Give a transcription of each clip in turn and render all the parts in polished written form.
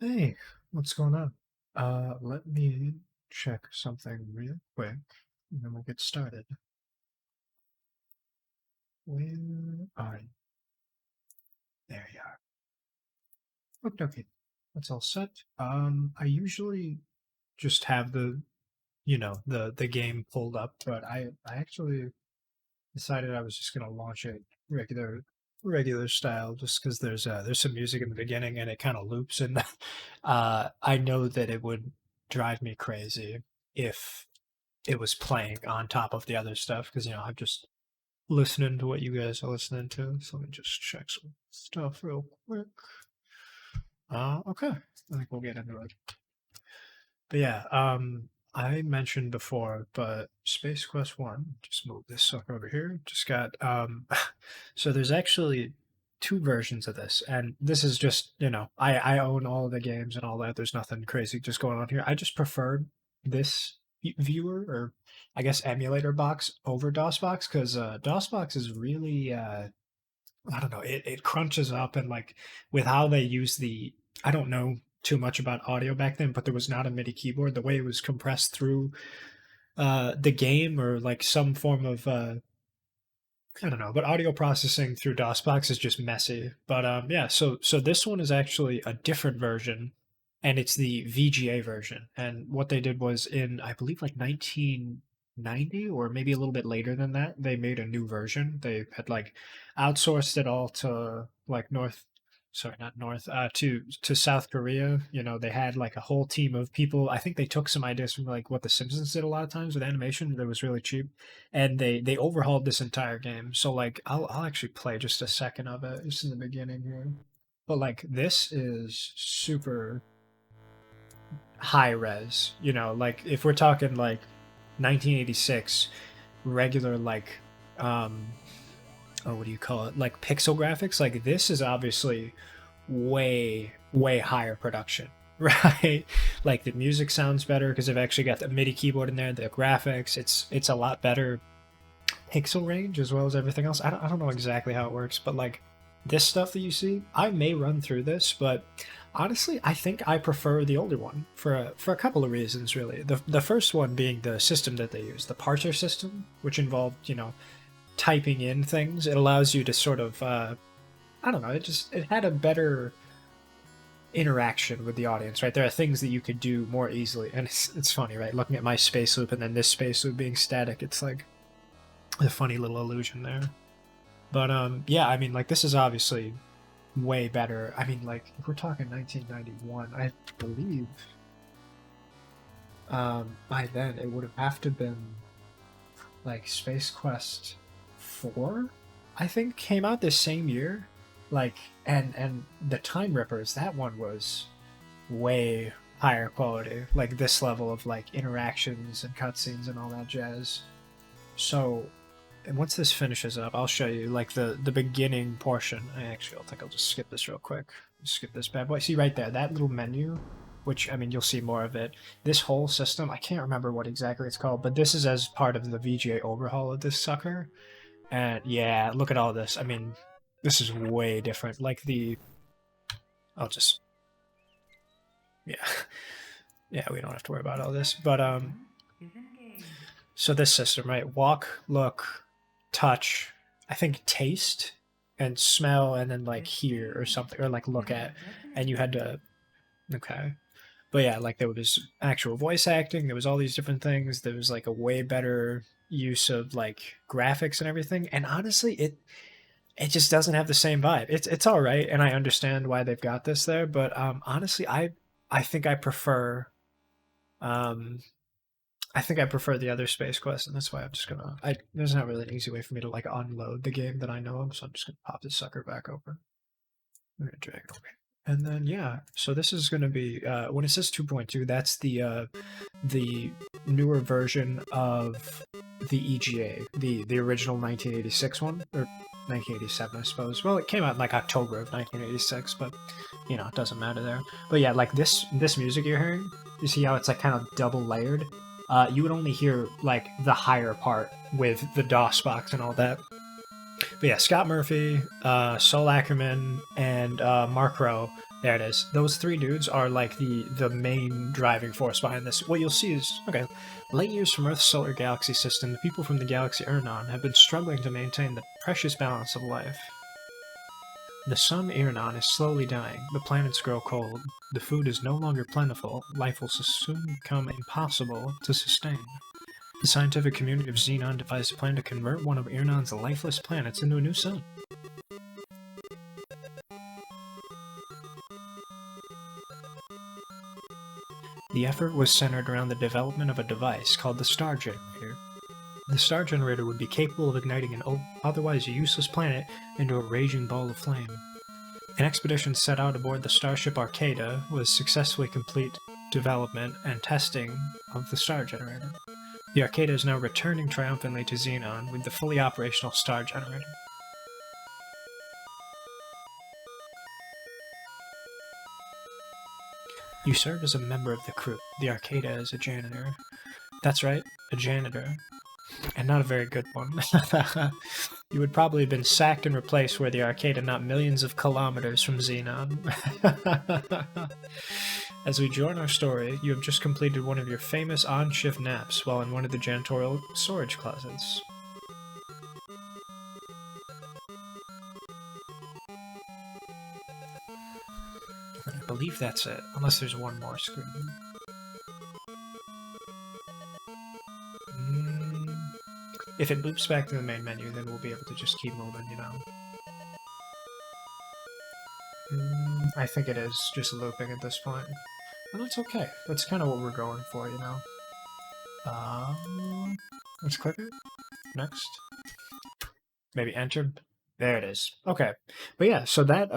Hey, what's going on? Let me check something real quick, and then we'll get started. Where are you? There you are. Okay, okay. That's all set. I usually just have the game pulled up, but I actually decided I was just gonna launch it regular style, just because there's some music in the beginning and it kind of loops, and I know that it would drive me crazy if it was playing on top of the other stuff because I'm just listening to what you guys are listening to. So let me just check some stuff real quick. Okay, I think we'll get into it. But yeah, I mentioned before, but Space Quest One, just move this sucker over here. Just got so there's actually two versions of this, and this is just I own all the games and all that. There's nothing crazy just going on here. I just preferred this viewer or I guess emulator box over DOSBox because DOSBox is really I don't know. It crunches up and like with how they use the I don't know too much about audio back then, but there was not a MIDI keyboard. The way it was compressed through the game or like some form of I don't know, but audio processing through DOSBox is just messy. But yeah, so this one is actually a different version, and it's the VGA version. And what they did was in I believe like 1990 or maybe a little bit later than that, they made a new version. They had like outsourced it all to like sorry, not North, to South Korea. They had like a whole team of people. I think they took some ideas from like what The Simpsons did a lot of times with animation that was really cheap, and they overhauled this entire game. So like I'll actually play just a second of it, just in the beginning here. But like this is super high res. Like if we're talking like 1986 regular like um oh what do you call it, like pixel graphics, like this is obviously way higher production. Right, like the music sounds better because they've actually got the MIDI keyboard in there. The graphics, it's a lot better pixel range as well as everything else. I don't know exactly how it works, but like this stuff that you see, I may run through this, but honestly, I think I prefer the older one for a couple of reasons, really. The first one being the system that they use, the parser system, which involved typing in things. It allows you to sort of I don't know. It had a better interaction with the audience, right? There are things that you could do more easily, and it's funny, right? Looking at my space loop and then this space loop being static, it's like a funny little illusion there. But yeah, I mean, like this is obviously way better. I mean, like if we're talking 1991, I believe by then it would have to been like Space Quest 4, I think came out this same year. Like and the Time Rippers, that one was way higher quality, like this level of like interactions and cutscenes and all that jazz. So and once this finishes up, I'll show you like the beginning portion. I think I'll just skip this real quick. Skip this bad boy. See right there, that little menu, which I mean you'll see more of it. This whole system, I can't remember what exactly it's called, but this is as part of the VGA overhaul of this sucker. And yeah, look at all this. I mean, this is way different. Like I'll just yeah, yeah. We don't have to worry about all this, but so this system, right? Walk, look, touch, I think taste and smell, and then like hear or something, or like look at, and you had to okay. But yeah, like there was actual voice acting. There was all these different things. There was like a way better use of like graphics and everything. And honestly, it just doesn't have the same vibe. It's all right, and I understand why they've got this there. But honestly, I think um I think I prefer the other Space Quest, and that's why I'm just gonna. There's not really an easy way for me to like unload the game that I know of, so I'm just gonna pop this sucker back open. I'm gonna drag it over. And then yeah, so this is gonna be when it says 2.2, that's the newer version of the EGA, the original 1986 one or 1987, I suppose. Well, it came out in like October of 1986, but it doesn't matter there. But yeah, like this music you're hearing, you see how it's like kind of double layered. You would only hear like the higher part with the DOS box and all that. But yeah, Scott Murphy, Sol Ackerman, and Mark Rowe. There it is. Those three dudes are like the main driving force behind this. What you'll see is, okay, light years from Earth's solar galaxy system, the people from the galaxy Ernon have been struggling to maintain the precious balance of life. The sun Ernon is slowly dying, the planets grow cold, the food is no longer plentiful, life will soon become impossible to sustain. The scientific community of Xenon devised a plan to convert one of Ernon's lifeless planets into a new sun. The effort was centered around the development of a device called the Star Generator. The Star Generator would be capable of igniting an otherwise useless planet into a raging ball of flame. An expedition set out aboard the starship Arcada was successfully complete development and testing of the Star Generator. The Arcada is now returning triumphantly to Xenon with the fully operational Star Generator. You serve as a member of the crew. The Arcada is a janitor. That's right, a janitor. And not a very good one. You would probably have been sacked and replaced were the Arcada not millions of kilometers from Xenon. As we join our story, you have just completed one of your famous on-shift naps while in one of the janitorial storage closets. I believe that's it, unless there's one more screen. If it loops back to the main menu, then we'll be able to just keep moving, you know. I think it is just looping at this point. But that's okay. That's kind of what we're going for, you know. Let's click it. Next. Maybe enter. There it is. Okay. But yeah, so that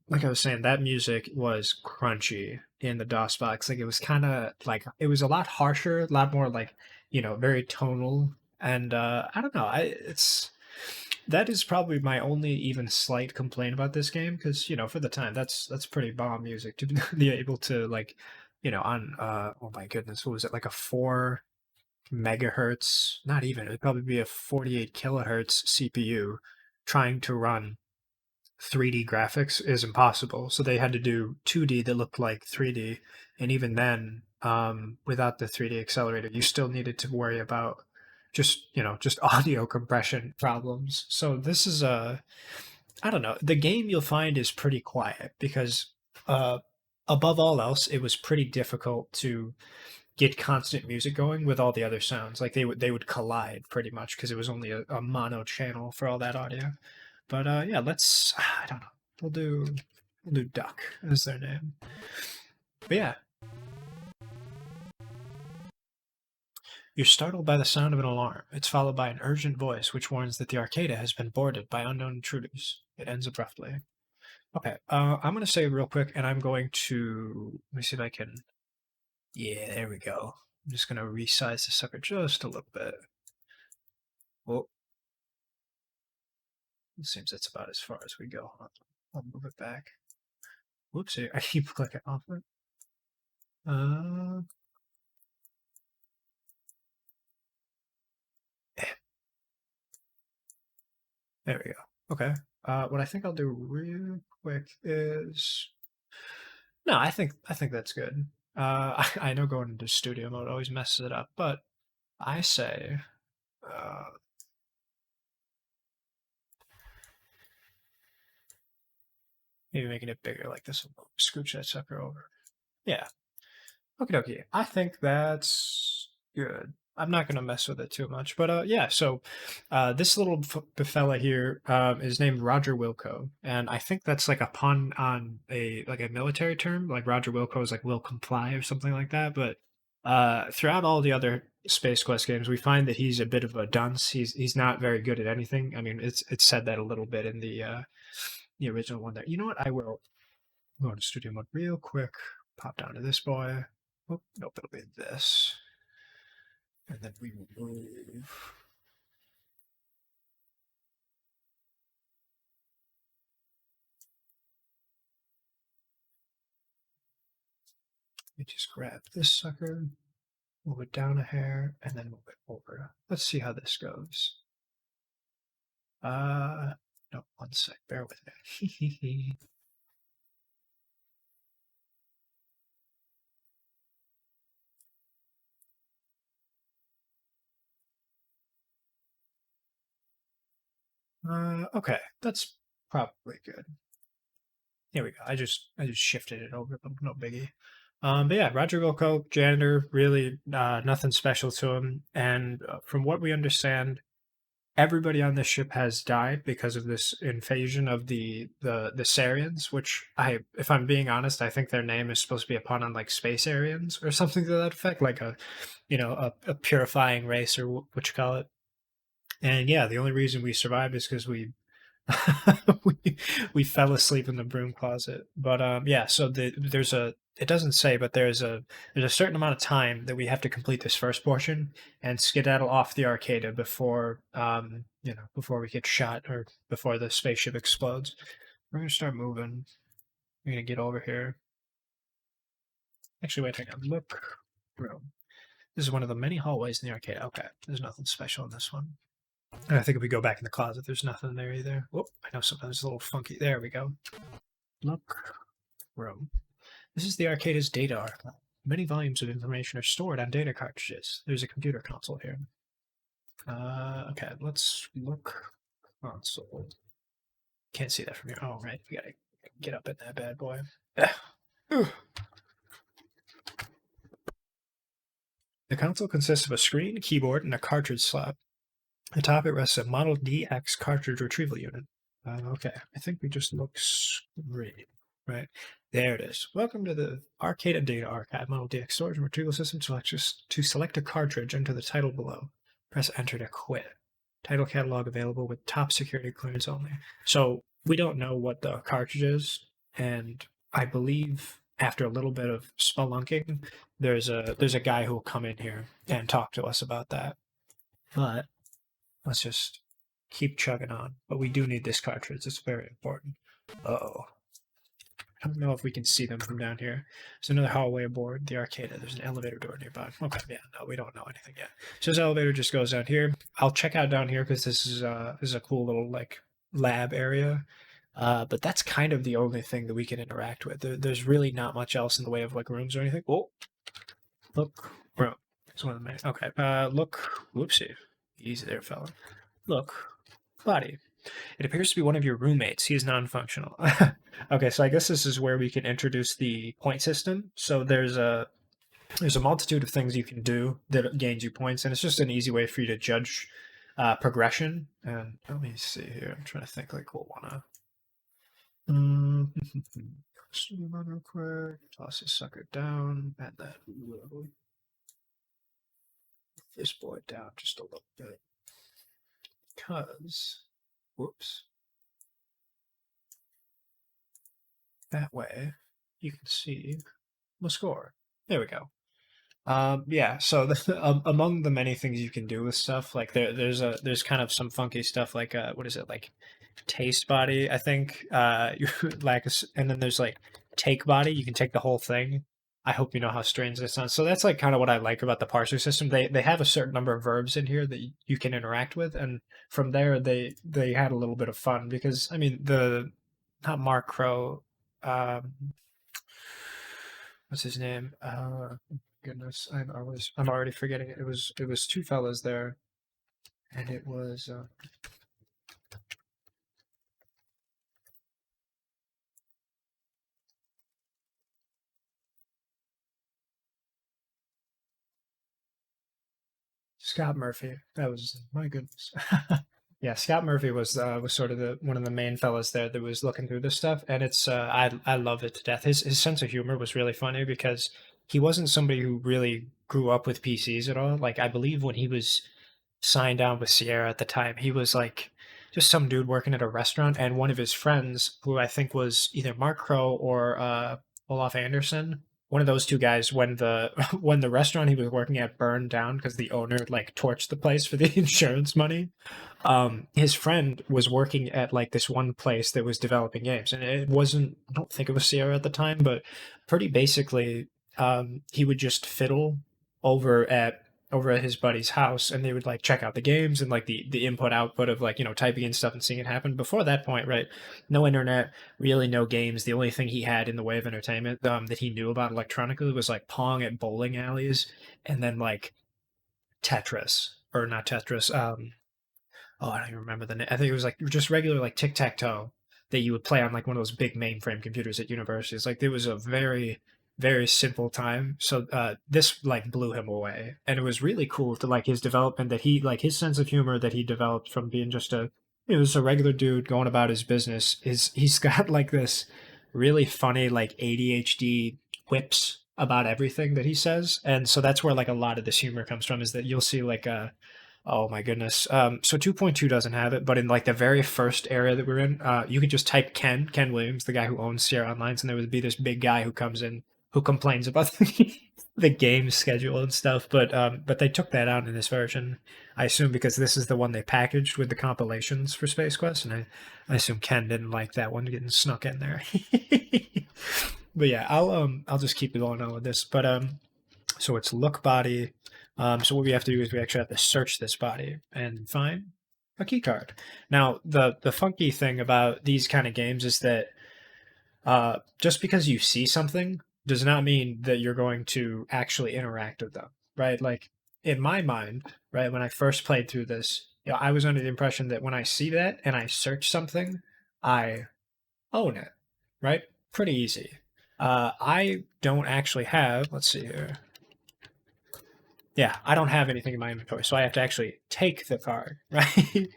like I was saying, that music was crunchy in the DOS box. Like it was kind of like it was a lot harsher, a lot more like, you know, very tonal. And I don't know. It's that is probably my only even slight complaint about this game because you know for the time that's pretty bomb music to be able to like you know on oh my goodness what was it like a 4 megahertz, not even, it would probably be a 48 kilohertz CPU trying to run 3D graphics is impossible. So they had to do 2D that looked like 3D, and even then, without the 3D accelerator, you still needed to worry about just you know just audio compression problems. So this is a I don't know. The game you'll find is pretty quiet because uh, above all else, it was pretty difficult to get constant music going with all the other sounds. Like they would collide pretty much because it was only a mono channel for all that audio. But yeah, let's I don't know. We'll do Duck as their name. But yeah, you're startled by the sound of an alarm. It's followed by an urgent voice which warns that the Arcada has been boarded by unknown intruders. It ends abruptly. Okay, I'm gonna say real quick, and I'm going to let me see if I can. Yeah, there we go. I'm just gonna resize the sucker just a little bit. Well, it seems that's about as far as we go. I'll move it back. Whoopsie, I keep clicking off it. Uh, there we go. Okay. What I think I'll do real quick is no. I think that's good. I know going into studio mode always messes it up, but I say uh, maybe making it bigger like this will scooch that sucker over. Yeah. Okay, dokie. I think that's good. I'm not gonna mess with it too much, but yeah. So, this little fella here is named Roger Wilco, and I think that's like a pun on a like a military term. Like Roger Wilco is like will comply or something like that. But throughout all the other Space Quest games, we find that he's a bit of a dunce. He's not very good at anything. I mean, it's said that a little bit in the original one. There, you know what? I will go to studio mode real quick. Pop down to this boy. Oh, nope, it'll be this. And then we will move. We just grab this sucker, move it down a hair, and then move it over. Let's see how this goes. No, one sec, bear with me. Okay, that's probably good. Here we go. I just shifted it over, but no biggie. But yeah, Roger Wilco, janitor, really nothing special to him. And from what we understand, everybody on this ship has died because of this invasion of the Sarians. Which if I'm being honest, I think their name is supposed to be a pun on like space Aryans or something to that effect, like a purifying race or what you call it. And yeah, the only reason we survived is because we we fell asleep in the broom closet. But yeah, so there's a it doesn't say, but there's a certain amount of time that we have to complete this first portion and skedaddle off the Arcada before before we get shot or before the spaceship explodes. We're gonna start moving. We're gonna get over here. Actually, wait, hang on. Look, room. This is one of the many hallways in the arcade. Okay, there's nothing special in this one. And I think if we go back in the closet, there's nothing there either. Whoop, I know sometimes it's a little funky. There we go. Look, room. This is the Arcada's data archive. Many volumes of information are stored on data cartridges. There's a computer console here. Okay, let's look console. Can't see that from here. Oh, right. We gotta get up in that bad boy. The console consists of a screen, keyboard, and a cartridge slot. Atop it rests a Model DX cartridge retrieval unit. Okay, I think we just look screen. Right, there it is. Welcome to the Arcade Data Archive Model DX storage and retrieval system. To select a cartridge, enter the title below. Press enter to quit. Title catalog available with top security clearance only. So we don't know what the cartridge is, and I believe after a little bit of spelunking, there's a guy who will come in here and talk to us about that. But let's just keep chugging on. But we do need this cartridge. It's very important. Uh-oh. I don't know if we can see them from down here. There's another hallway aboard the arcade. There's an elevator door nearby. Okay, yeah, no, we don't know anything yet. So this elevator just goes down here. I'll check out down here because this is a cool little like lab area. But that's kind of the only thing that we can interact with. There's really not much else in the way of like rooms or anything. Oh, look, room. It's one of the main. Okay, look. Whoopsie. Easy there, fella. Look, body. It appears to be one of your roommates. He is non-functional. Okay, so I guess this is where we can introduce the point system. So there's a multitude of things you can do that gains you points, and it's just an easy way for you to judge progression. And let me see here. I'm trying to think like we'll wanna. Real quick. Toss this sucker down, and then we'll this boy down just a little bit because. Whoops. That way you can see the score. There we go. Yeah, so among the many things you can do with stuff, like there's kind of some funky stuff like what is it like taste body, I think. You like and then there's like take body, you can take the whole thing. I hope you know how strange this sounds. So that's like kind of what I like about the parser system. They have a certain number of verbs in here that you can interact with, and from there they had a little bit of fun because I mean the not Mark Crow, um, what's his name? Goodness, I'm already forgetting it. It was two fellas there, and it was Scott Murphy. That was my goodness. Yeah, Scott Murphy was sort of the one of the main fellas there that was looking through this stuff, and it's I love it to death. His sense of humor was really funny because he wasn't somebody who really grew up with PCs at all. Like I believe when he was signed on with Sierra at the time, he was like just some dude working at a restaurant, and one of his friends, who I think was either Mark Crow or Olaf Anderson, one of those two guys, when the when the restaurant he was working at burned down because the owner like torched the place for the insurance money, his friend was working at like this one place that was developing games, and it wasn't, I don't think it was Sierra at the time, but pretty basically he would just fiddle over at his buddy's house, and they would like check out the games and like the input output of like typing in stuff and seeing it happen. Before that point, right, no internet, really no games. The only thing he had in the way of entertainment that he knew about electronically was like pong at bowling alleys, and then like Tetris, or not Tetris, oh, I don't even remember the name. I think it was like just regular like tic tac toe that you would play on like one of those big mainframe computers at universities. Like it was a very very simple time. So this like blew him away, and it was really cool to like his development that he like his sense of humor that he developed from being just a it was a regular dude going about his business. Is he's got like this really funny like ADHD quips about everything that he says, and so that's where like a lot of this humor comes from. Is that you'll see like oh my goodness. So 2.2 doesn't have it, but in like the very first area that we're in, you could just type Ken Williams, the guy who owns Sierra Online, and there would be this big guy who comes in who complains about the game schedule and stuff. But they took that out in this version, I assume because this is the one they packaged with the compilations for Space Quest, and I assume Ken didn't like that one getting snuck in there. But yeah, I'll just keep going on with this. But so it's look body. So what we have to do is we actually have to search this body and find a key card. Now, the funky thing about these kind of games is that just because you see something does not mean that you're going to actually interact with them, right? Like in my mind, right, when I first played through this, I was under the impression that when I see that and I search something, I own it, right? Pretty easy. I don't actually have, let's see here. Yeah, I don't have anything in my inventory, so I have to actually take the card, right?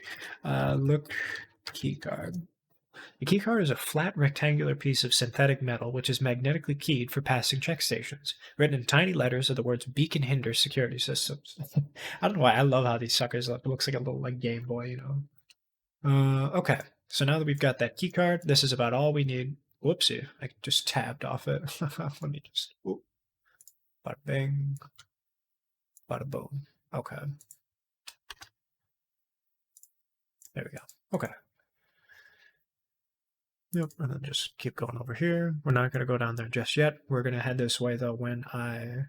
Look, key card. The key card is a flat rectangular piece of synthetic metal which is magnetically keyed for passing check stations. Written in tiny letters are the words "Beacon Hinder Security Systems." I don't know why. I love how these suckers look. It looks like a little like Game Boy, you know. Okay, so now that we've got that key card, this is about all we need. Whoopsie, I just tabbed off it. Let me just. Whoop. Bada bing. Bada boom. Okay. There we go. Okay. Yep, and then just keep going over here. We're not going to go down there just yet. We're going to head this way, though, when I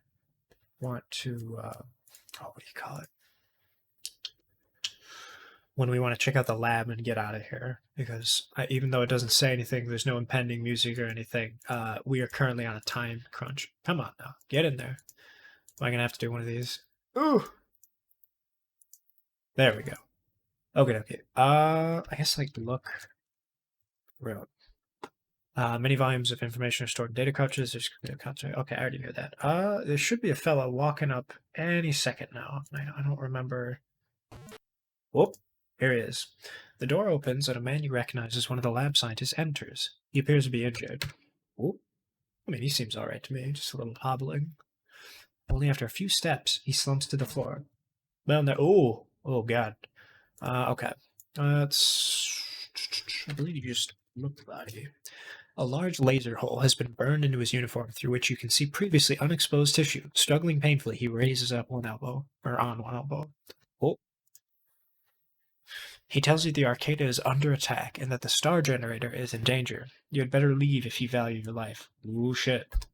want to, oh, what do you call it? When we want to check out the lab and get out of here. Because even though it doesn't say anything, there's no impending music or anything, we are currently on a time crunch. Come on now, get in there. Am I going to have to do one of these? Ooh! There we go. Okay. I guess, like, look. Real. Many volumes of information are stored in data cartridges. There's okay, I already knew that. There should be a fella walking up any second now. I don't remember. Whoop, here he is. The door opens and a man you recognize as one of the lab scientists enters. He appears to be injured. Whoop. I mean, he seems all right to me, just a little hobbling. Only after a few steps, he slumps to the floor. Well, no, oh God. Okay. It's, I believe you just looked about here. A large laser hole has been burned into his uniform through which you can see previously unexposed tissue. Struggling painfully, he raises up one elbow, or on one elbow. Oh. He tells you the Arcada is under attack and that the star generator is in danger. You had better leave if you value your life. Ooh, shit.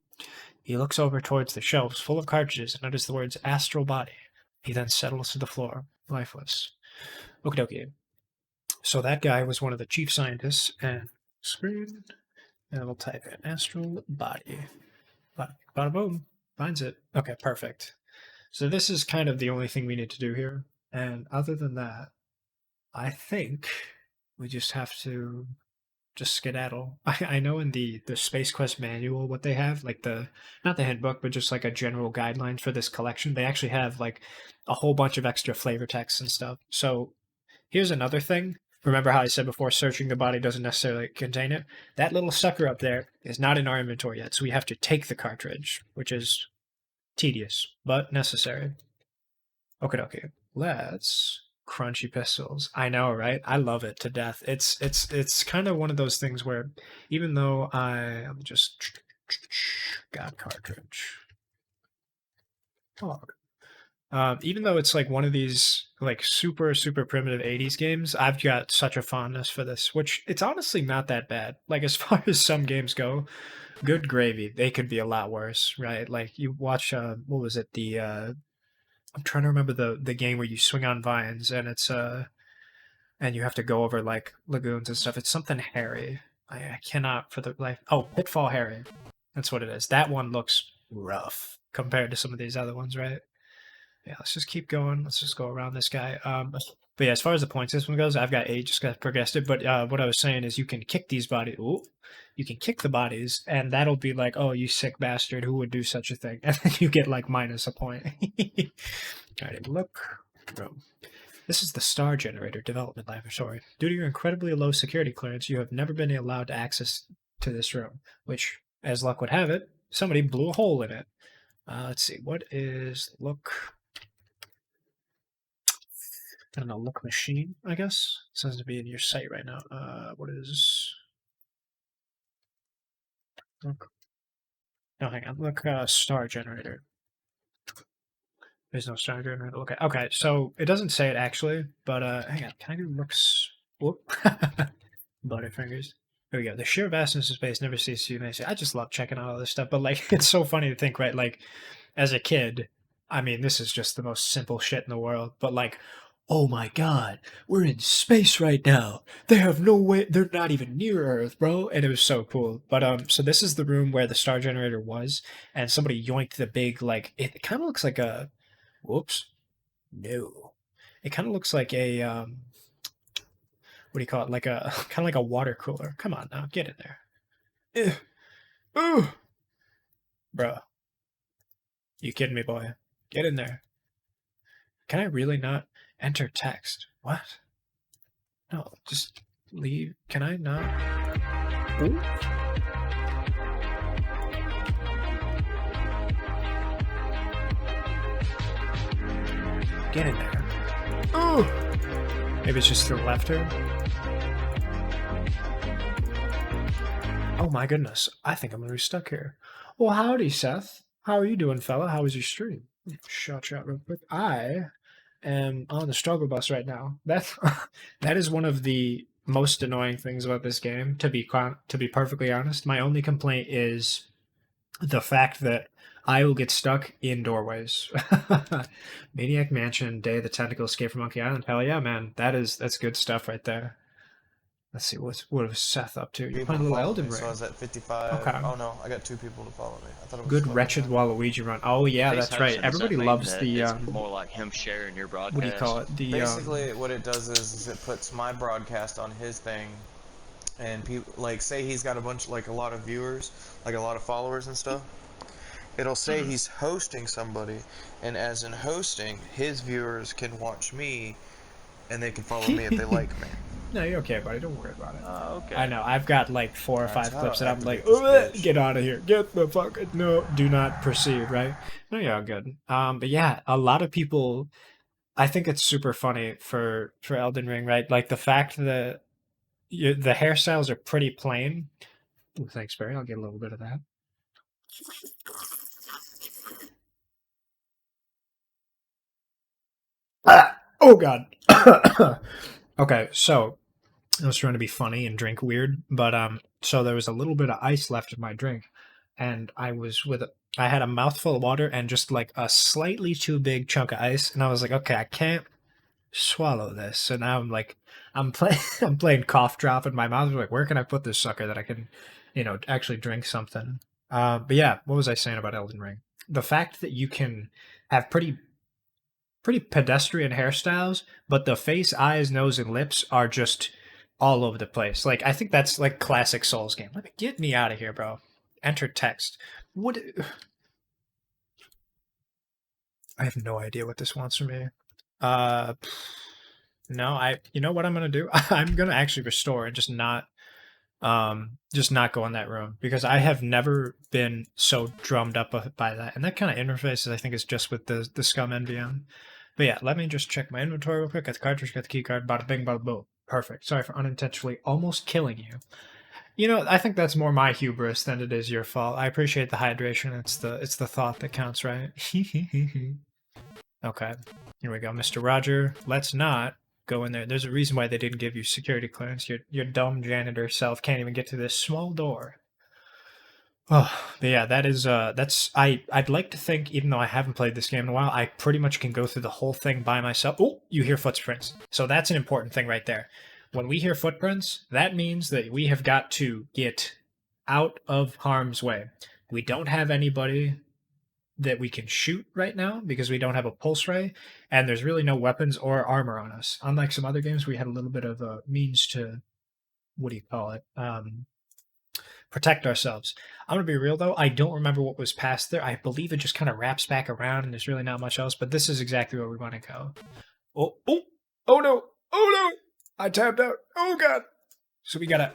He looks over towards the shelves full of cartridges and utters the words astral body. He then settles to the floor, lifeless. Okie dokie. So that guy was one of the chief scientists, and screen. And we'll type in astral body. Bada boom. Finds it. Okay, perfect. So this is kind of the only thing we need to do here. And other than that, I think we just have to just skedaddle. I know in the Space Quest manual what they have, like the not the handbook, but just like a general guidelines for this collection. They actually have like a whole bunch of extra flavor text and stuff. So here's another thing. Remember how I said before searching the body doesn't necessarily contain it? That little sucker up there is not in our inventory yet, so we have to take the cartridge, which is tedious, but necessary. Okay. Let's crunchy pistols. I know, right? I love it to death. It's kind of one of those things where even though I'm just got cartridge. Oh, even though it's like one of these like super primitive 80s games, I've got such a fondness for this, which it's honestly not that bad. Like as far as some games go, good gravy. They could be a lot worse, right? Like you watch what was it? The I'm trying to remember the game where you swing on vines and it's and you have to go over like lagoons and stuff. It's something Harry. I cannot for the life. Oh, Pitfall Harry. That's what it is. That one looks rough compared to some of these other ones, right? Yeah, let's just keep going. Let's just go around this guy. But yeah, as far as the point system goes, I've got 8, just got progressed it. But what I was saying is you can kick these bodies. Ooh, you can kick the bodies, and that'll be like, oh, you sick bastard, who would do such a thing? And then you get like minus a point. Alright, look. Room. This is the Star Generator Development Laboratory. Due to your incredibly low security clearance, you have never been allowed to access to this room, which, as luck would have it, somebody blew a hole in it. Let's see, what is look? I don't know, look machine, I guess? It says to be in your site right now. What is look? No, hang on. Look, Star Generator. There's no star generator. Okay, okay. So it doesn't say it actually, but hang on. Can I do looks? Whoop. Butterfingers. There we go. The sheer vastness of space never ceases to be amazing. I just love checking out all this stuff, but like, it's so funny to think, right? Like, as a kid, I mean, this is just the most simple shit in the world, but like, oh my god, we're in space right now. They have no way. They're not even near Earth, bro. And it was so cool. But so this is the room where the star generator was, and somebody yoinked the big like. It kind of looks like a. Whoops. No. It kind of looks like a what do you call it? Like a kind of like a water cooler. Come on now, get in there. Ooh, bro. You kidding me, boy? Get in there. Can I really not enter text? What? No, just leave. Can I not? Ooh. Get in there. Ooh. Maybe it's just to the left here. Oh my goodness. I think I'm gonna be stuck here. Well, howdy, Seth. How are you doing, fella? How was your stream? Shout you out real quick. I am on the struggle bus right now. That is one of the most annoying things about this game. To be perfectly honest, my only complaint is the fact that I will get stuck in doorways. Maniac Mansion, Day of the Tentacle, Escape from Monkey Island. Hell yeah, man. That's good stuff right there. Let's see, what was Seth up to? You're playing a little Elden Ring. So I was at 55. Okay. Oh no, I got 2 people to follow me. I thought it was Good wretched Waluigi run. Oh yeah, that's right. Everybody loves the It's more like him sharing your broadcast. what do you call it? The Basically, what it does is it puts my broadcast on his thing, and people like say he's got a bunch, like a lot of viewers, like a lot of followers and stuff. It'll say he's hosting somebody, and as in hosting, his viewers can watch me, and they can follow me if they like me. No, you're okay, buddy. Don't worry about it. Okay. I know. I've got like 4 or 5 clips that I'm like, bitch. get out of here. Get the fuck. No, do not proceed, right? No, you're all good. But yeah, a lot of people, I think it's super funny for Elden Ring, right? Like the fact that the hairstyles are pretty plain. Ooh, thanks, Barry. I'll get a little bit of that. Oh, God. Okay, so I was trying to be funny and drink weird, but so there was a little bit of ice left in my drink, and I had a mouthful of water and just like a slightly too big chunk of ice, and I was like, okay, I can't swallow this. So now I'm like, I'm playing, I'm playing cough drop in my mouth. I'm like, where can I put this sucker that I can, actually drink something? But yeah, what was I saying about Elden Ring? The fact that you can have pretty pedestrian hairstyles, but the face, eyes, nose, and lips are just all over the place. Like I think that's like classic Souls game. Let me get me out of here, bro. Enter text. What? I have no idea what this wants from me. No, you know what I'm gonna do? I'm gonna actually restore and just not go in that room because I have never been so drummed up by that. And that kind of interface, I think, is just with the Scum NVM. But yeah, let me just check my inventory real quick. Got the cartridge, got the key card, bada bing, bada boom. Perfect. Sorry for unintentionally almost killing you. I think that's more my hubris than it is your fault. I appreciate the hydration. It's the thought that counts, right? Okay, here we go, Mr. Roger. Let's not go in there. There's a reason why they didn't give you security clearance. Your dumb janitor self can't even get to this small door. Oh, but yeah, I'd like to think, even though I haven't played this game in a while, I pretty much can go through the whole thing by myself. Oh, you hear footprints. So that's an important thing right there. When we hear footprints, that means that we have got to get out of harm's way. We don't have anybody that we can shoot right now because we don't have a pulse ray, and there's really no weapons or armor on us. Unlike some other games, we had a little bit of a means to, what do you call it? Protect ourselves. I'm gonna be real though. I don't remember what was past there. I believe it just kind of wraps back around, and there's really not much else. But this is exactly where we want to go. Oh no! Oh no! I tapped out. Oh god! So we gotta.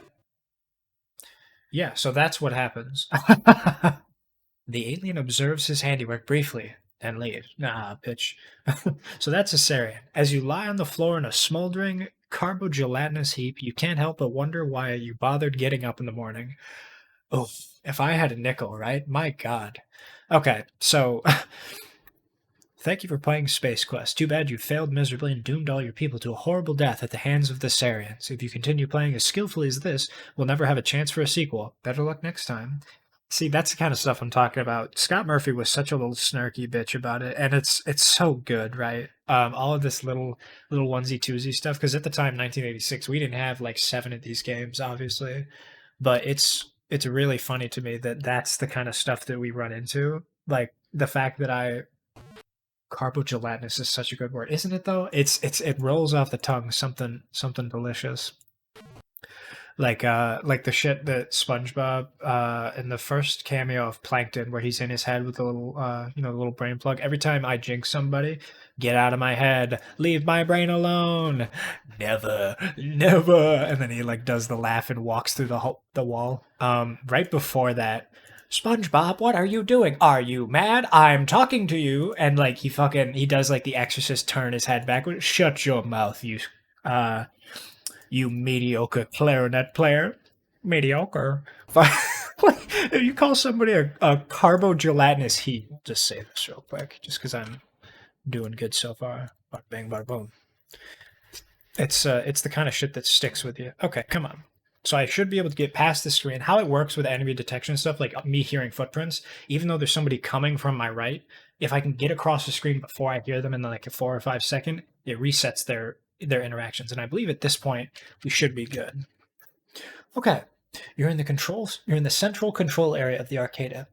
Yeah. So that's what happens. The alien observes his handiwork briefly and leaves. Nah, bitch. So that's a Sarian. As you lie on the floor in a smoldering, carbogelatinous heap, you can't help but wonder why you bothered getting up in the morning. Oh, if I had a nickel, right? My God. Okay, so thank you for playing Space Quest. Too bad you failed miserably and doomed all your people to a horrible death at the hands of the Sarians. If you continue playing as skillfully as this, we'll never have a chance for a sequel. Better luck next time. See, that's the kind of stuff I'm talking about. Scott Murphy was such a little snarky bitch about it, and it's so good, right? All of this little onesie twosie stuff, because at the time, 1986, we didn't have like 7 of these games, obviously, but it's really funny to me that that's the kind of stuff that we run into. Like the fact that carbogelatinous is such a good word, isn't it? Though it rolls off the tongue, something delicious. Like the shit that SpongeBob in the first cameo of Plankton, where he's in his head with the little the little brain plug. Every time I jinx somebody, get out of my head, leave my brain alone, never, never, and then he like does the laugh and walks through the wall. Right before that, SpongeBob, what are you doing? Are you mad? I'm talking to you, and like he does like the Exorcist, turn his head backwards. Shut your mouth, uh you mediocre clarinet player. Mediocre. If you call somebody a carbogelatinous heat, I'll just say this real quick, just because I'm doing good so far. Bada bang, bada boom. It's the kind of shit that sticks with you. Okay, come on. So I should be able to get past the screen. How it works with enemy detection and stuff, like me hearing footprints, even though there's somebody coming from my right, if I can get across the screen before I hear them in like a 4 or 5 second, it resets their interactions. And I believe at this point we should be good. Okay, you're in the central control area of the arcade.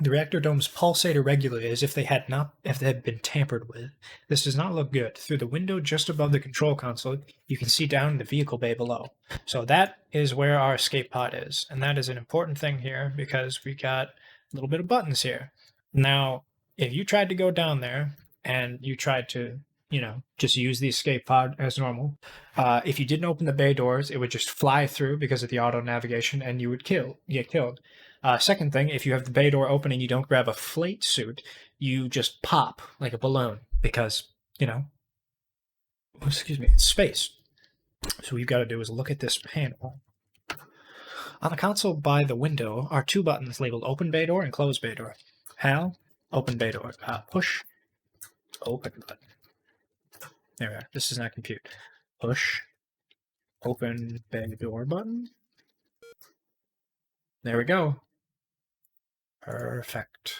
The reactor domes pulsate irregularly as if they had been tampered with. This does not look good. Through the window just above the control console, you can see down the vehicle bay below. So that is where our escape pod is, and that is an important thing here because we got a little bit of buttons here. Now, if you tried to go down there and you tried to, just use the escape pod as normal, if you didn't open the bay doors, it would just fly through because of the auto navigation, and you would get killed. Second thing, if you have the bay door open and you don't grab a flate suit, you just pop like a balloon because, it's space. So what you've got to do is look at this panel. On the console by the window are 2 buttons labeled open bay door and close bay door. Hal, open bay door. Push, open button. There we are. This does not compute. Push, open bay door button. There we go. Perfect.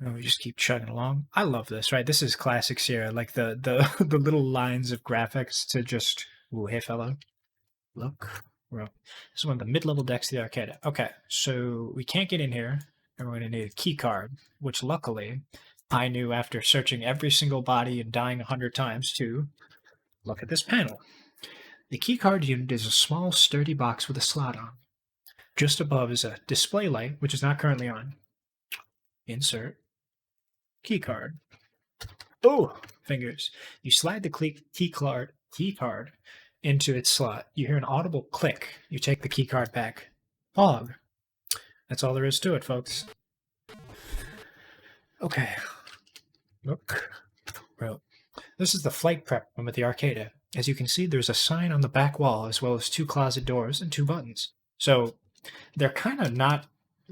And we just keep chugging along. I love this, right? This is classic Sierra, like the the little lines of graphics to just, ooh, hey fella, look. Well, this is one of the mid-level decks of the arcade. Okay, so we can't get in here, and we're going to need a key card, which luckily I knew after searching every single body and dying 100 times to look at this panel. The key card unit is a small, sturdy box with a slot on. Just above is a display light, which is not currently on. Insert key card. Oh, fingers. You slide the key card into its slot. You hear an audible click. You take the key card back. Pog. That's all there is to it, folks. Okay. Look. Well, this is the flight prep room at the arcade. As you can see, there's a sign on the back wall, as well as 2 closet doors and 2 buttons. So they're kind of not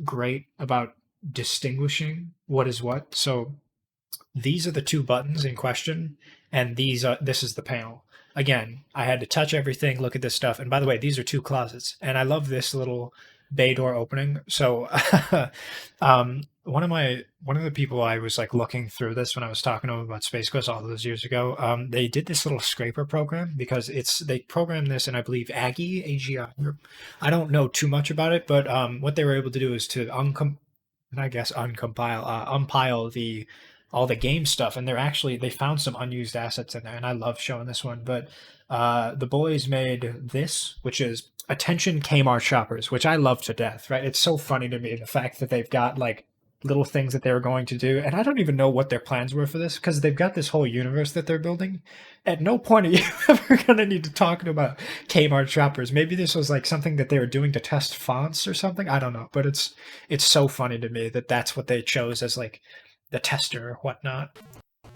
great about distinguishing what is what. So these are the 2 buttons in question, and this is the panel. Again, I had to touch everything, look at this stuff. And by the way, these are 2 closets, and I love this little bay door opening. So one of the people I was like looking through this when I was talking to them about Space Quest all those years ago, they did this little scraper program because they programmed this in, I believe, AGI. I don't know too much about it, but what they were able to do is to and I guess umpile the all the game stuff, and they found some unused assets in there, and I love showing this one. But the boys made this, which is attention Kmart shoppers, which I love to death. Right? It's so funny to me the fact that they've got like little things that they were going to do, and I don't even know what their plans were for this because they've got this whole universe that they're building. At no point are you ever gonna need to talk about Kmart shoppers. Maybe this was like something that they were doing to test fonts or something. I don't know, but it's so funny to me that that's what they chose as like the tester or whatnot.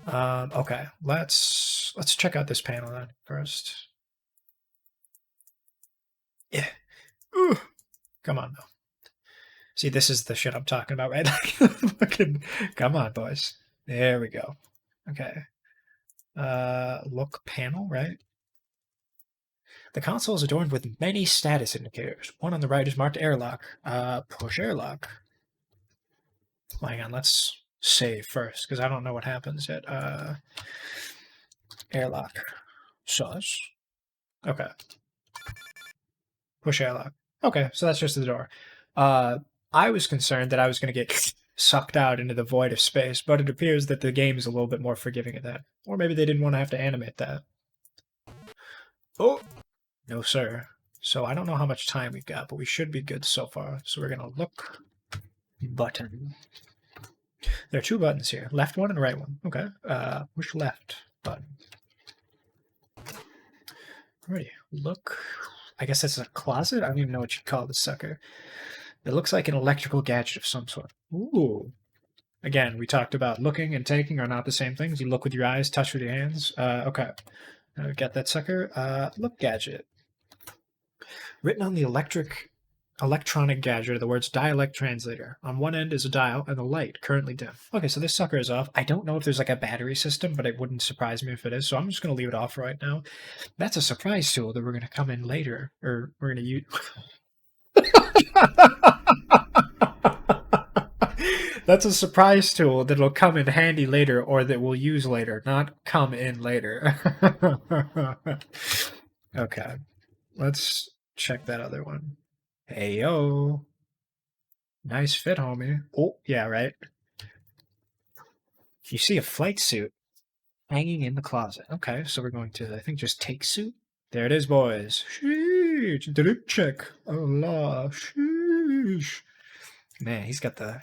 Okay, let's check out this panel then first. Yeah, ooh, come on though. See, this is the shit I'm talking about, right? Fucking, come on, boys. There we go. Okay. Look panel, right? The console is adorned with many status indicators. One on the right is marked airlock. Push airlock. Hang on, let's save first, because I don't know what happens yet. Airlock. Sus. Okay. Push airlock. Okay, so that's just the door. I was concerned that I was going to get sucked out into the void of space, but it appears that the game is a little bit more forgiving of that. Or maybe they didn't want to have to animate that. Oh! No, sir. So I don't know how much time we've got, but we should be good so far. So we're going to look. Button. There are two buttons here. Left one and right one. Okay. Push left button. Alrighty. Look. I guess that's a closet? I don't even know what you'd call this sucker. It looks like an electrical gadget of some sort. Ooh. Again, we talked about looking and taking are not the same things. You look with your eyes, touch with your hands. Okay. Got that sucker. Look gadget. Written on the electronic gadget are the words dialect translator. On one end is a dial and the light, currently dim. Okay, so this sucker is off. I don't know if there's like a battery system, but it wouldn't surprise me if it is, so I'm just going to leave it off right now. That's a surprise tool that we're going to come in later, or we're going to use... That's a surprise tool that'll come in handy later or that we'll use later, not come in later. Okay, let's check that other one. Hey, yo. Nice fit, homie. Oh, yeah, right. You see a flight suit hanging in the closet. Okay, so we're going to, I think, just take suit. There it is, boys. Sheesh. Drip check. Allah. Sheesh. Man, he's got the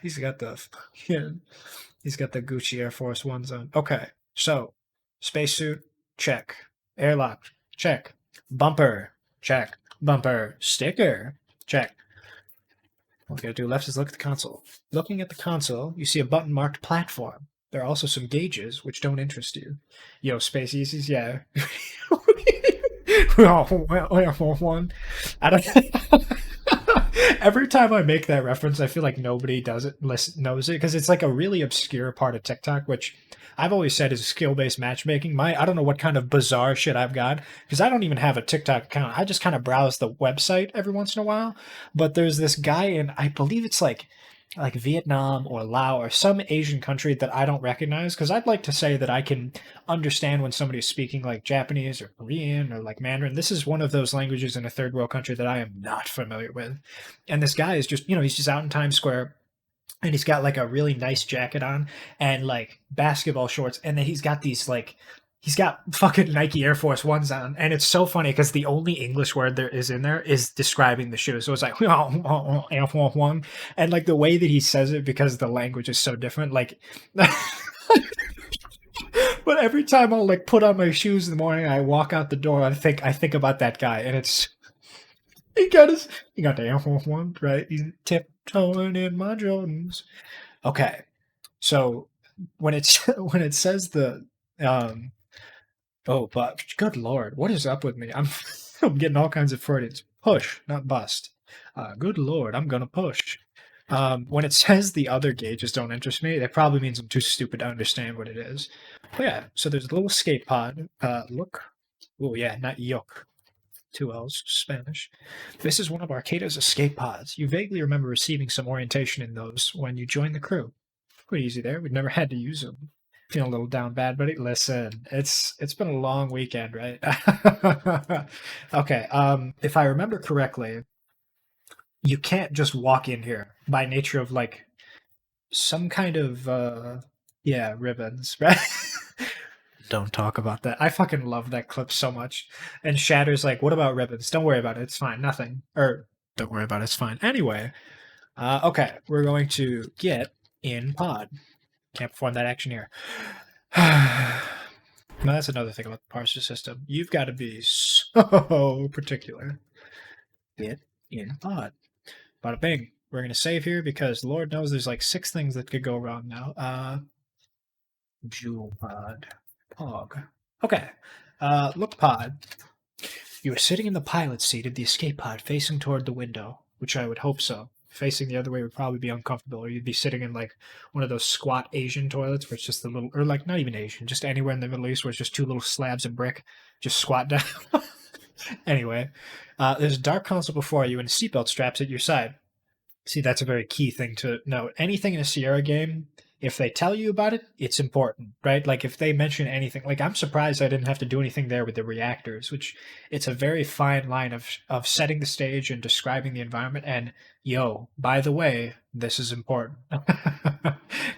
Gucci Air Force Ones on. Okay, so spacesuit, check. Airlock, check. Bumper, check. Bumper sticker, check. What we gotta do left is look at the console. Looking at the console, you see a button marked platform. There are also some gauges which don't interest you. Yo, Space Easies, yeah. One. I don't. Every time I make that reference, I feel like nobody knows it because it's like a really obscure part of TikTok, which I've always said is skill-based matchmaking. I don't know what kind of bizarre shit I've got because I don't even have a TikTok account. I just kind of browse the website every once in a while. But there's this guy in, I believe it's like Vietnam or Laos or some Asian country that I don't recognize because I'd like to say that I can understand when somebody's speaking like Japanese or Korean or like Mandarin. This is one of those languages in a third world country that I am not familiar with. And this guy is just, he's just out in Times Square and he's got like a really nice jacket on and like basketball shorts. And then he's got these like, he's got fucking Nike Air Force Ones on, and it's so funny because the only English word there is in there is describing the shoes. So it's like Air Force One, and like the way that he says it because the language is so different. Like, but every time I'll like put on my shoes in the morning, I walk out the door, I think about that guy, and it's he got the Air Force One, right? He's tiptoeing in my Jordans. Okay, so when it says the oh, but good lord, what is up with me? I'm getting all kinds of Freudians. Push, not bust. Good lord, I'm gonna push. When it says the other gauges don't interest me, that probably means I'm too stupid to understand what it is. But yeah, so there's a little escape pod. Look. Oh yeah, not yoke. 2 L's, Spanish. This is one of Arcada's escape pods. You vaguely remember receiving some orientation in those when you joined the crew. Pretty easy there. We've never had to use them. Feeling a little down bad, buddy? Listen, it's been a long weekend, right? Okay, if I remember correctly, you can't just walk in here by nature of like some kind of yeah, ribbons, right? Don't talk about that. I fucking love that clip so much. And Shatter's like, "What about ribbons? Don't worry about it. It's fine. Nothing." Or don't worry about it. It's fine. Anyway, okay, we're going to get in pod. Can't perform that action here. Now that's another thing about the parser system. You've got to be so particular. Get in pod. Bada bing. We're going to save here because Lord knows there's like 6 things that could go wrong now. Jewel pod. Pog. Okay. Look pod. You are sitting in the pilot seat of the escape pod facing toward the window, which I would hope so. Facing the other way would probably be uncomfortable, or you'd be sitting in like one of those squat Asian toilets where it's just the little, or like not even Asian, just anywhere in the Middle East where it's just 2 little slabs of brick, just squat down. Anyway, there's a dark console before you and seatbelt straps at your side. See, that's a very key thing to note. Anything in a Sierra game, if they tell you about it, it's important, right? Like if they mention anything, like I'm surprised I didn't have to do anything there with the reactors, which it's a very fine line of setting the stage and describing the environment. And yo, by the way, this is important.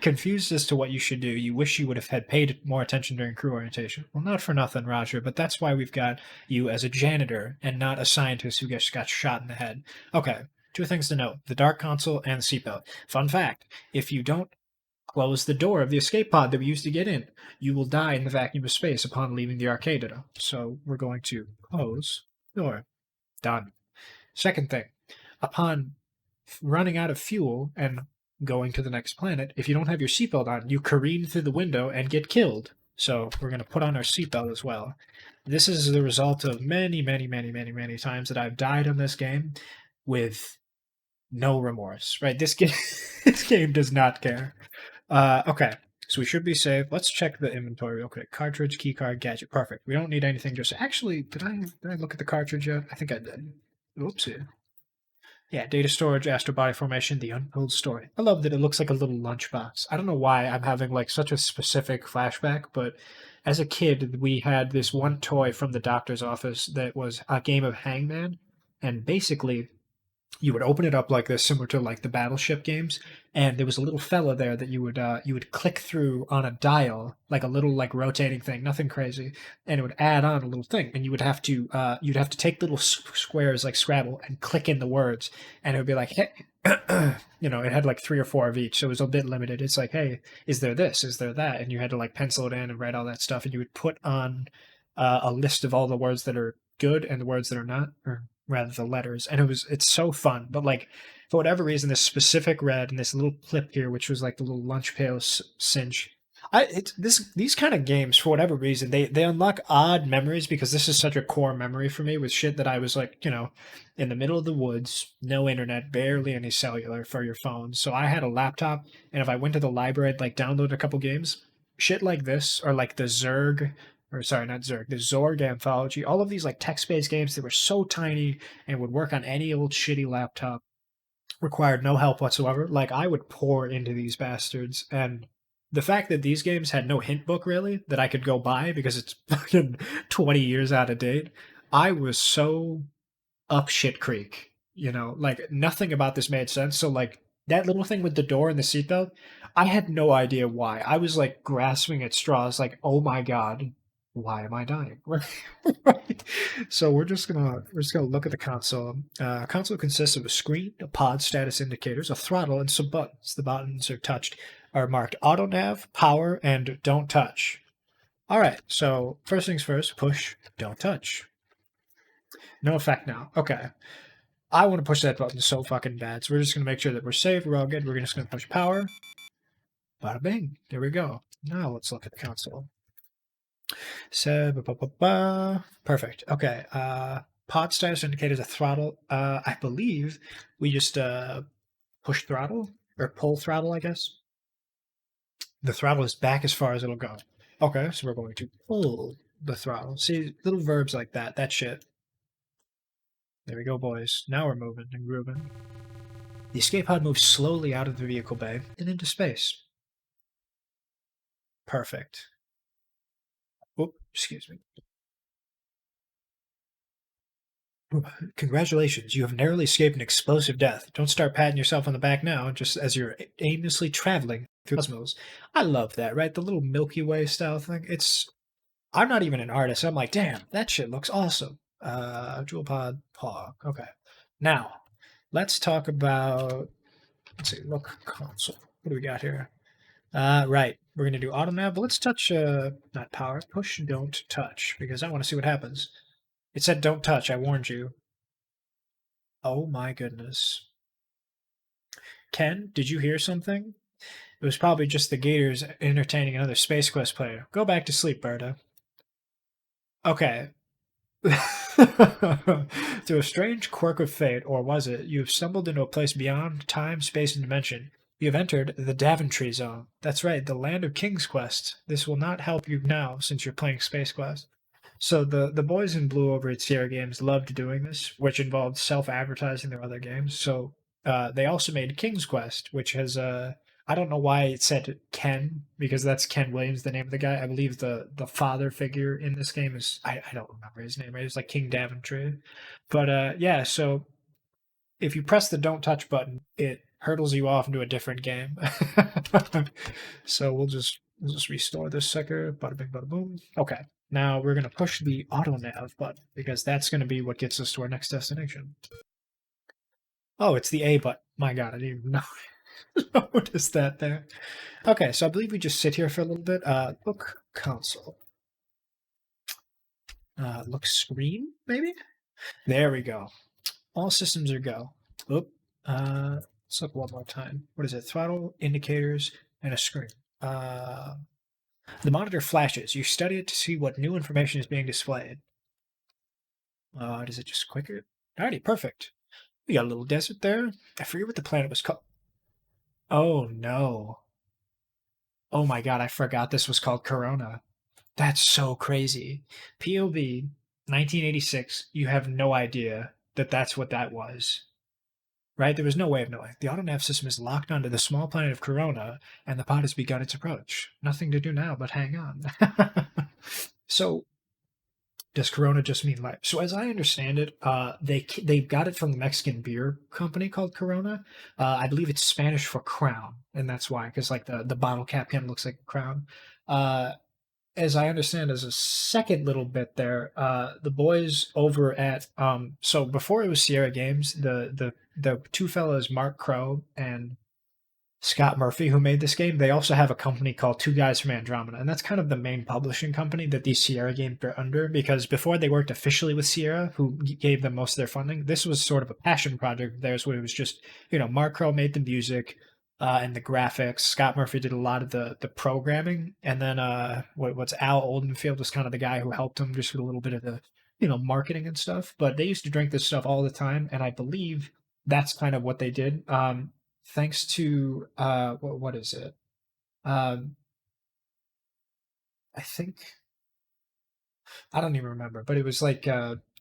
Confused as to what you should do. You wish you would have had paid more attention during crew orientation. Well, not for nothing, Roger, but that's why we've got you as a janitor and not a scientist who just got shot in the head. Okay. 2 things to note, the dark console and the seatbelt. Fun fact, if you don't close the door of the escape pod that we used to get in, you will die in the vacuum of space upon leaving the arcade. So we're going to close door. Done. Second thing, upon running out of fuel and going to the next planet, if you don't have your seatbelt on, you careen through the window and get killed. So we're going to put on our seatbelt as well. This is the result of many, many, many, many, many times that I've died on this game with no remorse, right? This game, this game does not care. Okay, so we should be safe. Let's check the inventory real quick. Cartridge, keycard, gadget. Perfect. We don't need anything. Just actually, did I look at the cartridge yet? I think I did. Oopsie. Yeah, data storage, astral body formation, the untold story. I love that it looks like a little lunchbox. I don't know why I'm having like such a specific flashback, but as a kid, we had this one toy from the doctor's office that was a game of Hangman, and basically you would open it up like this, similar to like the battleship games, and there was a little fella there that you would click through on a dial, like a little like rotating thing, nothing crazy, and it would add on a little thing, and you'd have to take little squares like Scrabble and click in the words, and it would be like, hey, it had like 3 or 4 of each, so it was a bit limited. It's like, hey, is there this? Is there that? And you had to like pencil it in and write all that stuff, and you would put on a list of all the words that are good and the words that are not, or rather the letters, and it's so fun. But like for whatever reason, this specific red and this little clip here, which was like the little lunch pail cinch, these kind of games, for whatever reason, they unlock odd memories, because this is such a core memory for me with shit that I was like, in the middle of the woods, no internet, barely any cellular for your phone, so I had a laptop, and if I went to the library, I'd like download a couple games, shit like this, or like the Zerg, or sorry, not Zerg, the Zorg Anthology, all of these like text-based games that were so tiny and would work on any old shitty laptop, required no help whatsoever. Like I would pour into these bastards, and the fact that these games had no hint book really that I could go buy because it's fucking 20 years out of date, I was so up shit creek. Like nothing about this made sense. So like that little thing with the door and the seatbelt, I had no idea why. I was like grasping at straws, like, oh my god, why am I dying? Right. So we're just gonna look at the console. Console consists of a screen, a pod status indicators, a throttle, and some buttons. The buttons are marked auto nav, power, and don't touch. All right. So first things first, push, don't touch. No effect now. Okay. I want to push that button so fucking bad. So we're just going to make sure that we're safe. We're all good. We're just going to push power. Bada bing. There we go. Now let's look at the console. So, perfect. Okay. Pod status indicators a throttle. I believe we just push throttle or pull throttle, I guess. The throttle is back as far as it'll go. Okay. So we're going to pull the throttle. See, little verbs like that. That shit. There we go, boys. Now we're moving and grooving. The escape pod moves slowly out of the vehicle bay and into space. Perfect. Oh, excuse me. Congratulations, you have narrowly escaped an explosive death. Don't start patting yourself on the back now, just as you're aimlessly traveling through the cosmos. I love that, right? The little Milky Way style thing. I'm not even an artist. I'm like, damn, that shit looks awesome. Jewel Pod Pog. Okay. Now, let's talk about, let's see, look console. What do we got here? Right. We're going to do auto nav, but let's touch, not power, push, don't touch, because I want to see what happens. It said don't touch. I warned you. Oh my goodness. Ken, did you hear something? It was probably just the Gators entertaining another Space Quest player. Go back to sleep, Berta. Okay. Through a strange quirk of fate, or was it, you have stumbled into a place beyond time, space, and dimension. You have entered the Daventry Zone. That's right, the land of King's Quest. This will not help you now, since you're playing Space Quest. So the boys in blue over at Sierra Games loved doing this, which involved self-advertising their other games. So they also made King's Quest, which has I don't know why it said Ken, because that's Ken Williams, the name of the guy. I believe the father figure in this game is I don't remember his name. Right? It's like King Daventry, but yeah. So if you press the don't touch button, it hurdles you off into a different game. So we'll just restore this sucker. Bada bing, bada boom. Okay. Now we're gonna push the auto nav button because that's gonna be what gets us to our next destination. Oh, it's the A button. My God, I didn't even notice that there. Okay, so I believe we just sit here for a little bit. Look console. Look screen, maybe? There we go. All systems are go. Oop. Let's look one more time. What is it? Throttle, indicators, and a screen. The monitor flashes. You study it to see what new information is being displayed. Does it just quicker? Alrighty, perfect. We got a little desert there. I forget what the planet was called. Oh no. Oh my God, I forgot this was called Corona. That's so crazy. POV 1986, you have no idea that that's what that was. Right? There was no way of knowing. The autonav system is locked onto the small planet of Corona, and the pod has begun its approach. Nothing to do now but hang on. So, does Corona just mean life? So, as I understand it, they got it from the Mexican beer company called Corona. I believe it's Spanish for crown, and that's why, because like the bottle cap kind of looks like a crown. As I understand, as a second little bit there, the boys over at so before it was Sierra Games, the two fellows, Mark Crow and Scott Murphy, who made this game, they also have a company called Two Guys from Andromeda, and that's kind of the main publishing company that these Sierra games are under. Because before they worked officially with Sierra, who gave them most of their funding, this was sort of a passion project of theirs, where it was just Mark Crow made the music. And the graphics. Scott Murphy did a lot of the programming, and then what's Al Oldenfield was kind of the guy who helped him just with a little bit of the marketing and stuff. But they used to drink this stuff all the time, and I believe that's kind of what they did. Thanks to what is it? I think I don't even remember, but it was like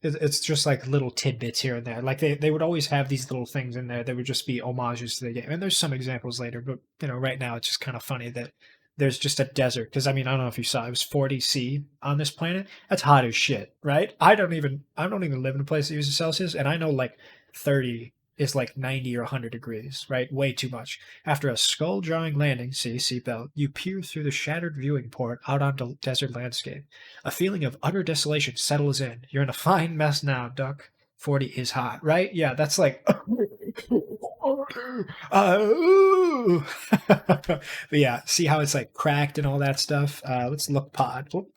it's just like little tidbits here and there. Like they would always have these little things in there that would just be homages to the game. And there's some examples later, but right now it's just kind of funny that there's just a desert. Because I mean, I don't know if you saw, it was 40°C on this planet. That's hot as shit, right? I don't even live in a place that uses Celsius, and I know like 30 is like 90 or 100 degrees, right? Way too much. After a skull-jarring landing, see seatbelt, you peer through the shattered viewing port out onto desert landscape. A feeling of utter desolation settles in. You're in a fine mess now, Duck. 40 is hot, right? Yeah, that's like. But yeah, see how it's like cracked and all that stuff? Let's look pod. Oop.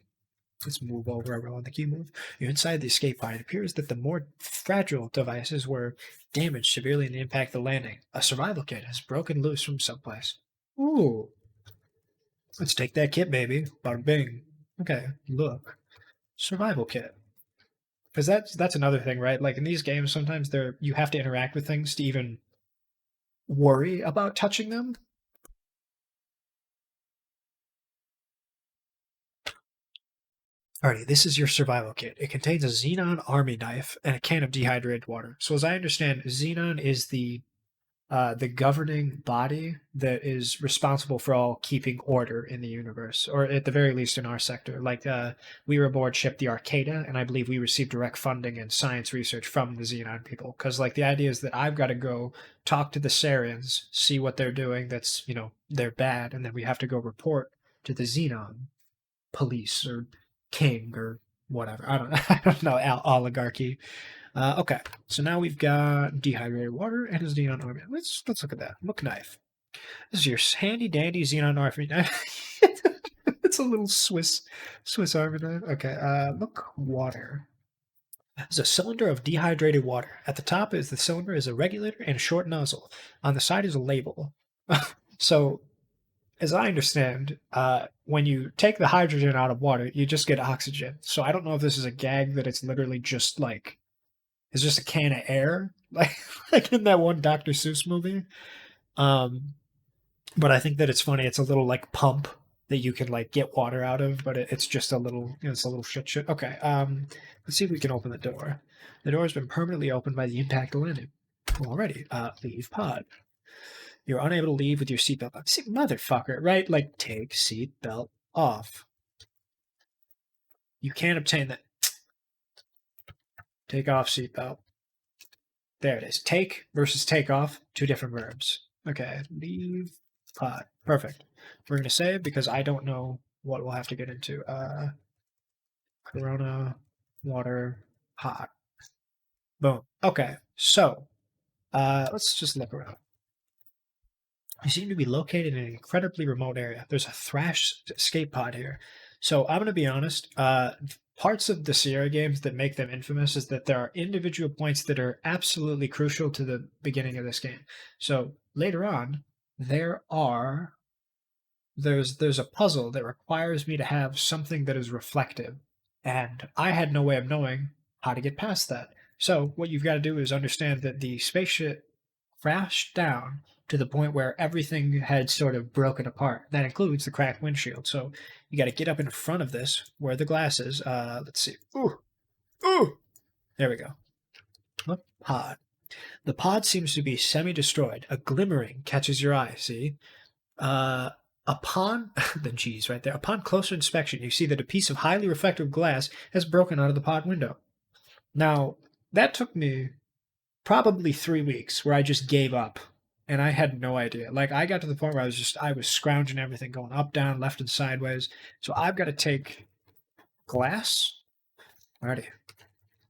Let's move over on the key move. You're inside the escape pod. It appears that the more fragile devices were damaged severely in the impact of the landing. A survival kit has broken loose from someplace. Ooh. Let's take that kit, baby. Bada bing. Okay, look. Survival kit. Because that's another thing, right? Like in these games, sometimes you have to interact with things to even worry about touching them. Alrighty, this is your survival kit. It contains a Xenon army knife and a can of dehydrated water. So as I understand, Xenon is the the governing body that is responsible for all keeping order in the universe, or at the very least in our sector. Like, we were aboard ship the Arcada, and I believe we received direct funding and science research from the Xenon people. Because, like, the idea is that I've got to go talk to the Sarians, see what they're doing that's, they're bad, and then we have to go report to the Xenon police or king or whatever. I don't know. I don't know, oligarchy. Okay, so now we've got dehydrated water and a xenon army. Let's look at that. Look knife. This is your handy dandy xenon army knife. It's a little Swiss army knife. Okay, look water. There's a cylinder of dehydrated water. At the top is the cylinder is a regulator and a short nozzle. On the side is a label. So, as I understand, when you take the hydrogen out of water, you just get oxygen. So I don't know if this is a gag that it's literally just like it's just a can of air, like in that one Dr. Seuss movie. But I think that it's funny. It's a little like pump that you can like get water out of, but it's just a little, it's a little shit. Okay. Let's see if we can open the door. The door has been permanently opened by the impact of landing. Already. Leave pod. You're unable to leave with your seatbelt on. See, motherfucker, right? Like, take seatbelt off. You can't obtain that. Take off seatbelt. There it is. Take versus take off, two different verbs. Okay, leave pod. Perfect. We're going to save because I don't know what we'll have to get into. Corona, water, hot. Boom. Okay, so let's just look around. You seem to be located in an incredibly remote area. There's a thrash escape pod here. So I'm going to be honest. Parts of the Sierra games that make them infamous is that there are individual points that are absolutely crucial to the beginning of this game. So later on, there's a puzzle that requires me to have something that is reflective, and I had no way of knowing how to get past that. So what you've got to do is understand that the spaceship crashed down to the point where everything had sort of broken apart. That includes the cracked windshield. So you got to get up in front of this where the glass is. Let's see. Ooh. There we go. Look, pod. The pod seems to be semi-destroyed. A glimmering catches your eye. See. Upon the G's right there. Upon closer inspection, you see that a piece of highly reflective glass has broken out of the pod window. Now that took me probably 3 weeks where I just gave up. And I had no idea. Like, I got to the point where I was scrounging everything, going up, down, left, and sideways. So I've got to take glass. Alrighty.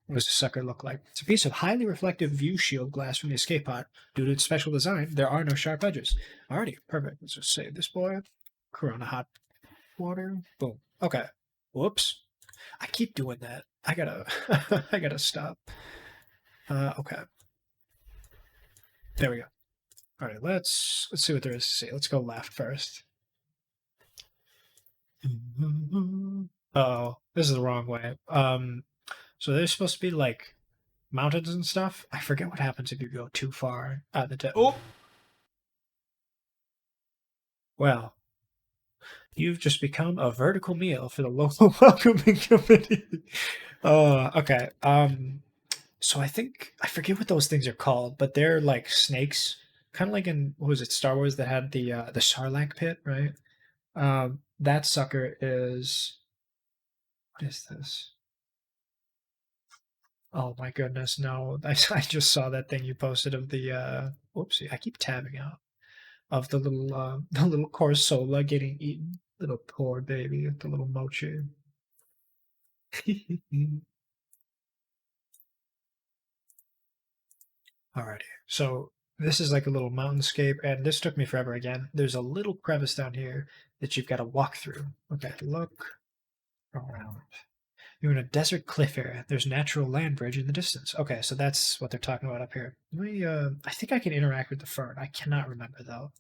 What does this sucker look like? It's a piece of highly reflective view shield glass from the escape pod. Due to its special design, there are no sharp edges. Alrighty, perfect. Let's just save this boy. Corona hot water. Boom. Okay. Whoops. I keep doing that. I gotta stop. Okay. There we go. All right, let's see what there is to see. Let's go left first. Oh, this is the wrong way. So there's supposed to be like mountains and stuff. I forget what happens if you go too far out the oh. Well, you've just become a vertical meal for the local welcoming committee. Okay. So I forget what those things are called, but they're like snakes. Kind of like in, what was it, Star Wars that had the Sarlacc pit, right? That sucker is, what is this? Oh my goodness, no. I just saw that thing you posted of the, whoopsie, I keep tabbing out, of the little Corsola getting eaten. Little poor baby, the little mochi. Alrighty, so this is like a little mountainscape, and this took me forever again. There's a little crevice down here that you've got to walk through. Okay, look around. You're in a desert cliff area. There's a natural land bridge in the distance. Okay, so that's what they're talking about up here. Let me, I think I can interact with the fern. I cannot remember, though.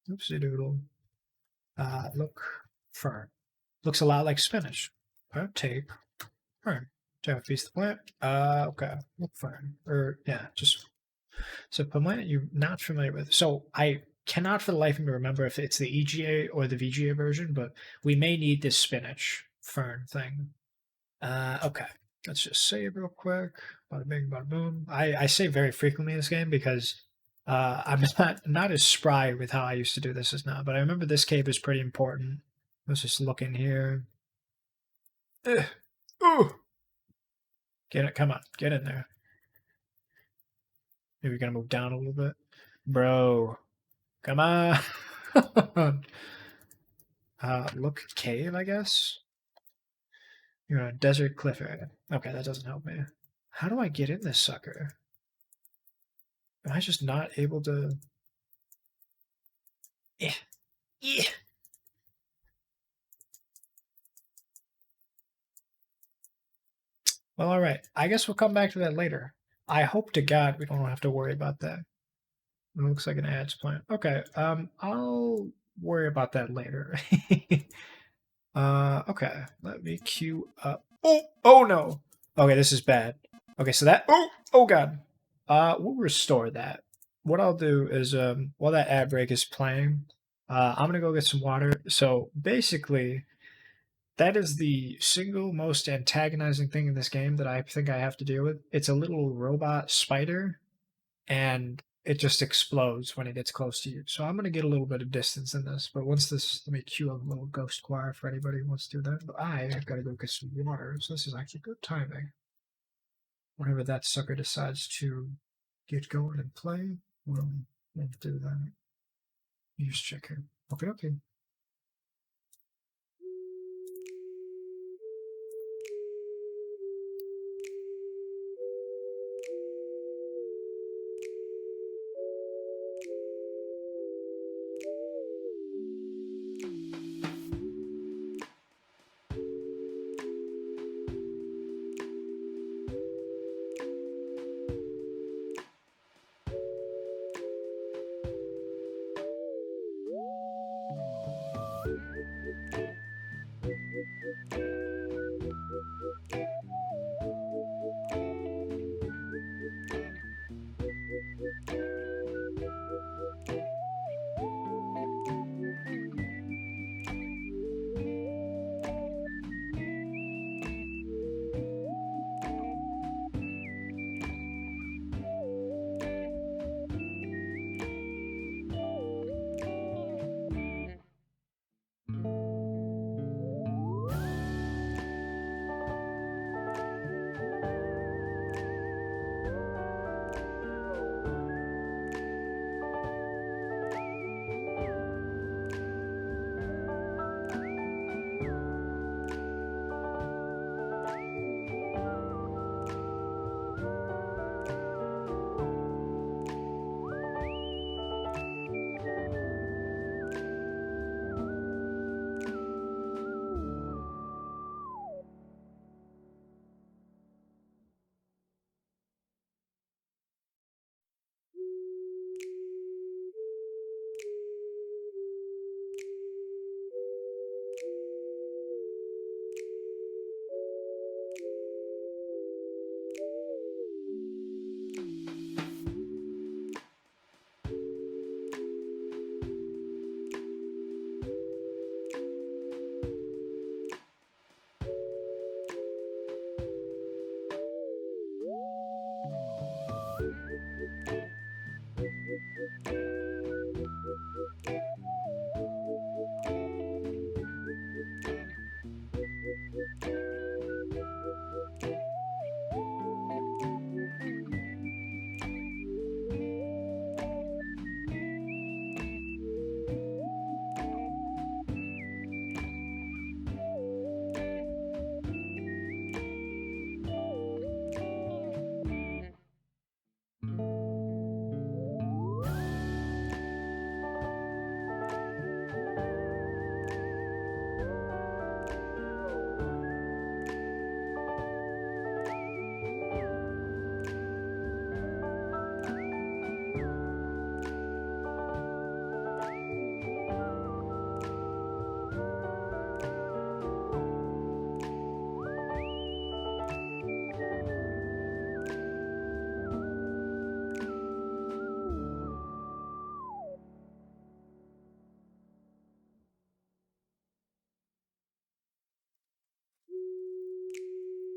Oopsie doodle. Look, fern. Looks a lot like spinach. Take fern. Take a piece of the plant. Okay. Look, fern. Or, yeah, just... So plant you're not familiar with. So I cannot for the life of me remember if it's the EGA or the VGA version, but we may need this spinach fern thing. Okay. Let's just save real quick. Bada bing, bada boom. I save very frequently in this game because I'm not as spry with how I used to do this as now. But I remember this cave is pretty important. Let's just look in here. Ooh. Get it. Come on. Get in there. Maybe we're going to move down a little bit. Bro. Come on. Look cave, I guess. You're on a desert cliff area. Okay, that doesn't help me. How do I get in this sucker? Am I just not able to... Yeah. Yeah. Well, all right. I guess we'll come back to that later. I hope to God we don't have to worry about that. It looks like an ads plant. Okay, I'll worry about that later. Okay. Let me queue up. Oh no. Okay, this is bad. Okay, so that, oh God. We'll restore that. What I'll do is, while that ad break is playing, I'm gonna go get some water. So basically, that is the single most antagonizing thing in this game that I think I have to deal with. It's a little robot spider, and it just explodes when it gets close to you. So I'm going to get a little bit of distance in this. But once this, let me cue up a little ghost choir for anybody who wants to do that. But I've got to go get some water. So this is actually good timing. Whenever that sucker decides to get going and play, we'll do that. You just check here. Okay, okay.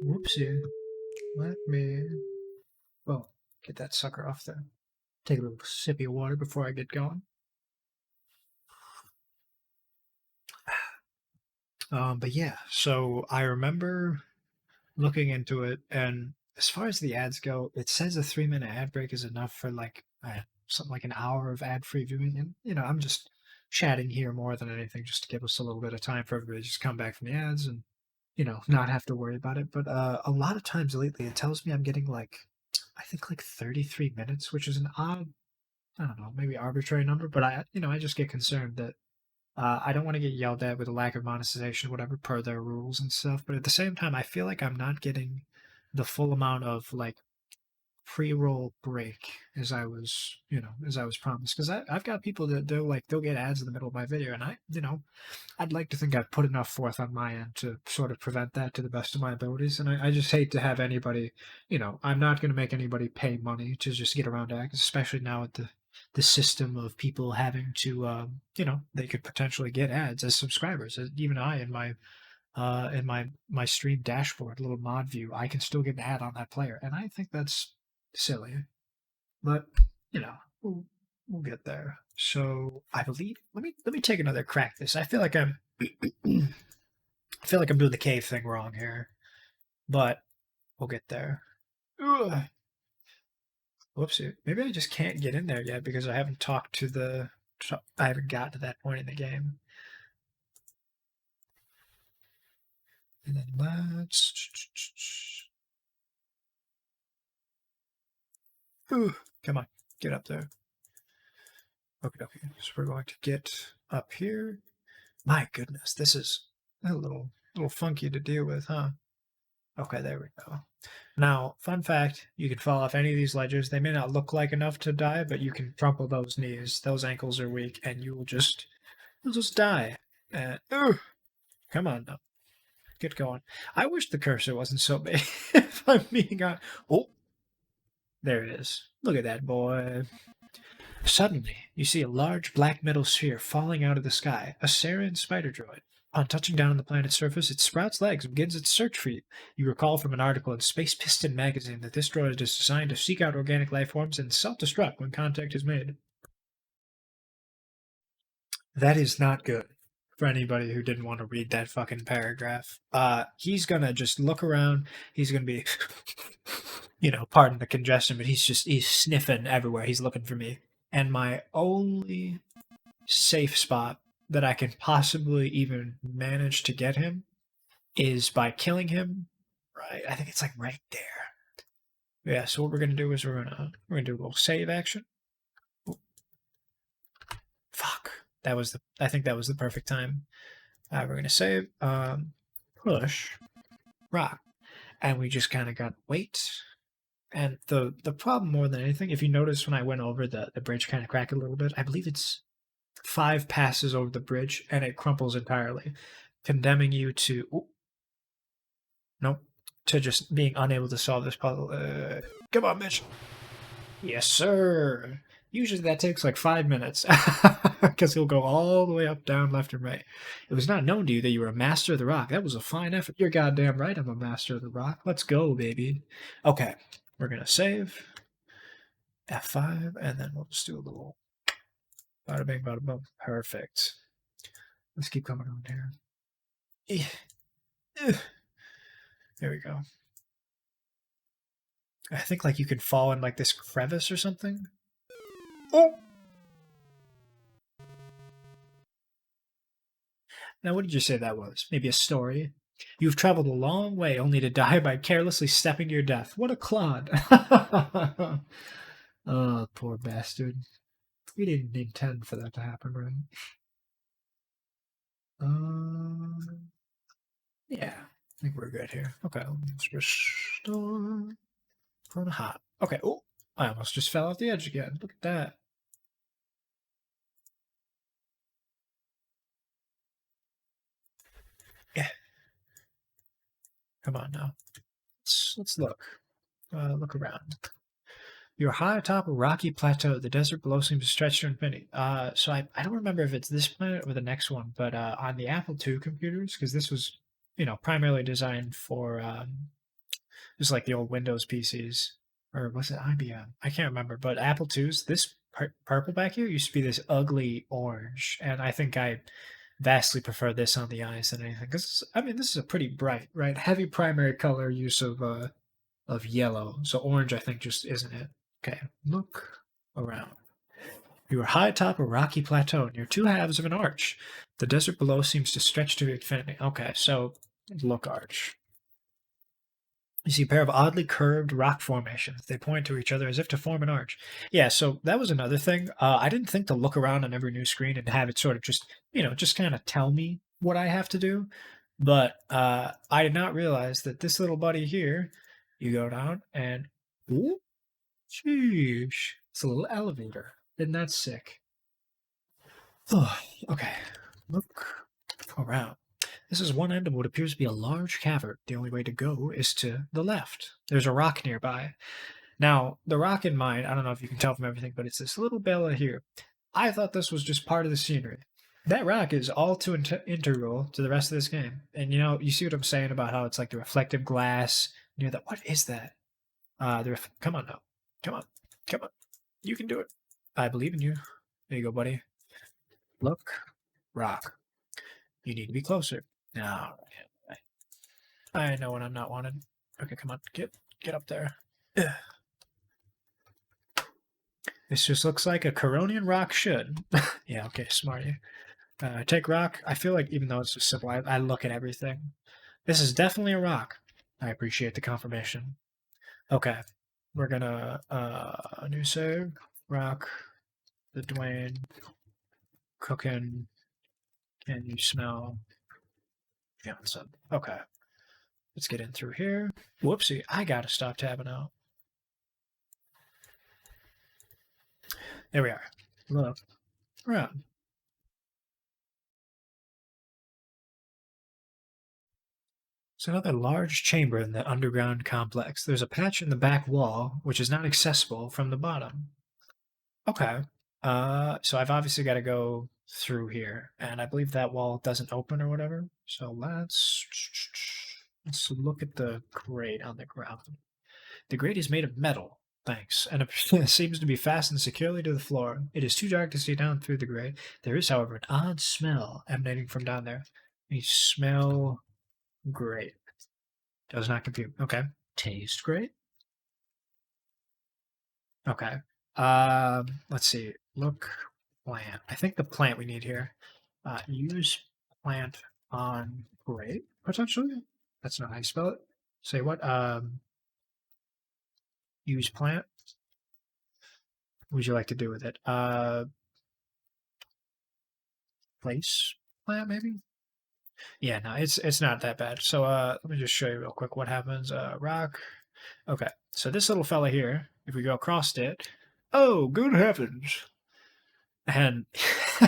Whoopsie. Let me. Well, get that sucker off there. Take a little sippy of water before I get going. But yeah, so I remember looking into it, and as far as the ads go, it says a 3 minute ad break is enough for like something like an hour of ad free viewing. And I'm just chatting here more than anything, just to give us a little bit of time for everybody to just come back from the ads and not have to worry about it. But a lot of times lately, it tells me I'm getting like I think like 33 minutes, which is an odd, I don't know, maybe arbitrary number, but I just get concerned that I don't want to get yelled at with a lack of monetization, whatever, per their rules and stuff. But at the same time, I feel like I'm not getting the full amount of like pre-roll break as I was promised. Because I've got people that they'll get ads in the middle of my video, and I'd like to think I've put enough forth on my end to sort of prevent that to the best of my abilities. And I just hate to have anybody, I'm not going to make anybody pay money to just get around ads, especially now with the system of people having to, they could potentially get ads as subscribers. Even I, in my stream dashboard, little mod view, I can still get an ad on that player, and I think that's silly. But you know, we'll, we'll get there. So I believe let me take another crack at this. I feel like I'm I feel like I'm doing the cave thing wrong here, but we'll get there. Ugh. Whoopsie. Maybe I just can't get in there yet because I haven't talked to I haven't got to that point in the game. And then let's. Ooh, come on, get up there. Okay. So we're going to get up here. My goodness, this is a little funky to deal with, huh? Okay, there we go. Now, fun fact, you can fall off any of these ledges. They may not look like enough to die, but you can crumple those knees. Those ankles are weak, and you'll just die. Come on now. Get going. I wish the cursor wasn't so big, if I'm being honest. Oh, there it is. Look at that, boy. Suddenly, you see a large black metal sphere falling out of the sky, a Sarin spider droid. On touching down on the planet's surface, it sprouts legs and begins its search for you. You recall from an article in Space Piston magazine that this droid is designed to seek out organic life forms and self-destruct when contact is made. That is not good for anybody who didn't want to read that fucking paragraph. He's gonna just look around. He's gonna be, pardon the congestion, but he's sniffing everywhere. He's looking for me. And my only safe spot that I can possibly even manage to get him is by killing him. Right, I think it's like right there. Yeah. So what we're gonna do is we're gonna do a little save action. Ooh. Fuck. I think that was the perfect time. We're gonna save. Push. Rock. And we just kind of got wait. And the problem more than anything, if you notice when I went over the bridge kind of cracked a little bit, I believe it's 5 passes over the bridge and it crumples entirely, condemning you to nope, to just being unable to solve this puzzle. Come on, Mitch. Yes, sir. Usually that takes like 5 minutes because he'll go all the way up, down, left, and right. It was not known to you that you were a master of the rock. That was a fine effort. You're goddamn right I'm a master of the rock. Let's go, baby. Okay, we're going to save. F5, and then we'll just do a little bada bing, bada boom. Perfect. Let's keep coming on here. There we go. I think like you could fall in like this crevice or something. Oh! Now, what did you say that was? Maybe a story? You've traveled a long way only to die by carelessly stepping to your death. What a clod. Oh, poor bastard. We didn't intend for that to happen, right? Yeah, I think we're good here. Okay, let's restore. From hot. Okay, oh, I almost just fell off the edge again. Look at that. Yeah. Come on now. Let's look. Look around. You're high atop a rocky plateau. The desert below seems to stretch to infinity. So I don't remember if it's this planet or the next one, but on the Apple II computers, because this was, primarily designed for just like the old Windows PCs, or was it IBM? I can't remember. But Apple IIs, this purple back here used to be this ugly orange, and I think I vastly prefer this on the eyes than anything. Because I mean, this is a pretty bright, right? Heavy primary color use of yellow. So orange, I think, just isn't it. Okay, look around. You are high atop a rocky plateau near two halves of an arch. The desert below seems to stretch to infinity. Okay, so look arch. You see a pair of oddly curved rock formations. They point to each other as if to form an arch. Yeah, so that was another thing. I didn't think to look around on every new screen and have it sort of just, just kind of tell me what I have to do. But I did not realize that this little buddy here, you go down and, ooh, sheesh, it's a little elevator. Isn't that sick? Oh, okay, look around. This is one end of what appears to be a large cavern. The only way to go is to the left. There's a rock nearby. Now, the rock in mine, I don't know if you can tell from everything, but it's this little bella here. I thought this was just part of the scenery. That rock is all too integral to the rest of this game. And you see what I'm saying about how it's like the reflective glass near that. What is that? Come on now. Come on. Come on. You can do it. I believe in you. There you go, buddy. Look. Rock. You need to be closer. No. I know when I'm not wanted. Okay, come on. Get up there. Ugh. This just looks like a Coronian rock should. Yeah, okay, smarty. Take rock. I feel like even though it's just simple, I look at everything. This is definitely a rock. I appreciate the confirmation. Okay. We're gonna new save. Rock. The Dwayne. Cooking. Can you smell Johnson? Okay. Let's get in through here. Whoopsie, I gotta stop tabbing out. There we are. Look around. It's another large chamber in the underground complex. There's a patch in the back wall, which is not accessible from the bottom. Okay. So I've obviously got to go through here, and I believe that wall doesn't open or whatever. So let's look at the grate on the ground. The grate is made of metal, thanks, and it seems to be fastened securely to the floor. It is too dark to see down through the grate. There is, however, an odd smell emanating from down there. You smell great. Does not compute. Okay. Taste great. Okay. Let's see. Look, plant. I think the plant we need here. Use plant on grate, potentially. That's not how you spell it. Say what? Use plant. What would you like to do with it? Place plant, maybe? Yeah, no, it's not that bad. So let me just show you real quick what happens. Rock. Okay, so this little fella here, if we go across it, oh, good heavens. And is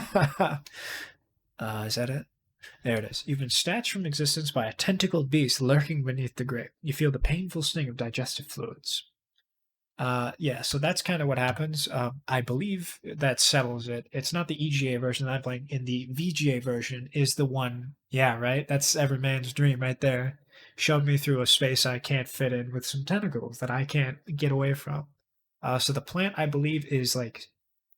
that it? There it is. You've been snatched from existence by a tentacled beast lurking beneath the grate. You feel the painful sting of digestive fluids. Yeah, so that's kind of what happens. I believe that settles it. It's not the EGA version that I'm playing. In the VGA version is the one. Yeah, right? That's every man's dream right there. Shove me through a space I can't fit in with some tentacles that I can't get away from. So the plant, I believe, is like,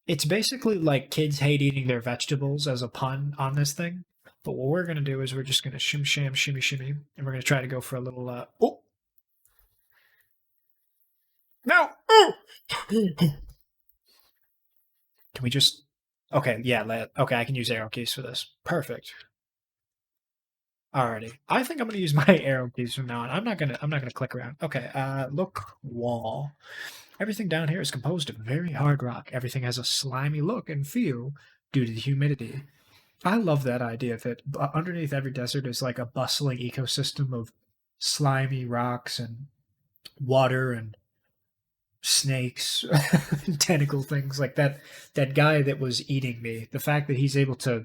it's basically like kids hate eating their vegetables as a pun on this thing. But what we're going to do is we're just going to shim sham, shimmy shimmy, and we're going to try to go for a little, oh! No! Oh! Can we just... Okay, yeah, okay, I can use arrow keys for this. Perfect. Alrighty. I think I'm going to use my arrow keys from now on. I'm not going to click around. Okay, look, wall. Everything down here is composed of very hard rock. Everything has a slimy look and feel due to the humidity. I love that idea that underneath every desert is like a bustling ecosystem of slimy rocks and water and snakes, tentacle things like that. That guy that was eating me, the fact that he's able to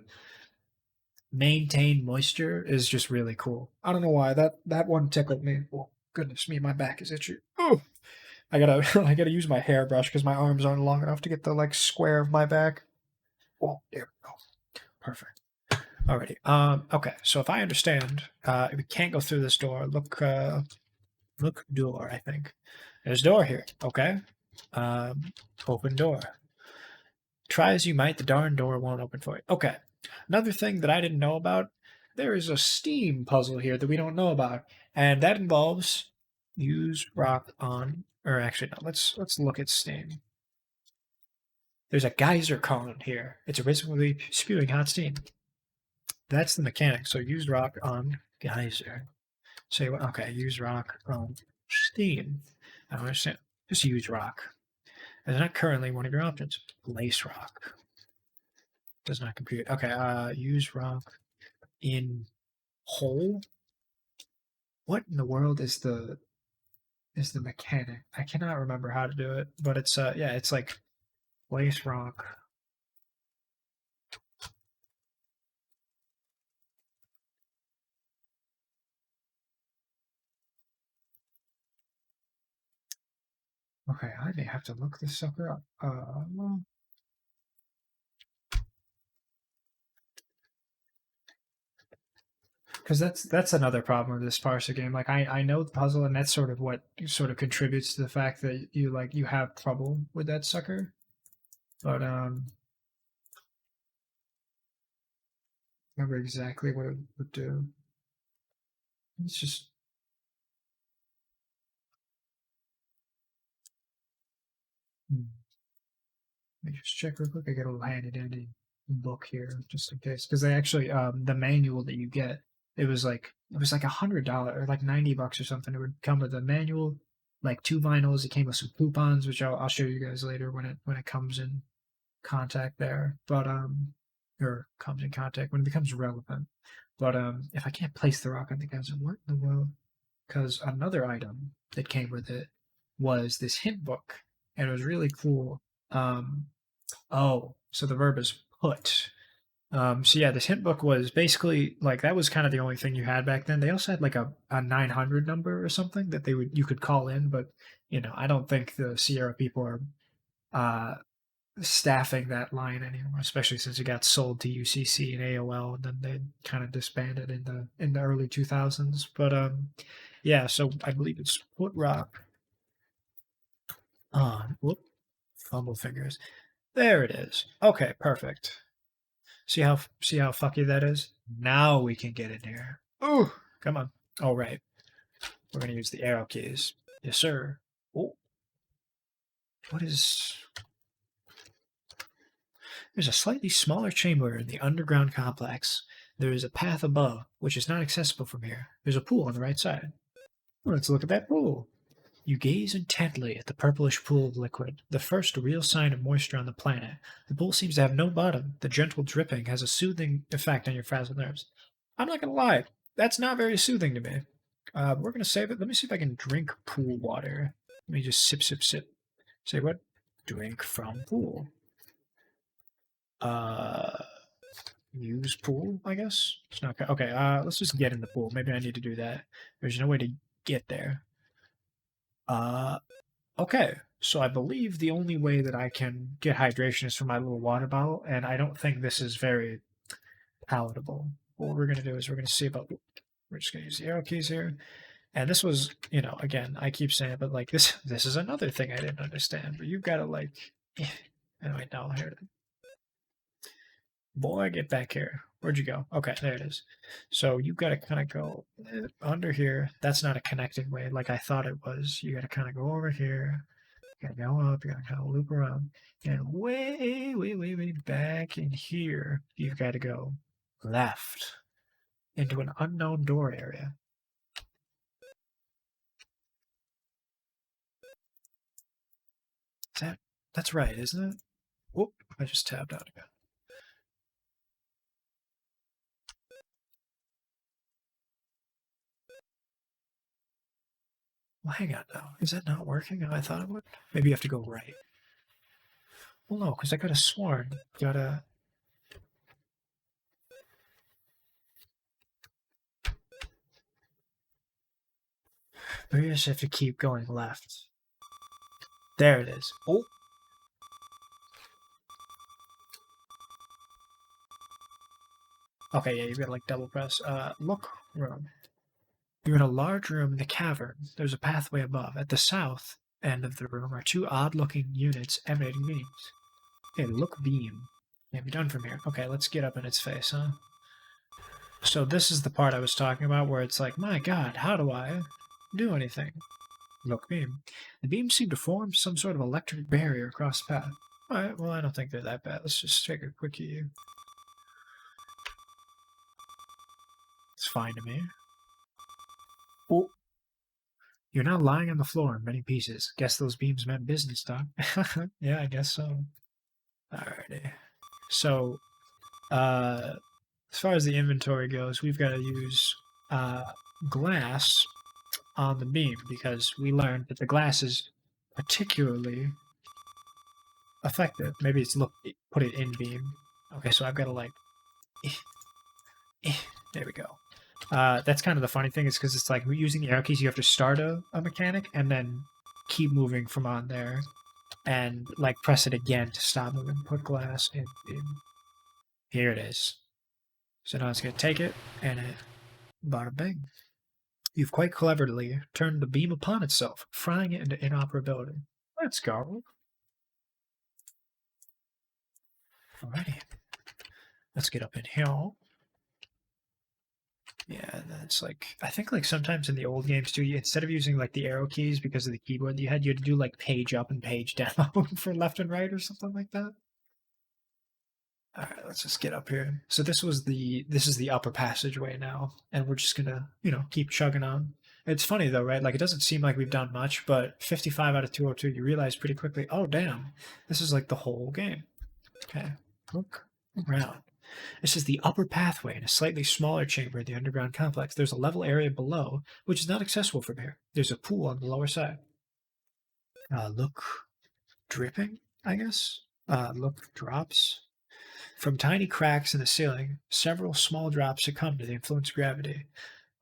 maintain moisture is just really cool. I don't know why that one tickled me. Oh, goodness me, my back is itchy. Oh, I gotta use my hairbrush because my arms aren't long enough to get the like square of my back. Oh, there we go. Perfect. Alrighty. Okay. So if I understand, we can't go through this door. Look. Look, door, I think. There's a door here. Okay. Open door. Try as you might, the darn door won't open for you. Okay. Another thing that I didn't know about, there is a Steam puzzle here that we don't know about, and that involves use rock on. Or actually, no. Let's look at Steam. There's a geyser column here. It's originally spewing hot steam. That's the mechanic. So use rock on geyser. Say what? Okay, use rock on steam. I don't understand. Just use rock. It's not currently one of your options. Place rock. Does not compute. Okay, use rock in hole. What in the world is the mechanic? I cannot remember how to do it, but it's yeah, it's like place rock. Okay, I may have to look this sucker up. Because that's another problem with this parser game. Like I know the puzzle, and that's sort of what sort of contributes to the fact that you have trouble with that sucker. But remember exactly what it would do. It's just let me just check real quick. I got a little handy dandy book here just in case, because they actually the manual that you get, it was like $100 or like $90 or something. It would come with a manual, like 2 vinyls. It came with some coupons, which I'll show you guys later when it comes in contact there. But or comes in contact when it becomes relevant. But if I can't place the rock on the guys, what in the world? Because another item that came with it was this hint book, and it was really cool. Oh, so the verb is put. So yeah, this hint book was basically like that was kind of the only thing you had back then. They also had like a 900 number or something that you could call in, but I don't think the Sierra people are uh, staffing that line anymore, especially since it got sold to UCC and AOL, and then they kind of disbanded in the early 2000s. But yeah, so I believe it's put rock on. Whoop, fumble fingers. There it is. Okay, perfect. See how fucky that is? Now we can get in here. Ooh, come on. All right. We're gonna use the arrow keys. Yes, sir. Oh, what is? There's a slightly smaller chamber in the underground complex. There is a path above, which is not accessible from here. There's a pool on the right side. Let's look at that pool. You gaze intently at the purplish pool of liquid, the first real sign of moisture on the planet. The pool seems to have no bottom. The gentle dripping has a soothing effect on your frazzled nerves. I'm not going to lie, that's not very soothing to me. We're going to save it. Let me see if I can drink pool water. Let me just sip, sip, sip. Say what? Drink from pool. Use pool, I guess? It's not okay. Let's just get in the pool. Maybe I need to do that. There's no way to get there. Okay, so I believe the only way that I can get hydration is from my little water bottle, and I don't think this is very palatable. What we're going to do is we're going to see about. We're just going to use the arrow keys here. And this was, again, I keep saying it, but like this is another thing I didn't understand. But you've got to like, anyway, no, here it is. Boy, get back here. Where'd you go? Okay, there it is. So you've got to kind of go under here. That's not a connecting way like I thought it was. You got to kind of go over here. You got to go up. You got to kind of loop around. And way, way, way, way back in here, you've got to go left into an unknown door area. That's right, isn't it? Whoop, I just tabbed out again. Well, hang on now. Is that not working how I thought it would? Maybe you have to go right. Well, no, because I could have sworn. Gotta. Maybe I just have to keep going left. There it is. Oh. Okay, yeah, you've got to like double press. Look room. You're in a large room in the cavern. There's a pathway above. At the south end of the room are two odd-looking units emanating beams. Okay, look beam. Can't be done from here. Okay, let's get up in its face, huh? So this is the part I was talking about where it's like, my god, how do I do anything? Look beam. The beams seem to form some sort of electric barrier across the path. Alright, well, I don't think they're that bad. Let's just take a quickie. It's fine to me. Oh. You're now lying on the floor in many pieces. Guess those beams meant business, Doc. Yeah, I guess so. Alrighty. So, as far as the inventory goes, we've got to use glass on the beam because we learned that the glass is particularly effective. Maybe it's put it in beam. Okay, so I've got to like, there we go. That's kind of the funny thing is because it's like using the arrow keys, you have to start a mechanic and then keep moving from on there and like press it again to stop moving. Put glass in beam. Here it is. So now it's going to take it and it, bada bing. You've quite cleverly turned the beam upon itself, frying it into inoperability. Let's go. Alrighty. Let's get up in here. Yeah, and then it's like, I think like sometimes in the old games too, instead of using like the arrow keys because of the keyboard you had to do like page up and page down for left and right or something like that. Alright, let's just get up here. So this is the upper passageway now, and we're just gonna, keep chugging on. It's funny though, right? Like it doesn't seem like we've done much, but 55 out of 202, you realize pretty quickly, oh damn, this is like the whole game. Okay, look around. This is the upper pathway in a slightly smaller chamber in the underground complex. There's a level area below, which is not accessible from here. There's a pool on the lower side. Look dripping, I guess? Look drops. From tiny cracks in the ceiling, several small drops succumb to the influence of gravity.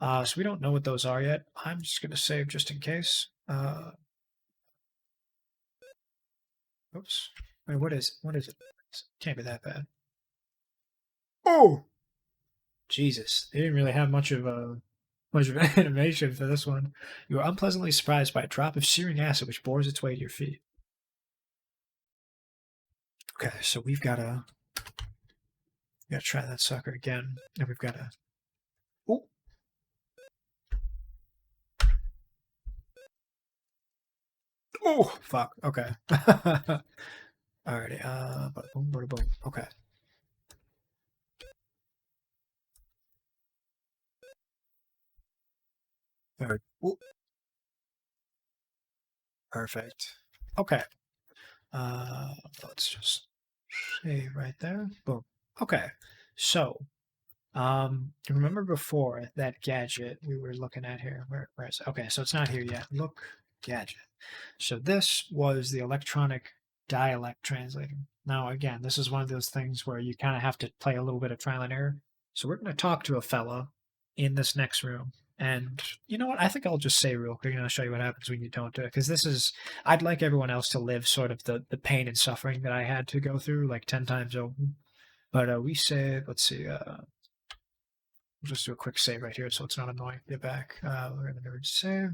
So we don't know what those are yet. I'm just going to save just in case. Oops. Wait, what is it? Can't be that bad. Oh! Jesus. They didn't really have much of animation for this one. You are unpleasantly surprised by a drop of searing acid which bores its way to your feet. Okay, so we've got to try that sucker again. And we've got to... Oh! Oh! Fuck. Okay. Alrighty. Bada boom, bada boom. Okay. Very... Ooh. Perfect. Okay. Let's just save right there. Boom. Okay. So, remember before that gadget we were looking at here? Where is it? Okay, so it's not here yet. Look, gadget. So this was the electronic dialect translator. Now, again, this is one of those things where you kind of have to play a little bit of trial and error. So we're going to talk to a fella in this next room. And you know what? I think I'll just say real quick, and I'll show you what happens when you don't do it. Because this is, I'd like everyone else to live sort of the pain and suffering that I had to go through like 10 times over. But we saved, let's see, we'll just do a quick save right here so it's not annoying. Get back. We're going to save.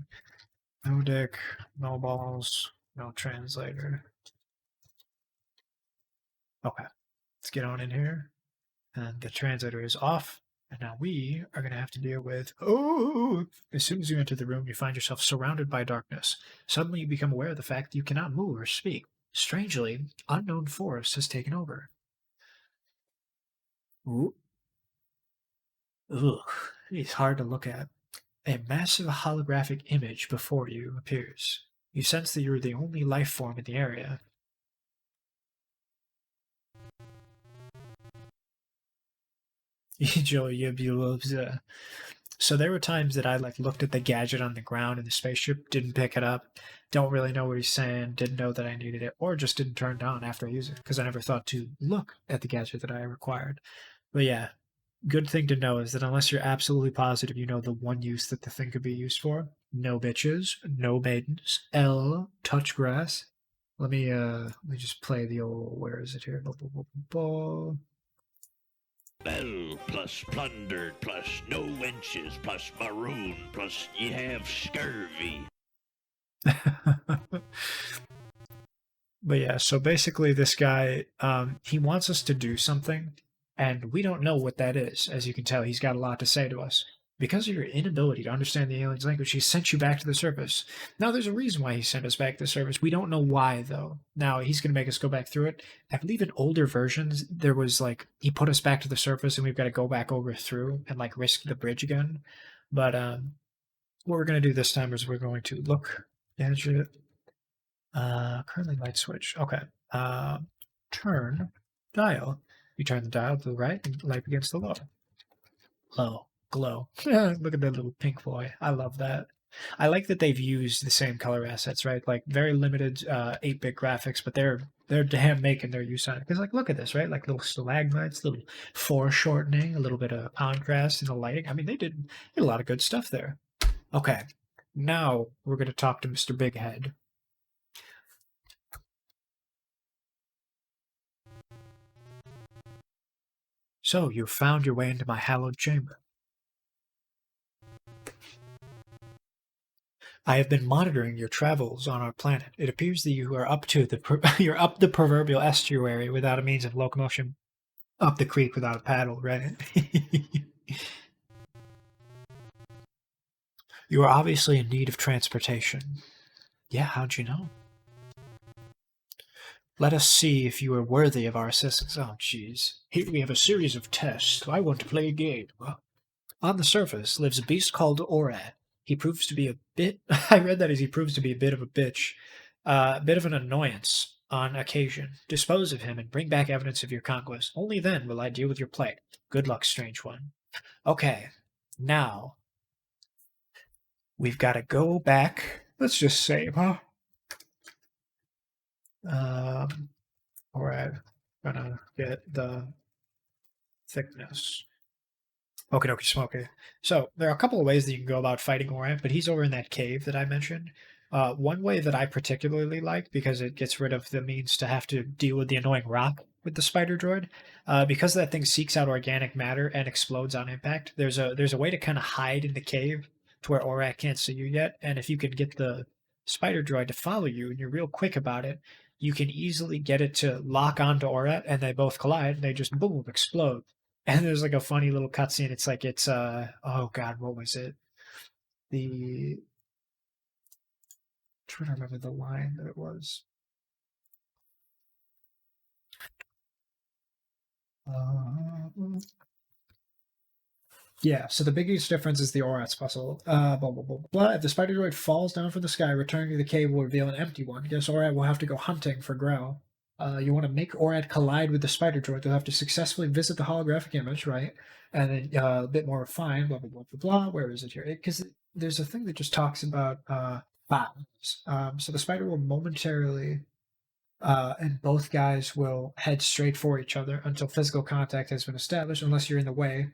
No dick, no balls, no translator. Okay, let's get on in here. And the translator is off. And now we are going to have to deal with... Oh! As soon as you enter the room, you find yourself surrounded by darkness. Suddenly you become aware of the fact that you cannot move or speak. Strangely, unknown force has taken over. Ooh. Ugh, it's hard to look at. A massive holographic image before you appears. You sense that you're the only life form in the area. So there were times that I looked at the gadget on the ground and the spaceship, didn't pick it up, don't really know what he's saying, didn't know that I needed it, or just didn't turn it on after I use it because I never thought to look at the gadget that I required. But yeah, good thing to know is that unless you're absolutely positive you know the one use that the thing could be used for, no bitches, no maidens, touch grass. Let me just play the old, where is it here? Bell plus plundered plus no wenches plus maroon plus ye have scurvy. But yeah, so basically, this guy, he wants us to do something, and we don't know what that is. As you can tell, he's got a lot to say to us. Because of your inability to understand the alien's language, he sent you back to the surface. Now, there's a reason why he sent us back to the surface. We don't know why, though. Now, he's going to make us go back through it. I believe in older versions, there was like, he put us back to the surface, and we've got to go back over through and like risk the bridge again. But what we're going to do this time is we're going to look, gadget, currently light switch. Okay. Turn dial. You turn the dial to the right and light begins to low. Low. Glow. Look at that little pink boy. I love that. I like that they've used the same color assets, right? Like very limited 8-bit graphics, but they're damn making their use on it. Because like look at this, right? Like little stalagmites, little foreshortening, a little bit of contrast in the lighting. I mean, they did a lot of good stuff there. Okay. Now we're gonna talk to Mr. Big Head. So, you found your way into my hallowed chamber. I have been monitoring your travels on our planet. It appears that you are up to the you're up the proverbial estuary without a means of locomotion, up the creek without a paddle, right? You are obviously in need of transportation. Yeah, how'd you know? Let us see if you are worthy of our assistance. Oh, jeez. Here we have a series of tests. I want to play a game. On the surface lives a beast called Orad. He proves to be a bit. I read that as he proves to be a bit of a bitch, a bit of an annoyance on occasion. Dispose of him and bring back evidence of your conquest. Only then will I deal with your plight. Good luck, strange one. Okay, now we've got to go back. Let's just save, huh? Orad, gonna get the thickness. Okay, okay, smoky. So there are a couple of ways that you can go about fighting Orant, but he's over in that cave that I mentioned. One way that I particularly like, because it gets rid of the means to have to deal with the annoying rock with the spider droid, because that thing seeks out organic matter and explodes on impact. There's a way to kind of hide in the cave to where Orat can't see you yet, and if you can get the spider droid to follow you and you're real quick about it, you can easily get it to lock onto Orat, and they both collide, and they just boom explode. And there's like a funny little cutscene. It's like it's oh god, what was it? The I'm trying to remember the line that it was. Yeah, so the biggest difference is the Orat's puzzle. Blah, blah, blah, blah. If the spider droid falls down from the sky, returning to the cave will reveal an empty one. Guess Orat will have to go hunting for Grell. You want to make Orat collide with the spider droid. They'll have to successfully visit the holographic image, right? And then a bit more refined, blah, blah, blah, blah, blah. Where is it here? Because there's a thing that just talks about bombs. So the spider will momentarily and both guys will head straight for each other until physical contact has been established, unless you're in the way.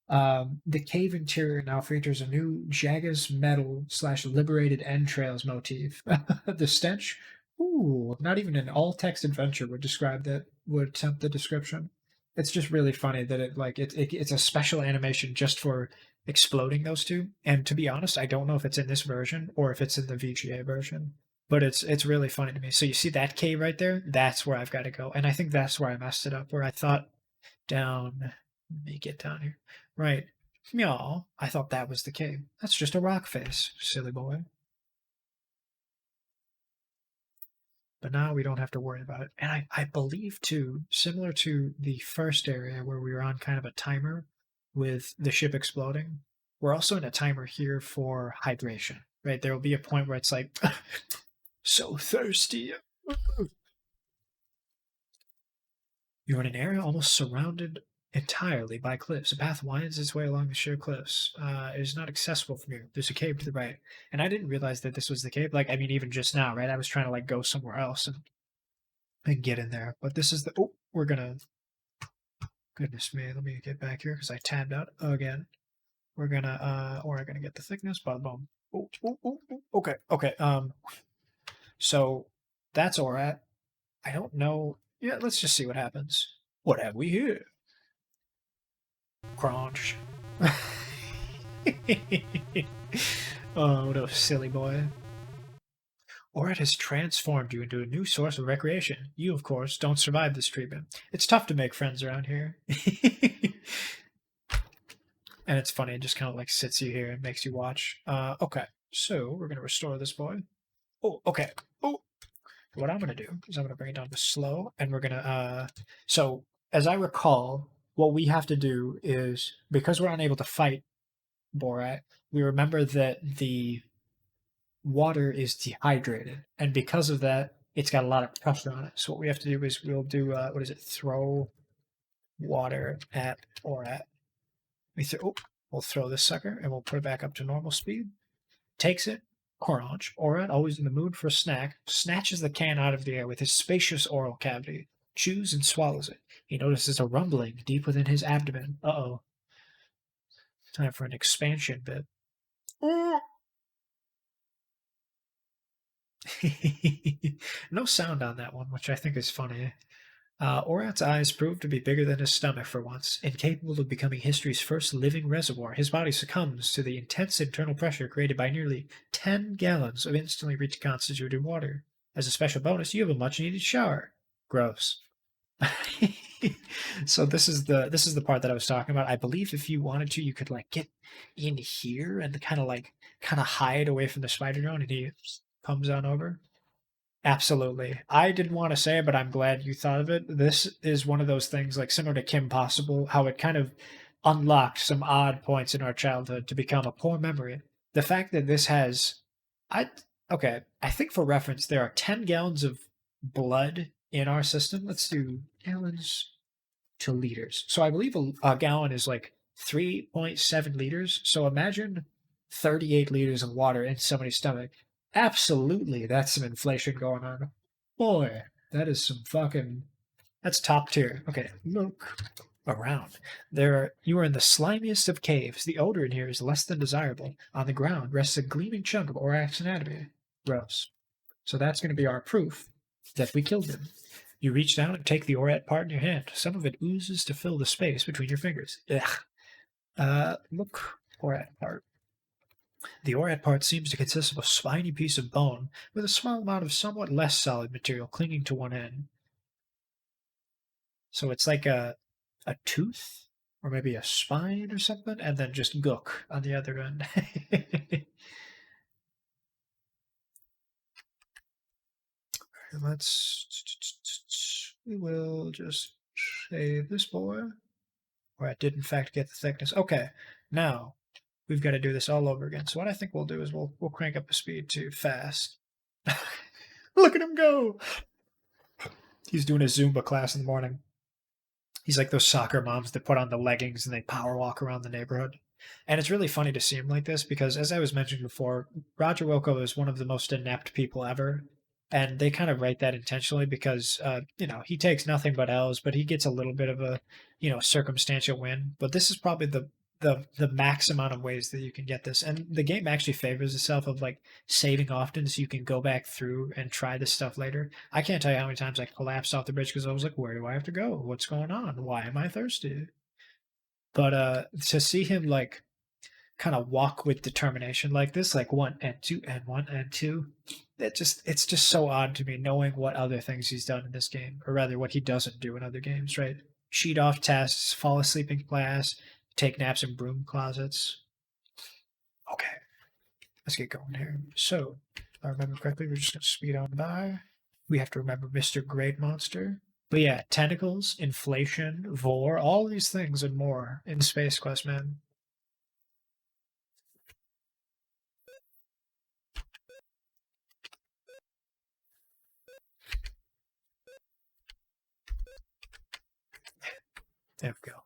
The cave interior now features a new Jagged metal / liberated entrails motif. The stench, ooh, not even an all text adventure would describe that, would attempt the description. It's just really funny that it's a special animation just for exploding those two. And to be honest, I don't know if it's in this version or if it's in the VGA version. But it's really funny to me. So you see that cave right there? That's where I've got to go. And I think that's where I messed it up, where I thought down. Let me get down here. Right. Meow. I thought that was the cave. That's just a rock face, silly boy. But now we don't have to worry about it. And I believe, too, similar to the first area where we were on kind of a timer with the ship exploding, we're also in a timer here for hydration, right? There will be a point where it's like, so thirsty. You're in an area almost surrounded entirely by cliffs. A path winds its way along the sheer cliffs. It is not accessible from here. There's a cave to the right. And I didn't realize that this was the cave. Like, I mean, even just now, right? I was trying to, like, go somewhere else and get in there. But this is the... Oh, we're gonna... Goodness me, let me get back here because I tabbed out again. We're gonna, or I'm gonna get the thickness. Boom, boom. Oh, oh, oh, oh. Okay, okay. So that's Orat. I don't know. Yeah, let's just see what happens. What have we here? Crunch. Oh, what a silly boy. Or it has transformed you into a new source of recreation. You, of course, don't survive this treatment. It's tough to make friends around here. And it's funny, it just kind of like sits you here and makes you watch. Okay, so we're going to restore this boy. Oh, okay. Oh, what I'm going to do is I'm going to bring it down to slow, and we're going to, so as I recall, what we have to do is, because we're unable to fight Borat, we remember that the water is dehydrated, and because of that, it's got a lot of pressure on it. So what we have to do is we'll do what is it? Throw water at Borat. We'll throw this sucker and we'll put it back up to normal speed. Takes it. Crunch. Orat, always in the mood for a snack, snatches the can out of the air with his spacious oral cavity, chews and swallows it. He notices a rumbling deep within his abdomen. Uh-oh. Time for an expansion bit. No sound on that one, which I think is funny. Orat's eyes proved to be bigger than his stomach for once. Incapable of becoming history's first living reservoir, his body succumbs to the intense internal pressure created by nearly 10 gallons of instantly reconstituted water. As a special bonus, you have a much-needed shower. Gross. So this is the part that I was talking about. I believe if you wanted to, you could like get in here and kind of hide away from the spider drone, and he comes on over. Absolutely. I didn't want to say it, but I'm glad you thought of it. This is one of those things like similar to Kim Possible, how it kind of unlocked some odd points in our childhood to become a core memory. The fact that this has, I okay, I think for reference, there are 10 gallons of blood in our system. Let's do gallons to liters. So I believe a gallon is like 3.7 liters. So imagine 38 liters of water in somebody's stomach. Absolutely, that's some inflation going on. Boy, that is some fucking. That's top tier. Okay, look around. You are in the slimiest of caves. The odor in here is less than desirable. On the ground rests a gleaming chunk of Orak's anatomy. Gross. So that's going to be our proof that we killed him. You reach down and take the Orat part in your hand. Some of it oozes to fill the space between your fingers. Ugh. Look, Orat part. The Orat part seems to consist of a spiny piece of bone with a small amount of somewhat less solid material clinging to one end. So it's like a tooth or maybe a spine or something, and then just gook on the other end. We will just save this boy. Or I did in fact get the thickness. Okay, now we've got to do this all over again. So what I think we'll do is we'll crank up the speed to fast. Look at him go! He's doing a Zumba class in the morning. He's like those soccer moms that put on the leggings and they power walk around the neighborhood. And it's really funny to see him like this because, as I was mentioning before, Roger Wilco is one of the most inept people ever. And they kind of write that intentionally because, he takes nothing but L's, but he gets a little bit of a, circumstantial win. But this is probably the max amount of ways that you can get this. And the game actually favors itself of like saving often so you can go back through and try this stuff later. I can't tell you how many times I collapsed off the bridge because I was like, where do I have to go? What's going on? Why am I thirsty? But to see him like kind of walk with determination like this, like one and two and one and two, it's just so odd to me knowing what other things he's done in this game, or rather what he doesn't do in other games, right? Cheat off tests, fall asleep in class, take naps in broom closets. Okay, let's get going here. So, if I remember correctly, we're just going to speed on by. We have to remember Mr. Great Monster. But yeah, tentacles, inflation, vor, all these things and more in Space Quest, man. There we go.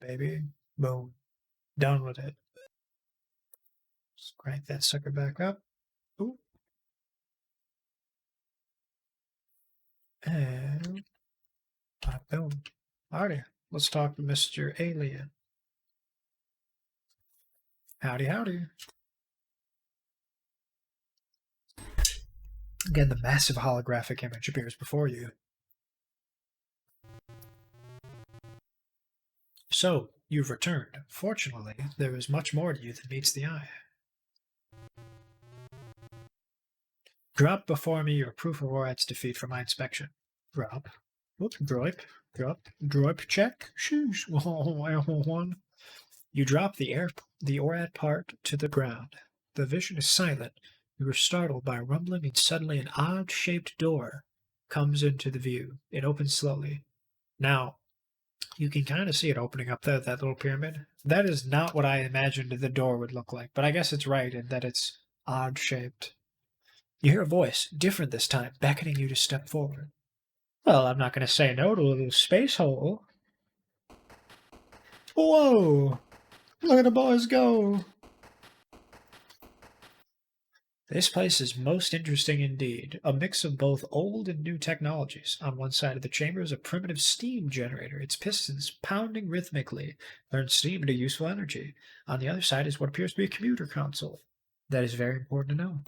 Baby. Boom. Done with it. Let's crank that sucker back up. Ooh. And boom. Alrighty. Let's talk to Mr. Alien. Howdy, howdy. Again, the massive holographic image appears before you. So, you've returned. Fortunately, there is much more to you than meets the eye. Drop before me your proof of Orat's defeat for my inspection. Drop. Whoop, droip. Drop. Droip check. Shoosh. One. You drop the Orat part to the ground. The vision is silent. You are startled by a rumbling, and suddenly an odd-shaped door comes into the view. It opens slowly. Now, you can kind of see it opening up there, that little pyramid. That is not what I imagined the door would look like, but I guess it's right in that it's odd-shaped. You hear a voice, different this time, beckoning you to step forward. Well, I'm not going to say no to a little space hole. Whoa! Look at the boys go! This place is most interesting indeed. A mix of both old and new technologies. On one side of the chamber is a primitive steam generator, its pistons pounding rhythmically turn steam into useful energy. On the other side is what appears to be a computer console. That is very important to know.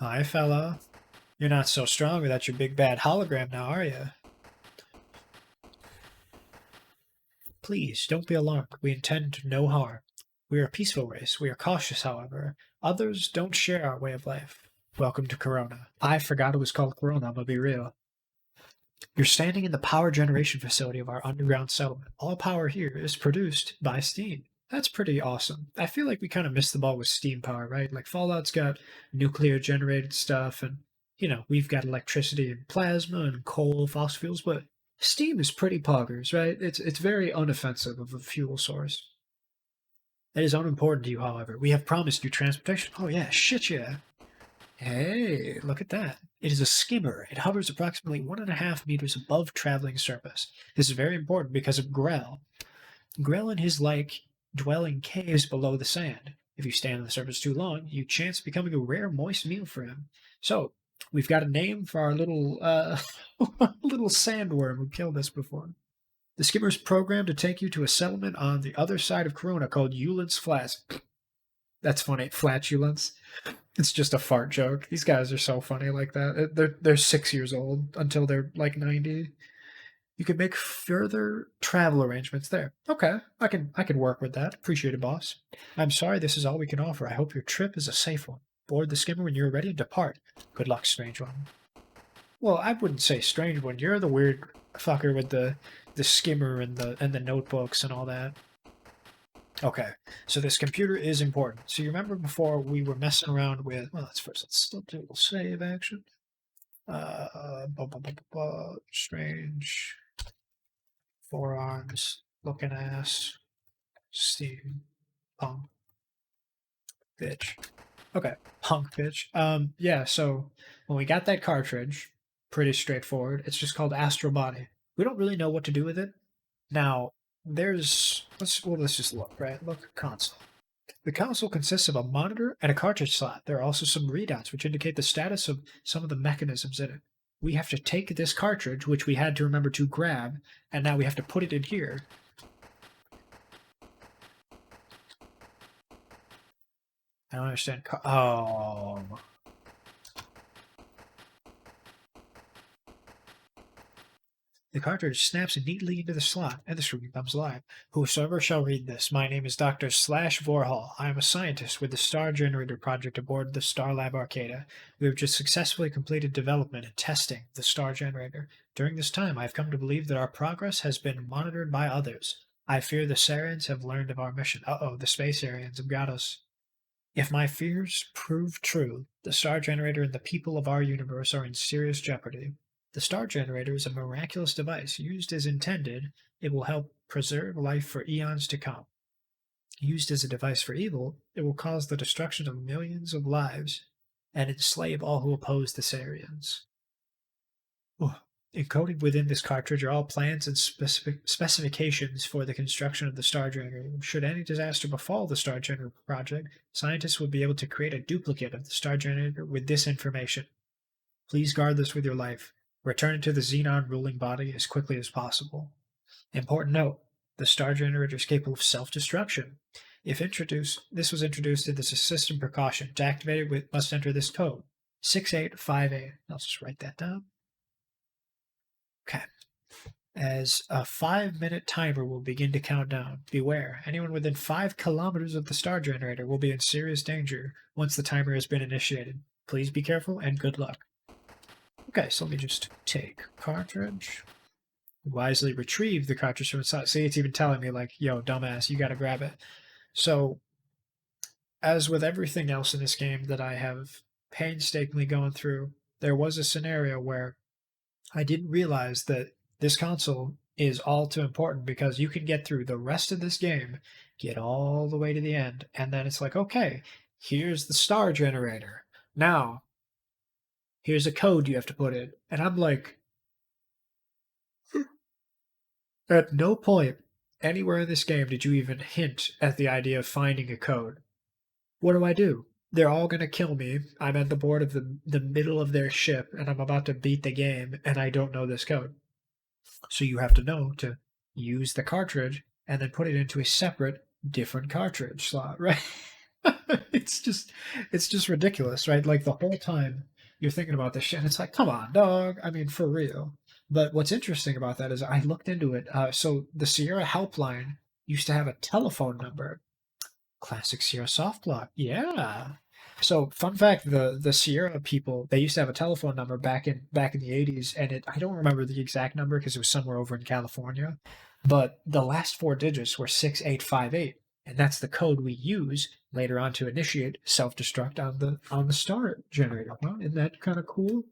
Hi, fella. You're not so strong without your big bad hologram now, are you? Please, don't be alarmed. We intend no harm. We are a peaceful race. We are cautious, however. Others don't share our way of life. Welcome to Corona. I forgot it was called Corona, I'm gonna be real. You're standing in the power generation facility of our underground settlement. All power here is produced by steam. That's pretty awesome. I feel like we kind of missed the ball with steam power, right? Like Fallout's got nuclear generated stuff, and, you know, we've got electricity and plasma and coal, fossil fuels, but steam is pretty poggers, right? It's very unoffensive of a fuel source. That is unimportant to you, however. We have promised you transportation. Oh yeah, shit yeah. Hey, look at that. It is a skimmer. It hovers approximately 1.5 meters above traveling surface. This is very important because of Grell. Grell and his like dwell in caves below the sand. If you stand on the surface too long, you chance becoming a rare moist meal for him. So, we've got a name for our little, little sandworm who killed us before. The skimmer is programmed to take you to a settlement on the other side of Corona called Eulance Flats. That's funny. Flatulence. It's just a fart joke. These guys are so funny like that. They're 6 years old until they're like 90. You can make further travel arrangements there. Okay, I can work with that. Appreciate it, boss. I'm sorry this is all we can offer. I hope your trip is a safe one. Board the skimmer when you're ready and depart. Good luck, strange one. Well, I wouldn't say strange one. You're the weird fucker with the skimmer and the notebooks and all that. Okay, so this computer is important. So you remember before we were messing around with, well, let's still do a little save action. Strange. Forearms, looking ass, steam, punk, bitch. Okay, punk bitch. Yeah, so when we got that cartridge, pretty straightforward. It's just called Astral Body. We don't really know what to do with it. Now, let's just look, right? Look, console. The console consists of a monitor and a cartridge slot. There are also some readouts which indicate the status of some of the mechanisms in it. We have to take this cartridge, which we had to remember to grab, and now we have to put it in here. I don't understand. Oh. The cartridge snaps neatly into the slot, and the screen comes live. Whosoever shall read this, my name is Dr. Vorhall. I am a scientist with the Star Generator Project aboard the Starlab Arcada. We have just successfully completed development and testing of the Star Generator. During this time, I have come to believe that our progress has been monitored by others. I fear the Sarians have learned of our mission. Uh-oh, the Space Aryans have got us. If my fears prove true, the Star Generator and the people of our universe are in serious jeopardy. The Star Generator is a miraculous device. Used as intended, it will help preserve life for eons to come. Used as a device for evil, it will cause the destruction of millions of lives and enslave all who oppose the Sarians. Oh, Encoded within this cartridge are all plans and specifications for the construction of the Star Generator. Should any disaster befall the Star Generator project, scientists will be able to create a duplicate of the Star Generator with this information. Please guard this with your life. Return it to the Xenon ruling body as quickly as possible. Important note, the Star Generator is capable of self-destruction. If introduced, this was introduced as a system precaution. To activate it, must enter this code, 6858. I'll just write that down. Okay. As a 5-minute timer will begin to count down, beware, anyone within 5 kilometers of the Star Generator will be in serious danger once the timer has been initiated. Please be careful and good luck. Okay, so let me just take cartridge. Wisely retrieve the cartridge from inside. See, it's even telling me, like, yo, dumbass, you gotta grab it. So, as with everything else in this game that I have painstakingly gone through, there was a scenario where I didn't realize that this console is all too important, because you can get through the rest of this game, get all the way to the end, and then it's like, okay, here's the Star Generator. Now, here's a code you have to put in. And I'm like, at no point anywhere in this game did you even hint at the idea of finding a code. What do? They're all going to kill me. I'm at the board of the middle of their ship, and I'm about to beat the game, and I don't know this code. So you have to know to use the cartridge and then put it into a separate, different cartridge slot, right? it's just ridiculous, right? Like, the whole time you're thinking about this shit, and it's like, come on, dog. I mean, for real. But what's interesting about that is I looked into it. So the Sierra helpline used to have a telephone number. Classic Sierra soft block. Yeah. So, fun fact, the Sierra people, they used to have a telephone number back in the 80s, and I don't remember the exact number because it was somewhere over in California, but the last 4 digits were 6858, and that's the code we use later on to initiate self-destruct on the Star Generator. Well, isn't that kind of cool?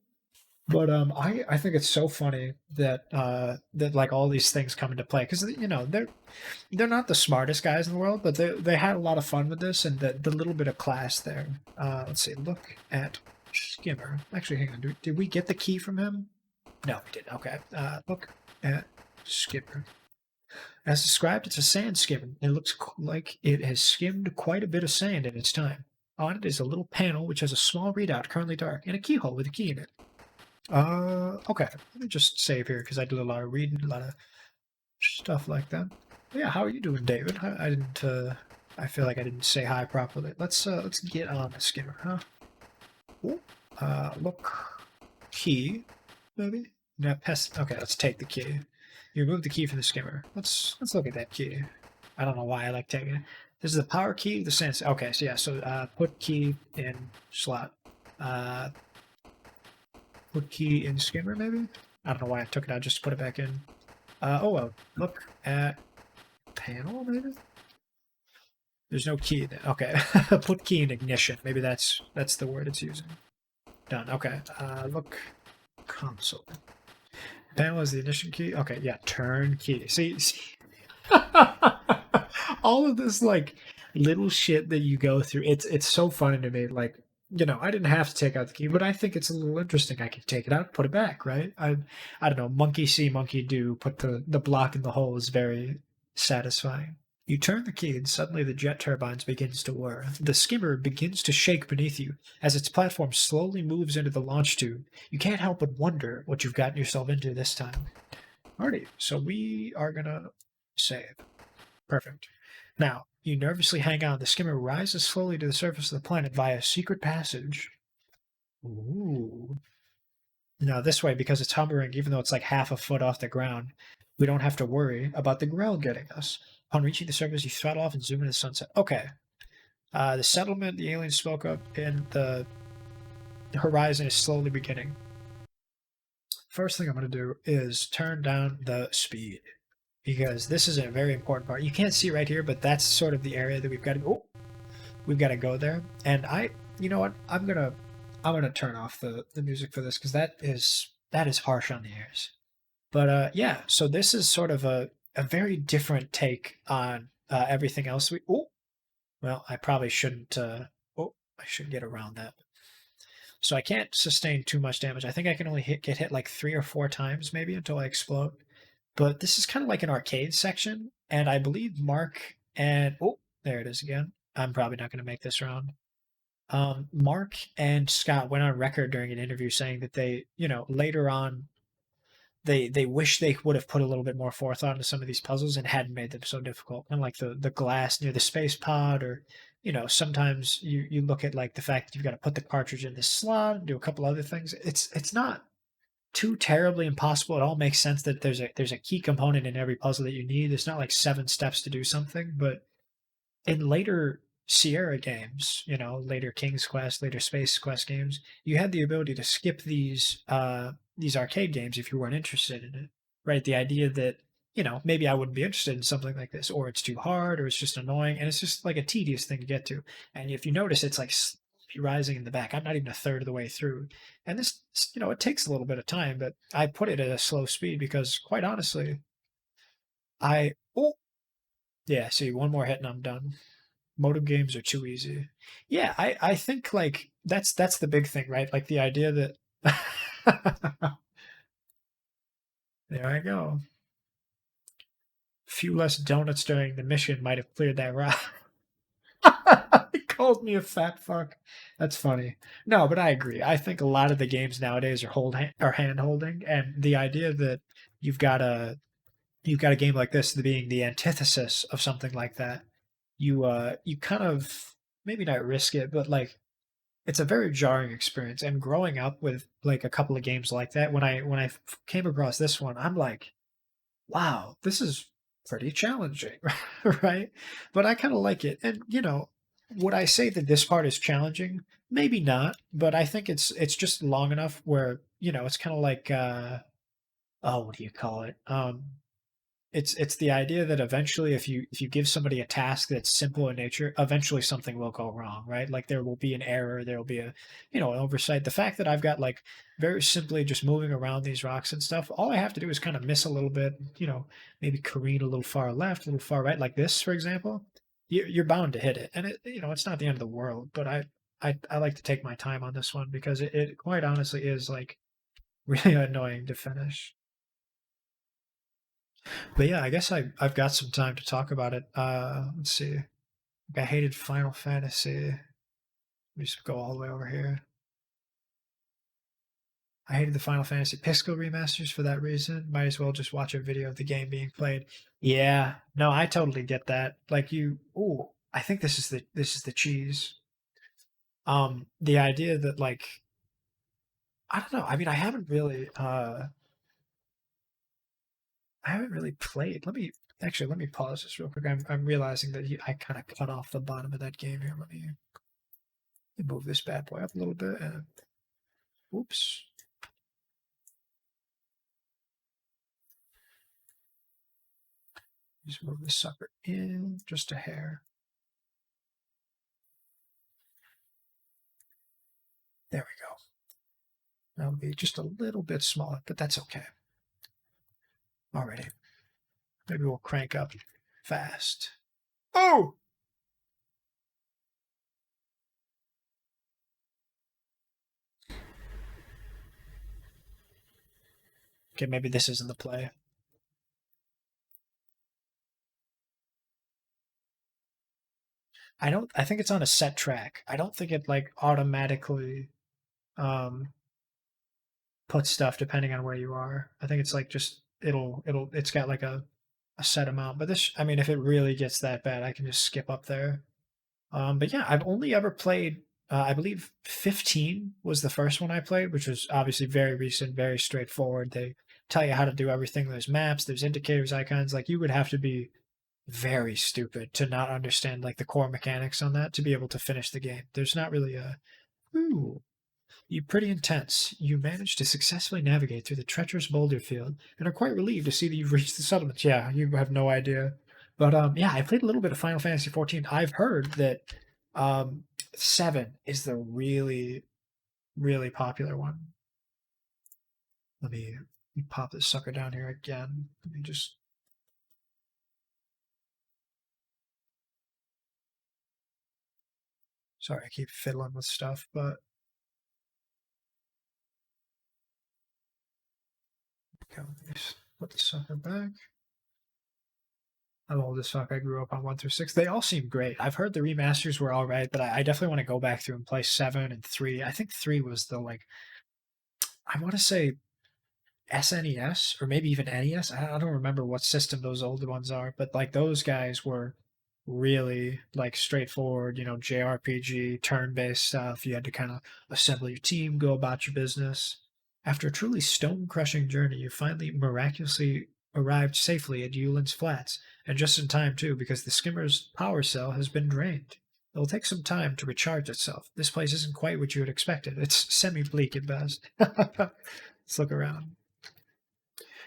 But I think it's so funny that that, like, all these things come into play, because they're not the smartest guys in the world, but they had a lot of fun with this, and the little bit of class there. Let's see. Look at Skimmer. Actually, hang on. Did we get the key from him? No, we didn't. Okay. Look at Skimmer. As described, it's a sand skimmer. It looks like it has skimmed quite a bit of sand in its time. On it is a little panel which has a small readout, currently dark, and a keyhole with a key in it. Okay. Let me just save here because I did a lot of reading, a lot of stuff like that. Yeah, how are you doing, David? I didn't. I feel like I didn't say hi properly. Let's get on the skimmer, huh? Ooh. Look, key, maybe. No, pest. Okay, let's take the key. You remove the key from the skimmer. Let's look at that key. I don't know why I like taking it. This is the power key, the sense. Okay, so yeah, so put key in slot. Put key in skimmer, maybe? I don't know why I took it out just to put it back in. Oh well, look at panel, maybe? There's no key there. Okay. Put key in ignition. Maybe that's the word it's using. Done. Okay. Look, console. Panel is the ignition key. Okay, yeah, turn key. See? All of this, like, little shit that you go through, it's so funny to me. Like, I didn't have to take out the key, but I think it's a little interesting. I can take it out, put it back, right? I don't know, monkey see, monkey do, put the block in the hole is very satisfying. You turn the key and suddenly the jet turbines begins to whir. The skimmer begins to shake beneath you as its platform slowly moves into the launch tube. You can't help but wonder what you've gotten yourself into this time. Alrighty, so we are gonna save. Perfect. Now, you nervously hang on. The skimmer rises slowly to the surface of the planet via a secret passage. Ooh. Now, this way, because it's hovering, even though it's like half a foot off the ground, we don't have to worry about the ground getting us. Upon reaching the surface, you throttle off and zoom into the sunset. Okay. The settlement the aliens spoke of in the horizon is slowly beginning. First thing I'm going to do is turn down the speed, because this is a very important part. You can't see right here, but that's sort of the area that we've got to go. We've got to go there. And you know what? I'm gonna turn off the music for this, because that is harsh on the ears. But yeah, so this is sort of a very different take on everything else. Well, I probably shouldn't. I should get around that. so I can't sustain too much damage. I think I can only get hit like 3 or 4 times maybe until I explode. But this is kind of like an arcade section, and I believe Mark and oh, there it is again. I'm probably not going to make this round. Mark and Scott went on record during an interview saying that they, later on, they wish they would have put a little bit more forethought into some of these puzzles and hadn't made them so difficult. And like the glass near the space pod, or sometimes you look at like the fact that you've got to put the cartridge in this slot and do a couple other things. It's not too terribly impossible. It all makes sense that there's a key component in every puzzle that you need. It's not like 7 steps to do something, but in later Sierra games, later King's Quest, later Space Quest games, you had the ability to skip these arcade games if you weren't interested in it. Right? The idea that, maybe I wouldn't be interested in something like this, or it's too hard, or it's just annoying, and it's just like a tedious thing to get to. And if you notice, it's like rising in the back. I'm not even a third of the way through. And this, it takes a little bit of time, but I put it at a slow speed because quite honestly, oh, yeah, see, one more hit and I'm done. Motive games are too easy. Yeah, I think like that's the big thing, right? Like the idea that there I go. A few less donuts during the mission might have cleared that route. He called me a fat fuck. That's funny. No, but I agree. I think a lot of the games nowadays are hand holding, and the idea that you've got a game like this being the antithesis of something like that, you kind of maybe not risk it, but like it's a very jarring experience. And growing up with like a couple of games like that, when I came across this one, I'm like, wow, this is pretty challenging, right? But I kind of like it. And would I say that this part is challenging? Maybe not, but I think it's just long enough where it's kind of like oh, what do you call it? It's the idea that eventually if you give somebody a task that's simple in nature, eventually something will go wrong, right? Like there will be an error, there will be a an oversight. The fact that I've got like very simply just moving around these rocks and stuff, all I have to do is kind of miss a little bit, maybe careen a little far left, a little far right, like this, for example. You're bound to hit it, and it's not the end of the world. But I like to take my time on this one because it quite honestly is like really annoying to finish. But yeah, I guess I've got some time to talk about it. Let's see. I hated Final Fantasy. Let me just go all the way over here. I hated the Final Fantasy Pisco remasters for that reason. Might as well just watch a video of the game being played. Yeah, no, I totally get that. Like ooh, I think this is the cheese. The idea that like I don't know. I mean, I haven't really played. Let me pause this real quick. I'm realizing that I kind of cut off the bottom of that game here. Let me move this bad boy up a little bit and oops. Just move this sucker in just a hair. There we go. That'll be just a little bit smaller, but that's okay. Alrighty. Maybe we'll crank up fast. Oh! Okay, maybe this isn't the play. I think it's on a set track. I don't think it like automatically um puts stuff depending on where you are. I think it's like just it's got like a set amount. But this I mean if it really gets that bad, I can just skip up there. But yeah, I've only ever played I believe 15 was the first one I played, which was obviously very recent, very straightforward. They tell you how to do everything. There's maps, there's indicators, icons. Like you would have to be very stupid to not understand like the core mechanics on that to be able to finish the game. There's not really a ooh, you pretty intense. You managed to successfully navigate through the treacherous boulder field and are quite relieved to see that you've reached the settlements. Yeah, you have no idea. But yeah, I played a little bit of Final Fantasy 14. I've heard that 7 is the really, really popular one. Let me pop this sucker down here again. Let me just sorry, I keep fiddling with stuff, but Okay, let's put the sucker back. I'm old as fuck. I grew up on 1 through 6. They all seem great. I've heard the remasters were all right, but I definitely want to go back through and play 7 and 3. I think 3 was the, like, I want to say SNES or maybe even NES. I don't remember what system those older ones are, but like those guys were really like straightforward, JRPG, turn-based stuff. You had to kind of assemble your team, go about your business. After a truly stone-crushing journey, you finally miraculously arrived safely at Yulin's Flats, and just in time too, because the skimmer's power cell has been drained. It'll take some time to recharge itself. This place isn't quite what you had expected. It's semi-bleak at best. Let's look around.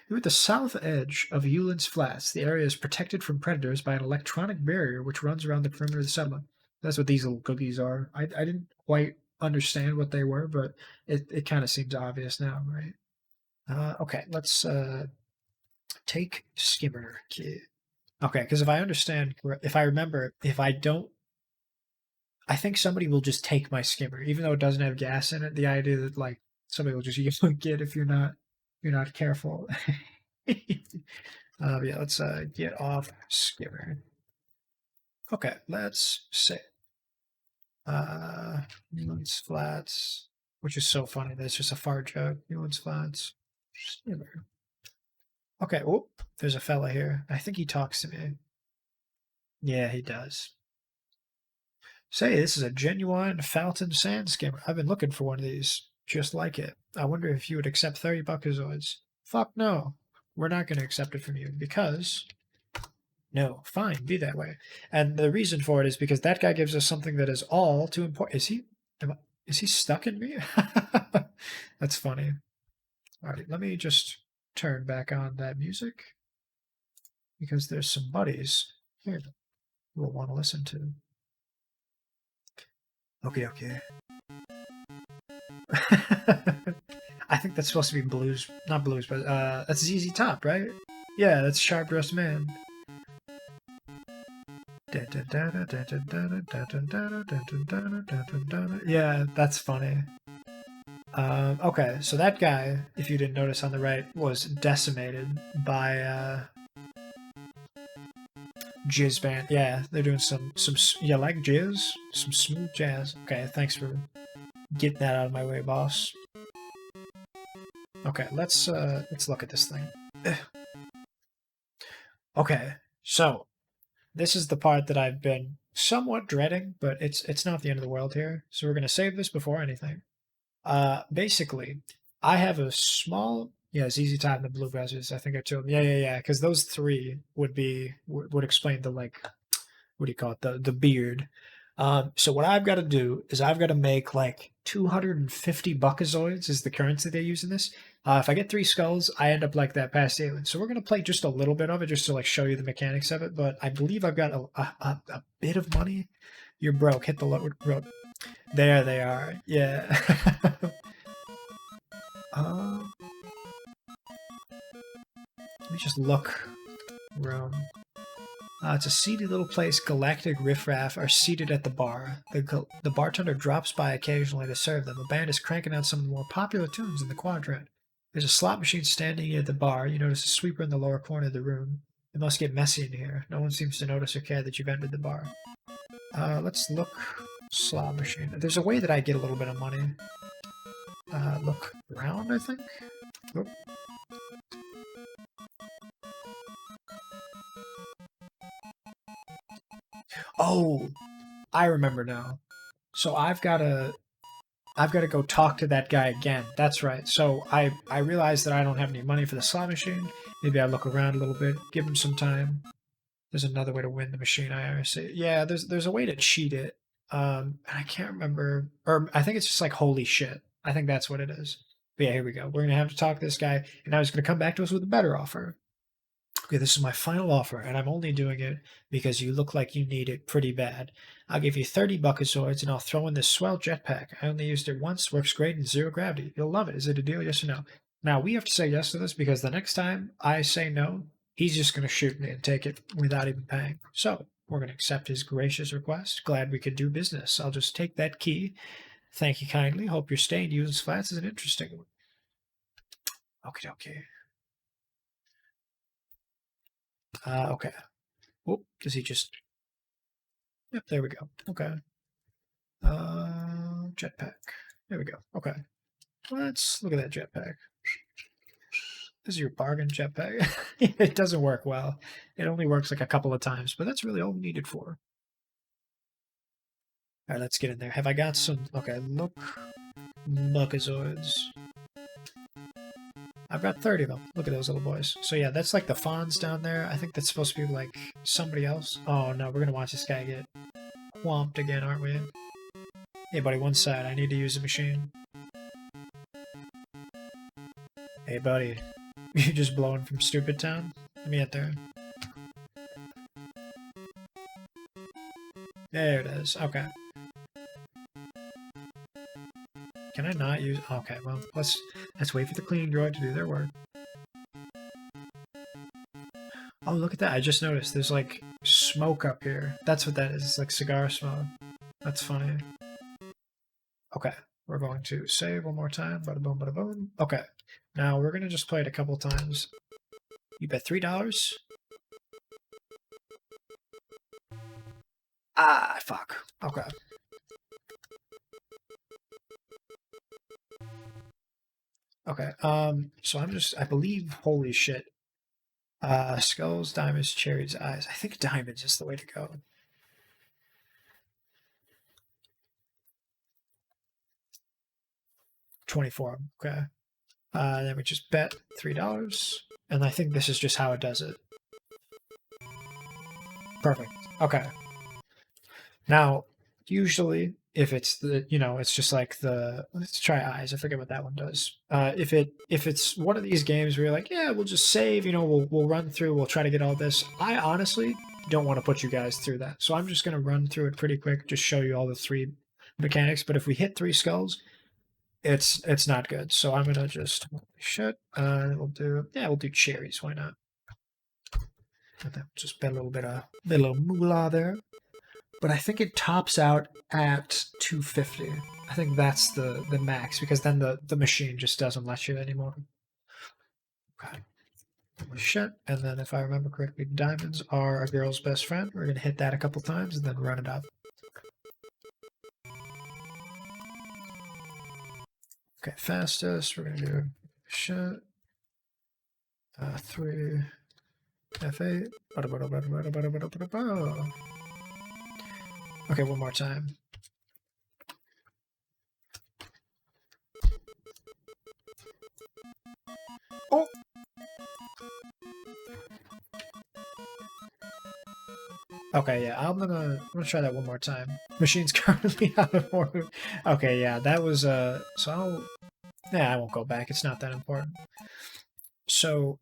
You're at the south edge of Yulin's Flats. The area is protected from predators by an electronic barrier which runs around the perimeter of the settlement. That's what these little cookies are. I didn't quite understand what they were, but it kind of seems obvious now, right? Okay, let's take skimmer key. Okay, because if I remember, if I don't, I think somebody will just take my skimmer, even though it doesn't have gas in it. The idea that like somebody will just yank it if you're not careful. Yeah, let's get off skimmer. Okay, let's say Newlands Flats, which is so funny that it's just a fart joke. Newlands Flats, skimmer. Okay, oh, there's a fella here. I think he talks to me. Yeah, he does. Say, this is a genuine Fountain Sand skimmer. I've been looking for one of these, just like it. I wonder if you would accept 30 buckazoids. Fuck no. We're not going to accept it from you because... No, fine, be that way. And the reason for it is because that guy gives us something that is all too important. Is he stuck in me? That's funny. Alright, let me just turn back on that music. Because there's some buddies here we'll want to listen to. Okay. I think that's supposed to be blues, not blues, but that's ZZ Top, right? Yeah, that's Sharp Dressed Man. Yeah, that's funny. Okay, so that guy, if you didn't notice on the right, was decimated by Jizz band. Yeah, they're doing some yeah, like jizz, some smooth jazz. Okay, thanks for getting that out of my way, boss. Okay, let's look at this thing. Okay, so this is the part that I've been somewhat dreading, but it's not the end of the world here. So we're gonna save this before anything. Basically, I have a small ZZ Top and the Blue Brothers. I think I told them. Yeah. Because those three would explain the like, what do you call it? The beard. So what I've got to do is I've got to make like 250 buckazoids is the currency they use in this. If I get 3 skulls, I end up like that past alien. So we're gonna play just a little bit of it just to like show you the mechanics of it. But I believe I've got a bit of money. You're broke. Hit the road. There they are. Yeah. Let me just look around. It's a seedy little place. Galactic riffraff are seated at the bar. The bartender drops by occasionally to serve them. A band is cranking out some of the more popular tunes in the quadrant. There's a slot machine standing at the bar. You notice a sweeper in the lower corner of the room. It must get messy in here. No one seems to notice or care that you've entered the bar. Let's look. Slot machine. There's a way that I get a little bit of money. Look around, I think. Oh. Oh, I remember now. So I've got to go talk to that guy again. That's right. So I realized that I don't have any money for the slot machine. Maybe I look around a little bit, give him some time. There's another way to win the machine. I say, yeah. There's a way to cheat it. I can't remember, or I think it's just like holy shit. I think that's what it is. But yeah, here we go. We're gonna have to talk to this guy, and now he's gonna come back to us with a better offer. Okay, this is my final offer, and I'm only doing it because you look like you need it pretty bad. I'll give you 30 buckazoids, and I'll throw in this swell jetpack. I only used it once, works great in 0 gravity. You'll love it. Is it a deal, yes or no? Now, we have to say yes to this because the next time I say no, he's just going to shoot me and take it without even paying. So, we're going to accept his gracious request. Glad we could do business. I'll just take that key. Thank you kindly. Hope your stay in Yulin's Flats is an interesting one. Okay. Okay. Oh, does he just... Yep, there we go. Okay. Jetpack. There we go. Okay. Let's look at that jetpack. This is your bargain jetpack. It doesn't work well. It only works like a couple of times, but that's really all we need it for. Alright, let's get in there. Have I got some... Okay, look. Luckazoids. I've got 30 of them. Look at those little boys. So yeah, that's like the fawns down there. I think that's supposed to be like somebody else. Oh no, we're gonna watch this guy get whomped again, aren't we? Hey buddy, one side. I need to use the machine. Hey buddy. You just blowing from Stupid Town? Let me get there. There it is. Okay. Can I not use... Okay, well, let's wait for the cleaning droid to do their work. Oh, look at that. I just noticed there's, like, smoke up here. That's what that is. It's like cigar smoke. That's funny. Okay, we're going to save one more time. Bada boom, bada boom. Okay, now we're going to just play it a couple times. You bet $3? Ah, fuck. Okay. Okay, so I believe, holy shit. Skulls, diamonds, cherries, eyes. I think diamonds is the way to go. $24, okay. Then we just bet $3, and I think this is just how it does it. Perfect, okay. Now, usually, if it's the, it's just like the, let's try eyes. I forget what that one does. If it's one of these games where you're like, yeah, we'll just save, we'll run through, we'll try to get all this. I honestly don't want to put you guys through that. So I'm just going to run through it pretty quick, just show you all the 3 mechanics. But if we hit 3 skulls, it's not good. So I'm going to just, shit, we'll do cherries. Why not? And then just bet a little moolah there. But I think it tops out at 250. I think that's the max, because then the machine just doesn't let you anymore. Okay. Shit. And then if I remember correctly, diamonds are a girl's best friend. We're going to hit that a couple times and then run it up. Okay, fastest. We're going to do shit. 3 F8. Okay, one more time. Oh! Okay, yeah, I'm gonna try that one more time. Machine's currently out of order. Okay, yeah, that was so I won't go back. It's not that important. So,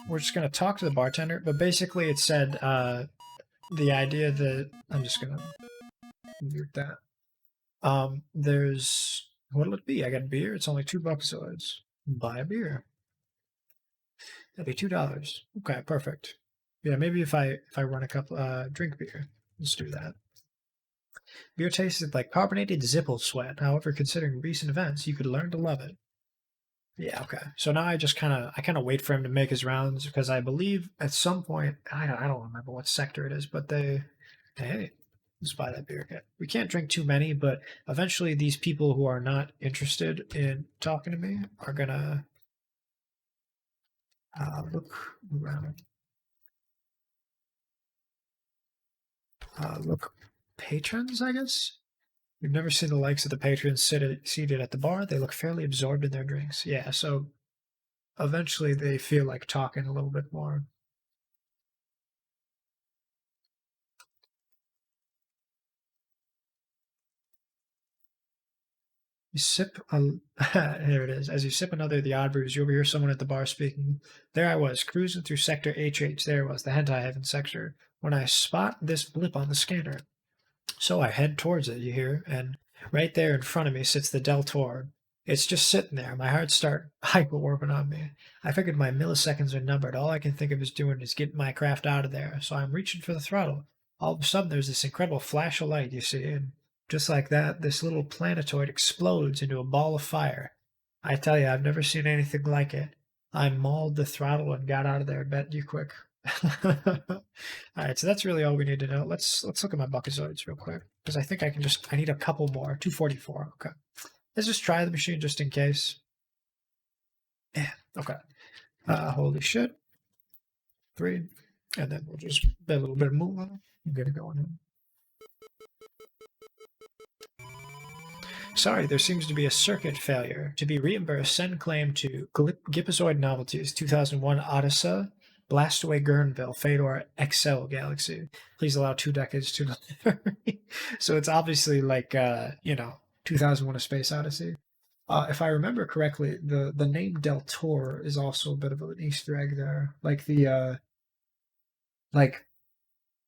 we're just gonna talk to the bartender, but basically it said the idea that I'm just gonna mute that. There's, what'll it be? I got beer. It's only $2. Buy a beer. That'd be $2. Okay, perfect. Yeah, maybe if I run a couple drink beer, let's do that. Beer tasted like carbonated Zipple sweat. However, considering recent events, you could learn to love it. Yeah, okay. So now I just kind of wait for him to make his rounds, because I believe at some point, I don't remember what sector it is, but hey, let's buy that beer again. We can't drink too many, but eventually these people who are not interested in talking to me are gonna look around. Look, patrons, I guess? We've never seen the likes of the patrons seated at the bar. They look fairly absorbed in their drinks. Yeah, so eventually they feel like talking a little bit more. You sip there it is. As you sip another of the odd brews, you overhear someone at the bar speaking. There I was, cruising through Sector HH. There was, the hentai heaven sector, when I spot this blip on the scanner. So I head towards it, you hear, and right there in front of me sits the Del Toro. It's just sitting there. My heart starts hyper-warping on me. I figured my milliseconds are numbered. All I can think of is getting my craft out of there. So I'm reaching for the throttle. All of a sudden, there's this incredible flash of light, you see, and just like that, this little planetoid explodes into a ball of fire. I tell you, I've never seen anything like it. I mauled the throttle and got out of there, bet you quick. All right, so that's really all we need to know. Let's look at my buckazoids real quick because I think I need a couple more. 244. Okay, let's just try the machine just in case. Yeah. Okay. Holy shit. 3, and then we'll just do a little bit of movement and get it going. In. Sorry, there seems to be a circuit failure. To be reimbursed, send claim to Gipazoid Novelties 2001 Odyssey, Blastaway Gurnville, Fedor XL Galaxy. Please allow 2 decades to deliver. So it's obviously like, 2001 A Space Odyssey. If I remember correctly, the name Del Tor is also a bit of an Easter egg there. Like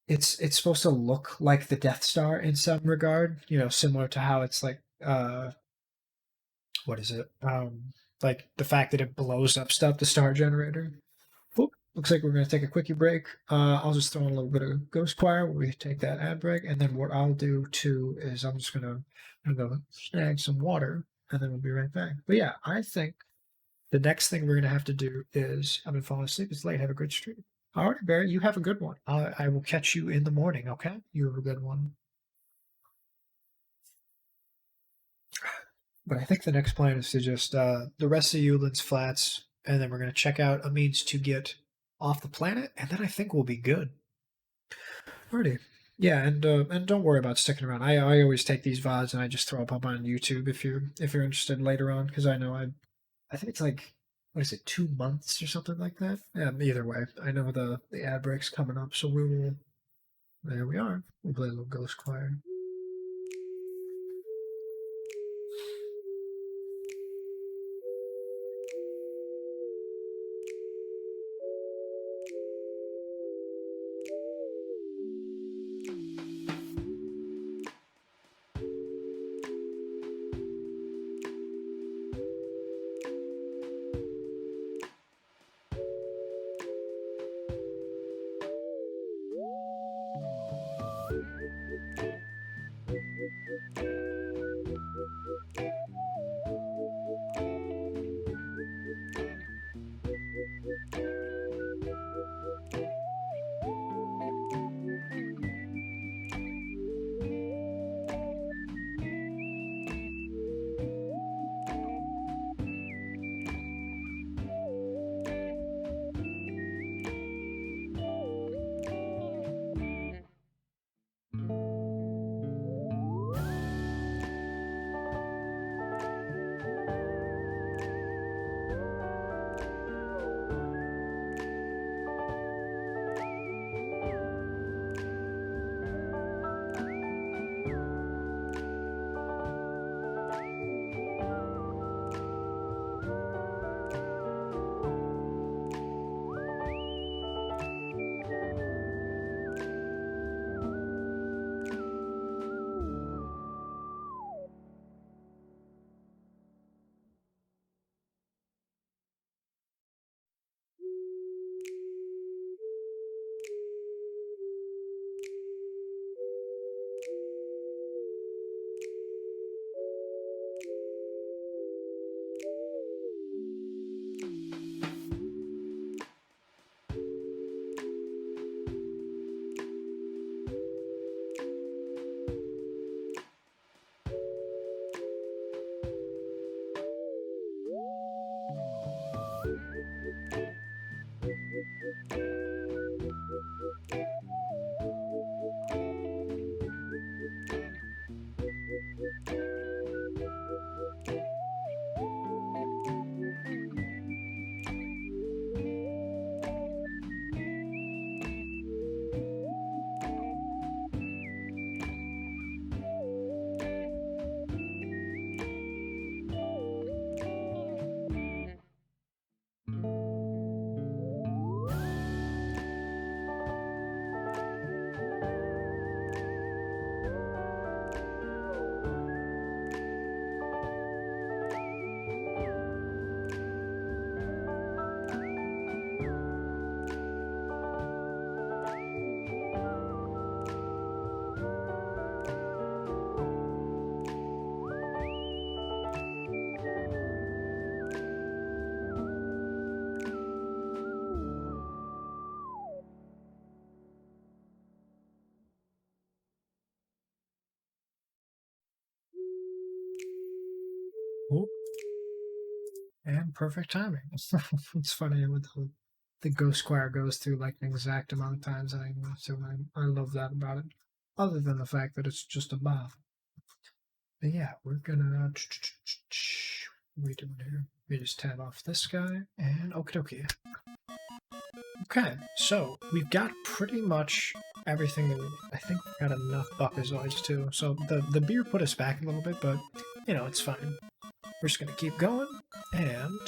it's supposed to look like the Death Star in some regard, similar to how it's like what is it? Like the fact that it blows up stuff, the star generator. Oop, looks like we're gonna take a quickie break. I'll just throw in a little bit of Ghost Choir where we take that ad break, and then what I'll do too is I'm gonna go snag some water, and then we'll be right back. But yeah, I think the next thing we're gonna have to do is I've been falling asleep. It's late. Have a good stream. All right, Barry, you have a good one. I will catch you in the morning. Okay, you have a good one. But I think the next plan is to just the rest of Euland's flats, and then we're going to check out a means to get off the planet, and then I think we'll be good. Alrighty. Yeah, and don't worry about sticking around. I always take these VODs and I just throw up on YouTube if you're interested later on, because I know I think it's like, what is it, 2 months or something like that. Yeah, either way, I know the ad break's coming up, so we will. There we are. We'll play a little Ghost Choir. And perfect timing. It's funny with the Ghost Choir goes through like an exact amount of times I move, so I love that about it. Other than the fact that it's just a bomb. But yeah, we're gonna what are we doing here? We just tab off this guy and okie dokie. Okay, so we've got pretty much everything that we need. I think we've got enough Buckazoids too. So the beer put us back a little bit, but you know, it's fine. We're just gonna keep going and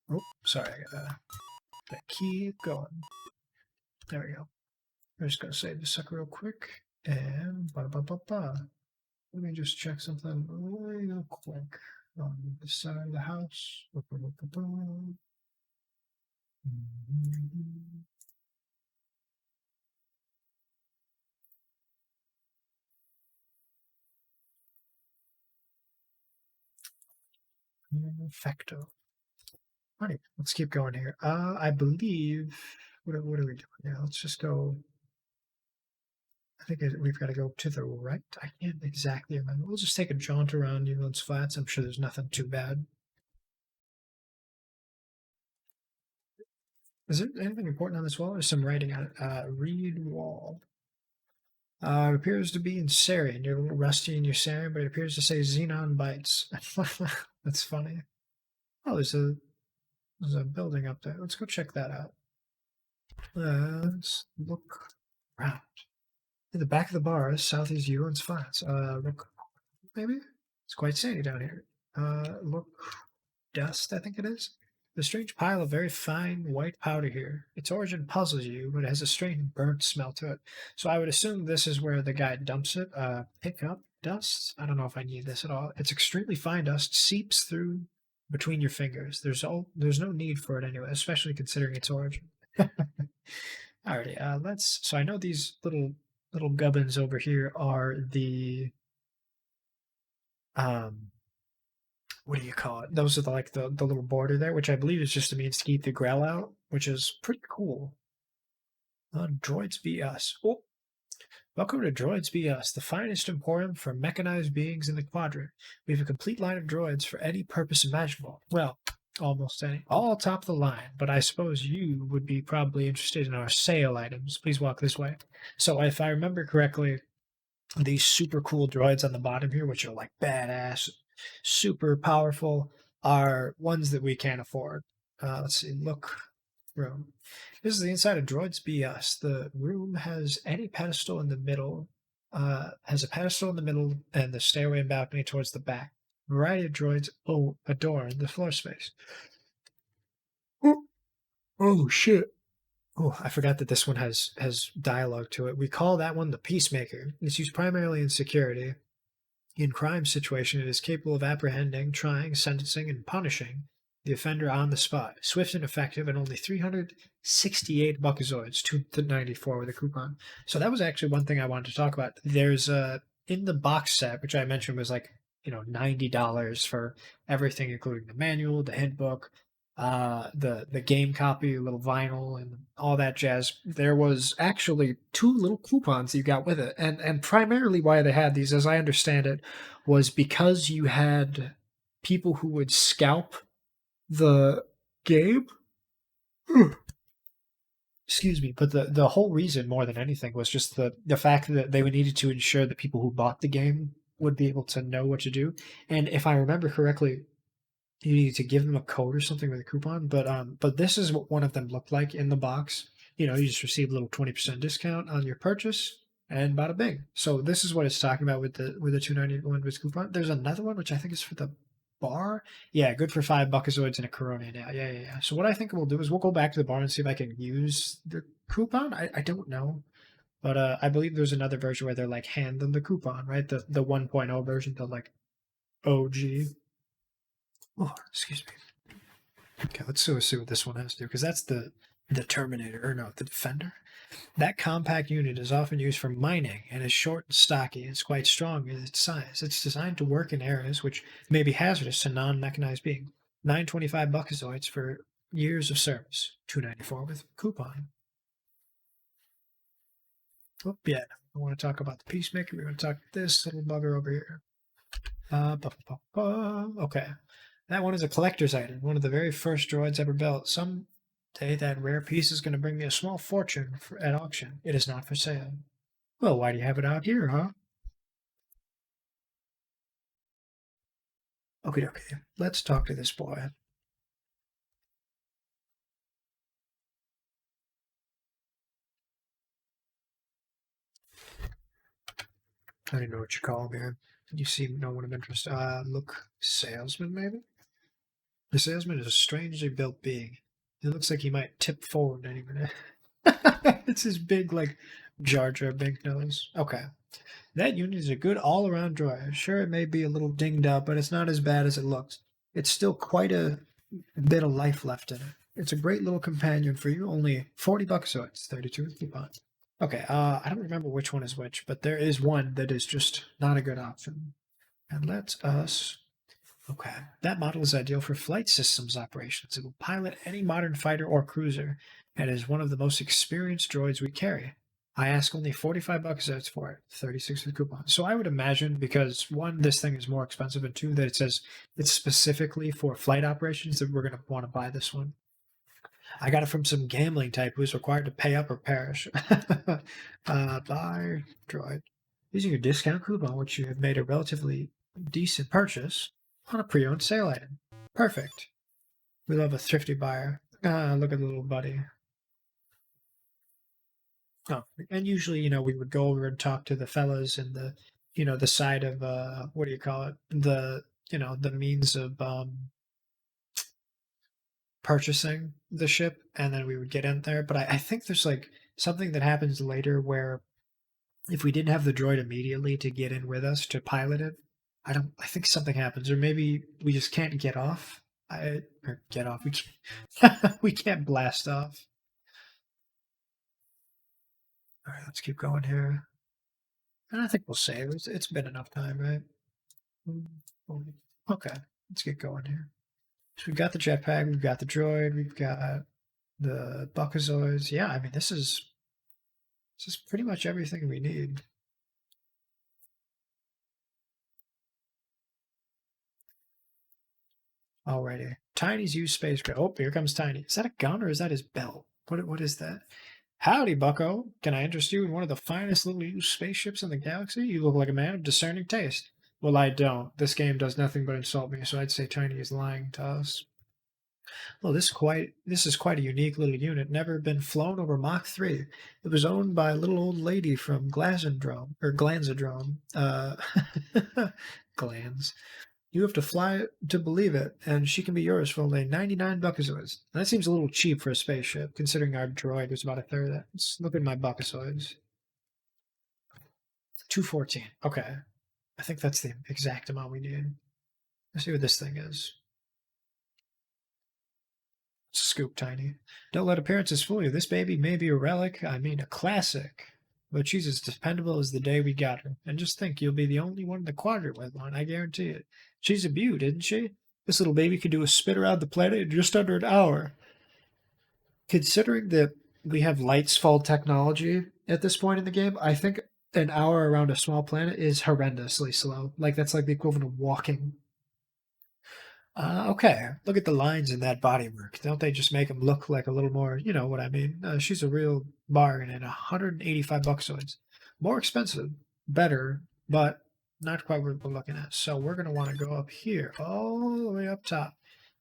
oh, sorry, I gotta keep going. There we go. I'm just gonna save this sucker real quick and let me just check something real quick on this side of the house. Perfecto. Alright, let's keep going here. I believe what are we doing? Yeah, let's just go. I think we've got to go to the right. I can't exactly remember. We'll just take a jaunt around those flats. I'm sure there's nothing too bad. Is there anything important on this wall? There's some writing on it. Read wall. It appears to be in Sarian. You're a little rusty in your Sarian, but it appears to say Xenon Bites. That's funny. Oh, there's a building up there. Let's go check that out. Let's look around. In the back of the bar is Southeast Euron's flats. Look, maybe? It's quite sandy down here. Look, dust, I think it is. The strange pile of very fine white powder here. Its origin puzzles you, but it has a strange burnt smell to it. So I would assume this is where the guy dumps it. Pick up dust. I don't know if I need this at all. It's extremely fine dust, seeps through between your fingers. There's no need for it anyway, especially considering its origin. Alrighty, let's. So I know these little gubbins over here are the what do you call it? Those are the little border there, which I believe is just a means to keep the Grell out, which is pretty cool. Droids Be Us. Oh, welcome to Droids Be Us, the finest emporium for mechanized beings in the quadrant. We have a complete line of droids for any purpose imaginable. Well, almost any. All top of the line, but I suppose you would be probably interested in our sale items. Please walk this way. So if I remember correctly, these super cool droids on the bottom here, which are like badass, super powerful, are ones that we can't afford. Let's see, look, room. This is the inside of Droids Be Us. The room has any pedestal in the middle, has a pedestal in the middle and the stairway and balcony towards the back. A variety of droids adorn the floor space. Oh shit. Oh, I forgot that this one has dialogue to it. We call that one the Peacemaker. It's used primarily in security. In crime situation, it is capable of apprehending, trying, sentencing, and punishing the offender on the spot. Swift and effective, and only 368 Buckazoids, 294 with a coupon. So that was actually one thing I wanted to talk about. There's in the box set, which I mentioned was like $90 for everything, including the manual, the hint book, the game copy, a little vinyl, and all that jazz. There was actually 2 little coupons you got with it, and primarily why they had these, as I understand it, was because you had people who would scalp the game. Excuse me, but the whole reason, more than anything, was just the fact that they needed to ensure that people who bought the game would be able to know what to do. And if I remember correctly, you need to give them a code or something with a coupon. But this is what one of them looked like in the box. You just receive a little 20% discount on your purchase, and bada bing. So this is what it's talking about with the $2.91 with coupon. There's another one which I think is for the bar. Yeah, good for $5 Buckazoids and a Corona now. Yeah. So what I think we'll do is we'll go back to the bar and see if I can use the coupon. I don't know. But I believe there's another version where they're like hand them the coupon, right? The 1.0 version, the like OG. Oh, excuse me. Okay, let's see what this one has to do, because that's the Terminator, or no, the Defender. That compact unit is often used for mining and is short and stocky. It's quite strong in its size. It's designed to work in areas which may be hazardous to non-mechanized beings. $9.25 Buckazoids for years of service. $2.94 with coupon. Oh, yeah. I want to talk about the Peacemaker. We're going to talk this little bugger over here. Okay. That one is a collector's item, one of the very first droids ever built. Someday that rare piece is going to bring me a small fortune at auction. It is not for sale. Well, why do you have it out here, huh? Okay, let's talk to this boy. I don't know what you call him here. You seem no one of interest. Look, salesman, maybe? The salesman is a strangely built being. It looks like he might tip forward any minute. It's his big, like, Jar Jar Bink nose. Okay. That unit is a good all-around droid. Sure, it may be a little dinged up, but it's not as bad as it looks. It's still quite a bit of life left in it. It's a great little companion for you. Only $40, so it's 32 coupons. Okay, I don't remember which one is which, but there is one that is just not a good option. And let us... Okay, that model is ideal for flight systems operations. It will pilot any modern fighter or cruiser, and is one of the most experienced droids we carry. I ask only $45 for it, 36 with coupons. So I would imagine, because one, this thing is more expensive, and two, that it says it's specifically for flight operations, that we're going to want to buy this one. I got it from some gambling type who's required to pay up or perish. Buy droid. Using your discount coupon, which you have made a relatively decent purchase on a pre-owned sale item. Perfect. We love a thrifty buyer. Look at the little buddy. Oh, and usually, we would go over and talk to the fellas in the, the side of, what do you call it? The means of purchasing the ship, and then we would get in there. But I think there's like something that happens later where if we didn't have the droid immediately to get in with us to pilot it, I think something happens, or maybe we just can't get off. Or get off. We can't blast off. All right, let's keep going here. And I think we'll save. It's been enough time, right? Okay, let's get going here. So we've got the jetpack, we've got the droid, we've got the Buckazoids. Yeah, I mean, this is pretty much everything we need. Alrighty. Tiny's used spacecraft. Oh, here comes Tiny. Is that a gun or is that his belt? What is that? Howdy, Bucko. Can I interest you in one of the finest little used spaceships in the galaxy? You look like a man of discerning taste. Well, I don't. This game does nothing but insult me, so I'd say Tiny is lying to us. Well, this is quite a unique little unit. Never been flown over Mach 3. It was owned by a little old lady from Glanzadrome. Glands. You have to fly it to believe it, and she can be yours for only 99 buckazoids. That seems a little cheap for a spaceship, considering our droid was about a third of that. Let's look at my buckazoids. 214. Okay. I think that's the exact amount we need. Let's see what this thing is. Scoop Tiny. Don't let appearances fool you. This baby may be a relic, I mean a classic. But she's as dependable as the day we got her. And just think, you'll be the only one in the quadrant with one, I guarantee it. She's a beaut, isn't she? This little baby could do a spin around the planet in just under an hour. Considering that we have Lightsfall technology at this point in the game, I think an hour around a small planet is horrendously slow. Like, that's like the equivalent of walking. Okay, look at the lines in that bodywork. Don't they just make them look like a little more, you know what I mean? She's a real bargain at 185 buckazoids. More expensive, better, but not quite what we're looking at. So we're going to want to go up here, all the way up top.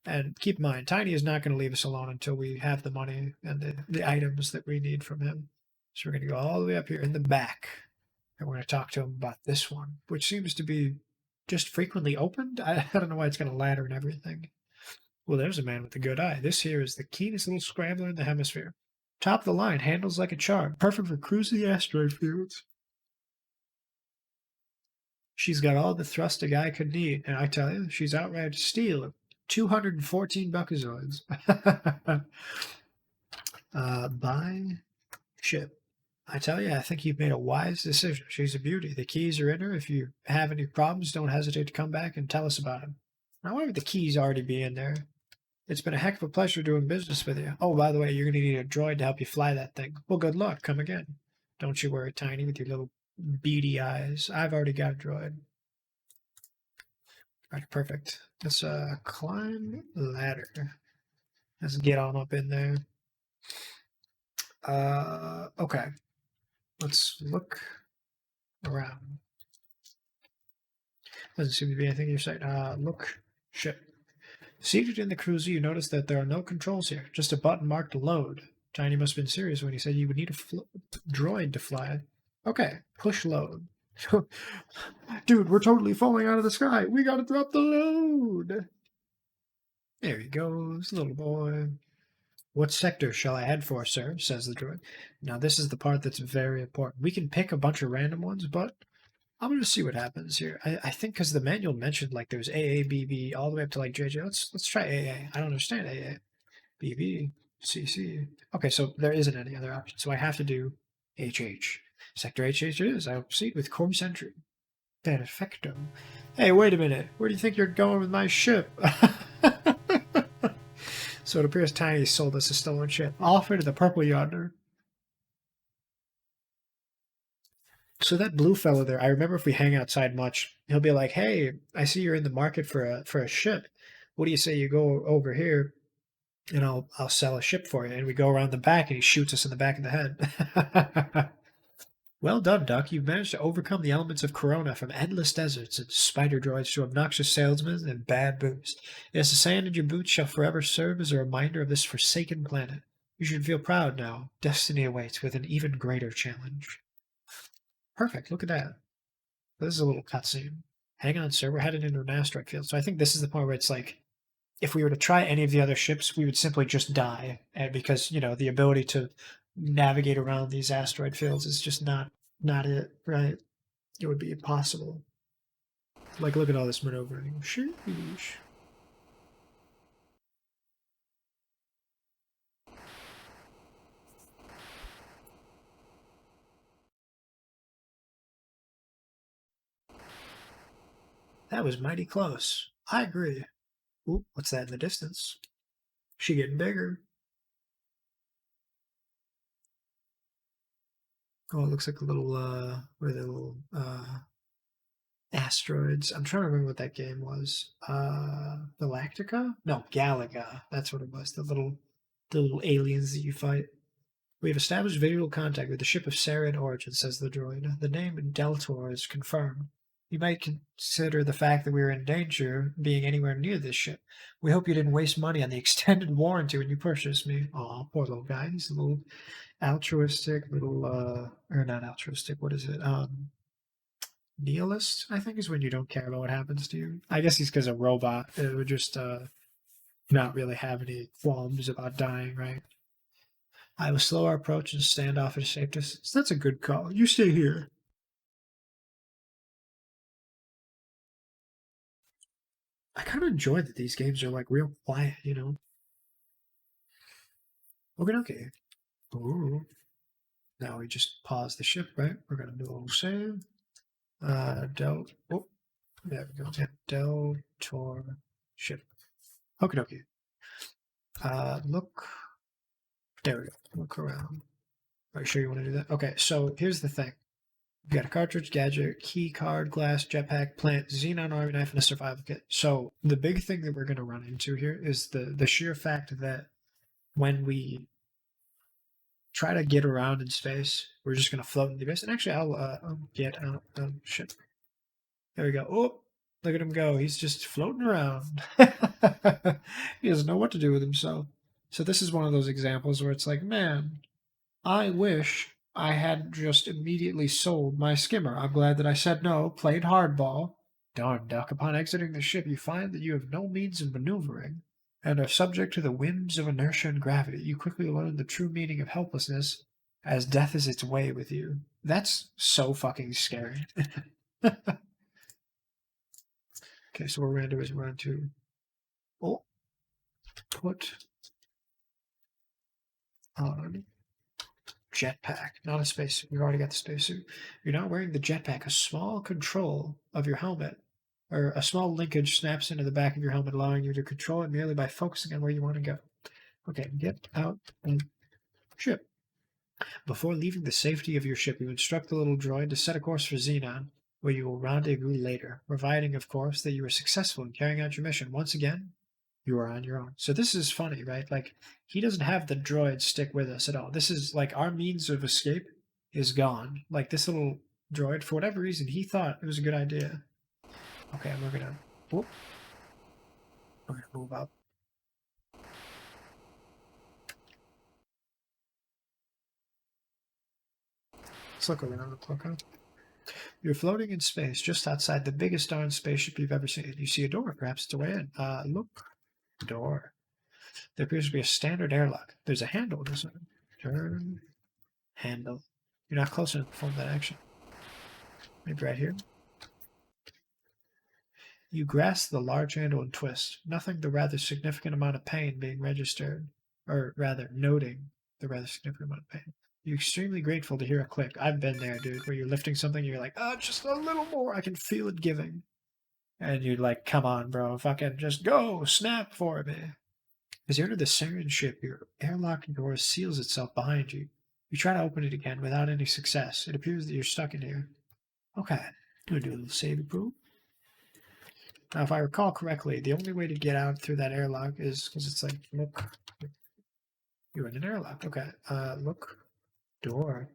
And keep in mind, Tiny is not going to leave us alone until we have the money and the items that we need from him. So we're going to go all the way up here in the back. And we're going to talk to him about this one, which seems to be just frequently opened. I don't know why it's got a ladder and everything. Well, there's a man with a good eye. This here is the keenest little scrambler in the hemisphere. Top of the line, handles like a charm. Perfect for cruising the asteroid fields. She's got all the thrust a guy could need, and I tell you, she's outright to steal 214 buckazoids. Buy ship. I tell you, I think you've made a wise decision. She's a beauty. The keys are in her. If you have any problems, don't hesitate to come back and tell us about them. However, the keys already be in there. It's been a heck of a pleasure doing business with you. Oh, by the way, you're going to need a droid to help you fly that thing. Well, good luck. Come again. Don't you worry, Tiny, with your little beady eyes. I've already got a droid. Alright, perfect. Let's climb ladder. Let's get on up in there. Okay. Let's look around. Doesn't seem to be anything in your sight. Look, ship. Seated in the cruiser, you notice that there are no controls here, just a button marked load. Tiny must have been serious when he said you would need a droid to fly. Okay, push load. Dude, we're totally falling out of the sky. We gotta drop the load. There he goes, little boy. What sector shall I head for, sir? Says the droid. Now, this is the part that's very important. We can pick a bunch of random ones, but I'm going to see what happens here. I think because the manual mentioned like there's AA, BB, all the way up to like JJ. Let's try AA. I don't understand AA. BB, CC. Okay, so there isn't any other option. So I have to do HH. Sector HH it is. I'll proceed with Corps Entry. Perfecto. Hey, wait a minute. Where do you think you're going with my ship? So it appears Tiny sold us a stolen ship. Offer to the purple yonder. So that blue fellow there, I remember if we hang outside much, he'll be like, "Hey, I see you're in the market for a ship. What do you say you go over here, and I'll sell a ship for you?" And we go around the back, and he shoots us in the back of the head. Well done, Duck. You've managed to overcome the elements of Corona, from endless deserts and spider droids to obnoxious salesmen and bad booze. Yes, the sand in your boots shall forever serve as a reminder of this forsaken planet. You should feel proud now. Destiny awaits with an even greater challenge. Perfect. Look at that. This is a little cutscene. Hang on, sir. We're headed into an asteroid field. So I think this is the point where it's like, if we were to try any of the other ships, we would simply just die, and because the ability to navigate around these asteroid fields is just not it, right? It would be impossible. Like, look at all this maneuvering. Sheesh. That was mighty close. I agree. Ooh, what's that in the distance? She getting bigger. Oh, it looks like a little, where are the little, asteroids. I'm trying to remember what that game was. Galactica? No, Galaga. That's what it was. The little aliens that you fight. We have established visual contact with the ship of Sarian origin, says the droid. The name Deltor is confirmed. You might consider the fact that we are in danger being anywhere near this ship. We hope you didn't waste money on the extended warranty when you purchased me. Aw, poor little guy. He's a little altruistic, little, or not altruistic, what is it? Nihilist, I think, is when you don't care about what happens to you. I guess he's because a robot. It would just, not really have any qualms about dying, right? I will slow our approach and stand off at a safe distance. That's a good call. You stay here. I kind of enjoy that these games are like real quiet, Okay. Ooh. Now we just pause the ship, right? We're gonna do a little save. Oh, there we go. Del Tor ship. Okay. Look. There we go. Look around. Are you sure you want to do that? Okay, so here's the thing. We've got a cartridge, gadget, key card, glass, jetpack, plant, xenon army knife, and a survival kit. So the big thing that we're going to run into here is the sheer fact that when we try to get around in space, we're just going to float in the abyss. And actually, I'll get out. Shit. There we go. Oh, look at him go. He's just floating around. He doesn't know what to do with himself. So this is one of those examples where it's like, man, I wish I hadn't just immediately sold my skimmer. I'm glad that I said no, played hardball. Darn, Duck, upon exiting the ship, you find that you have no means of maneuvering and are subject to the whims of inertia and gravity. You quickly learn the true meaning of helplessness as death is its way with you. That's so fucking scary. Okay, so what we're going to do is we're going to put on jetpack, not a spacesuit. We've already got the spacesuit. You're not wearing the jetpack. A small control of your helmet, or a small linkage snaps into the back of your helmet, allowing you to control it merely by focusing on where you want to go. Okay, get out and ship. Before leaving the safety of your ship, you instruct the little droid to set a course for Xenon. where you will rendezvous later, providing, of course, that you are successful in carrying out your mission. Once again, you are on your own. So this is funny, right? Like, he doesn't have the droid stick with us at all. This is like our means of escape is gone. Like, this little droid, for whatever reason, he thought it was a good idea. Okay, we're gonna move up. Let's look around real quick. Huh? You're floating in space just outside the biggest darn spaceship you've ever seen. You see a door, perhaps it's a way in. Look, door. There appears to be a standard airlock. There's a handle, isn't it? Turn handle. You're not close enough to perform that action. Maybe right here. You grasp the large handle and twist, nothing the rather significant amount of pain being registered, or rather noting the rather significant amount of pain. You're extremely grateful to hear a click. I've been there, dude, where you're lifting something, you're like, oh, just a little more. I can feel it giving. And you're like, come on, bro, fucking just go, snap for me. As you enter the Sarian ship, your airlock door seals itself behind you. You try to open it again without any success. It appears that you're stuck in here. Okay, I'm going to do a little save proof. Now, if I recall correctly, the only way to get out through that airlock is because it's like, look, you're in an airlock. Okay, look, door.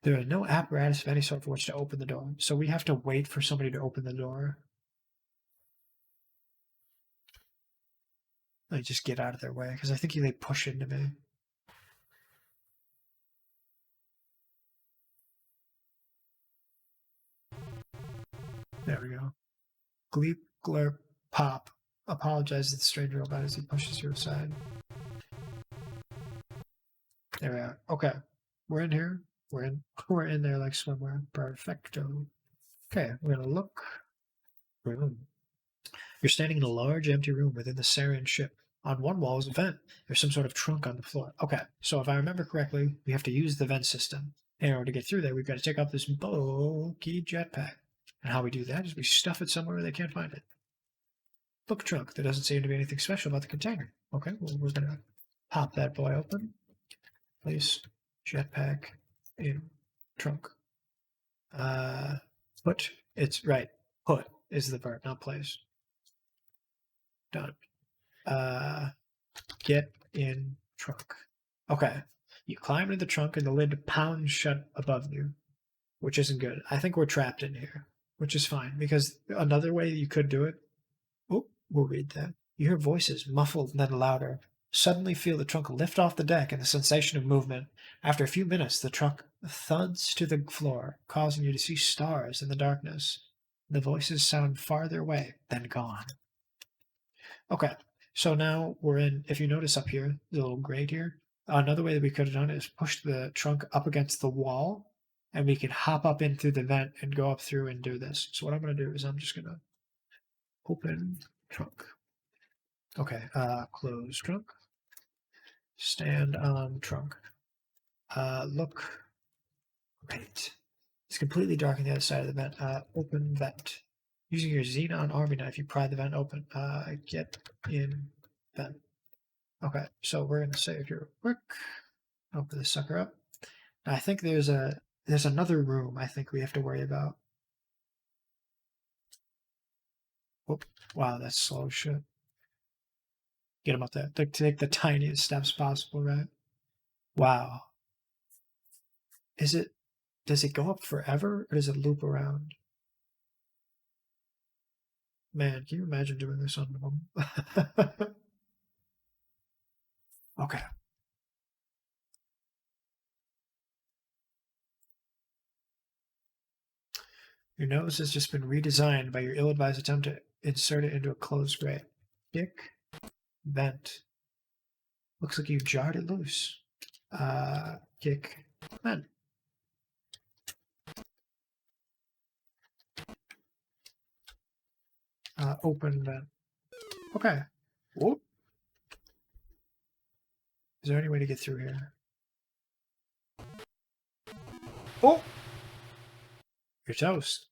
There is no apparatus of any sort for which to open the door, so we have to wait for somebody to open the door. Like, just get out of their way, because I think they push into me. There we go. Gleep, glurp, pop. Apologize to the stranger robot as he pushes you aside. There we are. Okay. We're in here. We're in there like swimwear. Perfecto. Okay, we're gonna look. Room. You're standing in a large empty room within the Sarian ship. On one wall is a vent. There's some sort of trunk on the floor. Okay, so if I remember correctly, we have to use the vent system. In order to get through there, we've got to take off this bulky jetpack. And how we do that is we stuff it somewhere where they can't find it. Book trunk. There doesn't seem to be anything special about the container. Okay, well, we're going to pop that boy open. Place jetpack in trunk. Put. It's right. Put is the verb, not place. Done. Get in trunk. Okay. You climb into the trunk and the lid pounds shut above you, which isn't good. I think we're trapped in here, which is fine because another way you could do it. Oh, we'll read that. You hear voices, muffled and then louder. Suddenly feel the trunk lift off the deck and the sensation of movement. After a few minutes, the trunk thuds to the floor, causing you to see stars in the darkness. The voices sound farther away, then gone. Okay, so now we're in, if you notice up here, the little grate here, another way that we could have done it is push the trunk up against the wall, and we can hop up in through the vent and go up through and do this. So what I'm going to do is I'm just going to open trunk. Okay, close trunk. Stand on trunk. Look. Great. It's completely dark on the other side of the vent. Open vent. Using your Xenon army knife, you pry the vent open. Get in vent. Okay, so we're gonna save here real quick. Open this sucker up. Now, I think there's another room I think we have to worry about. Whoop. Wow, that's slow as shit. Get him up there. Take the tiniest steps possible, right? Wow. Does it go up forever or does it loop around? Man, can you imagine doing this on one? Okay. Your nose has just been redesigned by your ill-advised attempt to insert it into a closed grate. Kick. Vent. Looks like you jarred it loose. Kick. Vent. Open vent. Okay. Whoop. Is there any way to get through here? Oh! You're toast.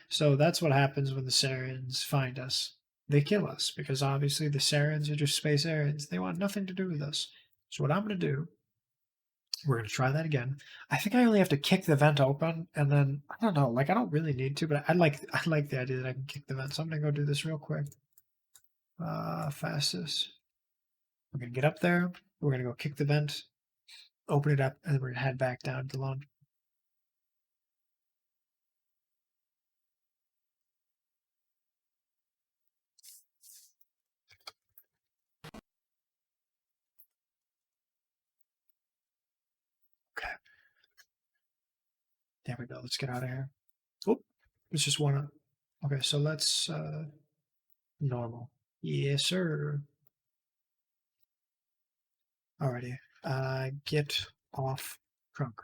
So that's what happens when the Sarians find us. They kill us, because obviously the Sarians are just space Aryans. They want nothing to do with us. So what I'm going to do We're going to try that again. I think I only have to kick the vent open, and then, I don't know, like, I don't really need to, but I like the idea that I can kick the vent, so I'm going to go do this real quick. Fastest. We're going to get up there, we're going to go kick the vent, open it up, and then we're going to head back down to the laundry. Okay. There we go. Let's get out of here. Oh, it's just one. Okay, so let's normal. Yes, sir. Alrighty. Get off trunk.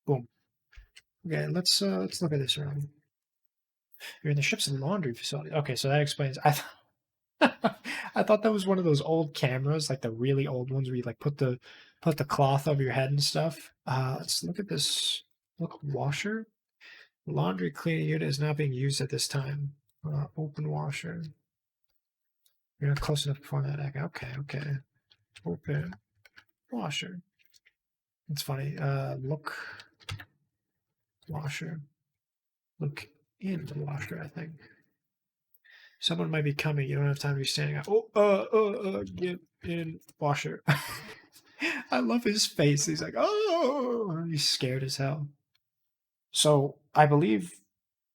Boom. Okay, let's look at this around. You're in the ship's laundry facility. Okay, so that explains. I thought that was one of those old cameras, like the really old ones where you like put the cloth over your head and stuff. Let's look at this. Look, washer. Laundry cleaning unit is not being used at this time. Open washer. You're not close enough to perform that. Okay. Open washer. It's funny. Look. Washer. Look in the washer, I think. Someone might be coming. You don't have time to be standing up. Oh, get in washer. I love his face. He's like, oh, he's scared as hell. So I believe,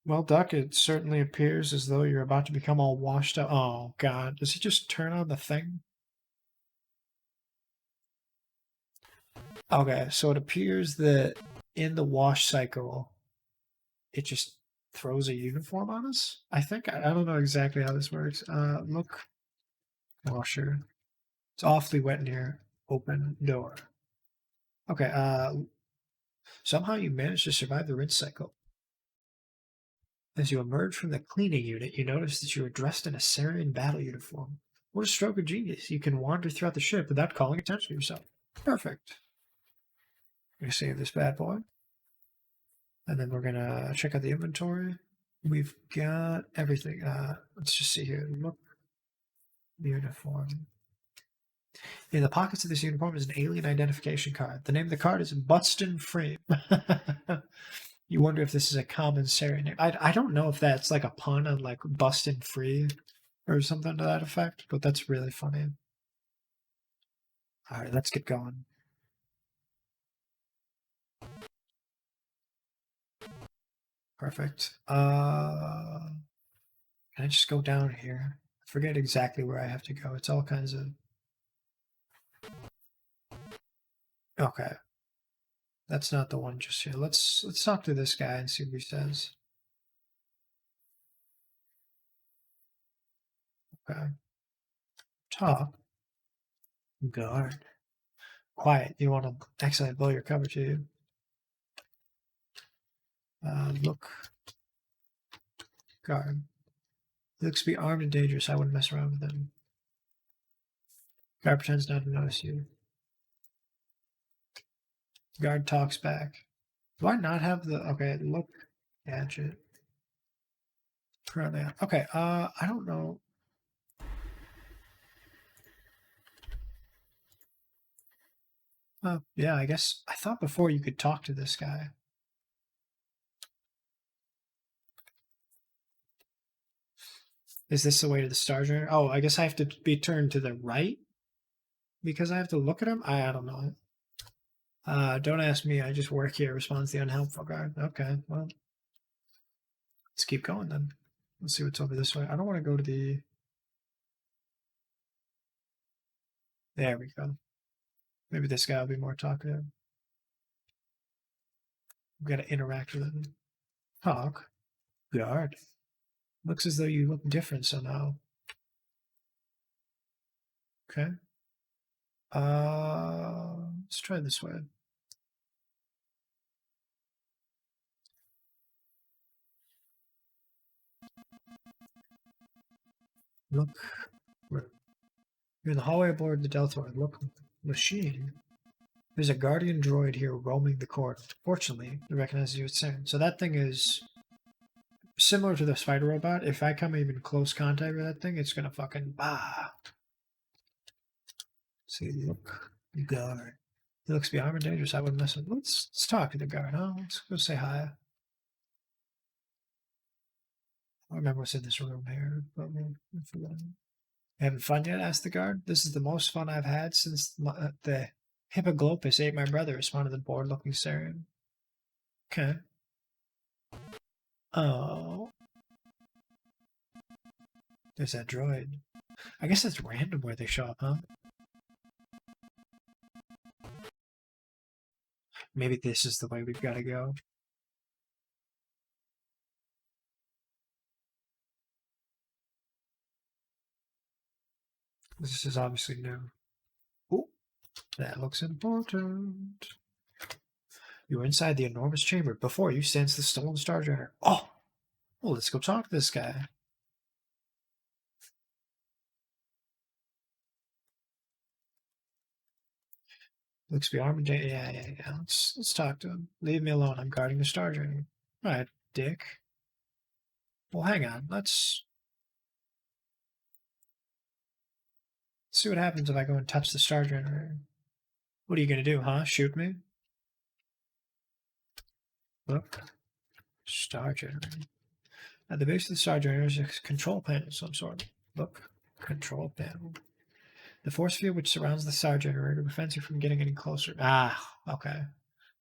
well, Duck, it certainly appears as though you're about to become all washed up. Oh, God. Does he just turn on the thing? Okay, so it appears that in the wash cycle, it just throws a uniform on us? I think. I don't know exactly how this works. Look. Washer. It's awfully wet in here. Open door. Okay, somehow you managed to survive the rinse cycle. As you emerge from the cleaning unit, you notice that you are dressed in a Sarian battle uniform. What a stroke of genius. You can wander throughout the ship without calling attention to yourself. Perfect. I'm going to save this bad boy. And then we're going to check out the inventory. We've got everything. Let's just see here. Look. Uniform. In the pockets of this uniform is an alien identification card. The name of the card is Butston Frame. You wonder if this is a common Sarian name. I don't know if that's like a pun on like bustin' free or something to that effect, but that's really funny. Alright, let's get going. Perfect. Can I just go down here? I forget exactly where I have to go. It's all kinds of... Okay. That's not the one just here. Let's talk to this guy and see what he says. Okay. Talk. Guard. Quiet. You want to accidentally blow your cover to you. Look. Guard. He looks to be armed and dangerous. I wouldn't mess around with him. Guard pretends not to notice you. Guard talks back. Do I not have the... Okay, look. Gadget. Currently... Okay, I don't know. Yeah, I guess... I thought before you could talk to this guy. Is this the way to the Star Journey? Oh, I guess I have to be turned to the right? Because I have to look at him? I don't know. Don't ask me. I just work here, responds the unhelpful guard. Okay, well. Let's keep going then. Let's see what's over this way. I don't want to go to the... There we go. Maybe this guy will be more talkative. We've got to interact with him. Talk. Guard. Looks as though you look different somehow. Okay. Let's try this way. Look. You're in the hallway aboard the Deltor. Look. Machine. There's a guardian droid here roaming the corridor. Fortunately, it recognizes you as Saren. So that thing is similar to the spider robot. If I come even close contact with that thing, it's gonna fucking bah. See, look, guard. He looks to be armed and dangerous. I wouldn't mess with him. Let's talk to the guard, huh? Let's go say hi. I don't remember what's in this room here, but we'll figure it out. Having fun yet? Asked the guard. This is the most fun I've had since the Hippoglopus ate my brother, responded the bored-looking Sarian. Okay. Oh. There's that droid. I guess it's random where they show up, huh? Maybe this is the way we've got to go. This is obviously new. Oh, that looks important. You are inside the enormous chamber. Before you stands the stolen Star Driver. Oh! Well, let's go talk to this guy. Looks to be armed. Yeah. Let's talk to him. Leave me alone. I'm guarding the Star Driver. All right, Dick. Well, hang on. Let's see what happens if I go and touch the Star Generator. What are you going to do, huh? Shoot me? Look. Star Generator. At the base of the Star Generator is a control panel of some sort. Look. Control panel. The force field which surrounds the Star Generator prevents you from getting any closer. Ah, okay.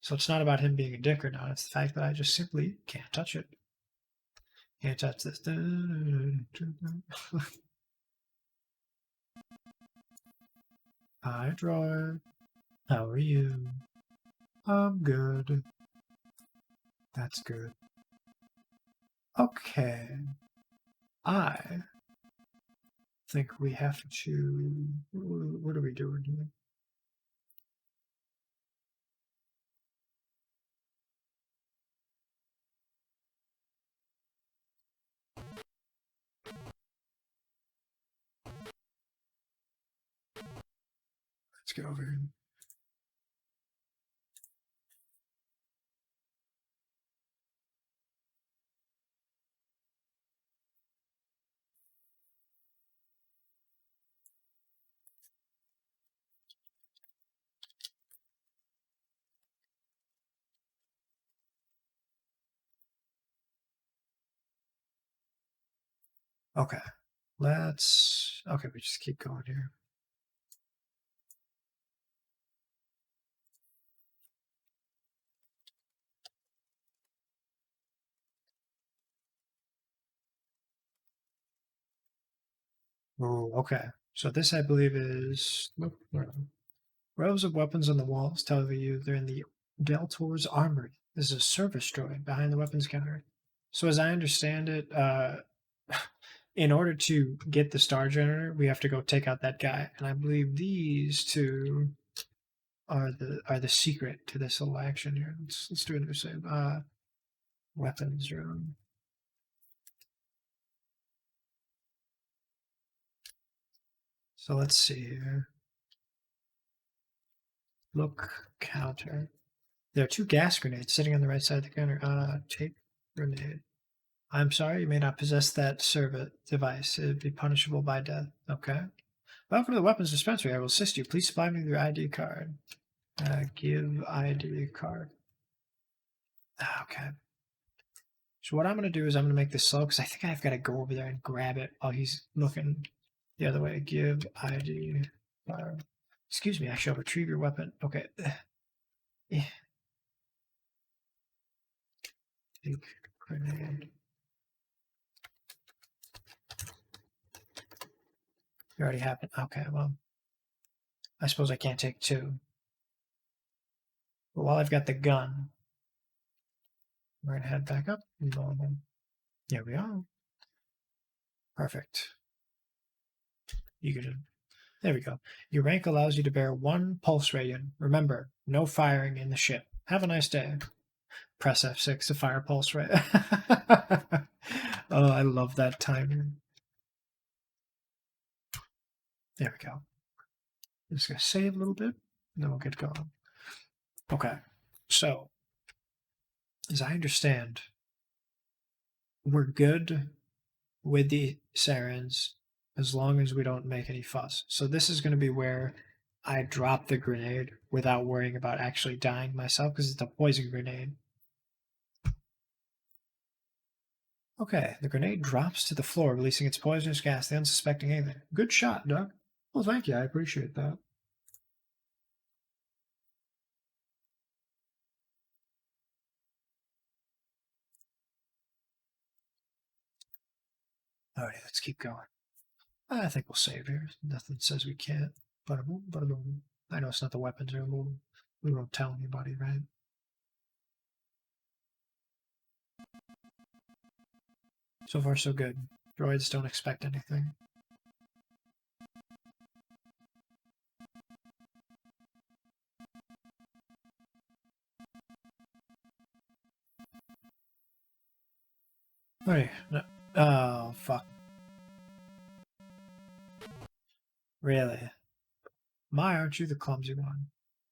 So it's not about him being a dick or not. It's the fact that I just simply can't touch it. Can't touch this. Hi, Droid. How are you? I'm good. That's good. Okay. I think we have to... What are we doing here? Let's get over here. Okay. Okay, we just keep going here. Oh, okay. So this, I believe, is rows of weapons on the walls tell you they're in the Deltor's armory. This is a service droid behind the weapons counter. So as I understand it, in order to get the Star Generator, we have to go take out that guy, and I believe these two are the secret to this little action here. Let's do a new save. Weapons room. So let's see here. Look, counter. There are 2 gas grenades sitting on the right side of the counter. Take grenade. I'm sorry, you may not possess that servant device. It would be punishable by death. Okay. Welcome to the weapons dispensary. I will assist you. Please supply me with your ID card. Give ID card. Okay. So what I'm going to do is I'm going to make this slow because I think I've got to go over there and grab it while he's looking the other way. Give ID card. Excuse me, I shall retrieve your weapon. Okay. Yeah. Take grenade. You already have it. Okay, well, I suppose I can't take 2. But while I've got the gun, we're going to head back up. Here we are. Perfect. There we go. Your rank allows you to bear 1 pulse radiant. Remember, no firing in the ship. Have a nice day. Press F6 to fire pulse rate. Oh, I love that timing. There we go. I'm just going to save a little bit, and then we'll get going. Okay, so, as I understand, we're good with the Sarens as long as we don't make any fuss. So this is going to be where I drop the grenade without worrying about actually dying myself because it's a poison grenade. Okay, the grenade drops to the floor, releasing its poisonous gas, the unsuspecting alien. Good shot, Doug. Well, thank you. I appreciate that. Alright, let's keep going. I think we'll save here. Nothing says we can't. Bada boom, bada boom. I know it's not the weapons or we won't tell anybody, right? So far, so good. Droids don't expect anything. Wait, no. Oh, fuck. Really? My, aren't you the clumsy one?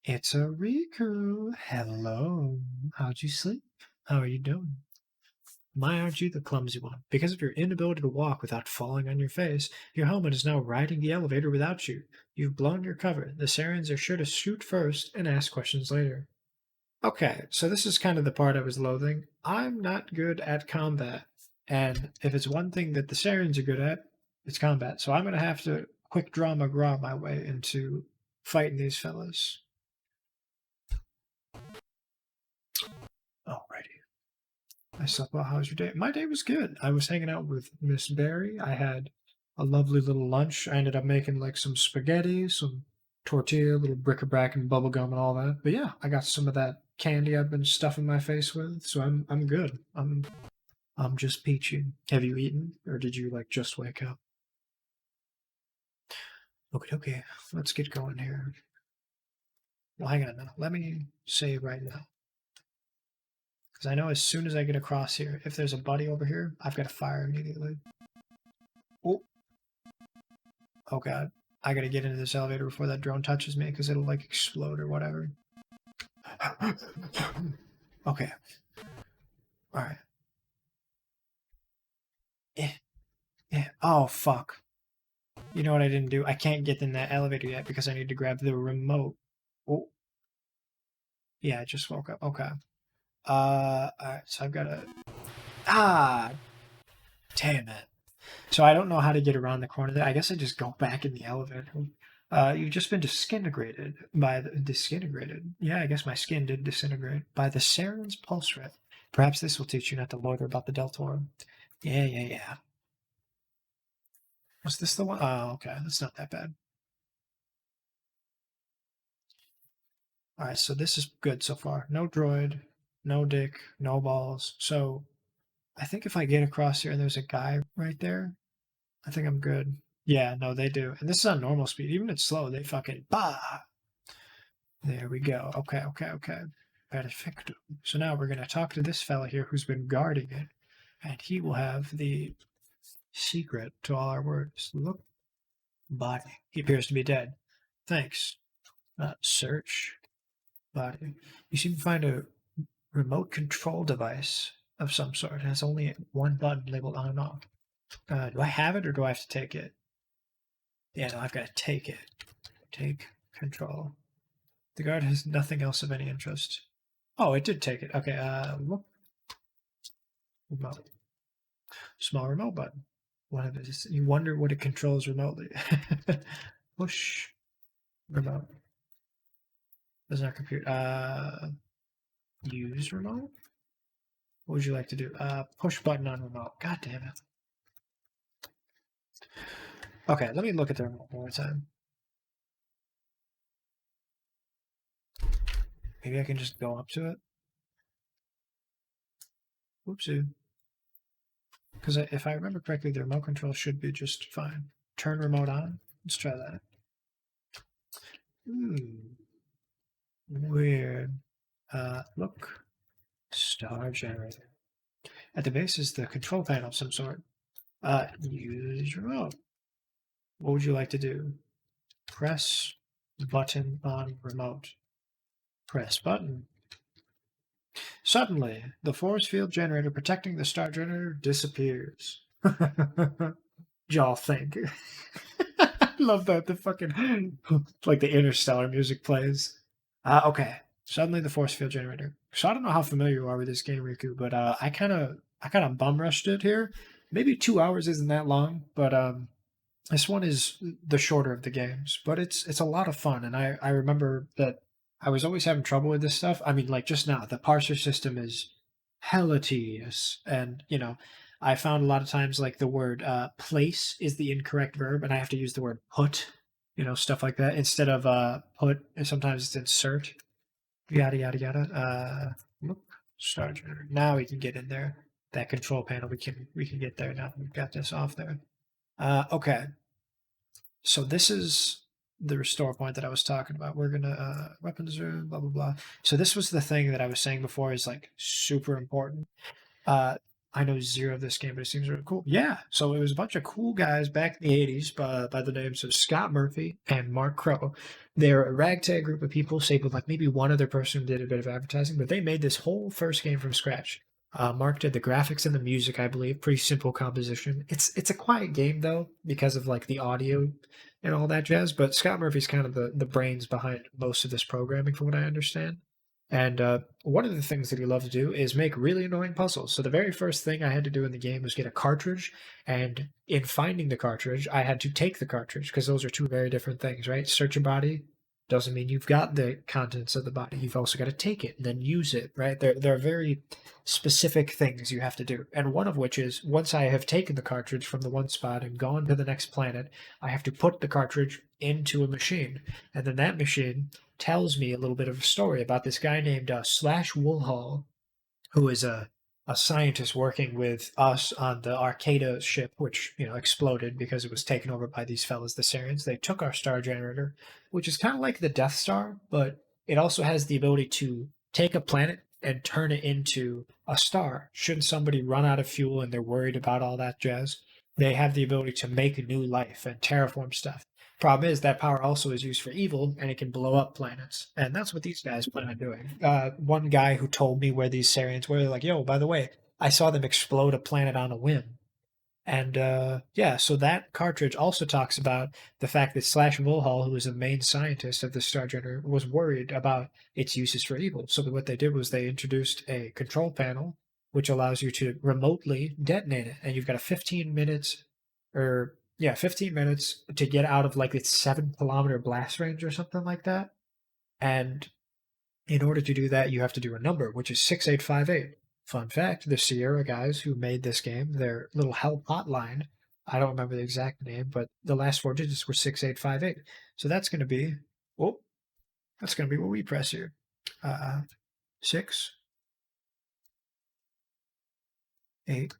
It's a Riku. Hello. How'd you sleep? How are you doing? My, aren't you the clumsy one? Because of your inability to walk without falling on your face, your helmet is now riding the elevator without you. You've blown your cover. The Saurians are sure to shoot first and ask questions later. Okay, so this is kind of the part I was loathing. I'm not good at combat. And if it's one thing that the Saurians are good at, it's combat. So I'm going to have to quick draw McGraw my way into fighting these fellas. Alrighty. I slept well. How was your day? My day was good. I was hanging out with Miss Barry. I had a lovely little lunch. I ended up making like some spaghetti, some tortilla, little bric-a-brac and bubble gum and all that. But yeah, I got some of that candy I've been stuffing my face with, so I'm good. I'm just peachy. Have you eaten, or did you like just wake up? Okay. Let's get going here. Well, hang on now. Let me say right now. Because I know as soon as I get across here, if there's a buddy over here, I've got to fire immediately. Oh god. I gotta get into this elevator before that drone touches me because it'll like explode or whatever. Okay. Alright. Oh fuck. You know what I didn't do? I can't get in that elevator yet because I need to grab the remote. Oh. Yeah, I just woke up. Okay. Alright, so I've gotta... Ah! Damn it. So I don't know how to get around the corner there. I guess I just go back in the elevator. You've just been disintegrated by the... Disintegrated? Yeah, I guess my skin did disintegrate. By the Saren's pulse rate. Perhaps this will teach you not to loiter about the Deltorum. Yeah. Was this the one? Oh, okay. That's not that bad. Alright, so this is good so far. No droid, no dick, no balls. So I think if I get across here and there's a guy right there, I think I'm good. Yeah, no, they do. And this is on normal speed. Even if it's slow, they fucking bah. There we go. Okay. Perfecto. So now we're gonna talk to this fella here who's been guarding it, and he will have the secret to all our words. Look, body. He appears to be dead. Thanks. Search. Body. You seem to find a remote control device of some sort. It has only one button labeled on and off. Do I have it or do I have to take it? Yeah, no, I've got to take it. Take control. The guard has nothing else of any interest. Oh, it did take it. Okay, look. Remote. Small remote button. One of it is, you wonder what it controls remotely. Push. Remote. Does not compute. Use remote? What would you like to do? Push button on remote. God damn it. Okay, let me look at the remote one more time. Maybe I can just go up to it. Whoopsie. Because if I remember correctly, the remote control should be just fine. Turn remote on. Let's try that. Weird. Look. Star generator. At the base is the control panel of some sort. Use remote. What would you like to do? Press button on remote. Press button. Suddenly, the force field generator protecting the star generator disappears. Y'all think. love that the fucking like the interstellar music plays. Okay. Suddenly the force field generator. So I don't know how familiar you are with this game, Riku, but I kind of bum rushed it here. Maybe 2 hours isn't that long, but this one is the shorter of the games, but it's a lot of fun. And I remember that I was always having trouble with this stuff. I mean, like just now, the parser system is hella tedious, and I found a lot of times like the word place is the incorrect verb, and I have to use the word put, stuff like that instead of put. And sometimes it's insert. Yada yada yada. Look, start generator. Now we can get in there. That control panel, we can get there now. We've got this off there. Okay. So this is the restore point that I was talking about. We're gonna weapons room, blah blah blah. So this was the thing that I was saying before is like super important. Uh, I know zero of this game, but it seems really cool. Yeah, so it was a bunch of cool guys back in the '80s by the names of Scott Murphy and Mark Crow. They're a ragtag group of people, save with like maybe one other person who did a bit of advertising, but they made this whole first game from scratch. Mark did the graphics and the music, I believe. Pretty simple composition. It's a quiet game though because of like the audio and all that jazz. But Scott Murphy's kind of the brains behind most of this programming, from what I understand. And one of the things that he loved to do is make really annoying puzzles. So the very first thing I had to do in the game was get a cartridge. And in finding the cartridge, I had to take the cartridge because those are two very different things, right? Search a body doesn't mean you've got the contents of the body. You've also got to take it and then use it, right? There are very specific things you have to do. And one of which is once I have taken the cartridge from the one spot and gone to the next planet, I have to put the cartridge into a machine. And then that machine tells me a little bit of a story about this guy named Slash Woolhall, who is a scientist working with us on the Arcata ship, which exploded because it was taken over by these fellas, the Sarians. They took our star generator, which is kind of like the Death Star, but it also has the ability to take a planet and turn it into a star. Should somebody run out of fuel and they're worried about all that jazz, they have the ability to make new life and terraform stuff. Problem is that power also is used for evil, and it can blow up planets, and that's what these guys plan on doing. One guy who told me where these Sarians were, they're like, "Yo, by the way, I saw them explode a planet on a whim." And yeah, so that cartridge also talks about the fact that Slash Woolhall, who was the main scientist of the Star Generator, was worried about its uses for evil. So what they did was they introduced a control panel, which allows you to remotely detonate it, and you've got a 15 minutes, or yeah, 15 minutes to get out of like its 7 kilometer blast range or something like that. And in order to do that, you have to do a number, which is 6858. Fun fact, the Sierra guys who made this game, their little help hotline, I don't remember the exact name, but the last 4 digits were 6858. So that's going to be, that's going to be what we press here. 6, 8,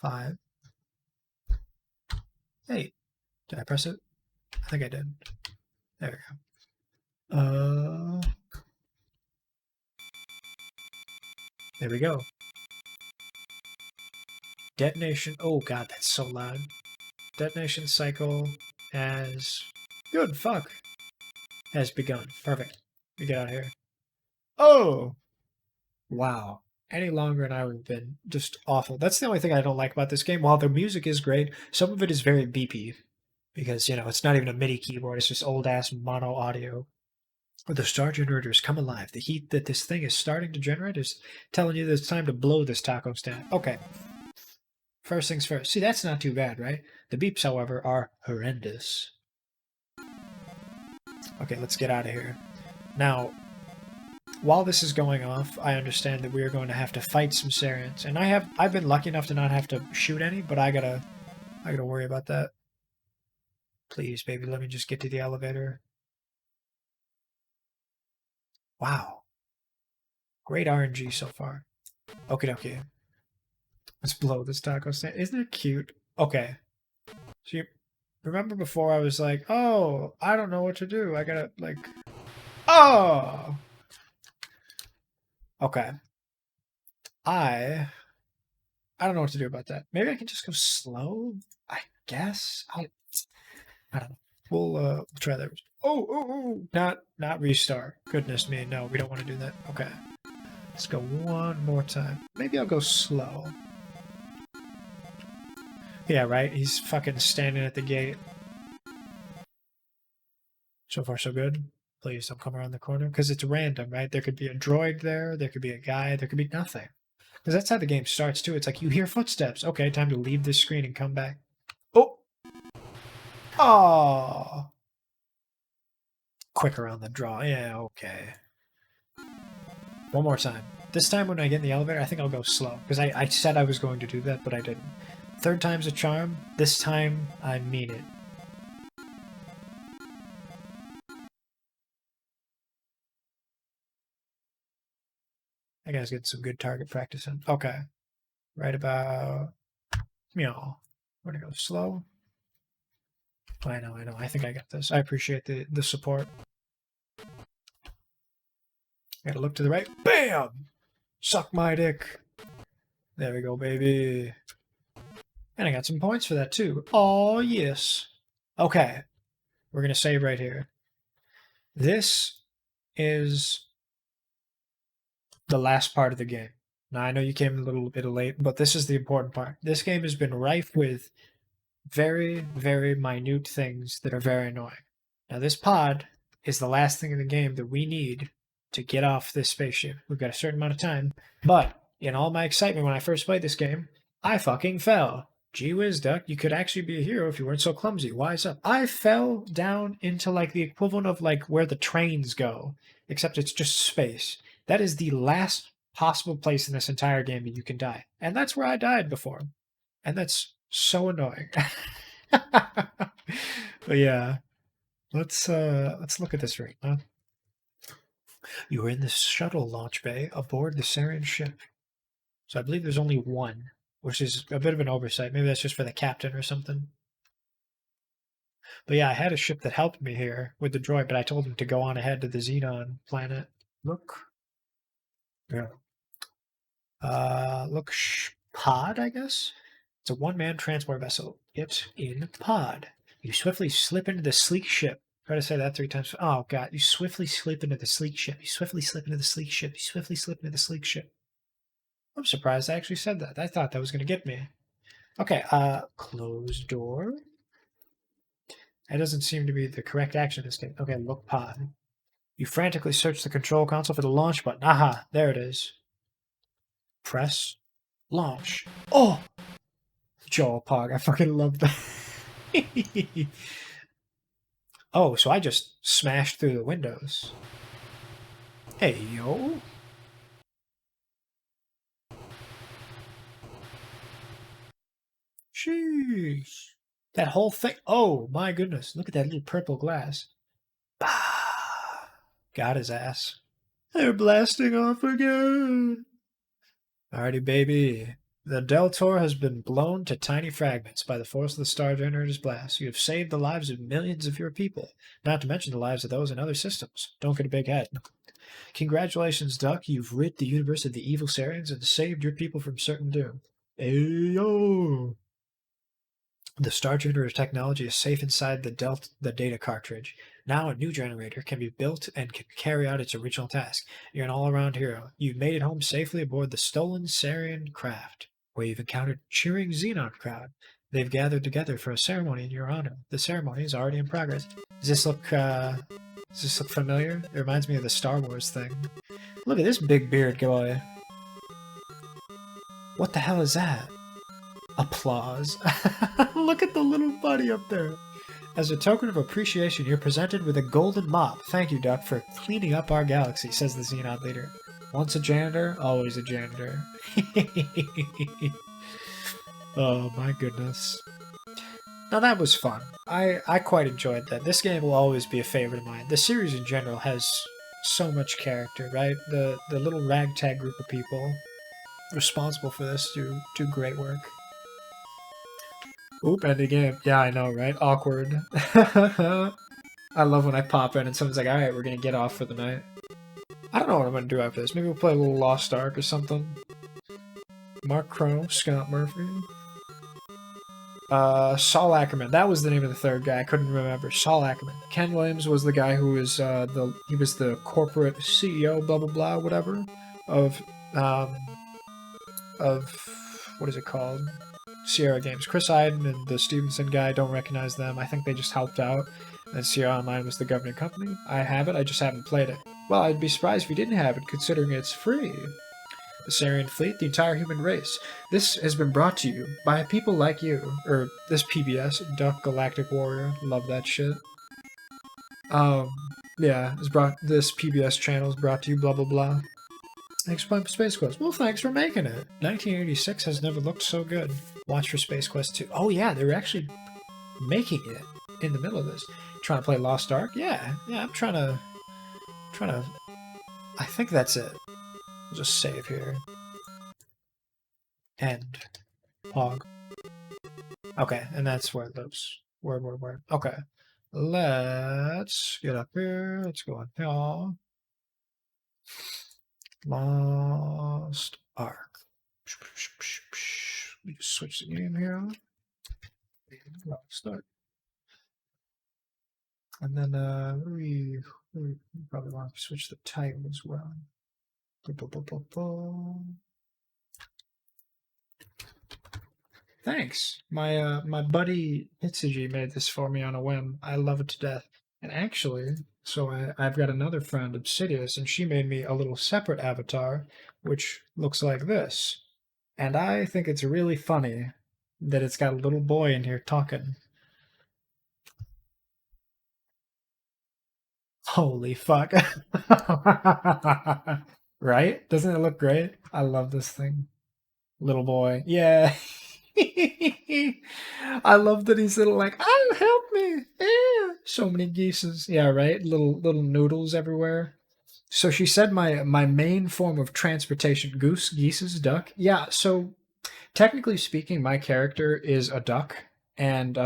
5, 8. Did I press it? I think I did. There we go. There we go. Detonation. Oh god, that's so loud. Detonation cycle has... Good, fuck. Has begun. Perfect. We get out of here. Oh! Wow. Any longer and I would have been just awful. That's the only thing I don't like about this game. While the music is great, some of it is very beepy. Because, it's not even a MIDI keyboard. It's just old-ass mono audio. The star generators come alive. The heat that this thing is starting to generate is telling you that it's time to blow this taco stand. Okay. First things first. See, that's not too bad, right? The beeps, however, are horrendous. Okay, let's get out of here. Now, while this is going off, I understand that we are going to have to fight some Sarians. And I've been lucky enough to not have to shoot any, but I gotta worry about that. Please, baby, let me just get to the elevator. Wow. Great RNG so far. Okay. Let's blow this taco stand. Isn't it cute? Okay. So you remember before I was like, oh, I don't know what to do. I gotta, like... Oh! Okay. I don't know what to do about that. Maybe I can just go slow? I guess? I don't know. We'll try that. Oh, not restart. Goodness me, no, we don't want to do that. Okay. Let's go one more time. Maybe I'll go slow. Yeah, right? He's fucking standing at the gate. So far, so good. Please don't come around the corner, because it's random, right? There could be a droid there could be a guy, there could be nothing. Because that's how the game starts, too. It's like, you hear footsteps. Okay, time to leave this screen and come back. Oh! Oh! Quick around the draw. Yeah, okay. One more time. This time when I get in the elevator, I think I'll go slow. Because I said I was going to do that, but I didn't. Third time's a charm. This time, I mean it. I guys get some good target practice in. Okay. Right about... Meow. We're gonna go slow. I know. I think I got this. I appreciate the support. Gotta look to the right. Bam! Suck my dick. There we go, baby. And I got some points for that, too. Oh, yes. Okay. We're gonna save right here. This is the last part of the game. Now, I know you came a little bit late, but this is the important part. This game has been rife with very, very minute things that are very annoying. Now, this pod is the last thing in the game that we need to get off this spaceship. We've got a certain amount of time, but in all my excitement when I first played this game, I fucking fell. Gee whiz, Duck, you could actually be a hero if you weren't so clumsy. Wise up. I fell down into like the equivalent of like where the trains go, except it's just space. That is the last possible place in this entire game that you can die. And that's where I died before. And that's so annoying. But yeah. Let's look at this right now. You are in the shuttle launch bay aboard the Sarian ship. So I believe there's only one, which is a bit of an oversight. Maybe that's just for the captain or something. But yeah, I had a ship that helped me here with the droid, but I told him to go on ahead to the Xenon planet. Look. Yeah. Look, pod, I guess? It's a one-man transport vessel. Get in pod. You swiftly slip into the sleek ship. Try to say that 3 times. Oh, God. You swiftly slip into the sleek ship. You swiftly slip into the sleek ship. You swiftly slip into the sleek ship. I'm surprised I actually said that. I thought that was going to get me. Okay, closed door. That doesn't seem to be the correct action in this game. Okay, look pod. You frantically search the control console for the launch button. Aha, there it is. Press launch. Oh! Joel Pog, I fucking love that. Oh, so I just smashed through the windows. Hey, yo. Sheesh. That whole thing. Oh, my goodness. Look at that little purple glass. Bah. Got his ass. They're blasting off again. Alrighty, baby. The Deltor has been blown to tiny fragments by the force of the Star Generator's blast. You have saved the lives of millions of your people, not to mention the lives of those in other systems. Don't get a big head. Congratulations, Duck. You've rid the universe of the evil Sarians and saved your people from certain doom. Ayo! The Star Generator technology is safe inside the data cartridge. Now a new generator can be built and can carry out its original task. You're an all-around hero. You've made it home safely aboard the stolen Sarian craft, where you've encountered a cheering Xenon crowd. They've gathered together for a ceremony in your honor. The ceremony is already in progress. Does this look familiar? It reminds me of the Star Wars thing. Look at this big beard guy. What the hell is that? Applause. Look at the little buddy up there. As a token of appreciation, you're presented with a golden mop. Thank you, Duck, for cleaning up our galaxy, says the Xenon leader. Once a janitor, always a janitor. Oh, my goodness. Now, that was fun. I quite enjoyed that. This game will always be a favorite of mine. The series in general has so much character, right? The little ragtag group of people responsible for this do great work. Oop, end the game. Yeah, I know, right? Awkward. I love when I pop in and someone's like, alright, we're gonna get off for the night. I don't know what I'm gonna do after this. Maybe we'll play a little Lost Ark or something. Mark Crow, Scott Murphy. Saul Ackerman. That was the name of the third guy. I couldn't remember. Saul Ackerman. Ken Williams was the guy who was he was the corporate CEO, blah blah blah, whatever, of what is it called? Sierra Games. Chris Iden and the Stevenson guy, don't recognize them. I think they just helped out. And Sierra Online was the governing company. I have it, I just haven't played it. Well, I'd be surprised if you didn't have it, considering it's free. The Sarian fleet, the entire human race. This has been brought to you by people like you. Or this PBS, Duck Galactic Warrior. Love that shit. Yeah, this PBS channel is brought to you, blah blah blah. Thanks for Space Quest. Well, thanks for making it. 1986 has never looked so good. Watch for Space Quest 2. Oh yeah, they're actually making it in the middle of this. Trying to play Lost Ark? Yeah, I'm trying to. I think that's it. We'll just save here. End. Pog. Okay, and that's where it lives. Word. Okay. Let's get up here. Let's go on here. Lost Ark. Let me just switch the game here. Lost Ark. And then we probably want to switch the title as well. Thanks. My buddy Hitsuji made this for me on a whim. I love it to death. And actually, so I've got another friend, Obsidious, and she made me a little separate avatar, which looks like this. And I think it's really funny that it's got a little boy in here talking. Holy fuck. Right? Doesn't it look great? I love this thing. Little boy. Yeah. I love that he's little like, oh, help me. Yeah. So many geeses. Yeah, right? Little noodles everywhere. So she said my main form of transportation, geeses, duck. Yeah, so technically speaking, my character is a duck. And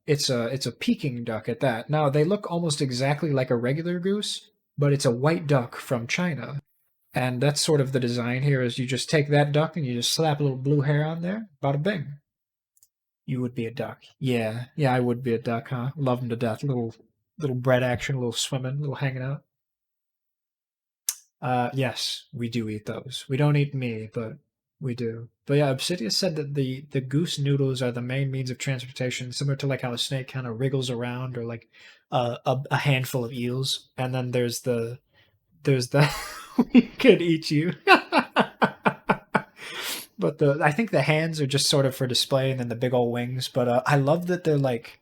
it's a Peking duck at that. Now they look almost exactly like a regular goose, but it's a white duck from China. And that's sort of the design here is you just take that duck and you just slap a little blue hair on there. Bada bing. You would be a duck. Yeah, I would be a duck, huh? Love them to death. Little bread action, a little swimming, a little hanging out. Yes, we do eat those. We don't eat me, but we do. But yeah, Obsidian said that the goose noodles are the main means of transportation, similar to like how a snake kind of wriggles around, or like a handful of eels. And then there's the we could eat you. But I think the hands are just sort of for display, and then the big old wings. But I love that they're like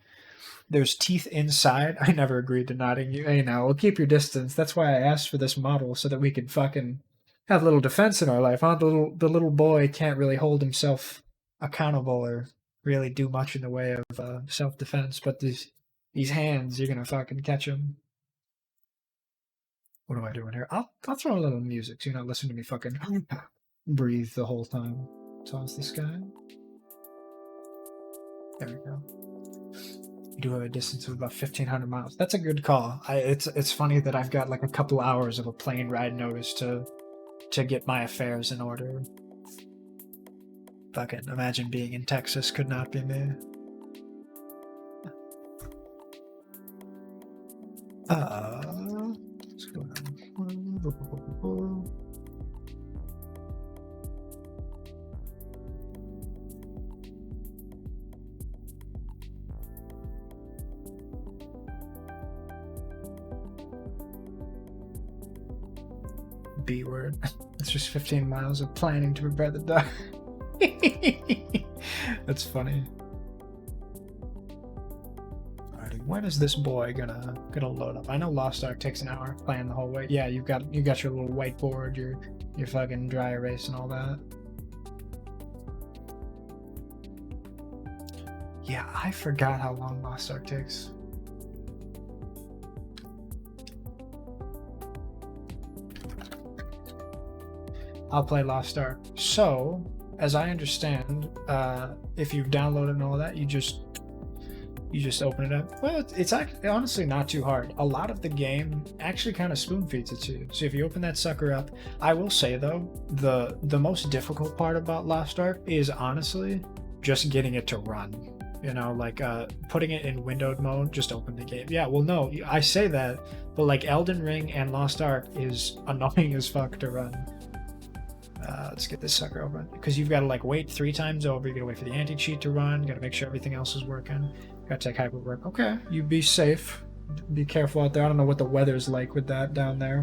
there's teeth inside. I never agreed to nodding you. Hey, now we'll keep your distance. That's why I asked for this model so that we could fucking have a little defense in our life, huh? The little boy can't really hold himself accountable or really do much in the way of self-defense, but these hands, you're gonna fucking catch him. What am I doing here? I'll throw a little music so you're not listening to me fucking breathe the whole time. Toss this guy. There we go. We do have a distance of about 1,500 miles. That's a good call. It's funny that I've got like a couple hours of a plane ride notice to get my affairs in order. Fucking imagine being in Texas could not be me. What's going on? B word. It's just 15 miles of planning to prepare the duck. That's funny. Alrighty, when is this boy gonna load up? I know Lost Ark takes an hour playing the whole way. Yeah, you got your little whiteboard, your fucking dry erase and all that. Yeah, I forgot how long Lost Ark takes. I'll play Lost Ark. So, as I understand, if you've downloaded and all that, you just open it up. Well, it's actually honestly not too hard. A lot of the game actually kind of spoon feeds it to you. So if you open that sucker up, I will say though, the most difficult part about Lost Ark is honestly just getting it to run. You know, like putting it in windowed mode, just open the game. Yeah, well, no, I say that, but like Elden Ring and Lost Ark is annoying as fuck to run. Let's get this sucker open, because you've got to like wait 3 times over. You gotta wait for the anti-cheat to run. You gotta make sure everything else is working. Gotta take hyper work. Okay, you be safe. be careful out there. I don't know what the weather's like with that down there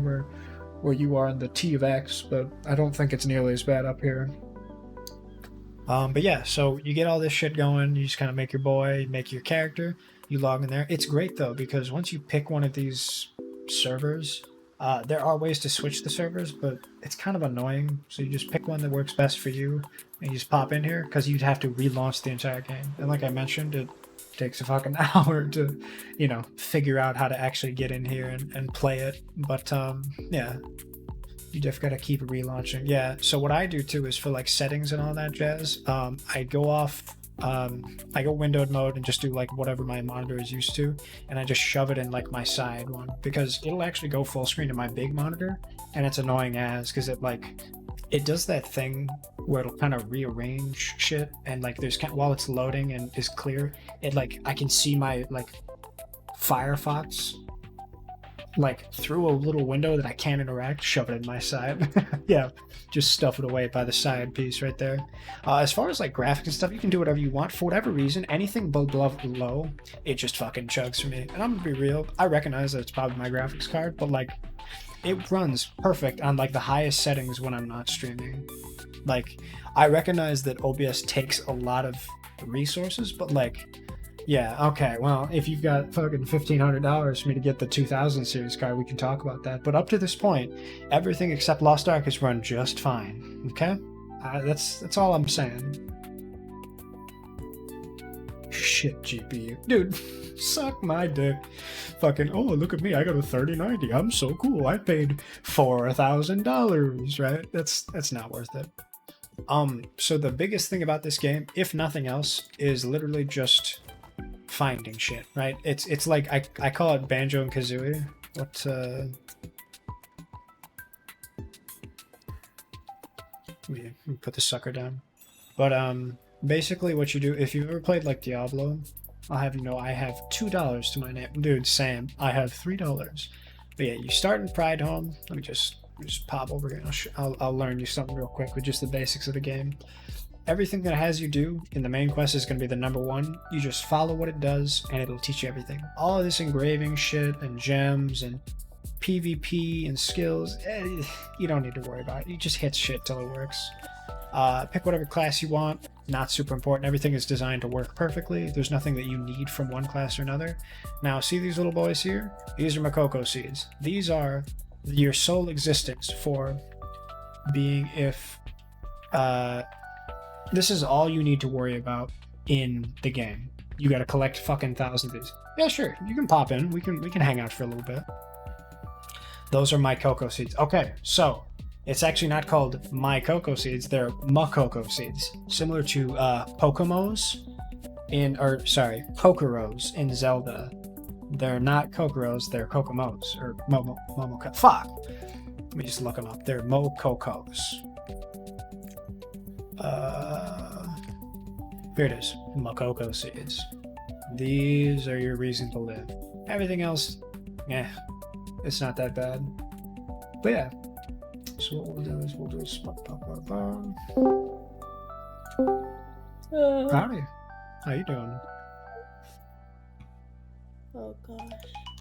where you are in the T of X, but I don't think it's nearly as bad up here. But yeah, so you get all this shit going. You just kind of make your boy, make your character. You log in there. It's great though, because once you pick one of these servers, there are ways to switch the servers, but it's kind of annoying. So you just pick one that works best for you, and you just pop in here, because you'd have to relaunch the entire game. And like I mentioned, it takes a fucking hour to, you know, figure out how to actually get in here and play it. But yeah. You just gotta keep relaunching. Yeah, so what I do too is for like settings and all that jazz, I go off, I go windowed mode and just do like whatever my monitor is used to, and I just shove it in like my side one, because it'll actually go full screen to my big monitor, and it's annoying as, because it does that thing where it'll kind of rearrange shit, and like there's kind of, while it's loading and is clear, it like, I can see my like Firefox like through a little window that I can't interact, shove it in my side. Yeah, just stuff it away by the side piece right there. As far as like graphics and stuff, you can do whatever you want. For whatever reason, anything below low, it just fucking chugs for me. And I'm gonna be real, I recognize that it's probably my graphics card, but like it runs perfect on like the highest settings when I'm not streaming. Like I recognize that OBS takes a lot of resources, but like, yeah, okay, well, if you've got fucking $1,500 for me to get the 2000 series card, we can talk about that. But up to this point, everything except Lost Ark has run just fine, okay? That's all I'm saying. Shit, GPU. Dude, suck my dick. Fucking, oh, look at me, I got a 3090, I'm so cool, I paid $4,000, right? That's not worth it. So the biggest thing about this game, if nothing else, is literally just finding shit, right? It's like I call it Banjo and Kazooie. What let me put the sucker down. But basically what you do, if you've ever played like Diablo, I have $2 to my name. Dude, Sam, I have $3. But yeah, you start in Pride Home. Let me just pop over here. I'll learn you something real quick with just the basics of the game. Everything that it has you do in the main quest is going to be the number one. You just follow what it does, and it'll teach you everything. All of this engraving shit and gems and PvP and skills, you don't need to worry about it. You just hit shit till it works. Pick whatever class you want. Not super important. Everything is designed to work perfectly. There's nothing that you need from one class or another. Now, see these little boys here? These are Makoko seeds. These are your sole existence for being if... this is all you need to worry about in the game. You gotta collect fucking thousands of these. Yeah, sure, you can pop in. We can hang out for a little bit. Those are my cocoa seeds. Okay, so it's actually not called my cocoa seeds. They're Makoko seeds, similar to Pokémos Kokoros in Zelda. They're not Kokoros. They're Kokomos or Momoka. Fuck. Let me just look them up. They're Mokokos. Here it is, Makoko seeds. These are your reason to live. Everything else, it's not that bad. But yeah, so what we'll do is howdy. How you doing?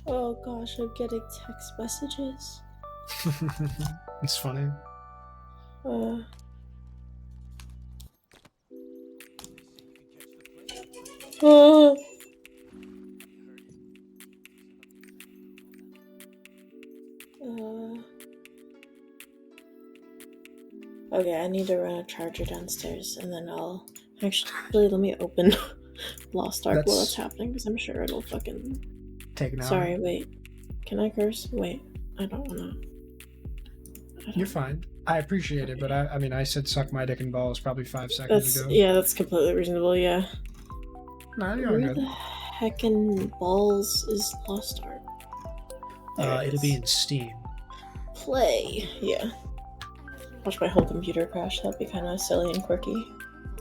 Oh gosh, I'm getting text messages. It's funny. Okay, I need to run a charger downstairs, and then I'll actually let me open Lost Ark while it's happening, because I'm sure it'll fucking take an hour. Sorry, wait. Can I curse? Wait, I don't wanna. You're fine. I appreciate it, but I mean, I said suck my dick and balls probably 5 seconds ago. Yeah, that's completely reasonable, yeah. Nah, you're Where good. the heckin' balls is Lost Ark? It'll be in Steam. Play, yeah. Watch my whole computer crash, that'd be kinda silly and quirky.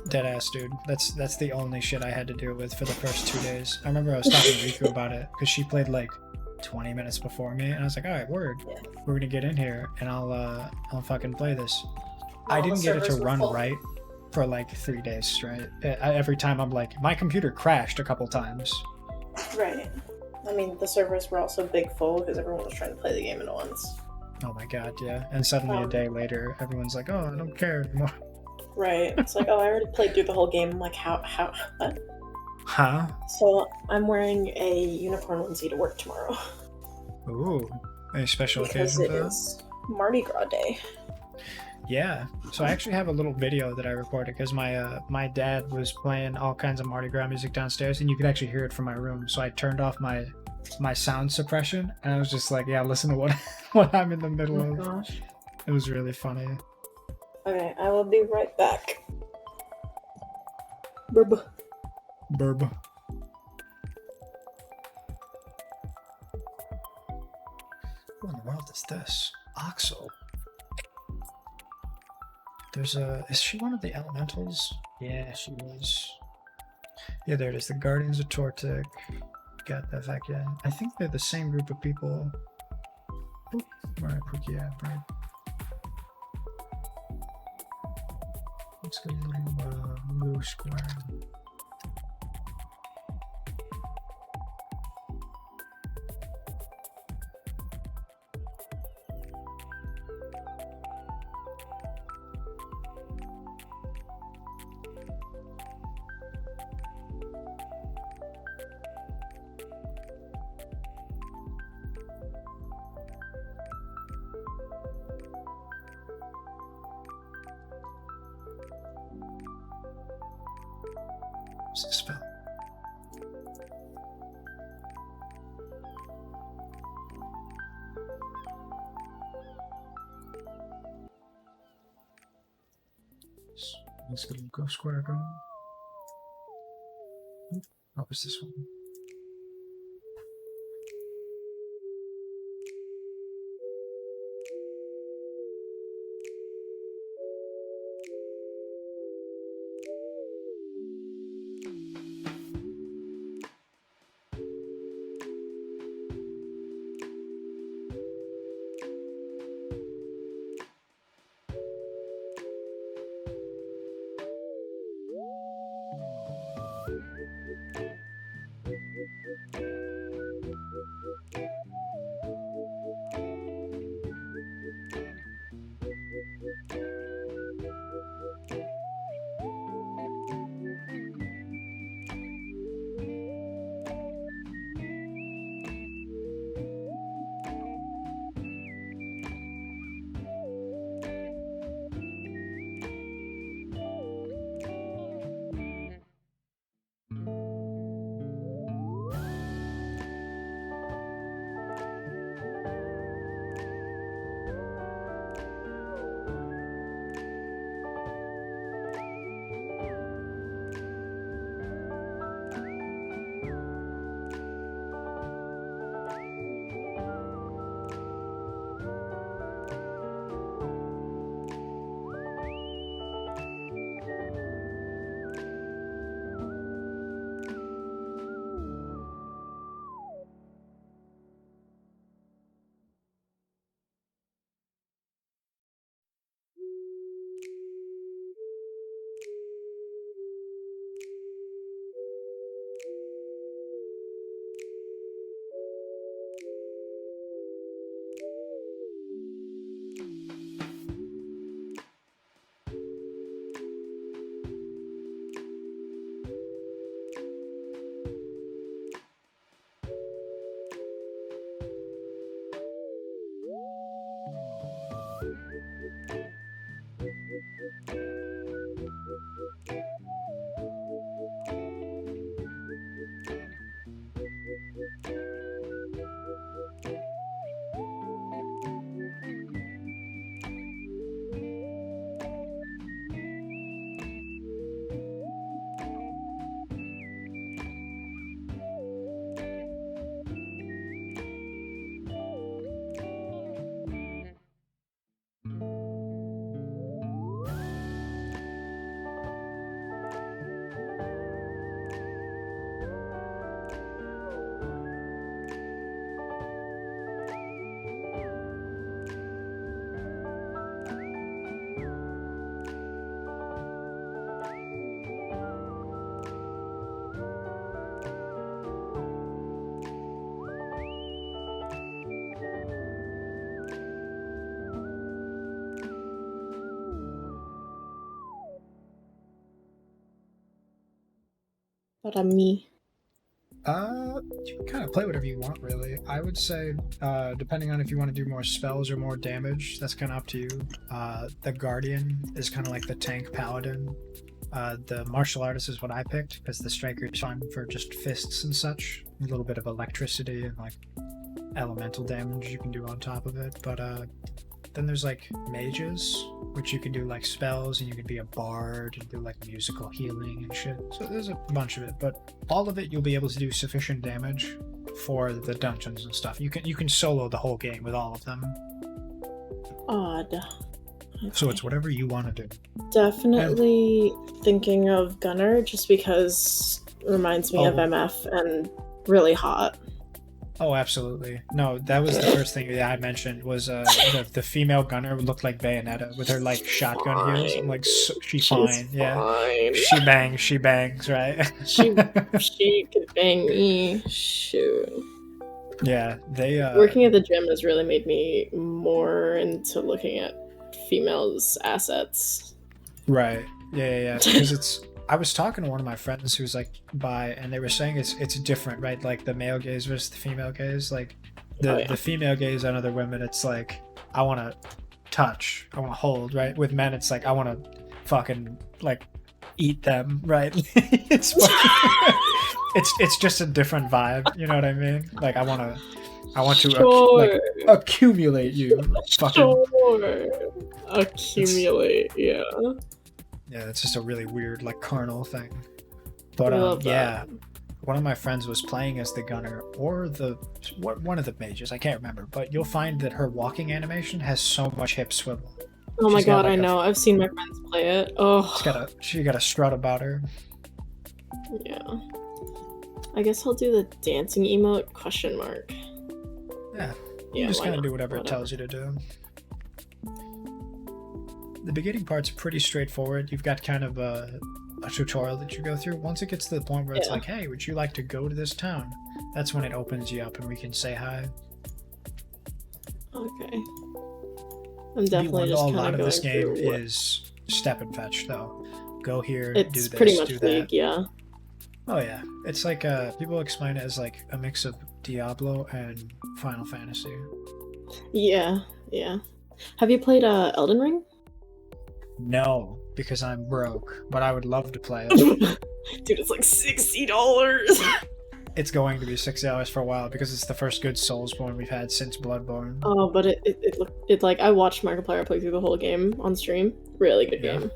Deadass, dude. That's the only shit I had to deal with for the first 2 days. I remember I was talking to Riku about it, because she played like 20 minutes before me, and I was like, alright, word. Yeah. We're gonna get in here, and I'll fucking play this. I didn't get it to run right for like 3 days straight. Every time I'm like, my computer crashed a couple times. Right. I mean, the servers were also big full because everyone was trying to play the game at once. Oh my god, yeah. And suddenly a day later, everyone's like, "Oh, I don't care anymore." Right. It's like, oh, I already played through the whole game. I'm like, what? Huh? So I'm wearing a unicorn onesie to work tomorrow Ooh, any special because occasion it for that? is Mardi Gras Day. Yeah. So I actually have a little video that I recorded because my dad was playing all kinds of Mardi Gras music downstairs, and you could actually hear it from my room. So I turned off my sound suppression, and I was just like, "Yeah, listen to what what I'm in the middle Oh of." gosh. It was really funny. Okay, I will be right back. Burb. Burb. What in the world is this? Oxel. There's a. Is she one of the elementals? Yeah, she was. Yeah, there it is. The Guardians of Tortic. Got that back in. I think they're the same group of people. Oop, right, Pookie at, right? Let's get a little blue square. What's this spell? Let's get a go square going. What was this one? But me. You can kind of play whatever you want, really. I would say, depending on if you want to do more spells or more damage, that's kind of up to you. The Guardian is kind of like the tank paladin. The martial artist is what I picked because the striker is fine for just fists and such. A little bit of electricity and like elemental damage you can do on top of it. But then there's like mages, which you can do like spells, and you can be a bard and do like musical healing and shit. So there's a bunch of it, but all of it you'll be able to do sufficient damage for the dungeons and stuff. You can solo the whole game with all of them. Odd. So it's whatever you want to do. Definitely thinking of Gunner just because it reminds me of MF and really hot. Oh, absolutely. No, that was the first thing that I mentioned was the female gunner looked like Bayonetta with her like shotgun heels. I'm like, she's fine, yeah. Fine. She bangs, right? she could bang me. Shoot. Yeah, they working at the gym has really made me more into looking at females' assets. Right. Yeah. Because I was talking to one of my friends who's like bi, and they were saying it's different, right? Like the male gaze versus the female gaze. Like the female gaze on other women, it's like I want to touch, I want to hold, right? With men, it's like I want to fucking like eat them, right? it's just a different vibe. You know what I mean? Like I want to Sure. accumulate you. Fucking Sure. Accumulate, yeah. Yeah, it's just a really weird, like, carnal thing. But, yeah, one of my friends was playing as the gunner, or one of the mages, I can't remember, but you'll find that her walking animation has so much hip swivel. Oh my god, I know. I've seen my friends play it. Oh. She got a strut about her. Yeah. I guess I'll do the dancing emote ? Yeah, you just kind of do whatever it tells you to do. The beginning part's pretty straightforward. You've got kind of a tutorial that you go through. Once it gets to the point where it's like, hey, would you like to go to this town? That's when it opens you up and we can say hi. Okay. I'm definitely just a kind lot of of this game through is step and fetch, though. Go here, it's do this, pretty much do League, that. yeah. Oh yeah, it's like people explain it as like a mix of Diablo and Final Fantasy. Yeah. Have you played Elden Ring? No, because I'm broke, but I would love to play it. Dude, it's like $60. It's going to be $6 for a while because it's the first good Soulsborne we've had since Bloodborne. Oh, but it like I watched Markiplier play through the whole game on stream. Really good game.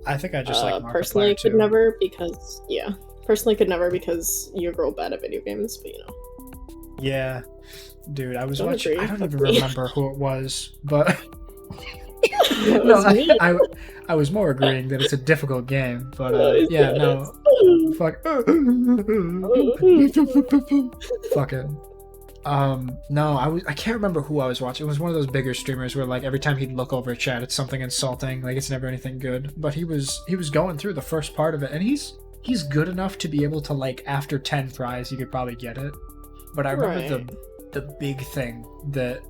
I think I just like Markiplier personally too. could never because you're real bad at video games, but you know. Yeah, dude, I was Don't watching. agree, I don't even fuck me. remember who it was, but That was me. I was more agreeing that it's a difficult game, but yeah, no, fuck, fucking. No, I can't remember who I was watching. It was one of those bigger streamers where like every time he'd look over chat, it's something insulting. Like it's never anything good. But he was going through the first part of it, and he's good enough to be able to like after 10 tries, you could probably get it. But I remember the big thing that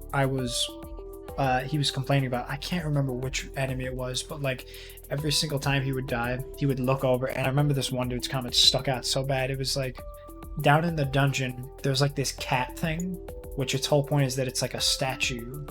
he was complaining about. I can't remember which enemy it was, but like every single time he would die, he would look over, and I remember this one dude's comment stuck out so bad. It was like down in the dungeon, there's like this cat thing, which its whole point is that it's like a statue,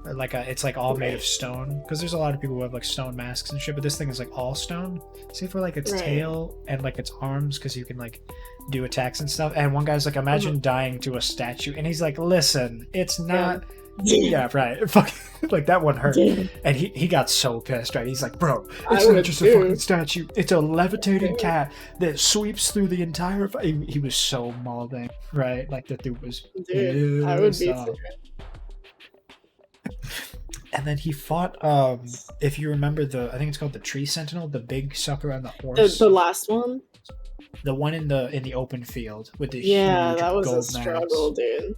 or like it's like all made of stone. Because there's a lot of people who have like stone masks and shit, but this thing is like all stone. See for like its tail and like its arms, because you can like do attacks and stuff. And one guy's like, imagine dying to a statue, and he's like, listen, it's not. Yeah, right. Fuck, like that one hurt, and he got so pissed. Right, he's like, "Bro, it's not just a fucking statue; it's a levitating cat that sweeps through the entire." He was so mauling, right? Like the dude was. Dude, I would be. And then he fought. If you remember I think it's called the Tree Sentinel, the big sucker on the horse. The last one. The one in the open field with the huge that was gold a struggle, dude.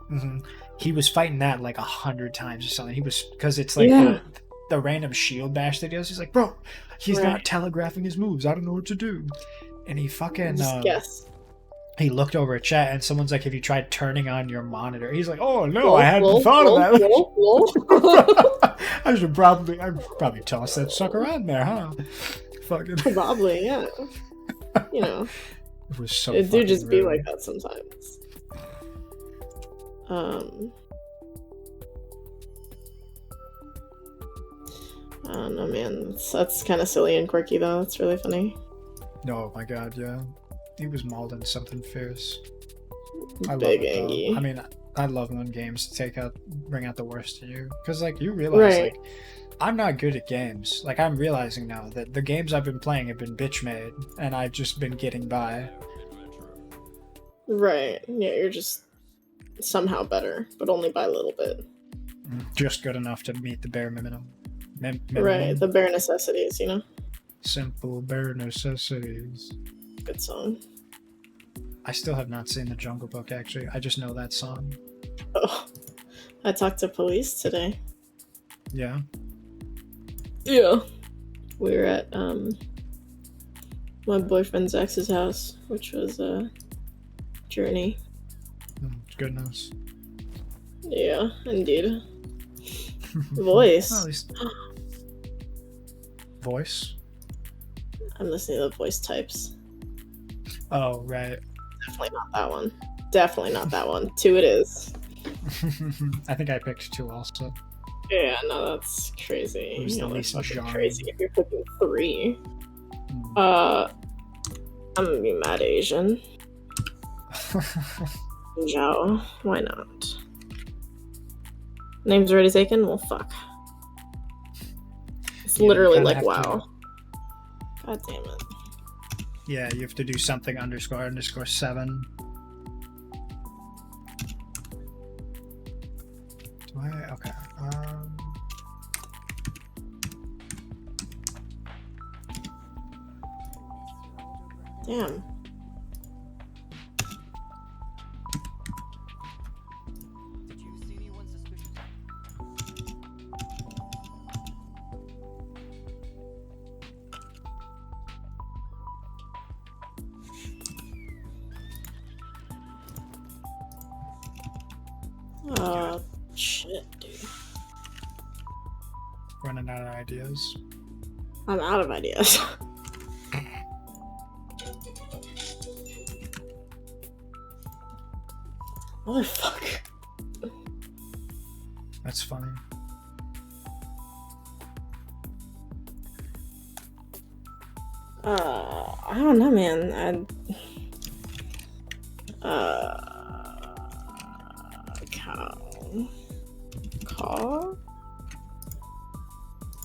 Mm-hmm. He was fighting that like 100 times or something. He was, because it's like the random shield bash that he does. He's like, bro, he's not telegraphing his moves. I don't know what to do. And he fucking guess. He looked over at chat, and someone's like, have you tried turning on your monitor? He's like, oh no, I hadn't thought of that. I should probably toss that sucker on there, huh? Fucking probably, yeah. You know. It was so It do fucking just be rude. like that sometimes. I don't know, man. That's kind of silly and quirky, though. That's really funny. Oh my god, yeah. He was mauled in something fierce. I Big love it, Angie. though. I mean, I love when games bring out the worst in you. Because, like, you realize, Right. like, I'm not good at games. Like, I'm realizing now that the games I've been playing have been bitch made, and I've just been getting by. Right. Yeah, you're just somehow better, but only by a little bit. Just good enough to meet the bare minimum. Right. The bare necessities, you know? Simple bare necessities. Good song. I still have not seen The Jungle Book, actually. I just know that song. Oh, I talked to police today. Yeah. Yeah. We were at my boyfriend's ex's house, which was a journey. Goodness. Yeah, indeed. Voice. Well, at least... Voice? I'm listening to the voice types. Oh, right. Definitely not that one. Definitely not that one. 2 it is. I think I picked 2 also. Yeah, no, that's crazy. Who's the You know, least that's fucking genre? crazy if you're picking 3. Mm. I'm gonna be mad Asian. Zhao. Why not? Name's already taken? Well, fuck. It's Yeah, you literally kinda like, have to- wow. God damn it. Yeah, you have to do something __7. Do I? Okay. Damn. Oh, shit, dude. Running out of ideas. I'm out of ideas. Motherfucker. That's funny. I don't know, man.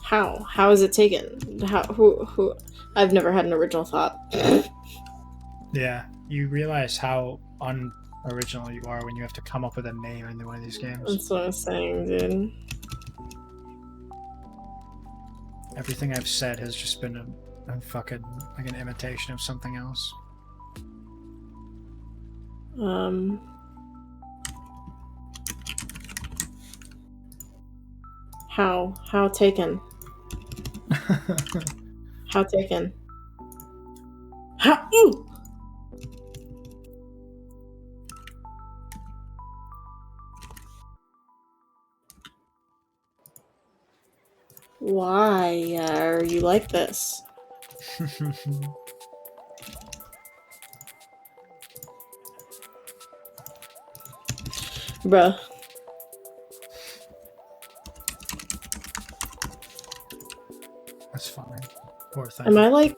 Cow? How is it taken? Who? I've never had an original thought. Yeah, you realize how unoriginal you are when you have to come up with a name in one of these games. That's what I'm saying, dude. Everything I've said has just been a fucking like an imitation of something else. How taken? How taken? How? Ooh! Why are you like this? Bruh. That's funny. Poor thing. Am I like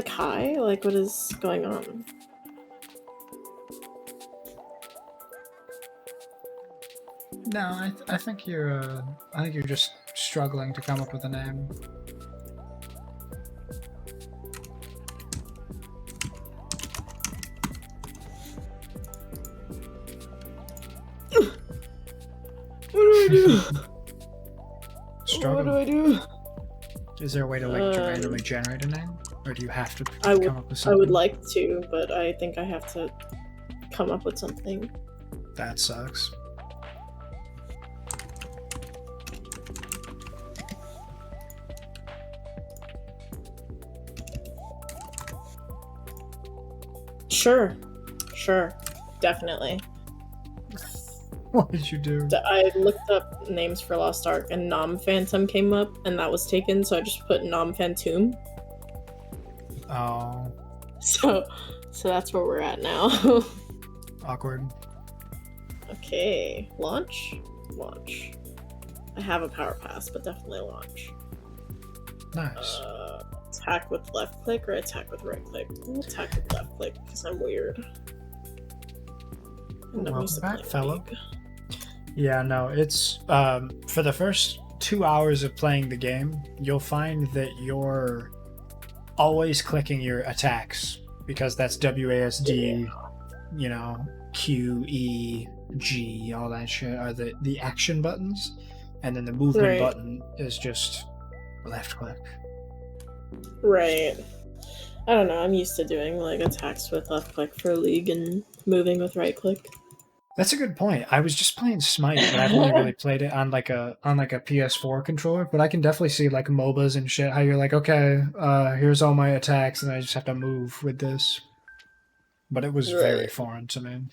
high? Like, what is going on? No, I think you're just struggling to come up with a name. What do I do? Struggle. What do I do? Is there a way to like to randomly generate a name, or do you have to I come up with I something? would like to, but I think I have to come up with something. That sucks. Sure, definitely. What did you do? I looked up names for Lost Ark, and Nom Phantom came up, and that was taken, so I just put Nom Phantom. Oh, So that's where we're at now. Awkward. Okay, launch. I have a power pass, but definitely launch. Nice. Attack with left click or attack with right click? Ooh, attack with left click because I'm weird. And I'm used Welcome to back, playing fellow. League. Yeah, no, it's for the first 2 hours of playing the game, you'll find that you're always clicking your attacks because that's WASD, you know, Q, E, G, all that shit are the action buttons, and then the movement Right. button is just left click. Right. I don't know. I'm used to doing like attacks with left click for League and moving with right click. That's a good point. I was just playing Smite, but I've only really played it on like a PS4 controller. But I can definitely see like MOBAs and shit. How you're like, okay, here's all my attacks, and I just have to move with this. But it was very Right. foreign to me.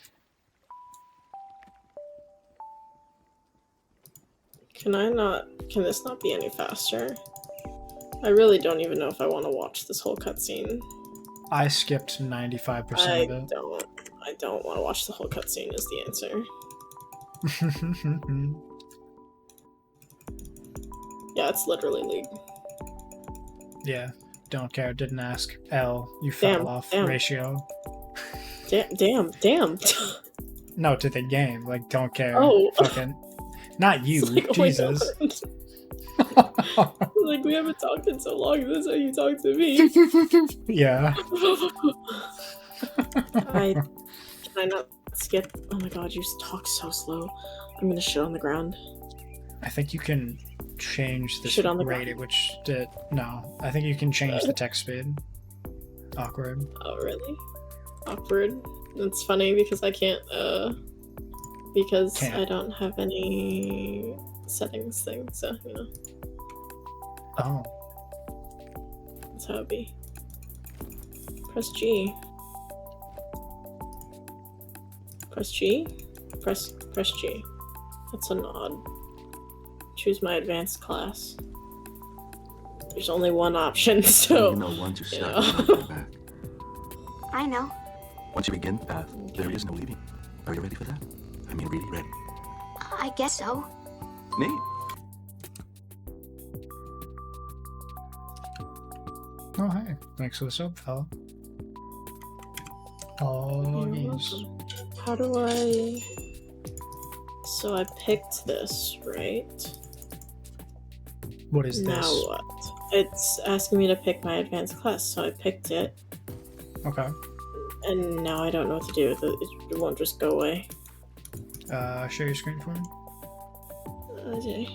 Can this not be any faster? I really don't even know if I want to watch this whole cutscene. I skipped 95% I of it. don't want to watch the whole cutscene is the answer. Yeah, it's literally League. Yeah, don't care. Didn't ask. L, you fell off. damn. Ratio. Damn. No, to the game. Like, don't care. Oh. Fucking. Not you. It's like, oh my Jesus. God. Like, we haven't talked in so long. This is how you talk to me. Yeah. Can I not skip? Oh my god, you talk so slow. I'm gonna shit on the ground. I think you can change the Shit on the rate ground. at which to. No, I think you can change the text speed. Awkward. Oh, really? Awkward. It's funny because I can't, because Can't. I don't have any settings thing, so, you know, Oh. that's how it be. Press G. Press G? Press G. That's a nod. Choose my advanced class. There's only one option, so. You know, once you're you stuck, know. you don't go back. I know. Once you begin the path, there is no leaving. Are you ready for that? I mean, really ready. I guess so. Neat. Oh, hey. Thanks for the sub, fella. Oh, You're yes. welcome. How do I... So I picked this, right? What is Now this? what? It's asking me to pick my advanced class, so I picked it, Okay. and now I don't know what to do with it. It won't just go away. Share your screen for me. Okay.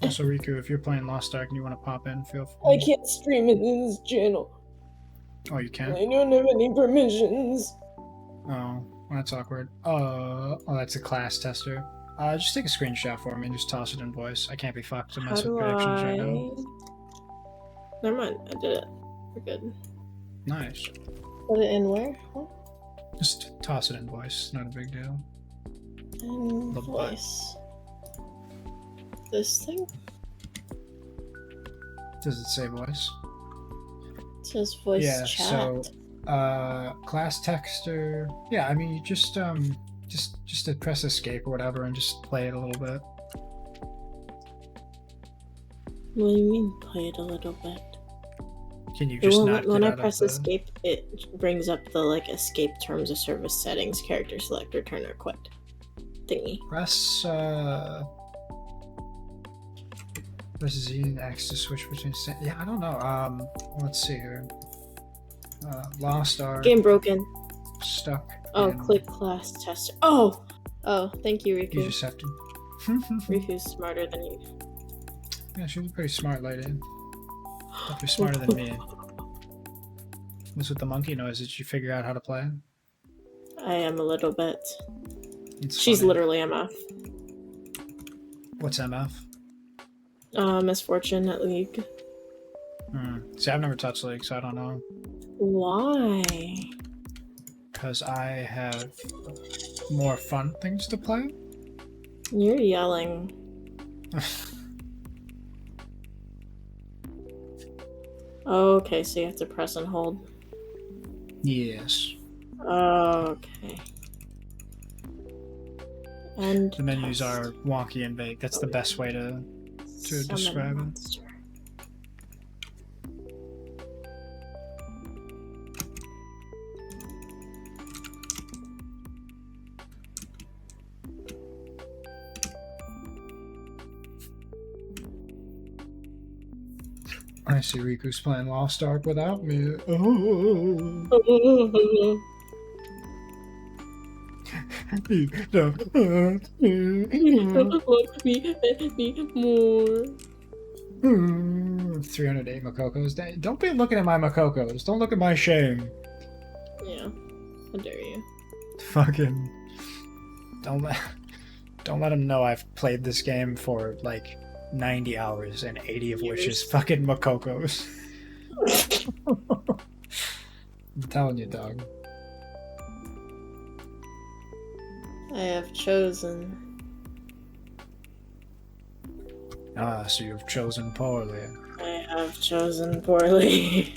Also, Riku, if you're playing Lost Ark and you want to pop in, feel free. I can't stream it in this channel. Oh, you can? I don't have any permissions. Oh, that's awkward. Oh, that's a class tester. Just take a screenshot for me and just toss it in voice. I can't be fucked to How mess with do predictions right I... now. Never mind, I did it. We're good. Nice. Put it in where? Huh? Just toss it in voice. Not a big deal. In The butt. voice. This thing? Does it say voice? It says voice Yeah, chat. so class texter. Yeah, I mean you just to press escape or whatever and just play it a little bit. What do you mean play it a little bit? Can you just not When get I out press of the... escape, it brings up the like escape terms of service settings, character select, return or quit thingy. Press Z and X to switch between yeah, I don't know. Let's see here. Lost Ark Game broken. stuck. Oh, in- click class tester. Oh, thank you, You Riku. just have to Riku's smarter than you. Yeah, she's a pretty smart lady. Definitely smarter than me. What's with the monkey noise? Did you figure out how to play? I am a little bit. It's She's funny. literally MF. What's MF? Misfortune at League. See, I've never touched League, so I don't know. Why? Because I have more fun things to play. You're yelling. Okay, so you have to press and hold. Yes. Okay. And The menus test. are wonky and vague. That's the best way to Summon describe it. monster. I see Riku's playing Lost Ark without me. Oh. No. Want me more. 308 Makokos. Don't be looking at my Makokos. Don't look at my shame. Yeah. How dare you? Fucking. Don't let him know I've played this game for like 90 hours and 80 of which is fucking Makokos. I'm telling you, dog. I have chosen. Ah, so you've chosen poorly. I have chosen poorly.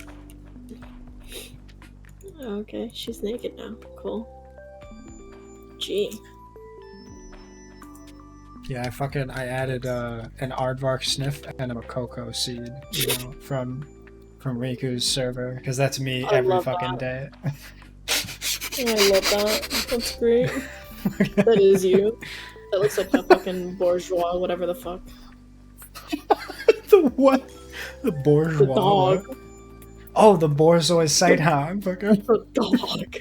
Okay, she's naked now. Cool. Gee. Yeah, I added an aardvark sniff and a Makoko seed, you know, from Riku's server, because that's me I every love fucking that. day. I love that. That's great. That is you. That looks like a fucking bourgeois, whatever the fuck. The what? The bourgeois. The dog. What? Oh, the borzoi sighthound. Fucking The dog.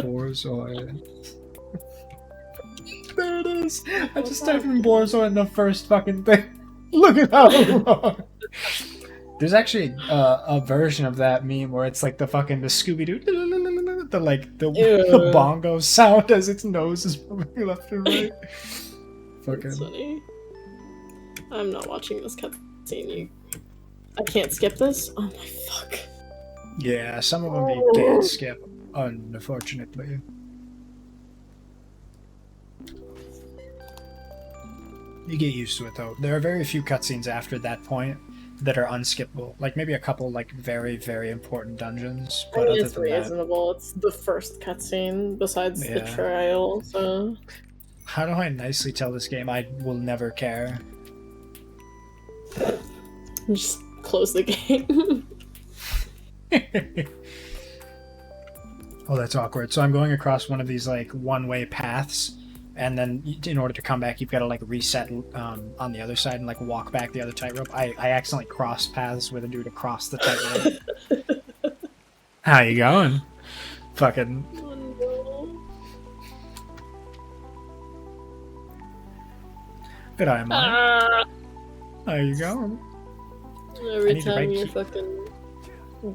borzoi. There it is. I just typed in borzoi in the first fucking thing. Look at how long. There's actually a version of that meme where it's like the Scooby Doo, the bongo sound as its nose is moving left and right. That's Fucking. funny. I'm not watching this cutscene. I can't skip this? Oh my fuck. Yeah, some of them you can't skip, unfortunately. You get used to it though. There are very few cutscenes after that point that are unskippable. Like maybe a couple like very, very important dungeons. I But mean, other it's than that, reasonable. It's the first cutscene besides the Yeah. trial, so. how do I nicely tell this game I will never care? Just close the game. Oh, that's awkward. So I'm going across one of these like one-way paths, and then in order to come back, you've got to like reset on the other side and like walk back the other tightrope. I accidentally crossed paths with a dude across the tightrope. How you going? Fucking. Good eye, Mike. Ah! How you going? Every need to time write your key- fucking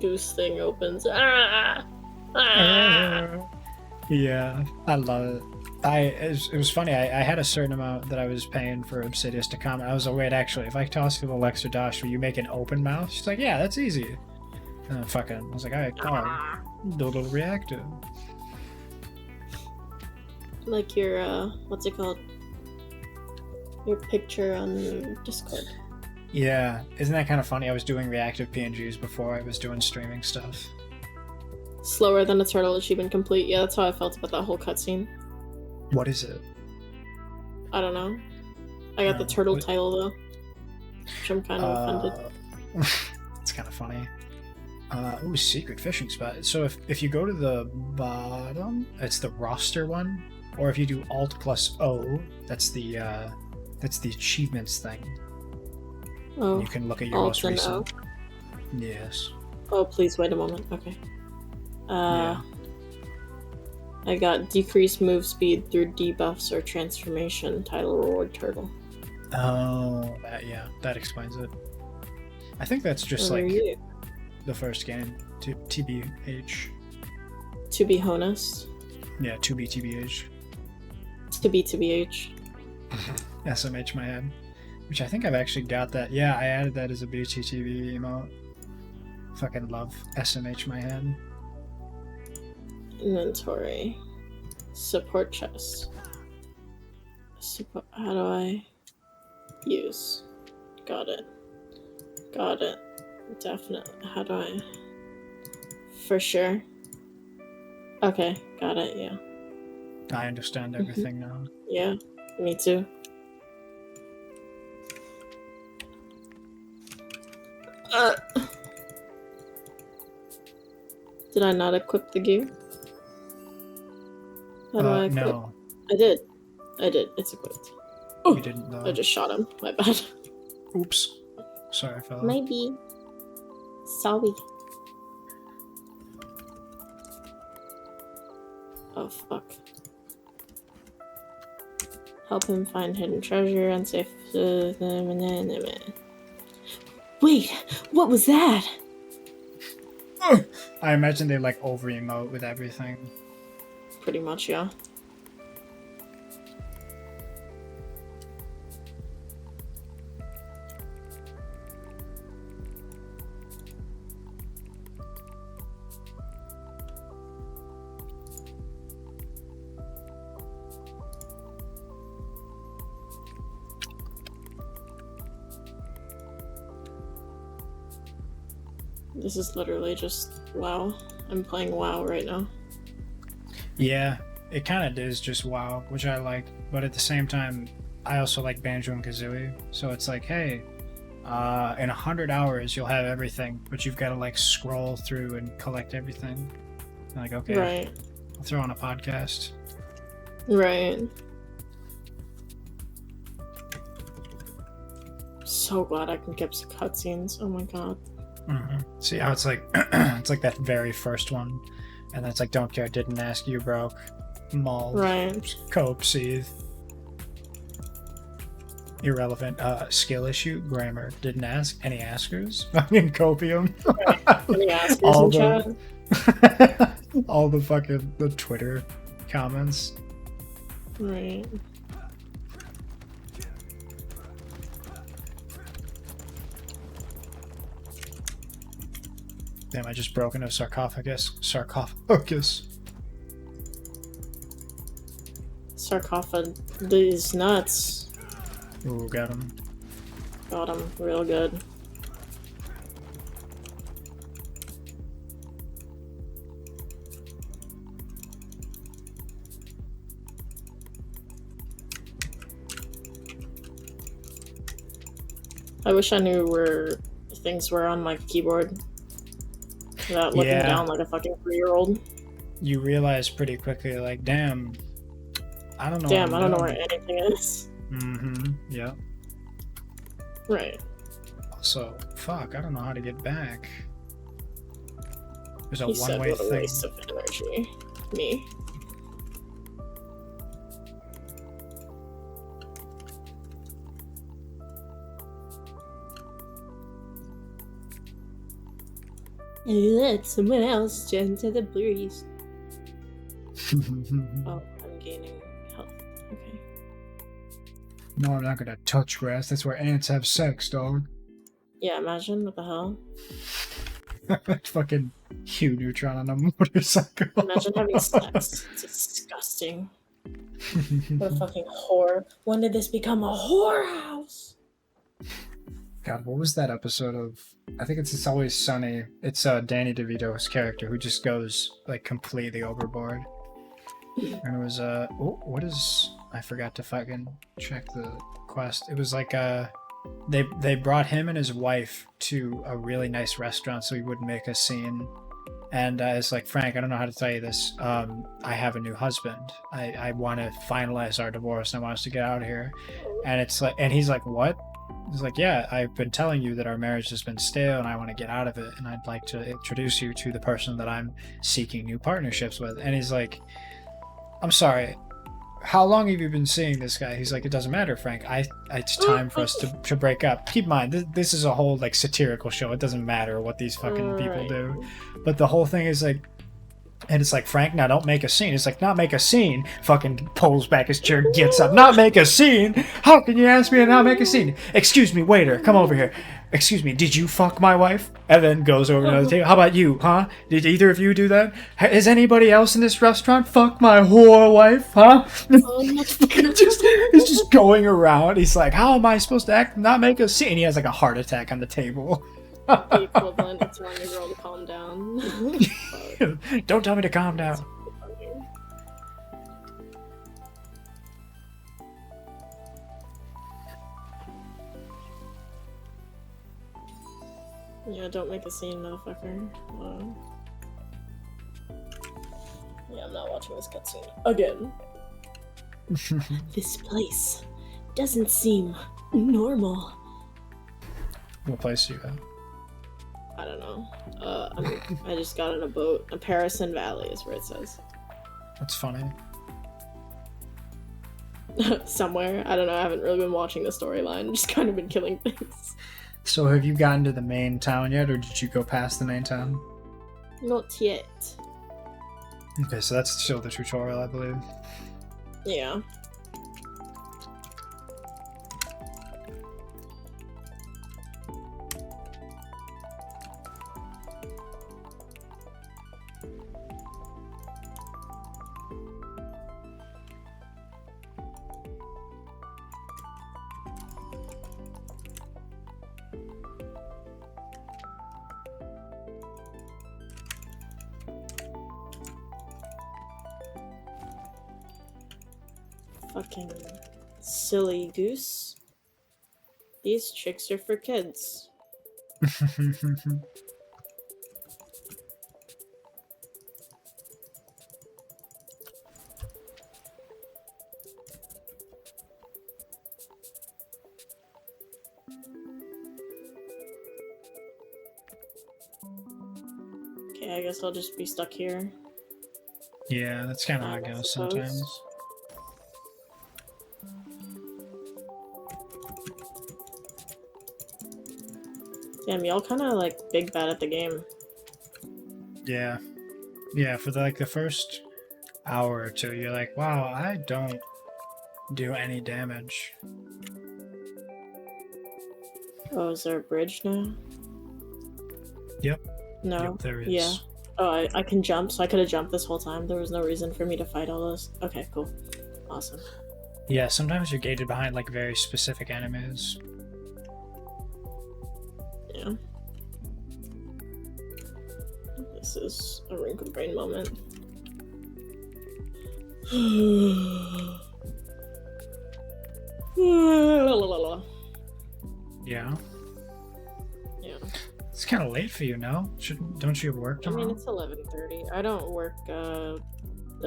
goose thing opens. Ah! Ah! Yeah, I love it. It was funny. I had a certain amount that I was paying for Obsidious to comment. I was like, wait, actually, if I toss you the Lexer Dash, will you make an open mouth? She's like, yeah, that's easy. And I was like, alright, come on. Do a little reactive. Like your, what's it called? Your picture on Discord. Yeah, isn't that kind of funny? I was doing reactive PNGs before I was doing streaming stuff. Slower than a turtle achievement complete. Yeah, that's how I felt about that whole cutscene. What is it? I don't know. I got the turtle what- title though. Which I'm kind of offended. It's kind of funny. Ooh, secret fishing spot. So if you go to the bottom, it's the roster one, or if you do Alt plus O, that's the achievements thing. Oh. You can look at your Alt most and recent. Yes. Oh, please wait a moment. Okay. Yeah. I got decreased move speed through debuffs or transformation. Title reward turtle. Oh, that explains it. I think that's just What are like you? the first game. TBH. To be honest. Yeah, 2B TBH. To be TBH. SMH my head. Which I think I've actually got that. Yeah, I added that as a BTTV emote. Fucking love SMH my head. Inventory. Support chest. How do I use? Got it. Got it. Definitely. How do I? For sure. Okay, got it, yeah. I understand everything now. Yeah, me too. Did I not equip the gear? How do I equip? No, I did. It's equipped. you didn't I though. just shot him. My bad. Oops. Sorry, fella. Maybe. Sorry. Oh, fuck. Help him find hidden treasure, unsafe. Wait, what was that? I imagine they like over emote with everything. Pretty much, yeah. This is literally just WoW. I'm playing WoW right now. Yeah, it kind of is just WoW, which I like, but at the same time, I also like Banjo and Kazooie. So it's like, hey, in 100 hours you'll have everything, but you've got to like scroll through and collect everything. I'm like, okay, Right. I'll throw on a podcast. Right. So glad I can skip cutscenes. Oh my god. See how it's like, it's like that very first one, and then it's like, don't care, didn't ask, you broke, maul, Right. cope, seethe. Irrelevant. Skill issue, grammar, didn't ask, any askers? Fucking copium. Any askers All in the- chat? All the fucking the Twitter comments. Right. Damn, I just broke into a sarcophagus. Sarcophagus. These nuts. Ooh, got him. Got him real good. I wish I knew where things were on my keyboard without looking Yeah. down like a fucking 3-year-old. You realize pretty quickly, like, damn, I don't know. Damn, I don't know where anything is. Mm-hmm. Yeah. Right. Also, fuck, I don't know how to get back. There's a He said one-way what a thing. waste of energy. Me. Let someone else enter the breeze. Oh, I'm gaining health. Okay. No, I'm not gonna touch grass. That's where ants have sex, dog. Yeah, imagine what the hell. Fucking Hugh Neutron on a motorcycle. Imagine having sex. It's disgusting. What a fucking whore. When did this become a whorehouse? God, what was that episode of? I think it's Always Sunny. It's Danny DeVito's character who just goes like completely overboard. And it was oh, what is? I forgot to fucking check the quest. It was like they brought him and his wife to a really nice restaurant so he wouldn't make a scene. And it's like, Frank, I don't know how to tell you this. I have a new husband. I want to finalize our divorce. And I want us to get out of here. And it's like, and he's like, what? He's like, yeah, I've been telling you that our marriage has been stale and I want to get out of it. And I'd like to introduce you to the person that I'm seeking new partnerships with. And he's like, I'm sorry, how long have you been seeing this guy? He's like, it doesn't matter, Frank. It's time for us to break up. Keep in mind, this is a whole like satirical show. It doesn't matter what these fucking people do. But the whole thing is like, and it's like, Frank, now don't make a scene. It's like, not make a scene. Fucking pulls back his chair, gets up. Not make a scene? How can you ask me to not make a scene? Excuse me, waiter, come over here. Excuse me, did you fuck my wife? And then goes over to the table. How about you, huh? Did either of you do that? Is anybody else in this restaurant fuck my whore wife, huh? He's just going around. He's like, how am I supposed to act, not make a scene? He has like a heart attack on the table. The equivalent of telling a girl to calm down. Don't tell me to calm down. Yeah, don't make a scene, motherfucker. Yeah, I'm not watching this cutscene again. This place doesn't seem normal. What place are you at? I don't know. I just got on a boat. A Parison Valley is where it says. That's funny. Somewhere. I don't know. I haven't really been watching the storyline. Just kind of been killing things. So have you gotten to the main town yet, or did you go past the main town? Not yet. Okay, so that's still the tutorial, I believe. Yeah. Fucking silly goose. These chicks are for kids. Okay, I guess I'll just be stuck here. Yeah, that's kind of how it I goes suppose. sometimes. Damn, y'all kind of like big bad at the game. Yeah. Yeah, for the first hour or two, you're like, wow, I don't do any damage. Oh, is there a bridge now? Yep. No. Yep, there is. Yeah. Oh, I can jump, so I could have jumped this whole time. There was no reason for me to fight all those. Okay, cool. Awesome. Yeah, sometimes you're gated behind like very specific enemies. Yeah. This is a wrinkled brain moment. Yeah. Yeah. It's kind of late for you, no? Don't you have work I tomorrow? mean, it's 11:30. I don't work the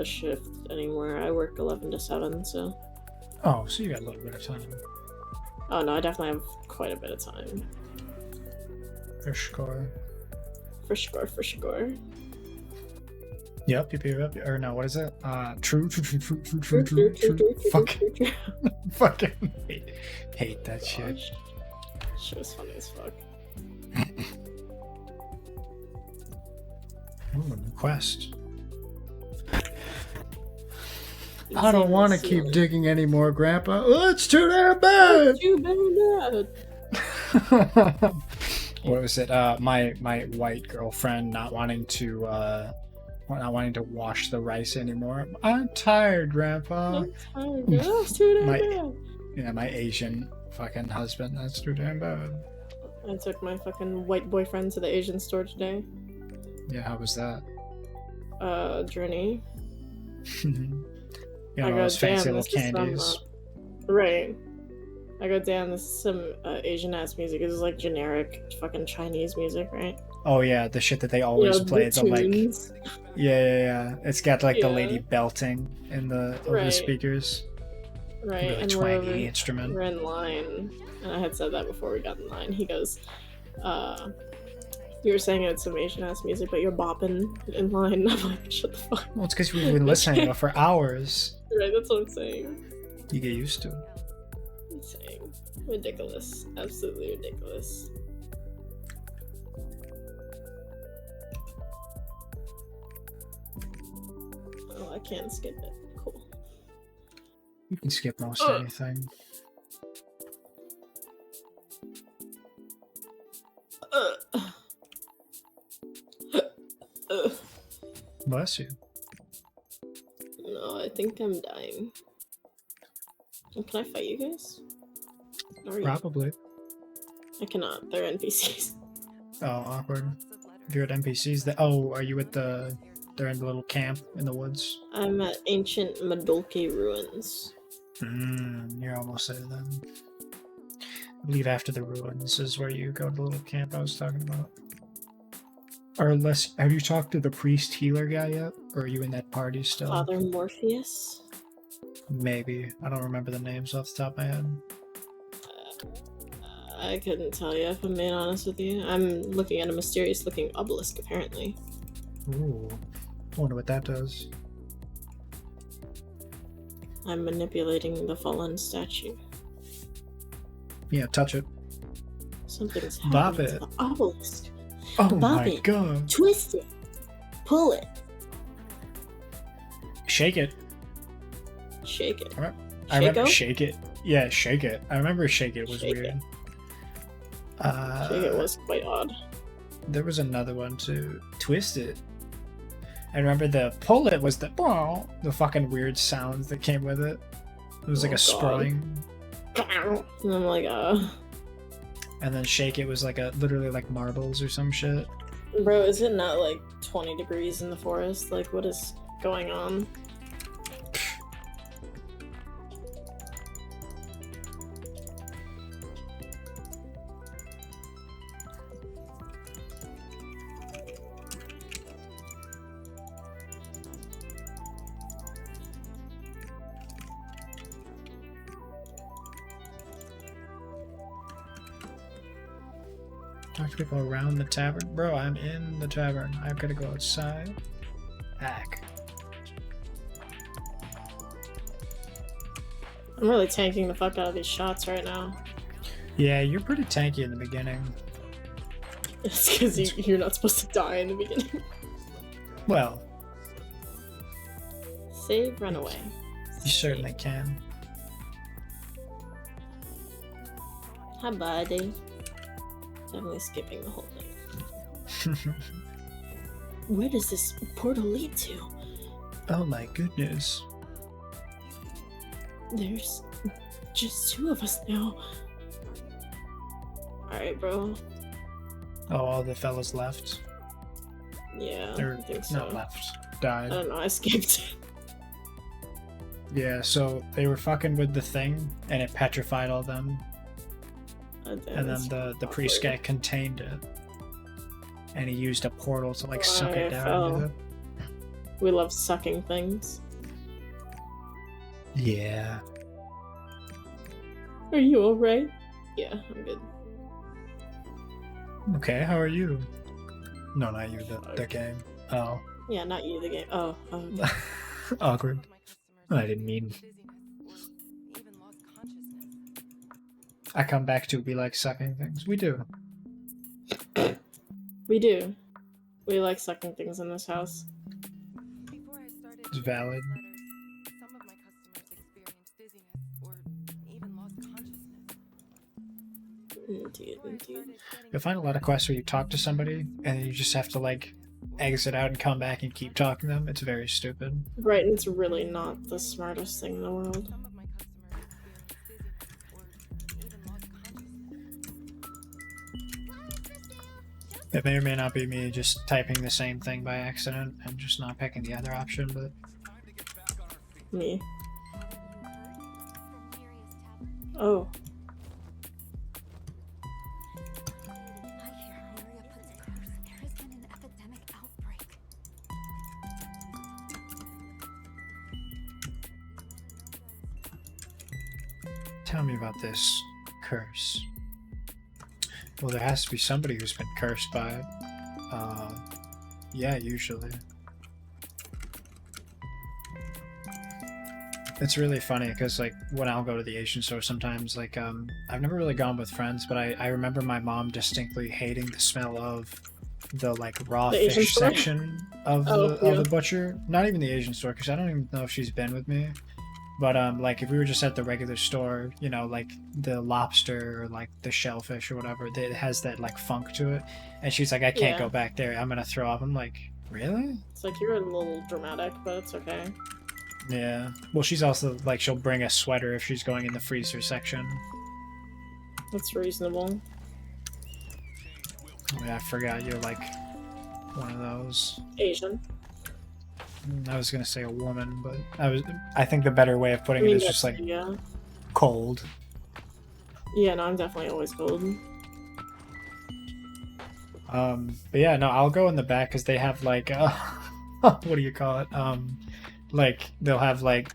shift anymore. I work 11 to 7, so. Oh, so you got a little bit of time. Oh no, I definitely have quite a bit of time. For sure. For sure, for sure. Yep, or no, what is it? True. Fuck. Fucking hate that shit. Shit was funny as fuck. Ooh, new quest. I don't want to keep digging anymore, Grandpa. Oh, it's too damn bad. Too bad. What was it? My white girlfriend not wanting to wash the rice anymore. I'm tired, Grandpa. I'm tired. That's too damn bad. Yeah, my Asian fucking husband. That's too damn bad. I took my fucking white boyfriend to the Asian store today. Yeah, how was that? Journey. You know, I go, those fancy damn, little this is candies. Right. I go, damn, this is some Asian ass music. This is like generic fucking Chinese music, right? Oh yeah, the shit that they always play. The like, tunes. yeah. It's got like the Yeah. lady belting in the over the Right. speakers. Right, Really and twangy instrument. we're in line, and I had said that before we got in line. He goes, you were saying it's some Asian ass music, but you're bopping in line. I'm like, shut the fuck up. Well, it's because we've been listening to it for hours. Right, that's what I'm saying. You get used to it. I'm saying. Ridiculous. Absolutely ridiculous. Oh, I can't skip it. Cool. You can skip most anything. Bless you. No, I think I'm dying. Can I fight you guys? Or you- Probably. I cannot. They're NPCs. Oh, awkward. If you're at NPCs, are you at the? They're in the little camp in the woods. I'm at ancient Madolke ruins. You're almost there then. I believe after the ruins is where you go to the little camp I was talking about. Or unless, have you talked to the priest healer guy yet? Or are you in that party still? Father Morpheus? Maybe. I don't remember the names off the top of my head. I couldn't tell you if I'm being honest with you. I'm looking at a mysterious looking obelisk apparently. Ooh. I wonder what that does. I'm manipulating the fallen statue. Yeah, touch it. Something's Bop happening to it. the obelisk. Oh Bop my it. god. Twist it. Pull it. Shake it. Shake it. I remember Shake-o? shake it. Yeah, shake it. I remember shake it was Shake weird. it. Shake it was quite odd. There was another one too. Twist it. I remember the pull it was the fucking weird sounds that came with it. It was like Oh, a sprawling. And I'm like, And then shake it was like a literally like marbles or some shit. bro, is it not like 20 degrees in the forest? Like, what is going on? Talk to people around the tavern. Bro, I'm in the tavern. I've got to go outside. Back. I'm really tanking the fuck out of these shots right now. Yeah, you're pretty tanky in the beginning. It's because you're not supposed to die in the beginning. Well, Save, run away. you certainly can. Hi, buddy. Definitely skipping the whole thing. Where does this portal lead to? Oh my goodness. There's just 2 of us now. Alright, bro. Oh, all the fellas left. Yeah, They're I think so. not left. I Died. don't know, I skipped. Yeah, so they were fucking with the thing, and it petrified all them. And then the priest guy contained it. And he used a portal to like suck it down. Into it. We love sucking things. Yeah. Are you alright? Yeah, I'm good. Okay, how are you? No, not you, the game. Oh. Yeah, not you, the game. Oh, okay. Awkward. I didn't mean. I come back to be like sucking things. We do. We do. We like sucking things in this house. It's valid. Indeed, indeed. You'll find a lot of quests where you talk to somebody and then you just have to like exit out and come back and keep talking to them. It's very stupid. Right, and it's really not the smartest thing in the world. It may or may not be me just typing the same thing by accident and just not picking the other option, but Me. Oh. I hear Maria puts it close. There has been an epidemic outbreak. tell me about this curse. Well, there has to be somebody who's been cursed by it. Yeah, usually. It's really funny because, like, when I'll go to the Asian store sometimes, like, I've never really gone with friends, but I remember my mom distinctly hating the smell of the, like, raw The Asian fish store? section of the butcher. Not even the Asian store, because I don't even know if she's been with me. But, like, if we were just at the regular store, you know, like, the lobster or, like, the shellfish or whatever, it has that, like, funk to it. And she's like, I can't Yeah. go back there. I'm gonna throw up. I'm like, really? It's like you're a little dramatic, but it's okay. Yeah. Well, she's also, like, she'll bring a sweater if she's going in the freezer section. That's reasonable. Yeah, I forgot you're, like, one of those. Asian. I was gonna say a woman, but I think the better way of putting I it mean, is just, like, yeah. cold. Yeah, no, I'm definitely always cold. But yeah, no, I'll go in the back because they have like what do you call it? Like they'll have like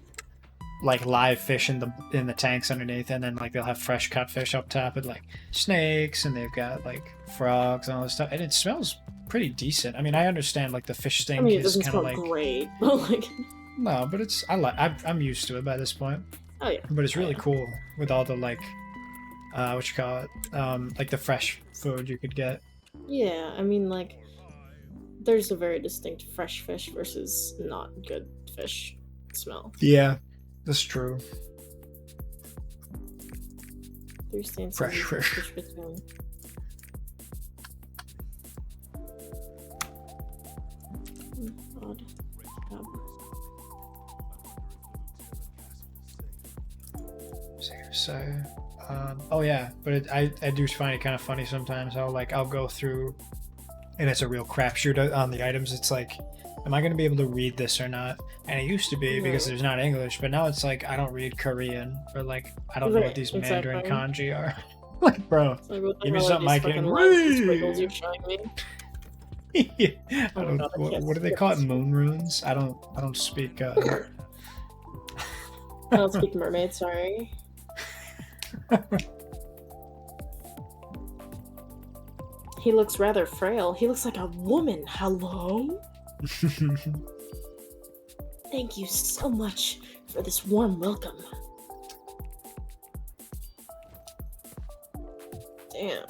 live fish in the tanks underneath, and then like they'll have fresh cut fish up top, and like snakes, and they've got like frogs and all this stuff, and it smells pretty decent. I mean, I understand like the fish I stink mean, it is doesn't kind of smell like great, but like, no, but it's I'm used to it by this point. oh yeah. But it's really Yeah. cool with all the like what you call it, like the fresh food you could get. Yeah, I mean, like, there's a very distinct fresh fish versus not good fish smell. Yeah, that's true. There's stances Fresh of fish. between. Odd. So, oh yeah, but I do find it kind of funny sometimes. I'll go through, and it's a real crapshoot on the items. It's like, am I going to be able to read this or not? And it used to be because Right. there's not English, but now it's like I don't read Korean, or like I don't know what Right, these exactly. Mandarin kanji are. Like, bro, It's like, what the give me hell are something these I can fucking lines and read. squiggles you're showing me? I Oh my don't. God, I What, can't what do they see call it? this. Moon runes? I don't speak. I don't speak mermaid, sorry. He looks rather frail. He looks like a woman. Hello? Thank you so much for this warm welcome. Damn.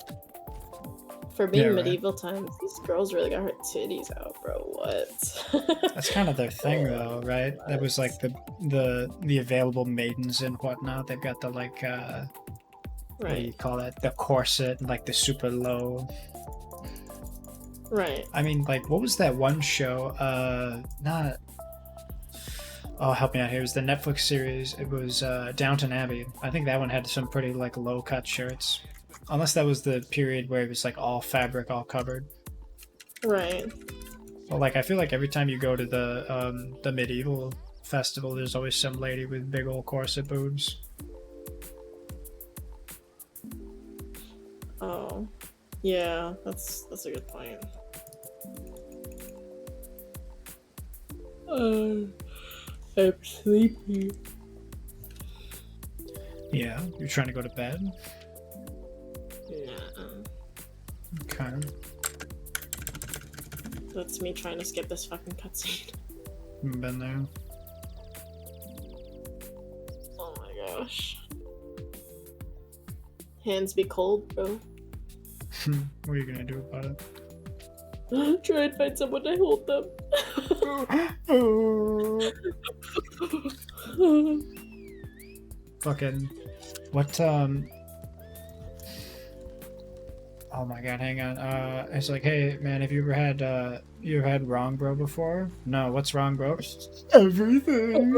For being Yeah, right. medieval times, these girls really got her titties out, bro. What? That's kind of their thing, though, right? That was like the available maidens and whatnot. They've got the like what do you Right, call that? The corset and like the super low. right. I mean, like, what was that one show? Not. Oh, help me out here. It was the Netflix series. It was Downton Abbey. I think that one had some pretty like low cut shirts. Unless that was the period where it was like all fabric, all covered. Right. Well, like I feel like every time you go to the medieval festival, there's always some lady with big old corset boobs. Oh. Yeah, that's a good point. I'm sleepy. Yeah, you're trying to go to bed. Nah. Okay. That's me trying to skip this fucking cutscene. Been there. Oh my gosh. Hands be cold, bro. What are you gonna do about it? Try and find someone to hold them. Fucking what? Oh my god, hang on. It's like, hey man, have you ever had wrong bro before? No, what's wrong bro? Everything.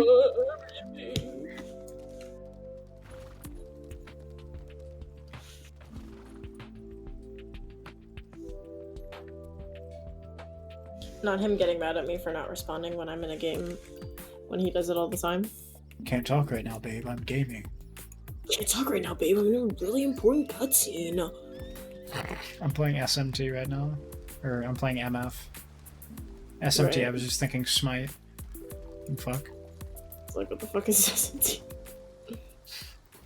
Not him getting mad at me for not responding when I'm in a game when he does it all the time. Can't talk right now, babe. I'm gaming. Can't talk right now, babe. I'm in a really important cutscene. I'm playing SMT right now, or I'm playing MF. SMT. I Right. was just thinking Smite. Fuck. It's like, what the fuck is this?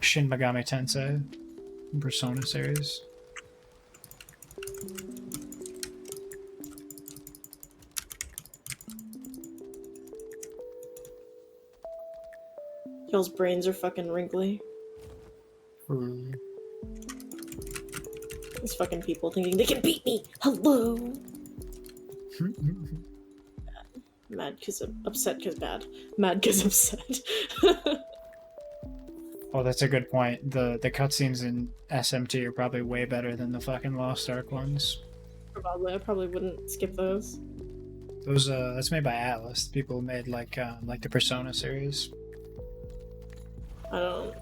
Shin Megami Tensei, Persona series. Y'all's brains are fucking wrinkly. Ooh. These fucking people thinking they can beat me. Hello. Mad cause upset cause bad. Mad cause upset. Oh, that's a good point. The cutscenes in SMT are probably way better than the fucking Lost Ark ones. Probably. I probably wouldn't skip those. Those that's made by Atlas. People who made like the Persona series. I don't.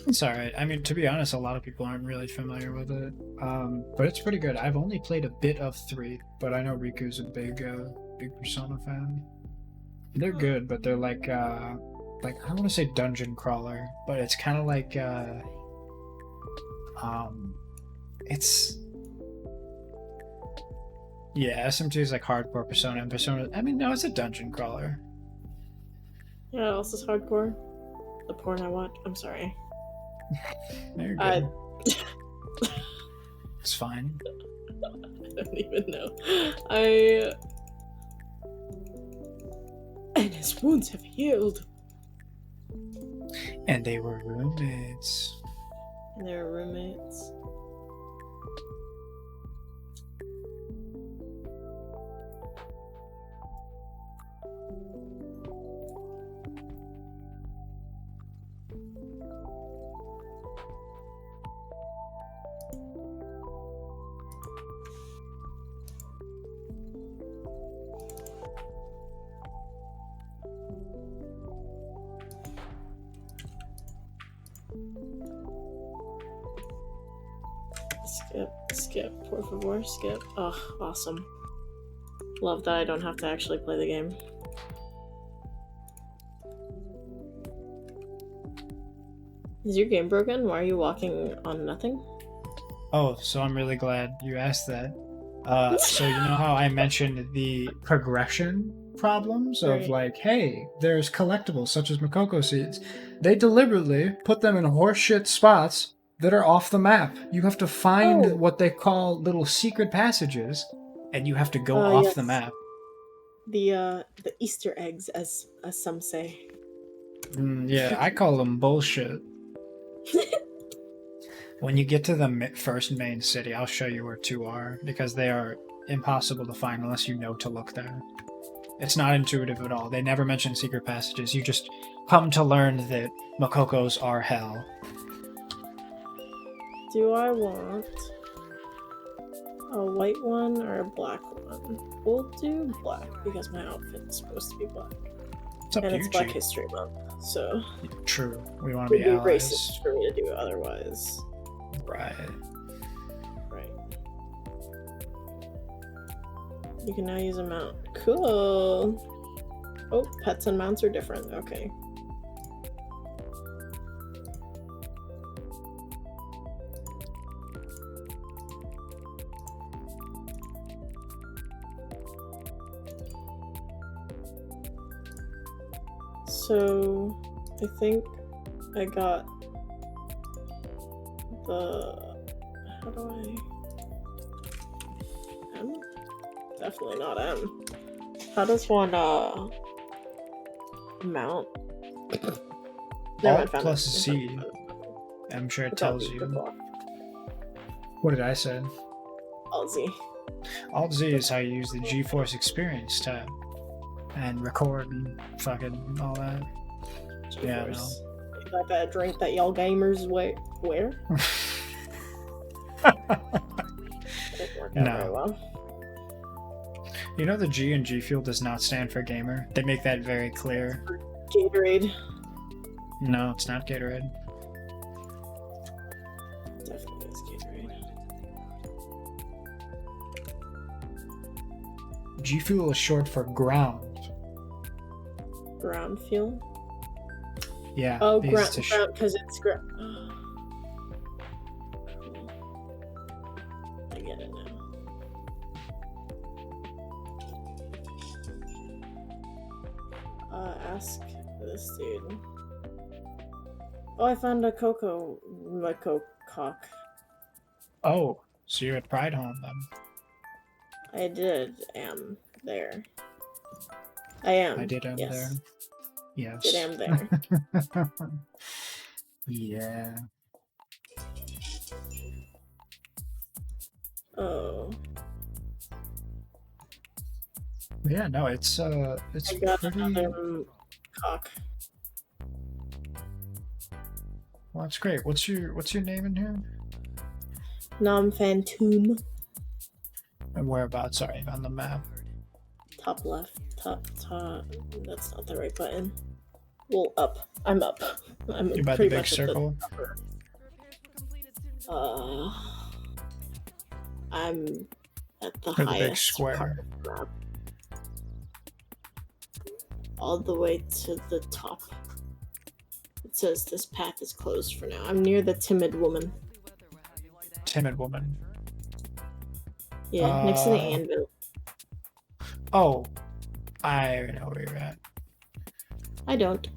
It's alright. I mean, to be honest, a lot of people aren't really familiar with it. But it's pretty good. I've only played a bit of 3, but I know Riku's a big Persona fan. They're good, but they're like I don't want to say dungeon crawler, but it's kind of like It's yeah, SMT is like hardcore Persona, and Persona. I mean, no, it's a dungeon crawler. Yeah, else is hardcore. The porn I watch. I'm sorry. You're good. I It's fine. don't even know. And his wounds have healed. And they were roommates. And they were roommates. Skip, por favor, skip. Oh, awesome. Love that I don't have to actually play the game. Is your game broken? Why are you walking on nothing? Oh, so I'm really glad you asked that. So you know how I mentioned the progression problems of Right. like, hey, there's collectibles such as Makoko seeds. They deliberately put them in horseshit spots that are off the map. You have to find Oh. what they call little secret passages, and you have to go off the Yes. map. The Easter eggs, as some say. Yeah, I call them bullshit. When you get to the first main city, I'll show you where two are, because they are impossible to find unless you know to look there. It's not intuitive at all. They never mention secret passages. You just come to learn that Makokos are hell. Do I want a white one or a black one? We'll do black because my outfit's supposed to be black. It's up And to it's you, Black G. History Month, so True. We want it to be would be allies. racist for me to do otherwise. Right. Right. You can now use a mount. Cool. Oh, pets and mounts are different. Okay. So, I think I got the. How do I. M? Definitely not M. How does one, mount? Never mind, Alt found plus it. Z. I'm sure it Without tells the you. block. What did I say? Alt Z. Alt Z is how you use the GeForce Experience tab. And record and fucking all that. Yeah, no. Is that that drink that y'all gamers wear? Didn't work out No. very well. You know the G in G Fuel does not stand for gamer. They make that very clear. Gatorade. No, it's not Gatorade. Definitely is Gatorade. G Fuel is short for ground. Ground fuel? Yeah. Oh, because ground, it's a because it's ground. I get it now. Ask this dude. Oh, I found a cock. Oh, so you're at Pride Home then. I am there. I am. I did am yes. there. Yes. Did am there. Yeah. Oh. Yeah, no, it's I got pretty another cock. well, that's great. What's your name in here? Nom Phantom. And whereabouts? Sorry, on the map. Top left. Top. That's not the right button. Well, up. I'm up. I'm You're by the pretty big much circle. At the upper. I'm at the Or the big highest square. part of the map. All the way to the top. It says this path is closed for now. I'm near the timid woman. timid woman. Yeah, next to the anvil. Oh, I know where you're at. I don't.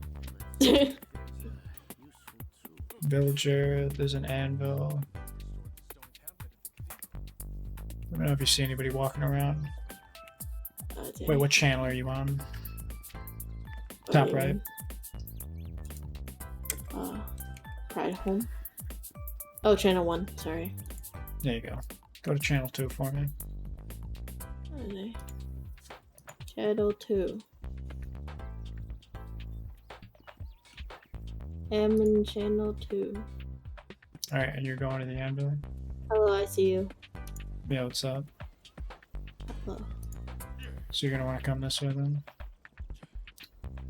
Villager, there's an anvil. I don't know if you see anybody walking around. Wait, what channel are you on? Top right. Pride home. Oh, channel 1. Sorry. There you go. Go to channel 2 for me. Okay. Channel 2. I'm in channel 2. Alright, and you're going to the anvil? Hello, I see you. Yeah, what's up? Hello. So you're gonna want to come this way then?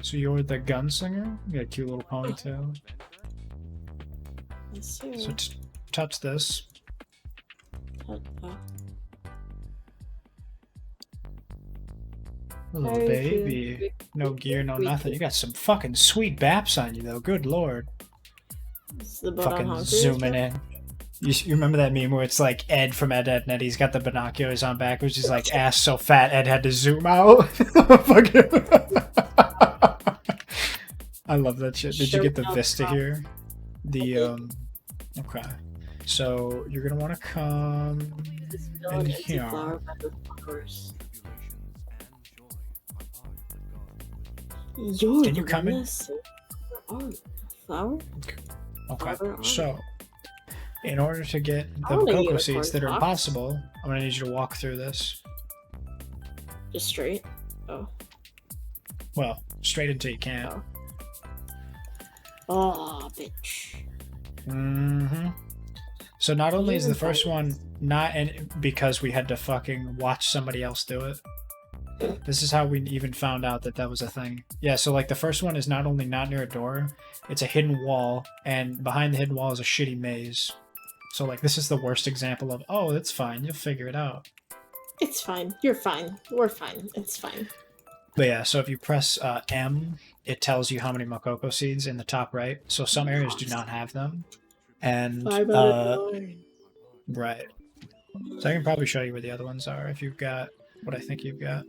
So you're the gunslinger? You got a cute little ponytail. Yes, sir. So touch this. Oh. Little Very baby. cute. No gear, no Very nothing. cute. You got some fucking sweet baps on you though. Good lord. It's the boat on Fucking Hunger, zooming is in. You remember that meme where it's like Ed from Ed, Ed, and Ed, he's got the binoculars on backwards. He's like ass so fat Ed had to zoom out. Fucking- I love that shit. Did you get the vista here? The okay. So you're gonna want to come This in villain is a here. flower bed with flowers. You're Can you the come one in? that said flower? Okay. Flower on. So in order to get I the wanna cocoa unicorn seeds that are socks. impossible, I'm gonna need you to walk through this. Just straight? Oh. Well, straight until you can't. Oh, bitch. Mm-hmm. So not only is the Even first better. one not because we had to fucking watch somebody else do it. This is how we even found out that that was a thing. Yeah, so like the first one is not only not near a door, it's a hidden wall, and behind the hidden wall is a shitty maze. So like this is the worst example of, oh, it's fine, you'll figure it out. It's fine. You're fine. We're fine. It's fine. But yeah, so if you press M, it tells you how many Makoko seeds in the top right. So some areas do not have them. And, 5 out of 9. right. So I can probably show you where the other ones are if you've got what I think you've got.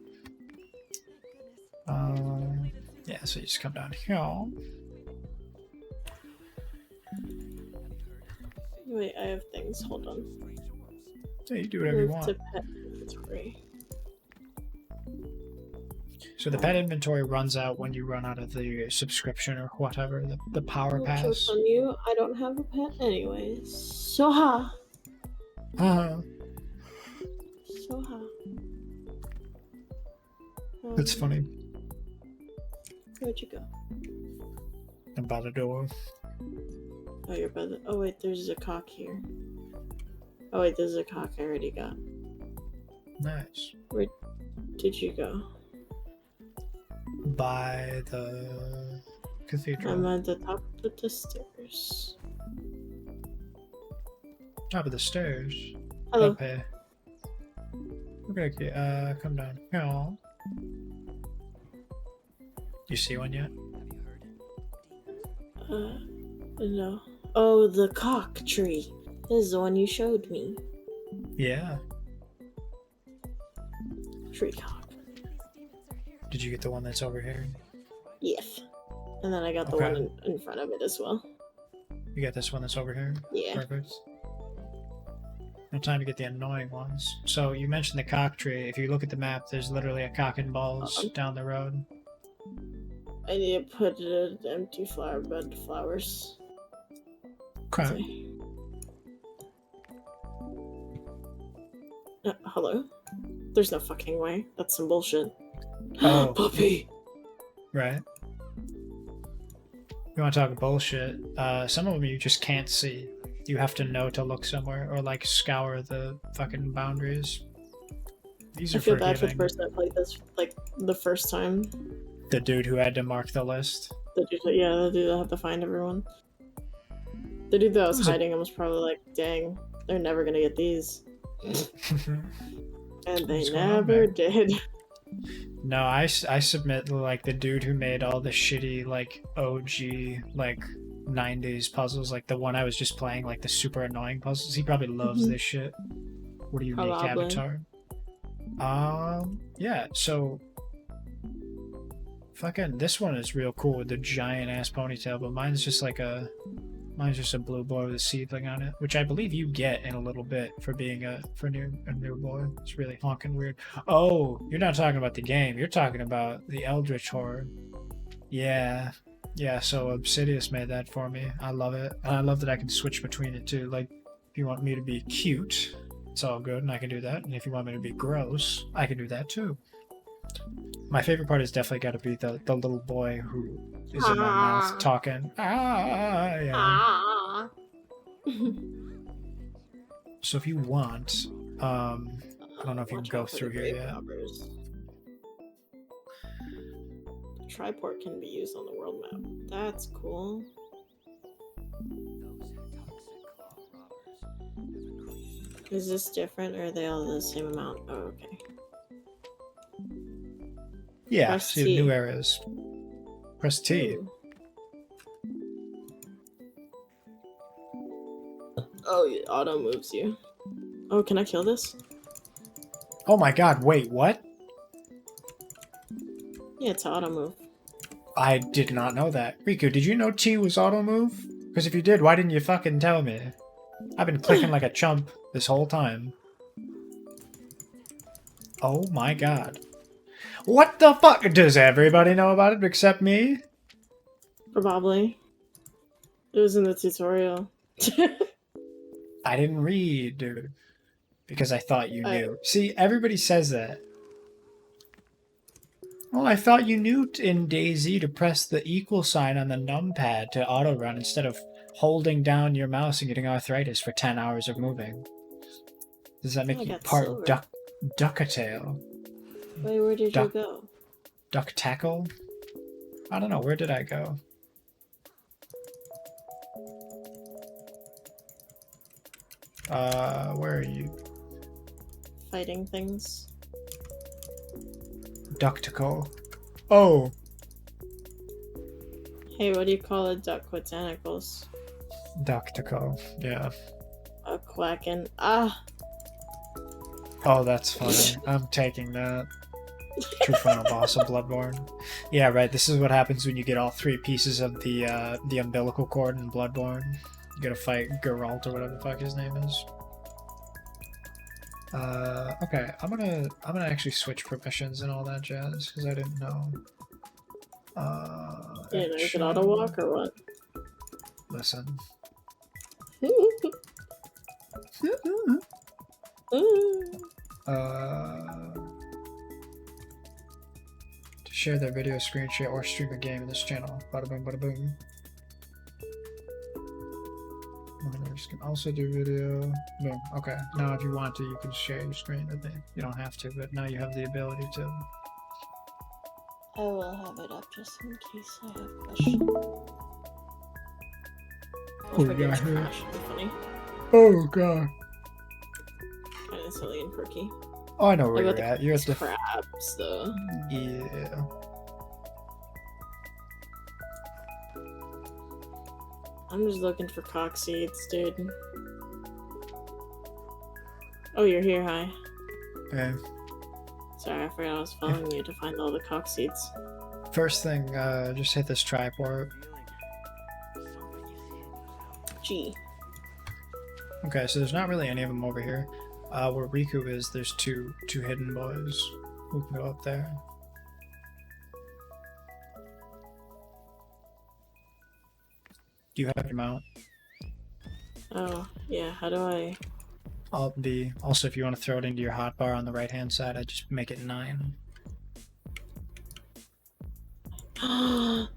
Yeah, so you just come down here. Wait, I have things. Hold on. So you do whatever you Move want. to pet inventory. So the pet inventory runs out when you run out of the subscription or whatever, the power No pass. joke's on you. I don't have a pet anyways. So ha. Uh, So ha. that's funny. Where'd you go? I'm by the door. Oh, you're by the. Oh wait, there's a cock here. Oh wait, there's a cock I already got. Nice. Where did you go? By the cathedral. I'm at the top of the stairs. Top of the stairs. Hello. Okay. Okay, come down. Oh. You see one yet? No. Oh, the cock tree. This is the one you showed me. Yeah. Tree cock. Did you get the one that's over here? Yes. And then I got the Okay. one in front of it as well. You got this one that's over here? Yeah. Perfect. No time to get the annoying ones. So you mentioned the cock tree. If you look at the map, there's literally a cock and balls down the road. I need to put an empty flower bed to flowers. Okay. Hello? There's no fucking way. That's some bullshit. Oh. Puppy! Right. You want to talk bullshit? Some of them you just can't see. You have to know to look somewhere or like scour the fucking boundaries. These I are feel bad for the forgiving. person that played this like the first time. The dude who had to mark the list. The dude that had to find everyone. The dude that was Was it- hiding him was probably like, dang, they're never gonna get these. And they What's going on never there? did. No, I submit like the dude who made all the shitty like OG like 90s puzzles, like the one I was just playing, like the super annoying puzzles. He probably loves this shit. What a unique Probably. avatar. Yeah, so fucking this one is real cool with the giant ass ponytail, but mine's just a blue boy with a seedling on it, which I believe you get in a little bit for being a new boy. It's really honking weird. Oh, you're not talking about the game. You're talking about the Eldritch Horror. Yeah. Yeah, so Obsidious made that for me. I love it. And I love that I can switch between it too. Like, if you want me to be cute, it's all good and I can do that. And if you want me to be gross, I can do that too. My favorite part has definitely got to be the little boy who is in my mouth talking. Yeah. Ah. So if you want, I don't know if you can Watch go out for through the here grave yet. robbers. Triport can be used on the world map. That's cool. Is this different or are they all the same amount? Oh, okay. Yeah, Press see T. new areas. Press T. Ooh. Oh, it auto moves you. Oh, can I kill this? Oh my god, wait, what? Yeah, it's auto move. I did not know that. Riku, did you know T was auto move? Because if you did, why didn't you fucking tell me? I've been clicking like a chump this whole time. Oh my god. What the fuck? Does everybody know about it except me? Probably. It was in the tutorial. I didn't read, dude. Because I thought you I- knew. See, everybody says that. Well, I thought you knew in DayZ to press the equal sign on the numpad to auto run instead of holding down your mouse and getting arthritis for 10 hours of moving. Does that make I you got part silver. duckatail? Wait, where did you Duck- go? Duck tackle? I don't know. Where did I go? Where are you? Fighting things. Ducticle. Oh, Hey, what do you call a duck with tentacles? ducticle. Yeah. A quacking. Ah! Oh, that's funny. I'm taking that. True final boss of Bloodborne. Yeah, right. This is what happens when you get all three pieces of the umbilical cord in Bloodborne. You gotta fight Geralt or whatever the fuck his name is. Okay, I'm gonna actually switch permissions and all that jazz because I didn't know. Yeah, no, you can auto walk or what? Listen. To share their video, screen share, or stream a game in this channel. Bada boom, bada boom. Monitors can also do video. Boom. Okay. Now, if you want to, you can share your screen with me. You don't have to, but now you have the ability to. I will have it up just in case I have questions. Oh, we got here. Funny. Oh god. Kind of silly and quirky. Oh, I know where What you're about at. You're at the. crabs, though. Yeah. I'm just looking for cock seeds, dude. Oh, you're here, hi. Okay. Sorry, I forgot I was following you to find all the cock seeds. First thing, just hit this triport. G. Okay, so there's not really any of them over here. Where Riku is, there's two hidden boys who can go up there. Do you have your mount? Oh, yeah, how do I... Alt B. Also, if you want to throw it into your hotbar on the right hand side, I just make it 9.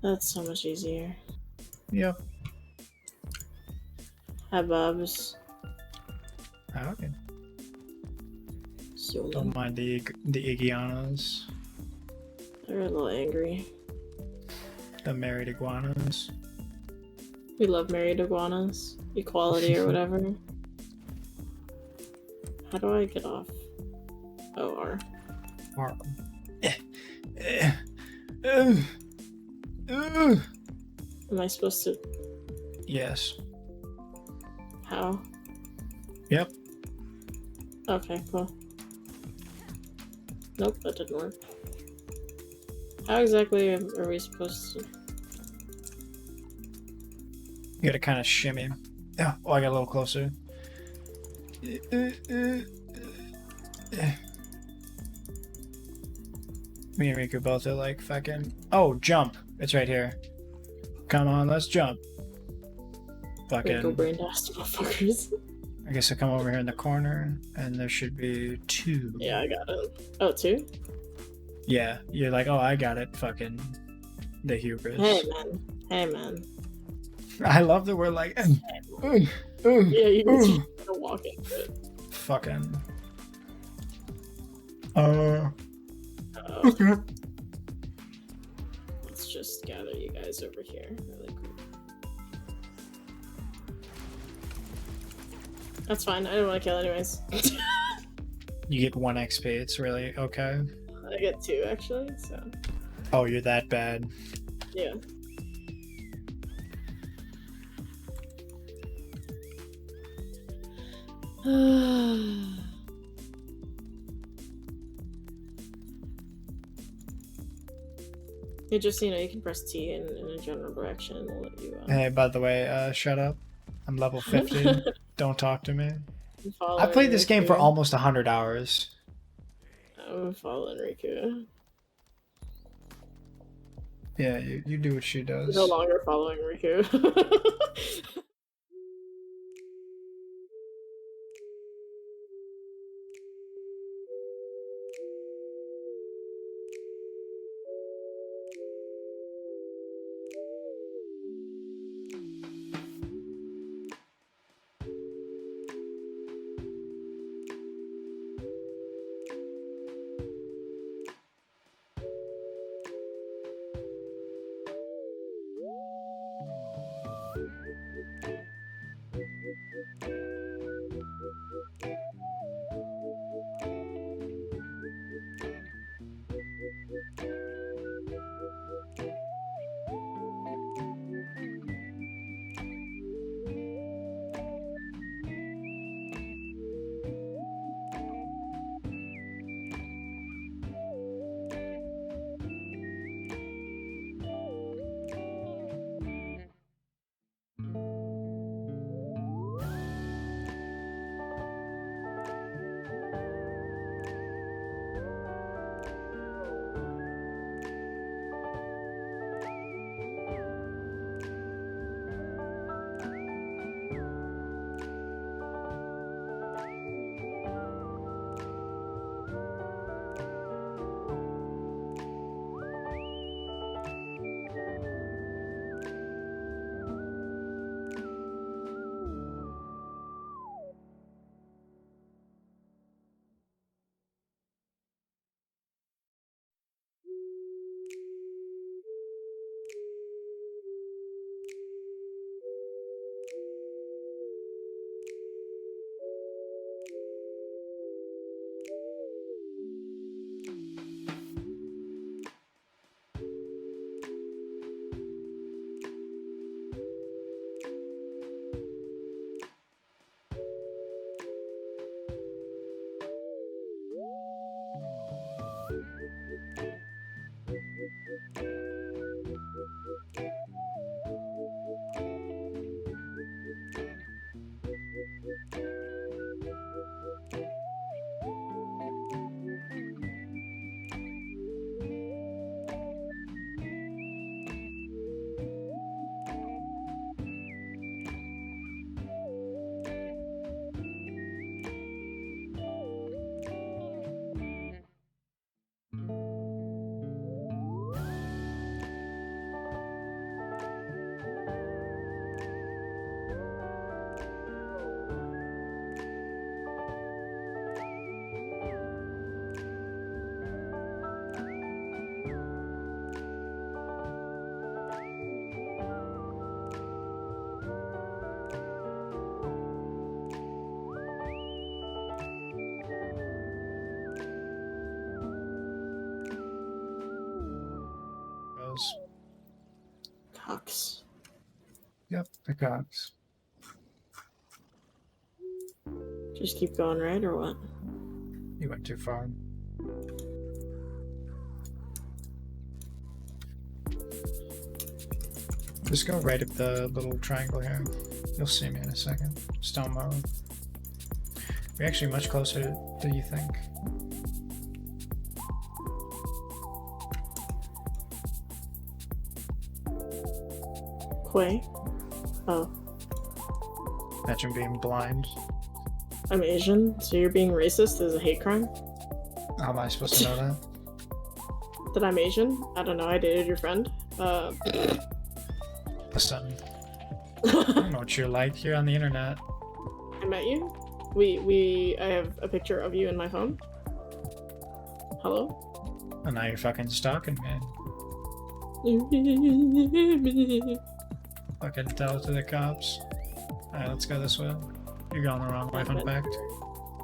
That's so much easier. Yep. Hi, Bubs. Okay. Zoom in. Don't mind the iguanas, They're a little angry. the married iguanas. We love married iguanas. Equality or whatever. How do I get off? Oh, R. Or- Am I supposed to... Yes. How? Yep. Okay, cool. Nope, that didn't work. How exactly are we supposed to... You gotta kind of shimmy. Oh, I got a little closer. Me and Riku both are like fucking. Oh, jump! It's right here. Come on, let's jump. Wrinkle Fucking. brain dust, motherfuckers. I guess I come over here in the corner, and there should be 2. Yeah, I got it. Oh, 2? Yeah, you're like, oh, I got it. Fucking the hubris. Hey, man. Hey, man. I love that we're like, Yeah, you just gotta walk into it. fucking. Okay. Let's just gather you guys over here really quick. That's fine. I don't want to kill anyways. You get 1 XP. It's really okay. I get 2 actually, so Oh, you're that bad. yeah. You just, you can press T in a general direction and it'll let you Hey, by the way, shut up. I'm level 50. Don't talk to me. follow I played this game for Riku. almost 100 hours. I'm following Riku. Yeah, you do what she does. No longer following Riku. Goes. Cox. Yep, the cops. Just keep going, right, or what? You went too far. Just go right up the little triangle here. You'll see me in a second. Stone Road. We're actually much closer than you think. Quay? Oh, Imagine being blind. I'm Asian, so you're being racist is a hate crime? How am I supposed to know that? That I'm Asian? I don't know, I dated your friend. Listen, I don't know what you're like here on the internet. I met you. I have a picture of you in my phone. Hello? And now you're fucking stalking me. Fucking tell it to the cops. Alright, let's go this way. You're going the wrong way, fun fact.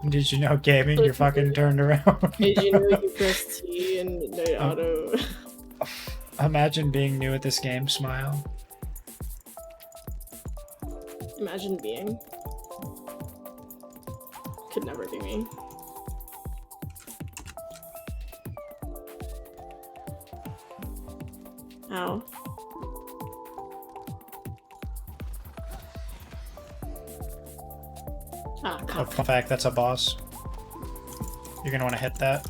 Did you know gaming? You're fucking turned around. Did you know you press T and the auto? Imagine being new at this game, smile. Imagine being. Could never be me. Ow. Ah, Oh, come fun fact, that's a boss. You're gonna want to hit that.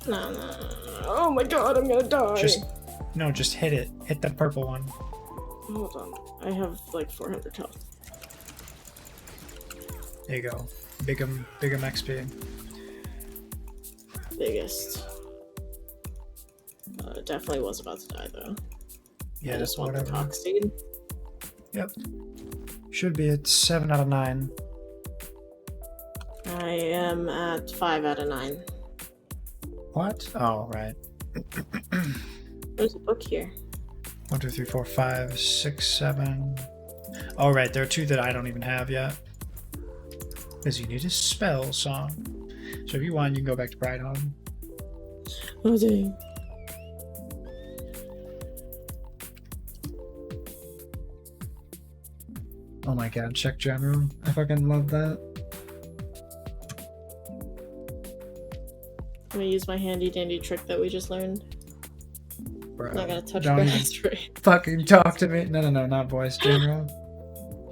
No, no, no. Oh my god, I'm gonna die. Just hit it. Hit the purple one. Hold on. I have like 400 health. There you go. Big'em XP. Biggest. Definitely was about to die though. Yeah, I just want the whatever. tox seed. Yep. Should be at 7 out of 9. I am at 5 out of 9. What? Oh, right. There's a book here. 1, 2, 3, 4, 5, 6, 7. Oh, right. There are 2 that I don't even have yet. Because you need a spell song. So if you want, you can go back to Bride Home. Oh dang. Oh my god, check general. I fucking love that. I'm gonna use my handy dandy trick that we just learned. Bro, I'm not gonna touch don't even grass, right? fucking talk to me. No, not voice general.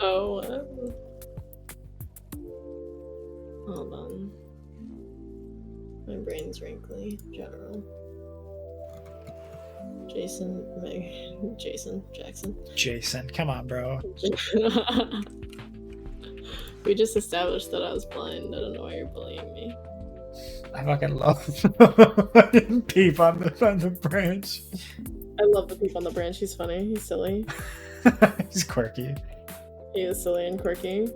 Oh, hold on. My brain's wrinkly. General. Jackson. Jason, come on, bro. We just established that I was blind. I don't know why you're bullying me. I fucking love peep on the branch. I love the peep on the branch. He's funny. He's silly. He's quirky. He is silly and quirky.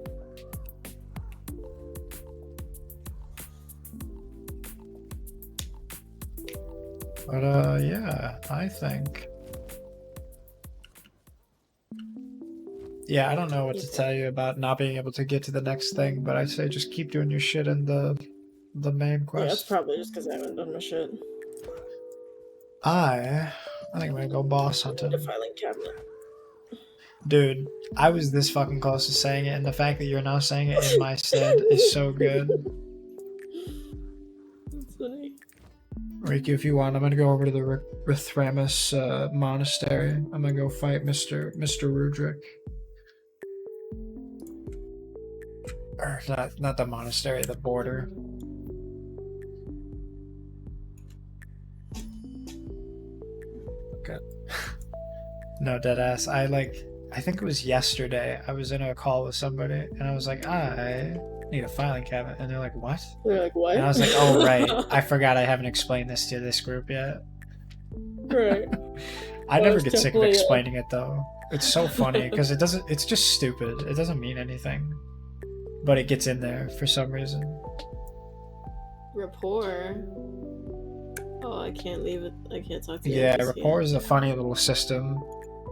But yeah, I think. Yeah, I don't know what to tell you about not being able to get to the next thing, but I say just keep doing your shit in the main Yeah, that's quest. probably just because I haven't done my shit. I think I'm gonna go boss hunting. The filing cabinet. Dude, I was this fucking close to saying it, and the fact that you're now saying it in my stead is so good. That's funny. Riku, if you want, I'm gonna go over to the Rithramus monastery. I'm gonna go fight Mr. Rudrick. Or not the monastery, the border. Okay. No, deadass. I think it was yesterday. I was in a call with somebody, and I was like, I need a filing cabinet, and they're like, what? They're like, what? And I was like, oh right, I forgot I haven't explained this to this group yet. Right. I Well, never it's get sick of definitely, explaining it though. It's so funny because it's just stupid. It doesn't mean anything, but it gets in there for some reason. Rapport. Oh, I can't leave it. I can't talk to you. Yeah, just rapport yet. is a funny little system,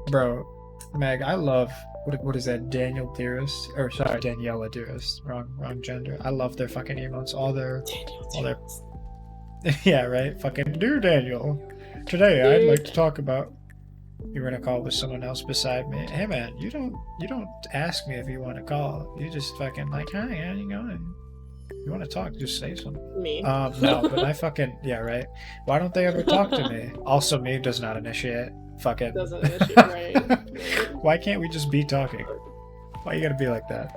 bro. Meg, I love what is that? Danielle Dearest. Wrong gender. I love their fucking emotes. All their yeah, right. Fucking dear Daniel. Today I'd like to talk about. You were gonna call with someone else beside me. Hey man, you don't ask me if you want to call. You just fucking like, hi, how you going? You want to talk? Just say something. Me. No, but I fucking yeah, right. Why don't they ever talk to me? Also, me does not initiate. Fucking. Doesn't initiate, right? Why can't we just be talking? Why you gotta be like that?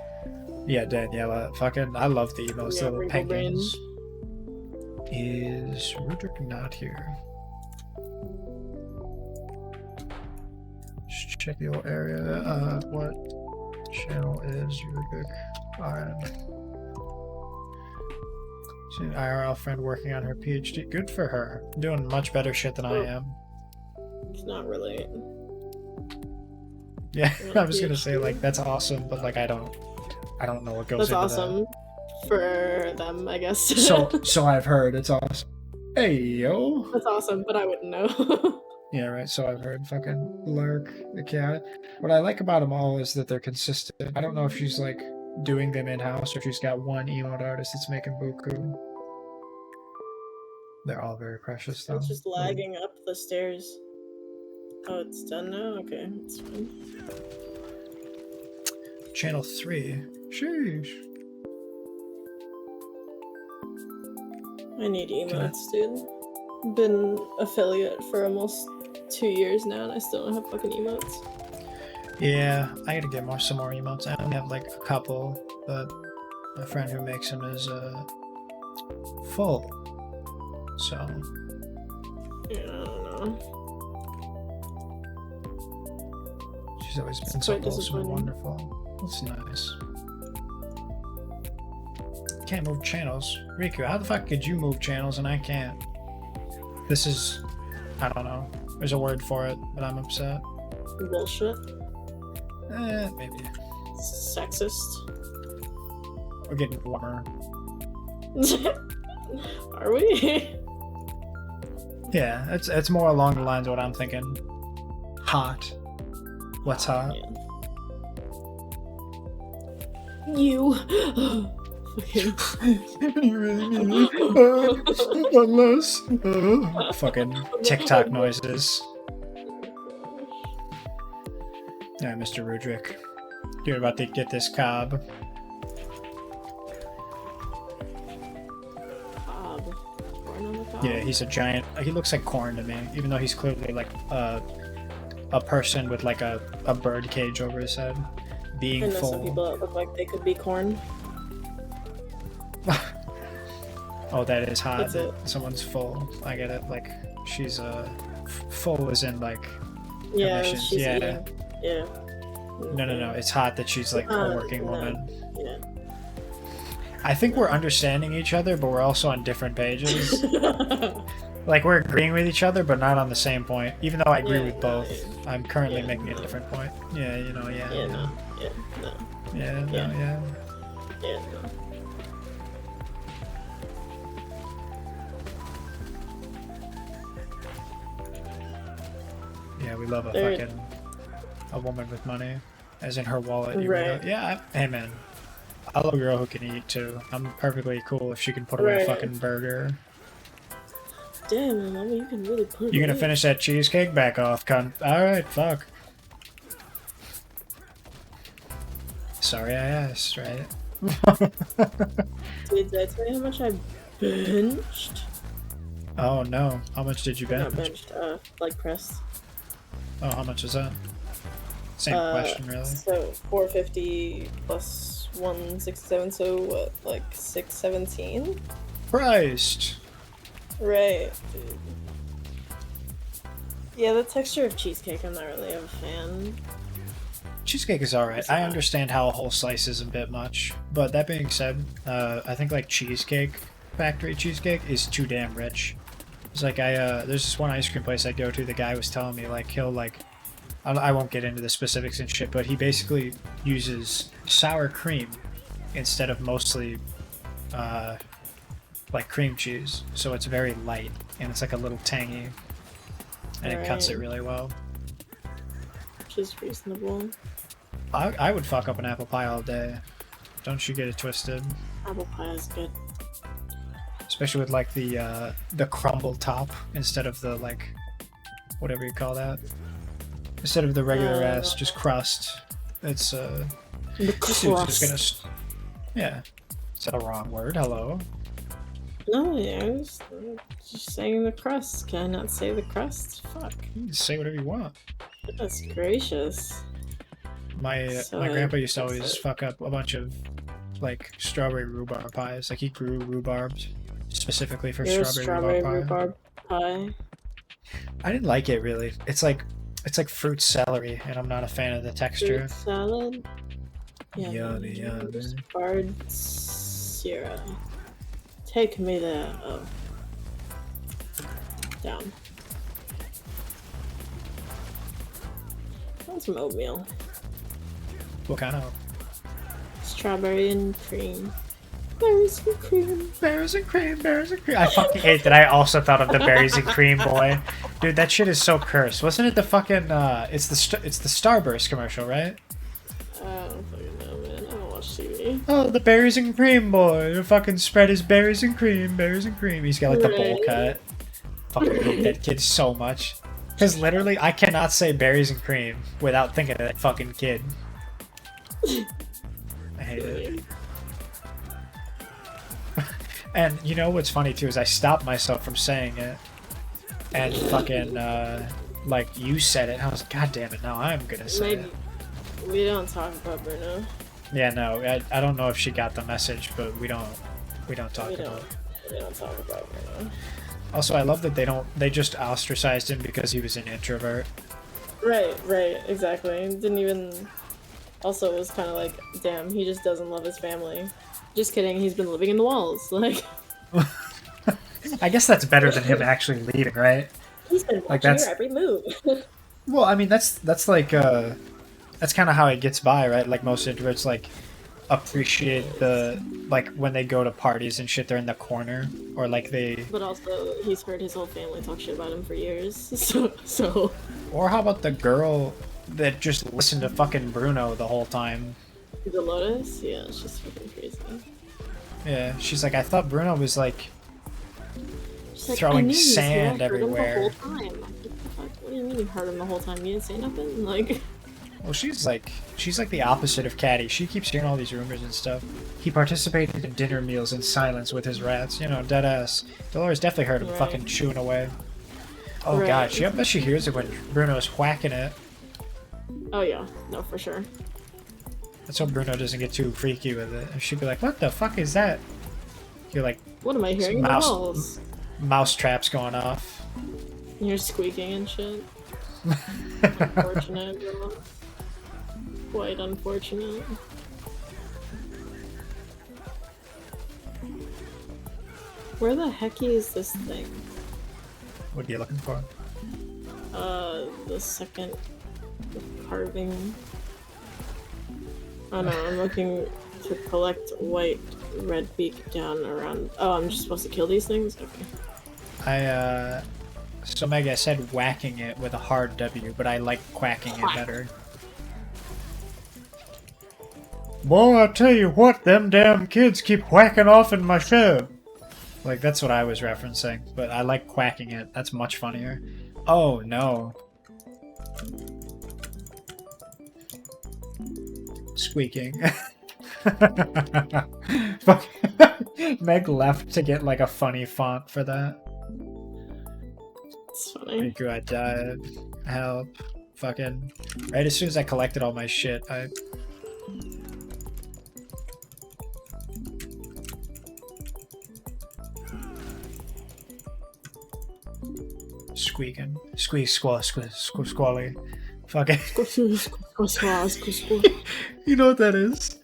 Yeah, Daniela. Fucking, I love the emotes. Yeah, The little wrinkle brain. penguins. Is Rudrick not here? Just check the old area. What channel is Rudrick on? She's an IRL friend working on her PhD. Good for her. Doing much better shit than I am. It's not really. Yeah, Yeah, I was gonna say PhD. like that's awesome, but like I don't know what goes That's into awesome for them, I guess. that. So I've heard. It's awesome. Hey yo. That's awesome, but I wouldn't know. Yeah, right. So I've heard. Fucking Lark, the cat. What I like about them all is that they're consistent. I don't know if she's like doing them in house or if she's got one emote artist that's making buku. They're all very precious though. It's just lagging up the stairs. Oh, it's done now? Okay, it's fine. Channel 3. Sheesh. I need emotes, dude. Been affiliate for almost 2 years now, and I still don't have fucking emotes. Yeah, I gotta get some more emotes. I only have like a couple, but my friend who makes them is full. So Yeah, I don't know. she's always been It's so quite wholesome and disappointing. wonderful. That's nice. Can't move channels. Riku, how the fuck could you move channels and I can't? This is, I don't know. There's a word for it, but I'm upset. Bullshit. Maybe. Sexist. We're getting warmer. Are we? Yeah, it's more along the lines of what I'm thinking. Hot. What's hot? You. Fucking. You really mean it? Unless. Fucking TikTok noises. Yeah, Mr. Rudrick. You're about to get this cob. Cob. Corn on the cob? Yeah, he's a giant. He looks like corn to me, even though he's clearly like a person with like a bird cage over his head, being I know full. some people that look like they could be corn. Oh, that is hot. That's it. Someone's full. I get it. Like she's full as in like Yeah, emissions. she's Yeah. eating. Yeah. No. It's hot that she's like a working no. woman. Yeah. I think we're understanding each other, but we're also on different pages. Like we're agreeing with each other, but not on the same point. Even though I agree Yeah, with no, both, yeah. I'm currently Yeah, making a no. different point. Yeah, Yeah, no. Yeah, no. Yeah, no, Yeah. yeah. Yeah, no. Yeah, we love a They're- fucking a woman with money, as in her wallet. You Right. Yeah, hey man, I love a girl who can eat too. I'm perfectly cool if she can put away a Right. fucking burger. Damn, Mama, you can really put it You gonna away. finish that cheesecake? Back off, cunt. All right, fuck. Sorry, I asked, right? Did I tell you how much I benched? Oh no, how much did you Not bet? benched, like pressed. Oh, how much is that? Same question, really. So 450 plus 167, so what, like 617? Christ. Right. Dude. Yeah, the texture of cheesecake, I'm not really a fan. Cheesecake is alright. It's I not. understand how a whole slice is a bit much, but that being said, I think like cheesecake, factory cheesecake, is too damn rich. It's like there's this one ice cream place I go to. The guy was telling me like he'll like, I won't get into the specifics and shit, but he basically uses sour cream instead of mostly like cream cheese, so it's very light and it's like a little tangy, and it cuts it Right. really well. Which is reasonable. I would fuck up an apple pie all day. Don't you get it twisted? Apple pie is good. Especially with like the crumble top instead of the like whatever you call that. instead of the regular ass just crust. It's The this dude's just gonna. crust. Yeah, is that a wrong word? Hello. No, yeah, I was just saying the crust. Can I not say the crust? Fuck. You can say whatever you want. That's gracious. My So my I grandpa used to guess always it- fuck up a bunch of like strawberry rhubarb pies. Like he grew rhubarb specifically for Your strawberry rhubarb pie. rhubarb pie. I didn't like it really. It's like fruit celery, and I'm not a fan of the texture. Fruit salad. Yummy, yummy. Bard Sierra. Take me there. Oh. Down. I want some oatmeal. What kind of Strawberry and cream. Berries and cream. berries and cream? Berries and cream. I fucking hate that. I also thought of the berries and cream boy, dude. That shit is so cursed. Wasn't it the fucking? It's the Starburst commercial, right? I don't fucking know, man. I don't watch TV. Oh, the berries and cream boy. The fucking spread is berries and cream, berries and cream. He's got like the bowl Right. cut. Fucking hate that kid so much. Because literally, I cannot say berries and cream without thinking of that fucking kid. I hate it. And you know what's funny too is I stopped myself from saying it. And fucking, like, you said it. And I was like, God damn it, now I'm gonna say Maybe it. we don't talk about Bruno. Yeah, no, I don't know if she got the message, but we don't talk We about don't. it. We don't talk about Bruno. Also, I love that they just ostracized him because he was an introvert. Right, exactly. Didn't even. Also, it was kind of like, damn, he just doesn't love his family. Just kidding, he's been living in the walls. Like, I guess that's better than him actually leaving, right? he's been watching Like, that's- your every move. Well, I mean, that's like that's kind of how it gets by, right? Like most introverts, like appreciate the like when they go to parties and shit, they're in the corner, or like they. But also, he's heard his whole family talk shit about him for years. So Or how about the girl that just listened to fucking Bruno the whole time? the Lotus, yeah, it's just fucking crazy. Yeah, she's like, I thought Bruno was like. She's like, Throwing I knew he was here. sand I heard him everywhere. the whole time. I'm like, what the fuck? What do you mean you heard him the whole time? You didn't say nothing? Like, Well, she's like the opposite of Caddy. She keeps hearing all these rumors and stuff. He participated in dinner meals in silence with his rats. You know, dead ass. Dolores definitely heard him Right. fucking chewing away. Oh Right. god, I bet she hears it when Bruno's whacking it. oh yeah, no, for sure. Let's hope Bruno doesn't get too freaky with it. And she'd be like, "What the fuck is that?" You're like, What am I hearing in the mouse- walls? mouse traps going off. You're squeaking and shit. Unfortunate, bro. Quite unfortunate. Where the heck is this thing? What are you looking for? The second carving. Oh no, I'm looking to collect white red beak down around. Oh, I'm just supposed to kill these things? Okay. So Meg, I said whacking it with a hard W, but I like quacking it better. Boy, I tell you what, them damn kids keep whacking off in my shed. Like, that's what I was referencing, but I like quacking it. That's much funnier. Oh, no. Squeaking. Fuck. Meg left to get, like, a funny font for that. It's funny. Riku, I died. Help. Fucking. Right as soon as I collected all my shit, I. Squeaking. Squeak, squally. Fucking. You know what that is?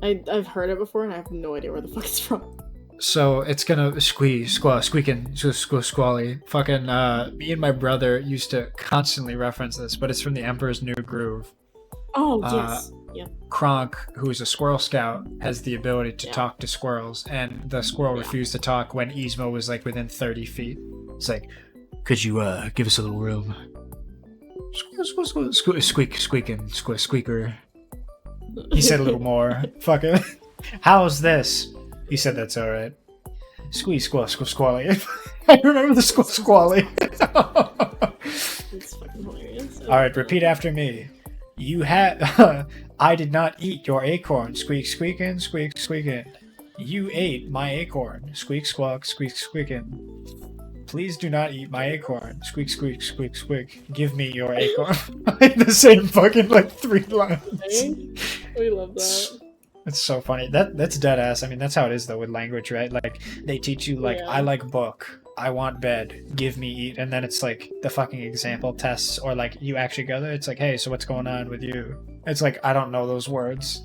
I've heard it before and I have no idea where the fuck it's from. So it's gonna squeaking, squally. Fucking, me and my brother used to constantly reference this, but it's from the Emperor's New Groove. Oh, yes. Yep. Kronk, who is a Squirrel Scout, has the ability to Yeah. talk to squirrels, and the squirrel refused to talk when Yzma was like within 30 feet. It's like, could you give us a little room? Squeaker. He said a little more. Fuck it. How's this? He said that's alright. Squally. I remember the squally. It's fucking hilarious. hilarious. All right, repeat after me. You had. I did not eat your acorn. Squeak, squeakin', squeak, squeakin'. You ate my acorn. Squeak, squawk, squeak, squeakin'. Please do not eat my acorn. Squeak, squeak, squeak, squeak. Give me your acorn. The same fucking like 3 lines. Right? We love that. It's so funny. That's dead ass. I mean, that's how it is though with language, right? Like they teach you like, Yeah. I like book, I want bed, give me eat, and then it's like the fucking example tests, or like you actually go there. It's like, hey, so what's going on with you? It's like I don't know those words.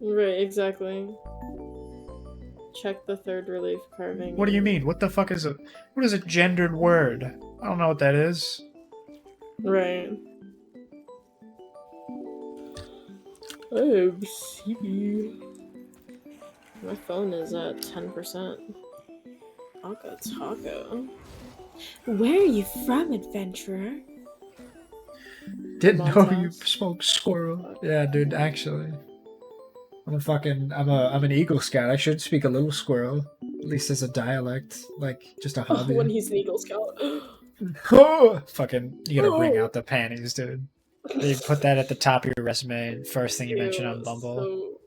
Right, exactly. Check the third relief carving. What do you mean? What the fuck is what is a gendered word? I don't know what that is. Right. Oh, see. My phone is at 10%. Taco. Where are you from, adventurer? Didn't know you Malthouse. smoked squirrel. Yeah, dude. Actually, I'm an Eagle Scout. I should speak a little squirrel, at least as a dialect, like just a hobby. When he's an Eagle Scout. Oh, fucking, you gotta bring out the panties, dude. You put that at the top of your resume. First thing you mention on Bumble. So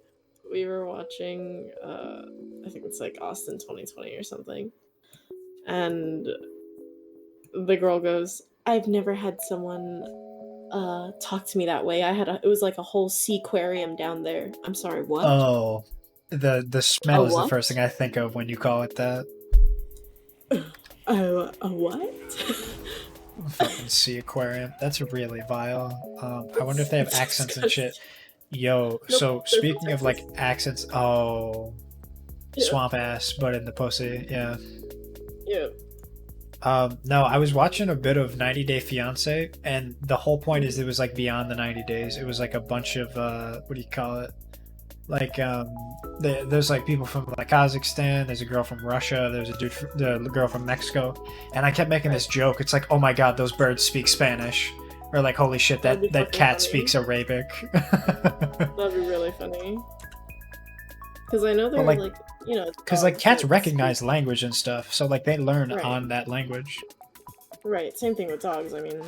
we were watching, I think it's like Austin 2020 or something, and the girl goes, "I've never had someone talk to me that way. It was like a whole seaquarium down there." I'm sorry, what? Oh, the smell A is the what? first thing I think of when you call it that. Oh, a what? Fucking sea aquarium. That's really vile. I wonder if they have accents and shit. Yo, so they're from speaking of like Texas. accents, oh, Yeah. swamp ass, but in the pussy, yeah. Yeah. No, I was watching a bit of 90 Day Fiance, and the whole point is it was like beyond the 90 days. It was like a bunch of what do you call it? Like there's like people from like Kazakhstan. There's a girl from Russia. There's a dude, the girl from Mexico, and I kept making this joke. It's like, oh my god, those birds speak Spanish, or like, holy shit, That'd be that fucking cat funny. speaks Arabic. That'd be really funny. Because I know they're like- like, you know, Because like dogs cats that recognize language and stuff, so like they learn Right. on that language. Right, same thing with dogs, I mean.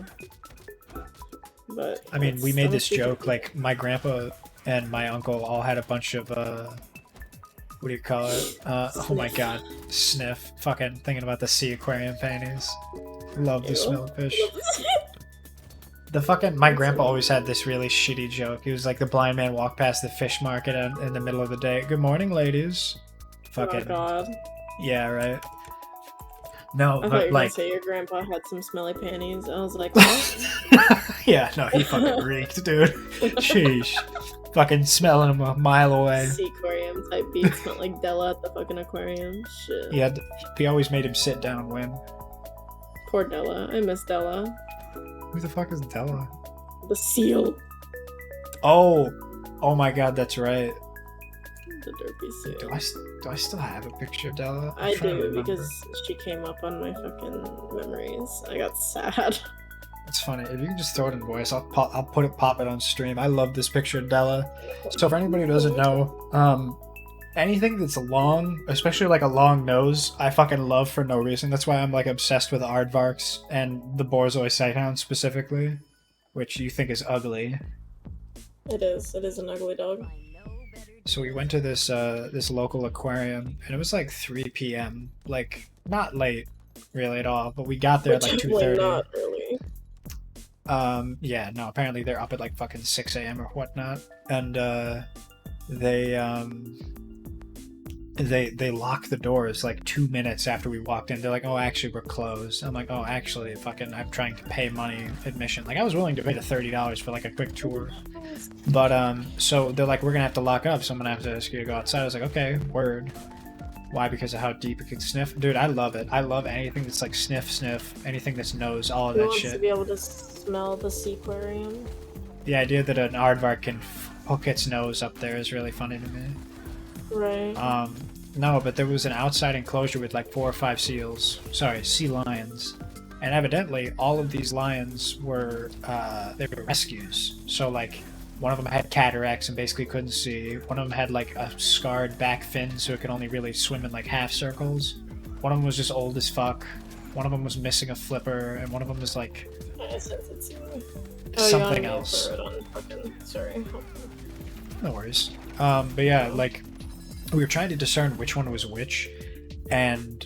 But I mean, we it's- made I'm this super- joke, like my grandpa and my uncle all had a bunch of what do you call it? Oh my Sniff. god, sniff. Fucking thinking about the sea aquarium panties. Love the Ew. smell of fish. The fucking my grandpa always had this really shitty joke. He was like, the blind man walked past the fish market in the middle of the day. Good morning, ladies. Oh Fucking god. yeah, right. No, I thought you but were gonna like say your grandpa had some smelly panties. I was like, what? yeah, no, he fucking reeked, dude. Sheesh. Fucking smelling him a mile away. Seaquarium type beat smelled like Della at the fucking aquarium. Shit. He always made him sit down when. Poor Della. I miss Della. Who the fuck is Della? The seal. Oh my god, that's right. The derpy seal. Do I still have a picture of Della? I'm I trying to do, remember. because she came up on my fucking memories. I got sad. It's funny. If you can just throw it in voice, I'll pop it on stream. I love this picture of Della. So for anybody who doesn't know, anything that's long, especially like a long nose, I fucking love for no reason. That's why I'm like obsessed with aardvarks and the Borzoi sighthound specifically, which you think is ugly. It is. It is an ugly dog. So we went to this this local aquarium, and it was like 3 p.m. Like not late, really at all. But we got there at like Definitely 2:30. not really. Yeah, no. Apparently they're up at like fucking 6 a.m. or whatnot, and they locked the doors like 2 minutes after we walked in. They're like, "Oh, actually, we're closed." I'm like, "Oh, actually, fucking, I'm trying to pay money admission." Like I was willing to pay the $30 for like a quick tour. But so they're like, we're gonna have to lock up, so I'm gonna have to ask you to go outside. I was like, okay, word. Why? Because of how deep it can sniff? Dude, I love it. I love anything that's like sniff, anything that's nose, all of Who that wants to shit. be able to smell the seaquarium? The idea that an aardvark can hook its nose up there is really funny to me. Right. No, but there was an outside enclosure with like 4 or 5 sea lions. And evidently all of these lions were they were rescues. So like one of them had cataracts and basically couldn't see. One of them had like a scarred back fin, so it could only really swim in like half circles. One of them was just old as fuck. One of them was missing a flipper, and one of them was like I sent it to you. something you wanted me to else. throw it on fucking. Sorry. No worries. But yeah, like we were trying to discern which one was which, and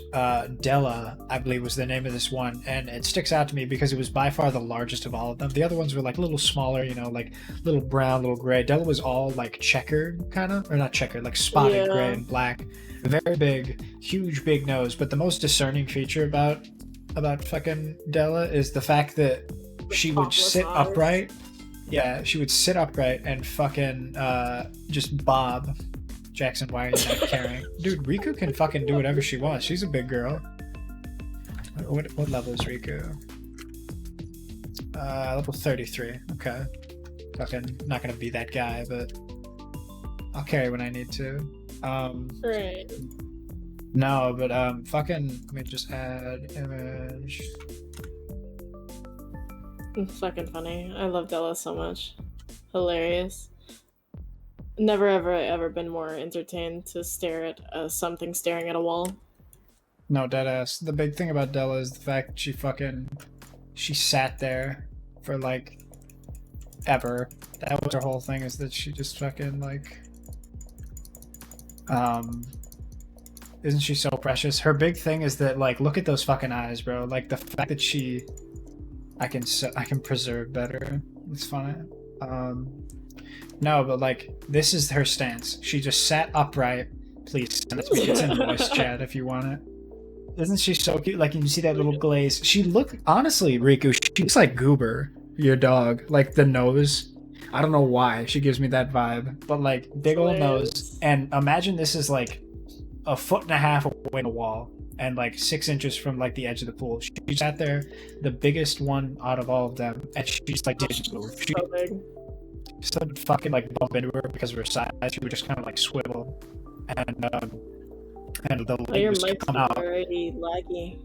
Della, I believe, was the name of this one, and it sticks out to me because it was by far the largest of all of them. The other ones were like a little smaller, you know, like little brown, little gray. Della was all like checkered, kind of, or not checkered, like spotted Yeah. gray and black. Very big, huge, big nose. But the most discerning feature about fucking Della is the fact that she would Topless sit eyes. upright. Yeah, she would sit upright and fucking just bob. Jackson, why are you not carrying? Dude, Riku can fucking do whatever she wants. She's a big girl. What level is Riku? Level 33. Okay. Fucking not gonna be that guy, but I'll carry when I need to. Right. No, but fucking let me just add image. It's fucking funny. I love Della so much. Hilarious. Never ever been more entertained to stare at something staring at a wall. No, deadass. The big thing about Della is the fact she sat there for like ever. That was her whole thing, is that she just fucking like isn't she so precious? Her big thing is that like look at those fucking eyes, bro. Like the fact that I can preserve better. It's funny. No, but like this is her stance. She just sat upright. Please send it to me. It's in voice chat if you want it. Isn't she so cute? Like you see that little glaze. She honestly, Riku, she looks like Goober, your dog. Like the nose. I don't know why she gives me that vibe, but like big old nose. And imagine this is like a foot and a half away from the wall and like 6 inches from like the edge of the pool. She sat there, the biggest one out of all of them, and she just like didn't move. She So big. didn't fucking like bump into her because of her size. She would just kind of like swivel, and the Oh, lid your was mic's come out. already laggy.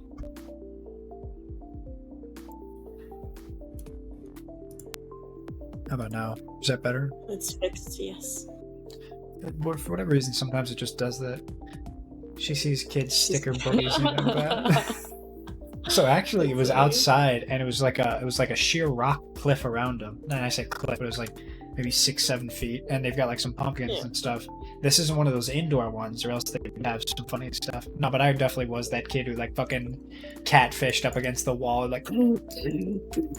How about now? Is that better? It's fixed, yes. For whatever reason, sometimes it just does that. She sees kids sticker boogies and that. So actually, it was outside, and it was like a sheer rock cliff around them. And I said cliff, but it was like maybe 6-7 feet, and they've got like some pumpkins and stuff. This isn't one of those indoor ones, or else they would have some funny stuff. No, but I definitely was that kid who like fucking catfished up against the wall, like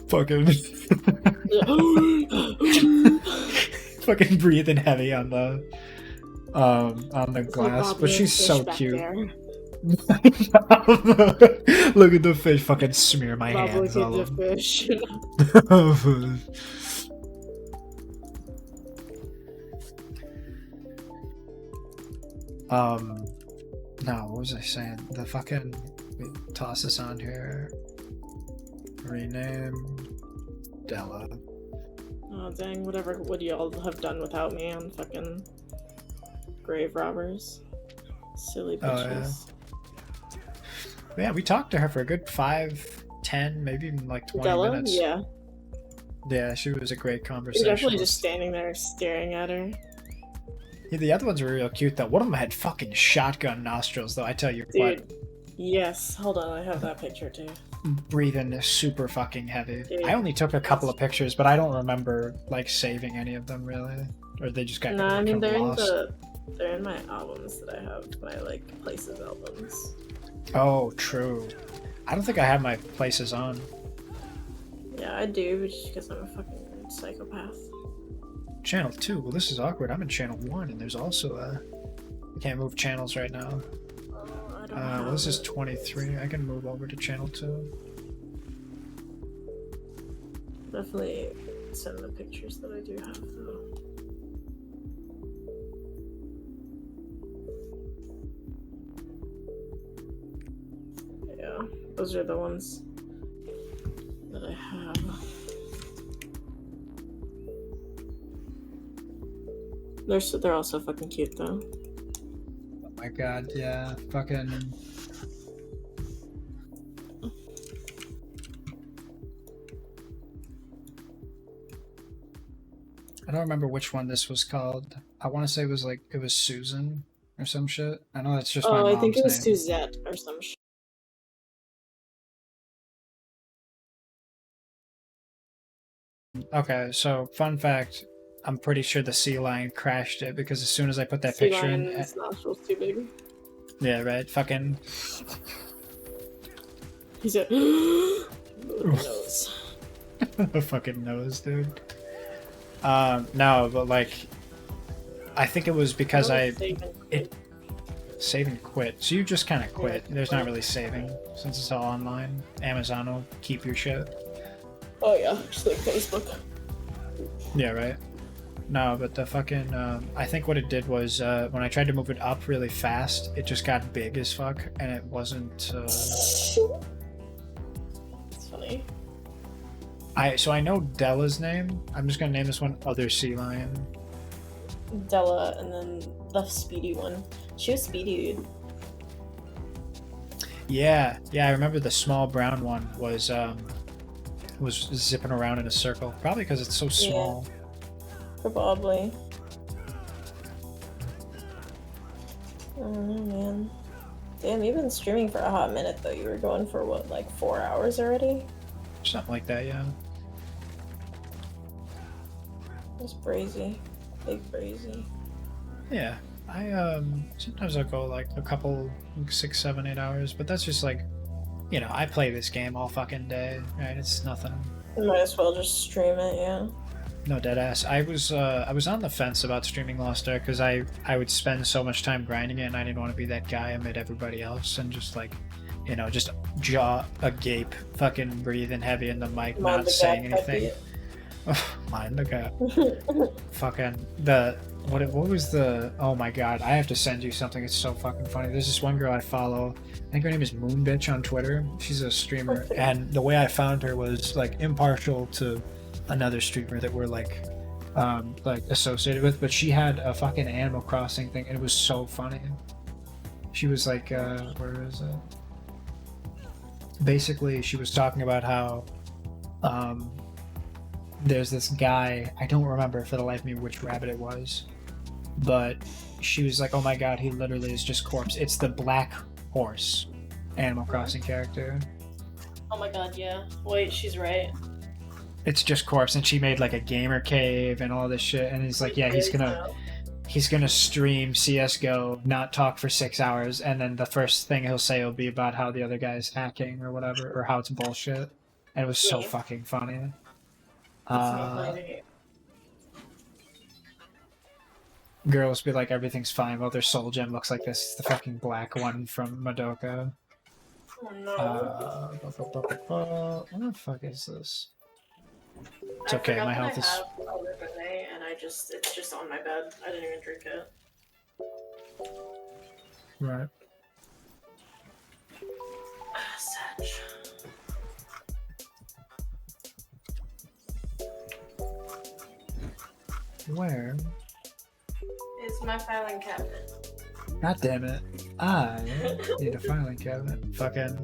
fucking fucking breathing heavy on the glass. But she's so cute. Look at the fish fucking smear my hands all Look at over. the fish. No, what was I saying? The fucking toss this on here. Rename Della. Oh dang, whatever would y'all have done without me on fucking grave robbers? Silly Oh, bitches. Yeah, we talked to her for a good 5, 10, maybe even like 20 Della? minutes. Yeah. Yeah, she was a great You're conversation. definitely just standing there staring at her. Yeah, the other ones were real cute though. One of them had fucking shotgun nostrils though. I tell you what, Dude. Yes. Hold on, I have that picture too. breathing super fucking heavy. Dude. I only took a couple of pictures, but I don't remember like saving any of them really, or they just got No, I mean kind of lost. they're in my albums that I have, my like places albums. Oh, true. I don't think I have my places on. Yeah, I do, but just because I'm a fucking psychopath. Channel 2. Well, this is awkward. I'm in channel 1, and there's also a. I can't move channels right now. I don't Well, this is it. 23. I can move over to channel 2. Definitely send the pictures that I do have though. Yeah, those are the ones that I have. They're also fucking cute though. Oh my god, yeah. Fucking. I don't remember which one this was called. I want to say it was Susan or some shit. I know that's just my Oh, mom's I think it was name. Suzette or some shit. Okay, so fun fact, I'm pretty sure the sea lion crashed it because as soon as I put that Sea picture in, lion's nostrils too big. yeah, right, fucking He said, nose. the fucking nose, dude. No, but like, I think it was because save and quit. So you just kind of quit. There's not really saving since it's all online. Amazon will keep your shit. Oh yeah, just like Facebook. Yeah, right. No, but the fucking I think what it did was when I tried to move it up really fast, it just got big as fuck, and it wasn't. It's funny. So I know Della's name. I'm just gonna name this one Other Sea Lion. Della, and then the speedy one. She was speedy, dude. Yeah, I remember the small brown one was zipping around in a circle. Probably because it's so small. Probably. Oh man. Damn, you've been streaming for a hot minute though. You were going for what, like 4 hours already? Something like that, yeah. That's crazy. Big crazy. Yeah. I sometimes I'll go like a couple, like 6, 7, 8 hours, but that's just like, you know, I play this game all fucking day, right? It's nothing. You might as well just stream it, yeah. No, dead ass. I was on the fence about streaming Lost Ark because I would spend so much time grinding it, and I didn't want to be that guy amid everybody else and just like, you know, just jaw agape, fucking breathing heavy in the mic, not saying anything. Mind the gap. Fucking what was the, oh my god, I have to send you something. It's so fucking funny. There's this one girl I follow. I think her name is Moonbitch on Twitter. She's a streamer, and the way I found her was like impartial to another streamer that we're like associated with, but she had a fucking Animal Crossing thing, and it was so funny. She was like, where is it? Basically, she was talking about how there's this guy, I don't remember for the life of me which rabbit it was, but she was like, oh my god, he literally is just corpse. It's the black horse Animal Crossing character. Oh my god, yeah. Wait, she's right. It's just corpse, and she made like a gamer cave and all this shit, and he's like, yeah, he's gonna stream CSGO, not talk for 6 hours, and then the first thing he'll say will be about how the other guy's hacking or whatever, or how it's bullshit. And it was so fucking funny. Girls be like, everything's fine while their soul gem looks like this. It's the fucking black one from Madoka. Oh no. What the fuck is this? It's okay, my health is... And it's just on my bed. I didn't even drink it. Right. Such. Where? It's my filing cabinet. God damn it. I need a filing cabinet. Fucking...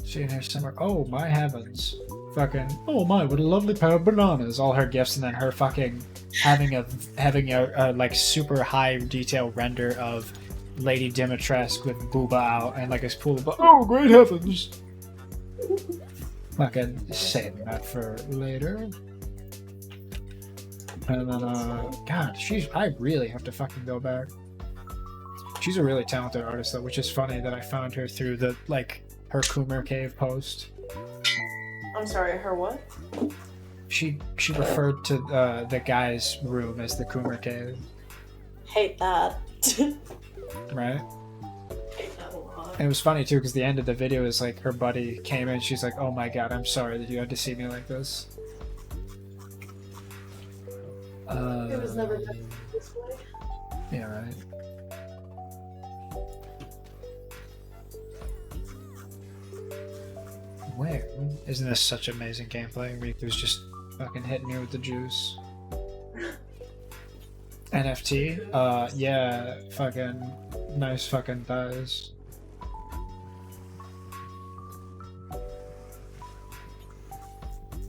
She in here somewhere. Oh, my heavens. Fucking, oh my, what a lovely pair of bananas. All her gifts, and then her fucking having a like super high detail render of Lady Dimitrescu with booba out and like a pool of, oh great heavens. Fucking saving that for later. And then god, I really have to fucking go back. She's a really talented artist though, which is funny that I found her through the like her Coomer Cave post. I'm sorry, her what? She referred to the guy's room as the Coomer Cave. Hate that. Right? Hate that a lot. And it was funny too because the end of the video is like her buddy came in, she's like, oh my god, I'm sorry that you had to see me like this. It was never meant this way. Yeah, right. Where? Isn't this such amazing gameplay? Riku's just fucking hitting me with the juice. NFT? Yeah, fucking nice fucking thighs.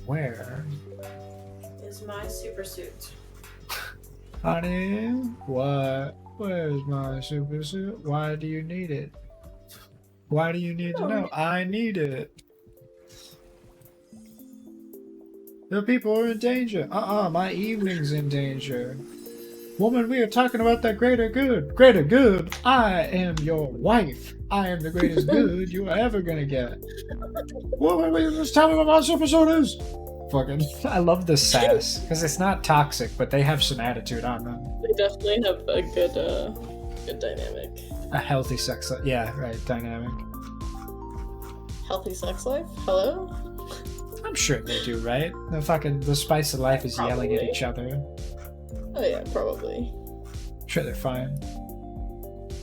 Where? Is my super suit. Honey, what? Where's my super suit? Why do you need it? Why do you need to know? I need it. The people are in danger. My evening's in danger. Woman, we are talking about the greater good. Greater good? I am your wife. I am the greatest good you are ever gonna get. Woman, just tell me what this episode is. Fucking, I love the sass. Because it's not toxic, but they have some attitude on them. They definitely have a good dynamic. A healthy sex life. Yeah, right, dynamic. Healthy sex life? Hello? I'm sure they do, right? The spice of life is yelling at Probably. each other. Oh yeah, probably. Sure, they're fine.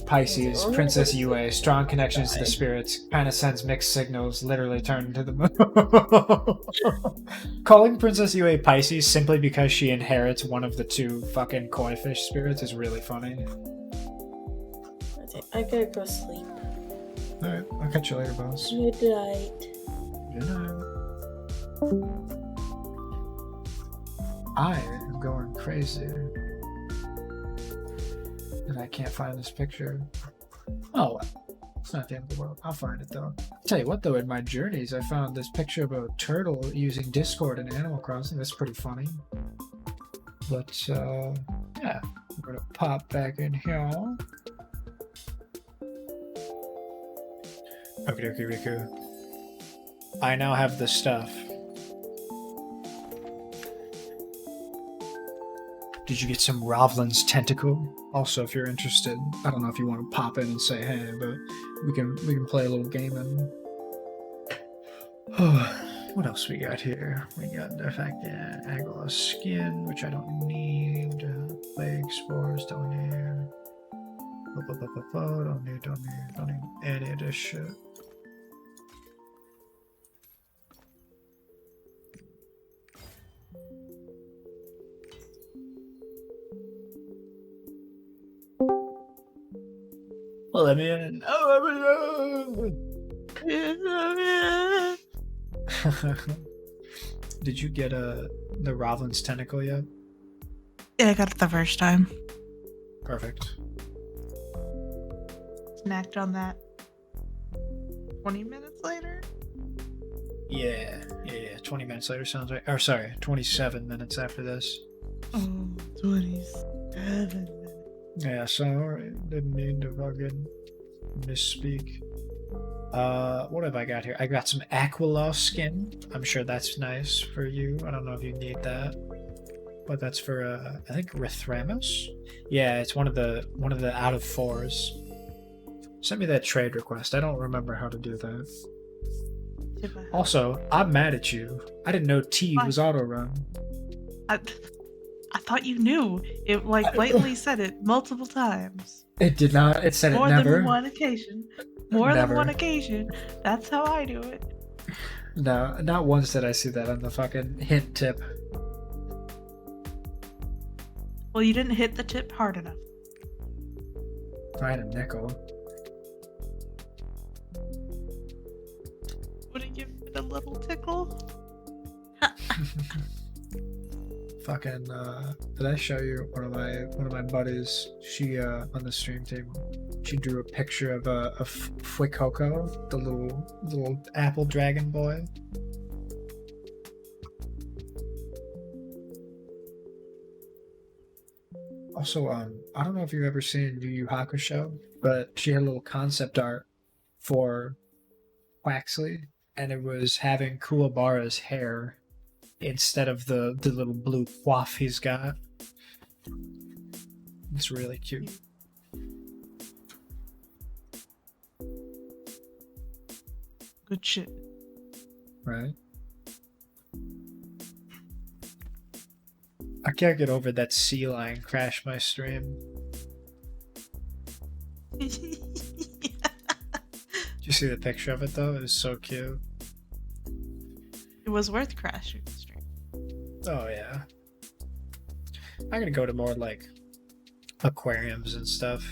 Pisces, Oh, Princess that's Yue, strong connections to the fine. spirits, kind of sends mixed signals, literally turned into the moon. Calling Princess Yue Pisces simply because she inherits one of the two fucking koi fish spirits is really funny. I gotta go sleep. Alright, I'll catch you later, boss. Good night. Good night. I am going crazy. And I can't find this picture. Oh, well, it's not the end of the world. I'll find it though. I'll tell you what though, in my journeys, I found this picture of a turtle using Discord in Animal Crossing. That's pretty funny. But, yeah. I'm gonna pop back in here. Okay, Riku. I now have the stuff. Did you get some Rovlin's tentacle? Also, if you're interested, I don't know if you want to pop in and say hey, but we can play a little game and. What else we got here? We got the fact that Agla skin, which I don't need. Plague spores, don't need. Don't need any of this shit. Well, let me in. Did you get the Rovlin's tentacle yet? Yeah, I got it the first time. Perfect. Snacked on that 20 minutes later. Yeah. 20 minutes later sounds right. Or sorry, 27 minutes after this. Oh, 27 minutes. Yeah, sorry. Didn't mean to fucking misspeak. What have I got here? I got some Aquila skin. I'm sure that's nice for you. I don't know if you need that. But that's for I think Rithramus? Yeah, it's one of the out of fours. Send me that trade request. I don't remember how to do that. Also, I'm mad at you. I didn't know T was auto run. I thought you knew. It like blatantly said it multiple times. It did not. It said More it never. than one occasion. More Never. than one occasion. That's how I do it. No, not once did I see that on the fucking hint tip. Well, you didn't hit the tip hard enough. I had a nickel. Would it give it a little tickle? Fucking did I show you one of my buddies? She on the stream table, she drew a picture of Fuecoco, the little apple dragon boy. Also, I don't know if you've ever seen Yu Yu Hakusho, but she had a little concept art for Quaxley, and it was having Kuwabara's hair instead of the little blue coif he's got. It's really cute. Good shit. Right? I can't get over that sea lion crashed my stream. Did you see the picture of it though? It was so cute. It was worth crashing the stream. Oh yeah. I'm gonna go to more like aquariums and stuff.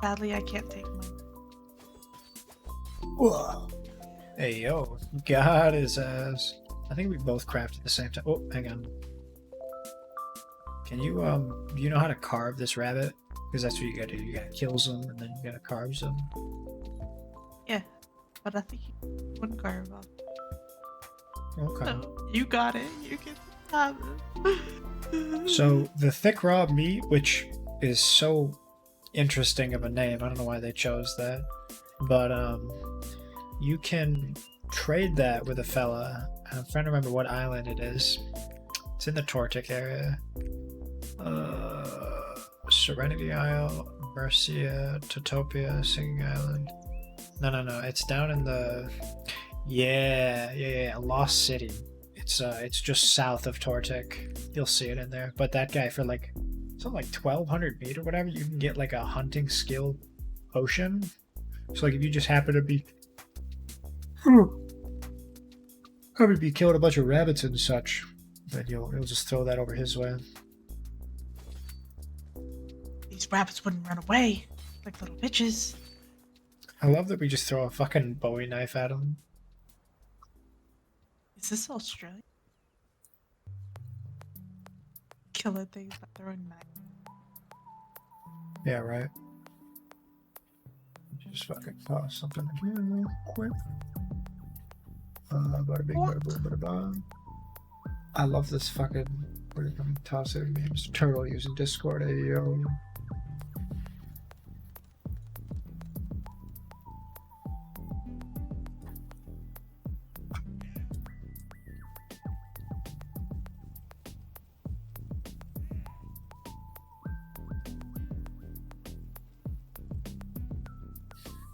Sadly, I can't take mine. Whoa. Hey yo, got his ass. I think we both crafted at the same time. Oh, hang on. Can you do you know how to carve this rabbit? Because that's what you gotta do. You gotta kill them and then you gotta carve them. Yeah, but I think you wouldn't carve off. Okay. So you got it. You can have it. So the thick raw meat, which is so interesting of a name, I don't know why they chose that, but you can trade that with a fella. I'm trying to remember what island it is. It's in the Tortic area. Serenity Isle, Mercia, Totopia, Singing Island. No. It's down in the yeah. Lost City. It's just south of Tortic. You'll see it in there. But that guy for like something like 1,200 meat or whatever, you can get like a hunting skill potion. So like if you just happen to be killing a bunch of rabbits and such, then you'll just throw that over his way. These rabbits wouldn't run away like little bitches. I love that we just throw a fucking Bowie knife at him. Is this Australia? Killer things that throwing knives. Yeah, right. Just fucking pause something here real quick. Bada bing, bada boom, bada bang. I love this fucking. Where are you coming? Toss it memes. Turtle using Discord. Ayo.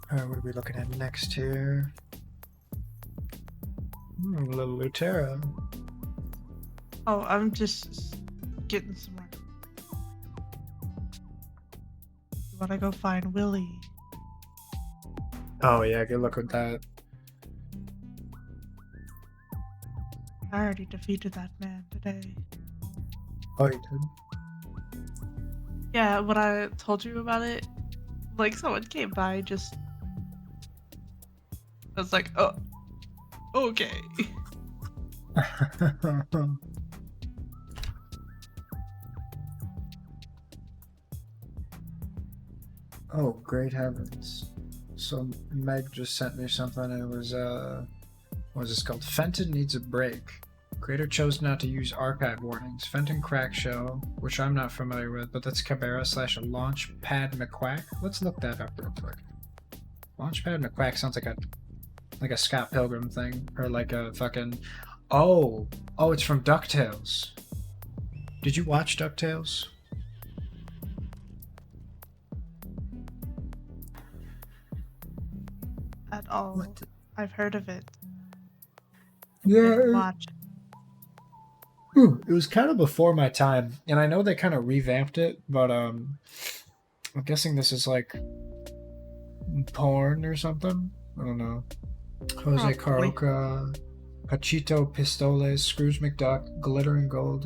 Alright, what are we looking at next here? A little Lutera. Oh, I'm just getting some. You wanna go find Willie? Oh yeah, good luck with that. I already defeated that man today. Oh, you did? Yeah, when I told you about it, like someone came by, just I was like, oh, okay. Oh, great heavens. So Meg just sent me something, and it was, what is this called? Fenton needs a break. Creator chose not to use archive warnings. Fenton Crack Show, which I'm not familiar with, but that's Cabrera / Launchpad McQuack. Let's look that up real quick. Launchpad McQuack sounds like a Scott Pilgrim thing, or like a fucking... Oh, it's from DuckTales. Did you watch DuckTales? At all. What? I've heard of it. Yeah. Didn't watch it. It was kind of before my time, and I know they kind of revamped it, but I'm guessing this is like porn or something. I don't know. Jose Probably. Caroca, Pachito Pistoles, Scrooge McDuck, Glitter and Gold,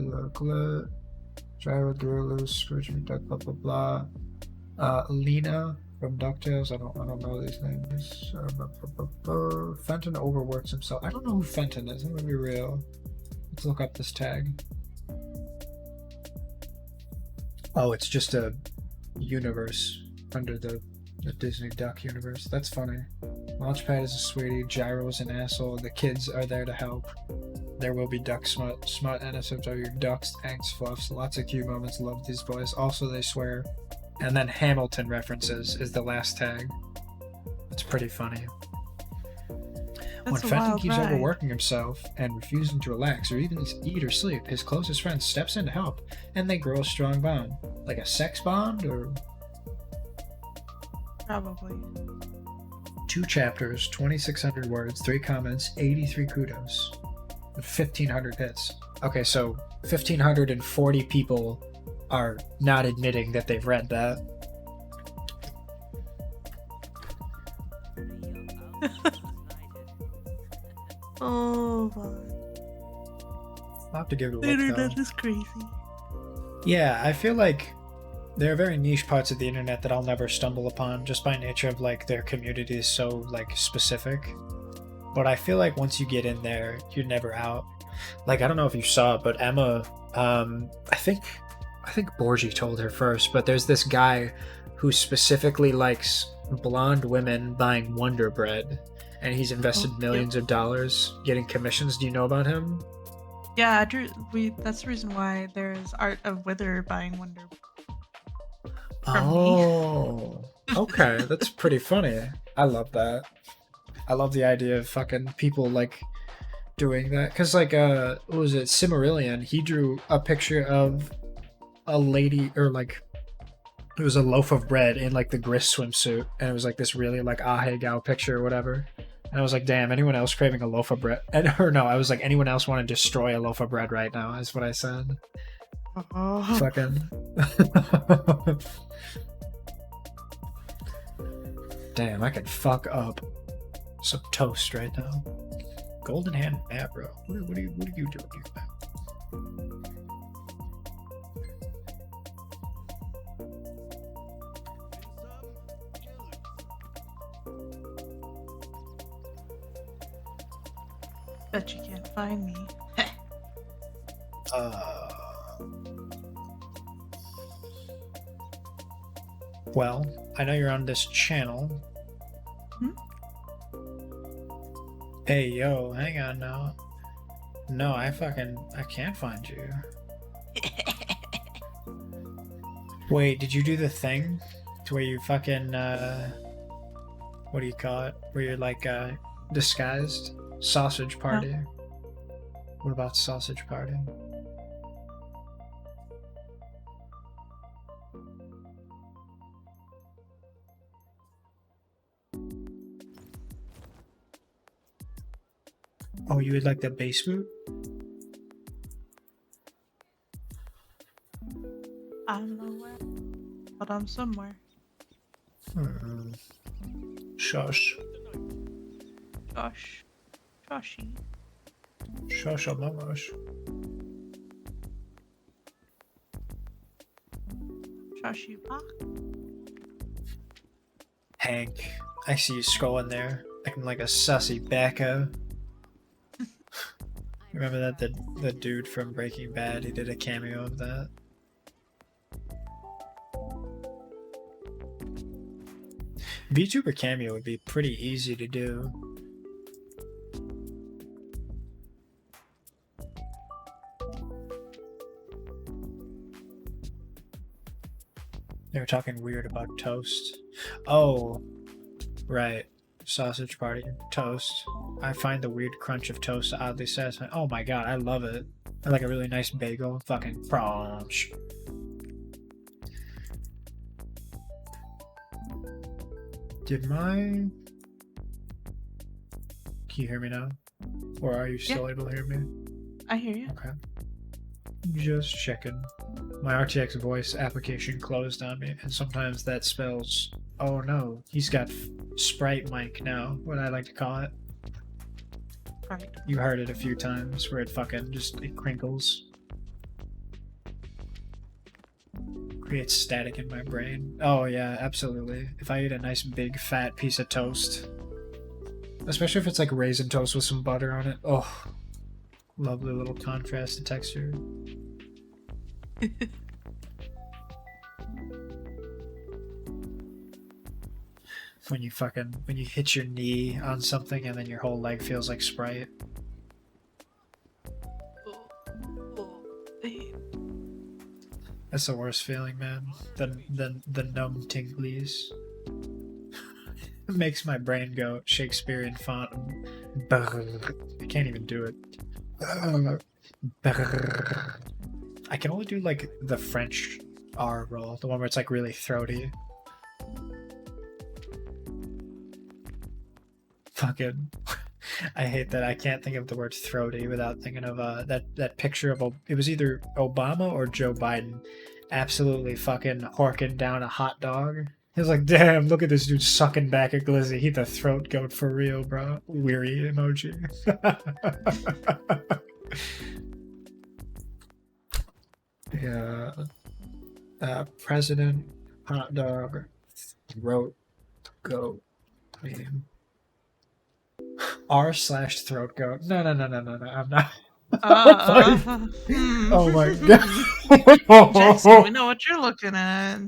Gyro Gurulu, Scrooge McDuck, blah blah blah. Lena from DuckTales. I don't know these names. Fenton overworks himself. I don't know who Fenton is. I'm gonna be real. Let's look up this tag. Oh, it's just a universe under the Disney Duck universe. That's funny. Launchpad is a sweetie. Gyro is an asshole. The kids are there to help. There will be duck smut, NSFW, ducks, angst, fluffs. Lots of cute moments. Love these boys. Also, they swear. And then Hamilton references is the last tag. It's pretty funny. When That's a Fenton wild keeps ride. overworking himself and refusing to relax or even eat or sleep, his closest friend steps in to help, and they grow a strong bond. Like a sex bond, or Probably. 2 chapters, 2,600 words, 3 comments, 83 kudos, 1,500 hits. Okay, so 1,540 people are not admitting that they've read that. Oh my. I'll have to give it a The look, though. internet is crazy. Yeah, I feel like there are very niche parts of the internet that I'll never stumble upon just by nature of like their community is so like specific. But I feel like once you get in there, you're never out. Like I don't know if you saw it, but Emma, I think Borgie told her first, but there's this guy who specifically likes blonde women buying Wonder Bread, and he's invested Oh, millions of dollars getting commissions. Do you know about him? Yeah, Drew. That's the reason why there's Art of Wither buying Wonder from me. Oh, okay, that's pretty funny. I love that. I love the idea of fucking people like doing that, because like what was it, Cimmerillion, he drew a picture of a lady, or like it was a loaf of bread in like the grist swimsuit, and it was like this really like ahe gal picture or whatever. And I was like, damn, anyone else craving a loaf of bread? And, or no, I was like, anyone else want to destroy a loaf of bread right now, is what I said. Oh. Fucking. Damn, I could fuck up some toast right now. Golden hand Matt, bro. What are you doing here, man? Bet you can't find me. Well, I know you're on this channel. Hmm? Hey, yo, hang on now. No, I can't find you. Wait, did you do the thing to where you fucking, what do you call it? Where you're like, disguised? Sausage party. What about sausage party? Oh, you would like the base boot? I don't know where, but I'm somewhere. Shush. Josh. Joshy. Shush, mamash. Joshy Bach. Hank, I see you scrolling there, acting like a sussy backo. Remember that the dude from Breaking Bad? He did a cameo of that. VTuber cameo would be pretty easy to do. They were talking weird about toast. Oh, right. Sausage party. Toast. I find the weird crunch of toast oddly satisfying. Oh my god, I love it. I like a really nice bagel. Fucking crunch. Did my... Can you hear me now? Or are you still able to hear me? I hear you. Okay. Just checking. My RTX voice application closed on me, and sometimes that spells, oh no, he's got Sprite mic now, what I like to call it. Right. You heard it a few times where it fucking just, it crinkles. Creates static in my brain. Oh yeah, absolutely. If I eat a nice big fat piece of toast, especially if it's like raisin toast with some butter on it, oh, lovely little contrast to texture. When you hit your knee on something and then your whole leg feels like Sprite. That's the worst feeling, man. The numb tinglies. It makes my brain go Shakespearean font. I can't even do it. I can only do like the French R roll, the one where it's like really throaty. Fucking, I hate that I can't think of the word throaty without thinking of that picture of it was either Obama or Joe Biden, absolutely fucking horking down a hot dog. He was like, damn, look at this dude sucking back a glizzy. He the throat goat for real, bro. Weary emoji. Yeah. President, hot dog, throat goat meme. R/throat goat. No. I'm not. Oh my god. Jackson, we know what you're looking at.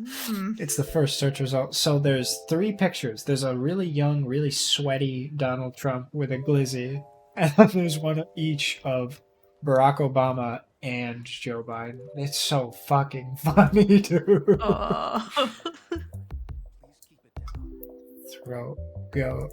It's the first search result. So there's 3 pictures. There's a really young, really sweaty Donald Trump with a glizzy, and then there's one of each of Barack Obama and Joe Biden. It's so fucking funny, dude. Oh. Throw, go.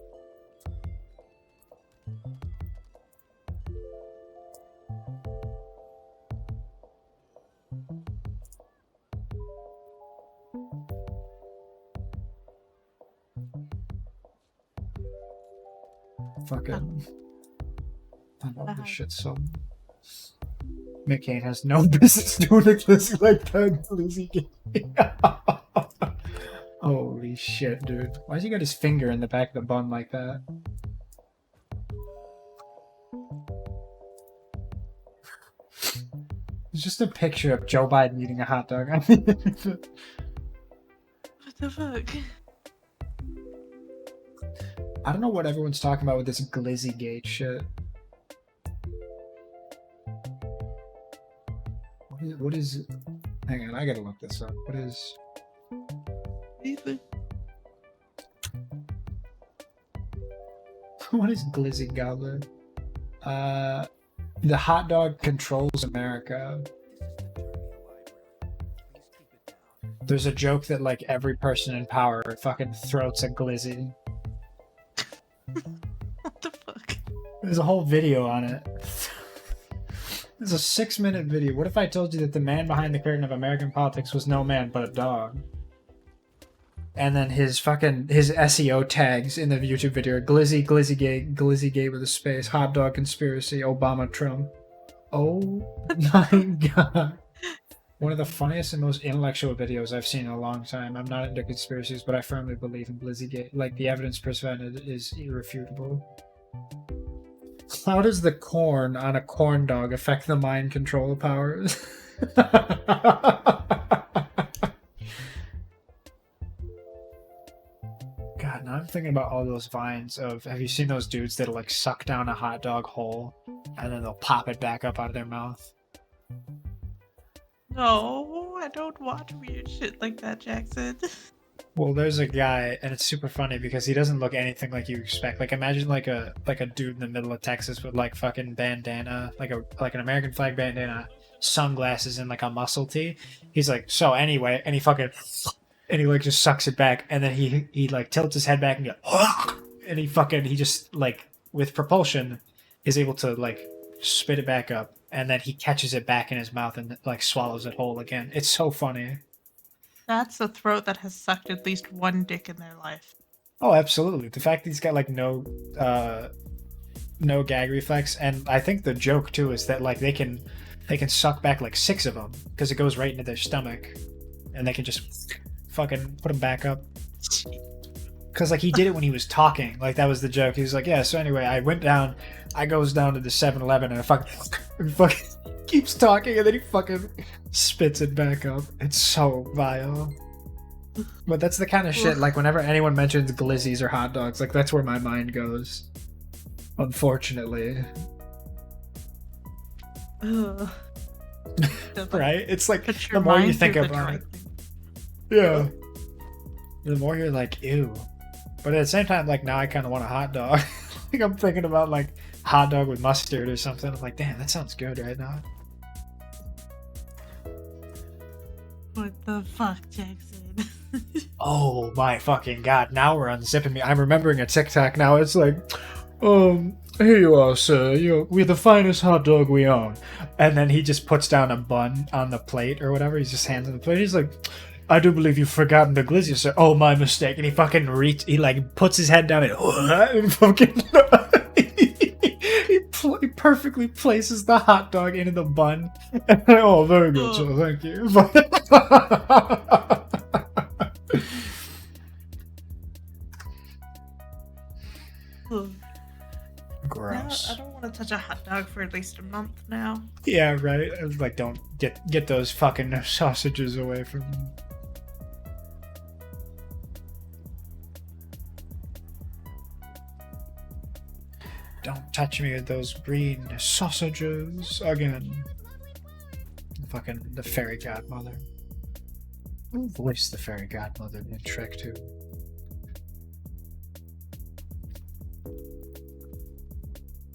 Fucking. I love this shit so much. McCain has no business doing a glizzy like that. Glizzy game. Holy shit, dude. Why's he got his finger in the back of the bun like that? It's just a picture of Joe Biden eating a hot dog. What the fuck? I don't know what everyone's talking about with this glizzy gate shit. What is hang on, I gotta look this up. What is Ethan. what is glizzy goblet? The hot dog controls America. There's a joke that like every person in power fucking throats a glizzy. What the fuck? There's a whole video on it. There's a 6-minute video. What if I told you that the man behind the curtain of American politics was no man but a dog? And then his SEO tags in the YouTube video are glizzy gate with a space, hot dog conspiracy, Obama Trump. Oh my god. One of the funniest and most intellectual videos I've seen in a long time. I'm not into conspiracies, but I firmly believe in Blizzygate. Like, the evidence presented is irrefutable. How does the corn on a corn dog affect the mind control powers? God, now I'm thinking about all those vines of, have you seen those dudes that'll like suck down a hot dog whole and then they'll pop it back up out of their mouth? No, I don't watch weird shit like that, Jackson. Well, there's a guy, and it's super funny because he doesn't look anything like you expect. Like, imagine like a dude in the middle of Texas with like fucking bandana, like an American flag bandana, sunglasses, and like a muscle tee. He's like, so anyway, and he like just sucks it back, and then he like tilts his head back and goes, and he just like with propulsion is able to like spit it back up, and then he catches it back in his mouth and like swallows it whole again. It's so funny. That's a throat that has sucked at least one dick in their life. Oh, absolutely. The fact that he's got like no gag reflex, and I think the joke too is that like they can suck back like 6 of them because it goes right into their stomach, and they can just fucking put them back up. Because like he did it when he was talking, like that was the joke. He was like, yeah. So anyway, I goes down to the 7-Eleven and I fucking keeps talking, and then he fucking spits it back up. It's so vile. But that's the kind of shit, like whenever anyone mentions glizzies or hot dogs, like that's where my mind goes. Unfortunately. Ugh. Right? It's like Put the your more you mind think through the about it. dry thing. Yeah. The more you're like, ew. But at the same time, like now I kind of want a hot dog. Like I'm thinking about like hot dog with mustard or something. I'm like, damn, that sounds good right now. What the fuck, Jackson? Oh my fucking god, now we're unzipping me. I'm remembering a TikTok now. It's like, here you are, sir. We're the finest hot dog we own. And then he just puts down a bun on the plate or whatever. He's just hands on the plate. He's like, I do believe you've forgotten the glizzy, sir. Oh, my mistake. And he fucking he like puts his head down and fucking he perfectly places the hot dog into the bun. Oh, very good, sir. Thank you. Gross. I don't want to touch a hot dog for at least a month now. Yeah, right. I was like, don't get those fucking sausages away from me. Don't touch me with those green sausages again. Fucking the fairy godmother. Who voiced the fairy godmother in Shrek 2?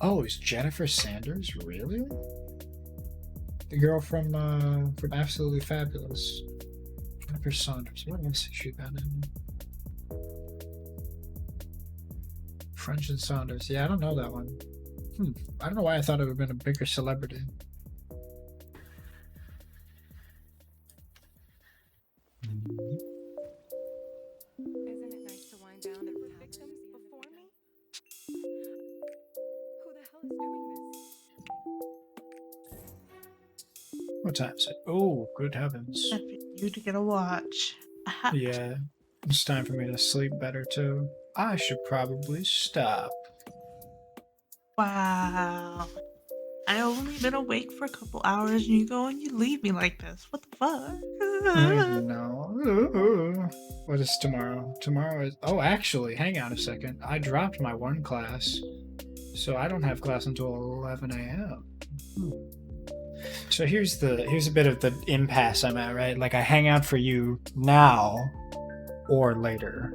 Oh, is Jennifer Sanders really? The girl from Absolutely Fabulous. Jennifer Saunders. What else has she been in? French and Saunders. Yeah, I don't know that one. I don't know why I thought it would have been a bigger celebrity. Isn't it nice to wind down and have victims before me? Who the hell is doing this? What time is it? Oh, good heavens. Time for you to get a watch. Aha. Yeah, it's time for me to sleep better too. I should probably stop. Wow. I only been awake for a couple hours and you go and you leave me like this. What the fuck? I know. What is tomorrow? Tomorrow is... Oh, actually, hang on a second. I dropped my one class, so I don't have class until 11 a.m. So here's a bit of the impasse I'm at, right? Like, I hang out for you now or later.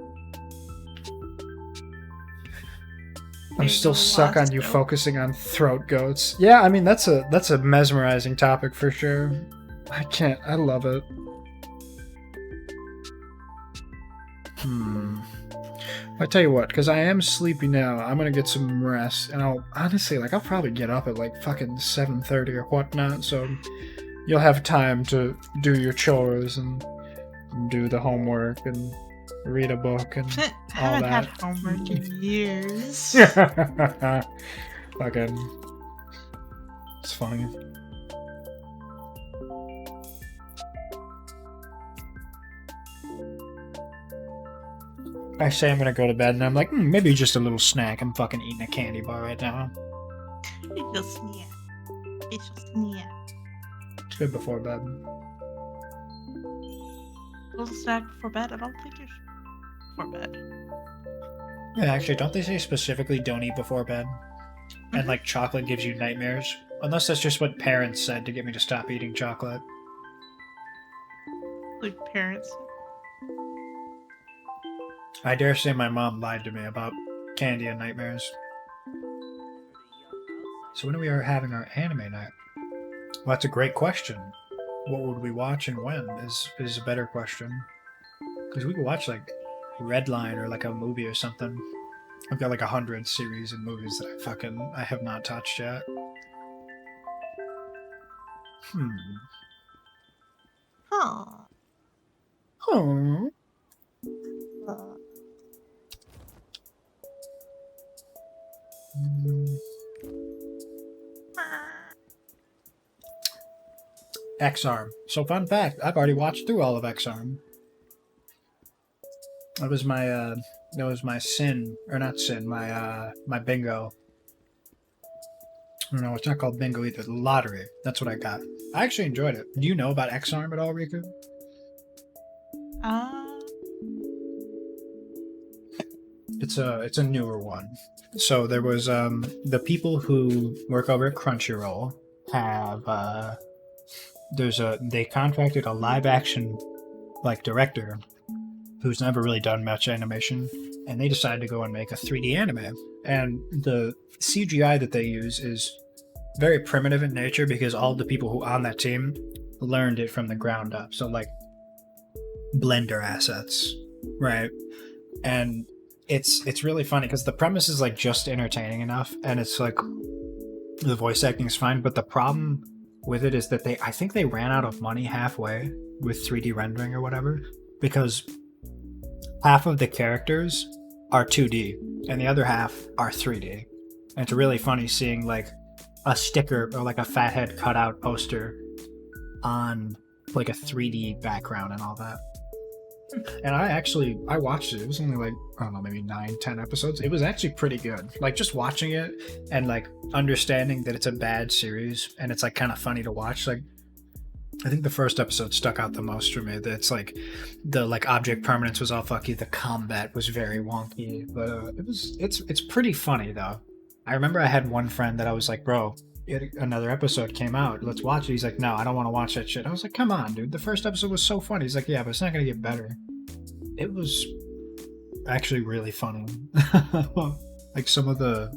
I'm still stuck on you focusing on throat goats. Yeah, I mean that's a mesmerizing topic for sure. I love it. I tell you what, because I am sleepy now, I'm gonna get some rest, and I'll probably get up at like fucking 7:30 or whatnot, so you'll have time to do your chores and do the homework and read a book and I all haven't had that. homework in years. Fucking, it's funny. I say I'm gonna go to bed, and I'm like, maybe just a little snack. I'm fucking eating a candy bar right now. It's just snack. It's just snack. It's good before bed. A little snack before bed. I don't think you should before bed. Yeah, actually, don't they say specifically don't eat before bed? And like chocolate gives you nightmares? Unless that's just what parents said to get me to stop eating chocolate. Like parents. I dare say my mom lied to me about candy and nightmares. So when are we having our anime night? Well, that's a great question. What would we watch and when is a better question. Because we could watch like Redline or like a movie or something. I've got like 100 series and movies that I have not touched yet. Huh. X-Arm. So fun fact, I've already watched through all of X-Arm. That was my sin, or not sin, my bingo. No, it's not called bingo either. The lottery. That's what I got. I actually enjoyed it. Do you know about X-Arm at all, Riku? It's a newer one. So there was the people who work over at Crunchyroll have they contracted a live action like director who's never really done much animation, and they decided to go and make a 3D anime. And the CGI that they use is very primitive in nature because all the people who on that team learned it from the ground up. So like Blender assets, right? And it's really funny because the premise is like just entertaining enough, and it's like the voice acting is fine, but the problem with it is that I think they ran out of money halfway with 3D rendering or whatever, because half of the characters are 2D and the other half are 3D. And it's really funny seeing like a sticker or like a fathead cutout poster on like a 3D background and all that. And I watched it. It was only like, I don't know, maybe 9-10 episodes. It was actually pretty good. Like just watching it and like understanding that it's a bad series and it's like kind of funny to watch. Like I think the first episode stuck out the most for me. That's like the like object permanence was all fucky. The combat was very wonky, but it's pretty funny though. I remember I had one friend that I was like, bro, another episode came out. Let's watch it. He's like, no, I don't want to watch that shit. I was like, come on, dude. The first episode was so funny. He's like, yeah, but it's not going to get better. It was actually really funny. Like some of the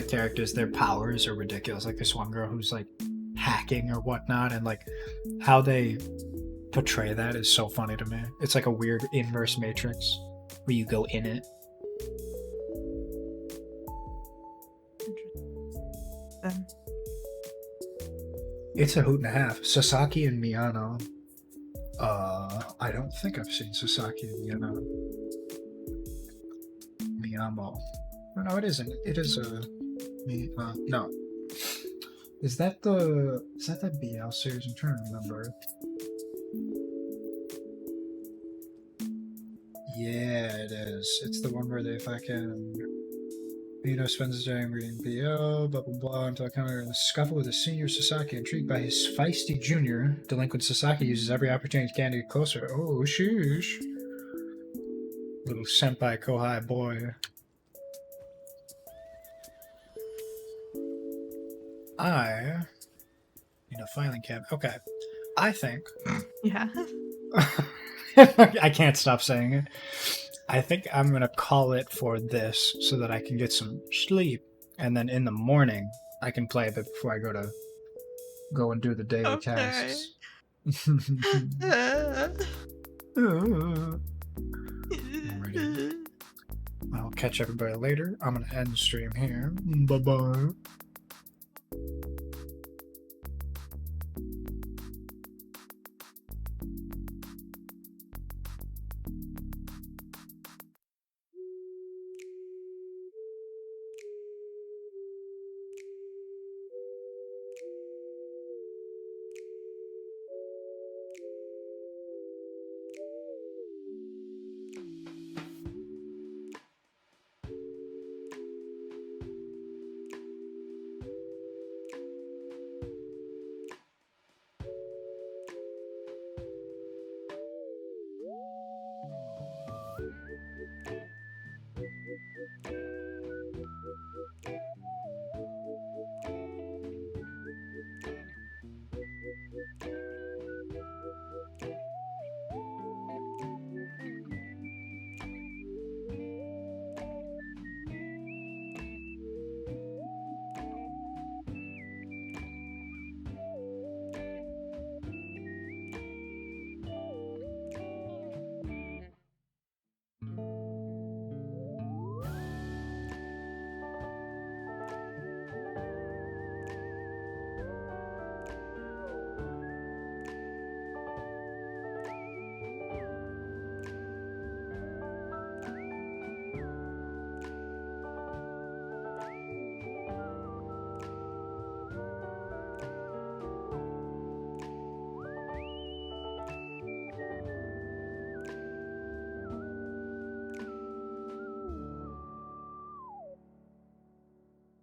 characters, their powers are ridiculous. Like this one girl who's like hacking or whatnot, and like how they portray that is so funny to me. It's like a weird inverse matrix where you go in it. Then It's a hoot and a half. Sasaki and Miyano. I don't think I've seen Sasaki and Miyamo. Oh, no, it isn't. It is a no. Is that the BL series? I'm trying to remember. Yeah, it is. It's the one where they fucking spends his day reading BL, blah blah blah, until encounter in a scuffle with a senior Sasaki. Intrigued by his feisty junior, delinquent Sasaki uses every opportunity he can to get closer. Oh, sheesh. Little senpai kohai boy. I need a filing cabinet. Okay. I think. yeah. I can't stop saying it. I think I'm going to call it for this so that I can get some sleep. And then in the morning, I can play a bit before I go and do the daily tasks. Alrighty. I'll catch everybody later. I'm going to end the stream here. Bye-bye.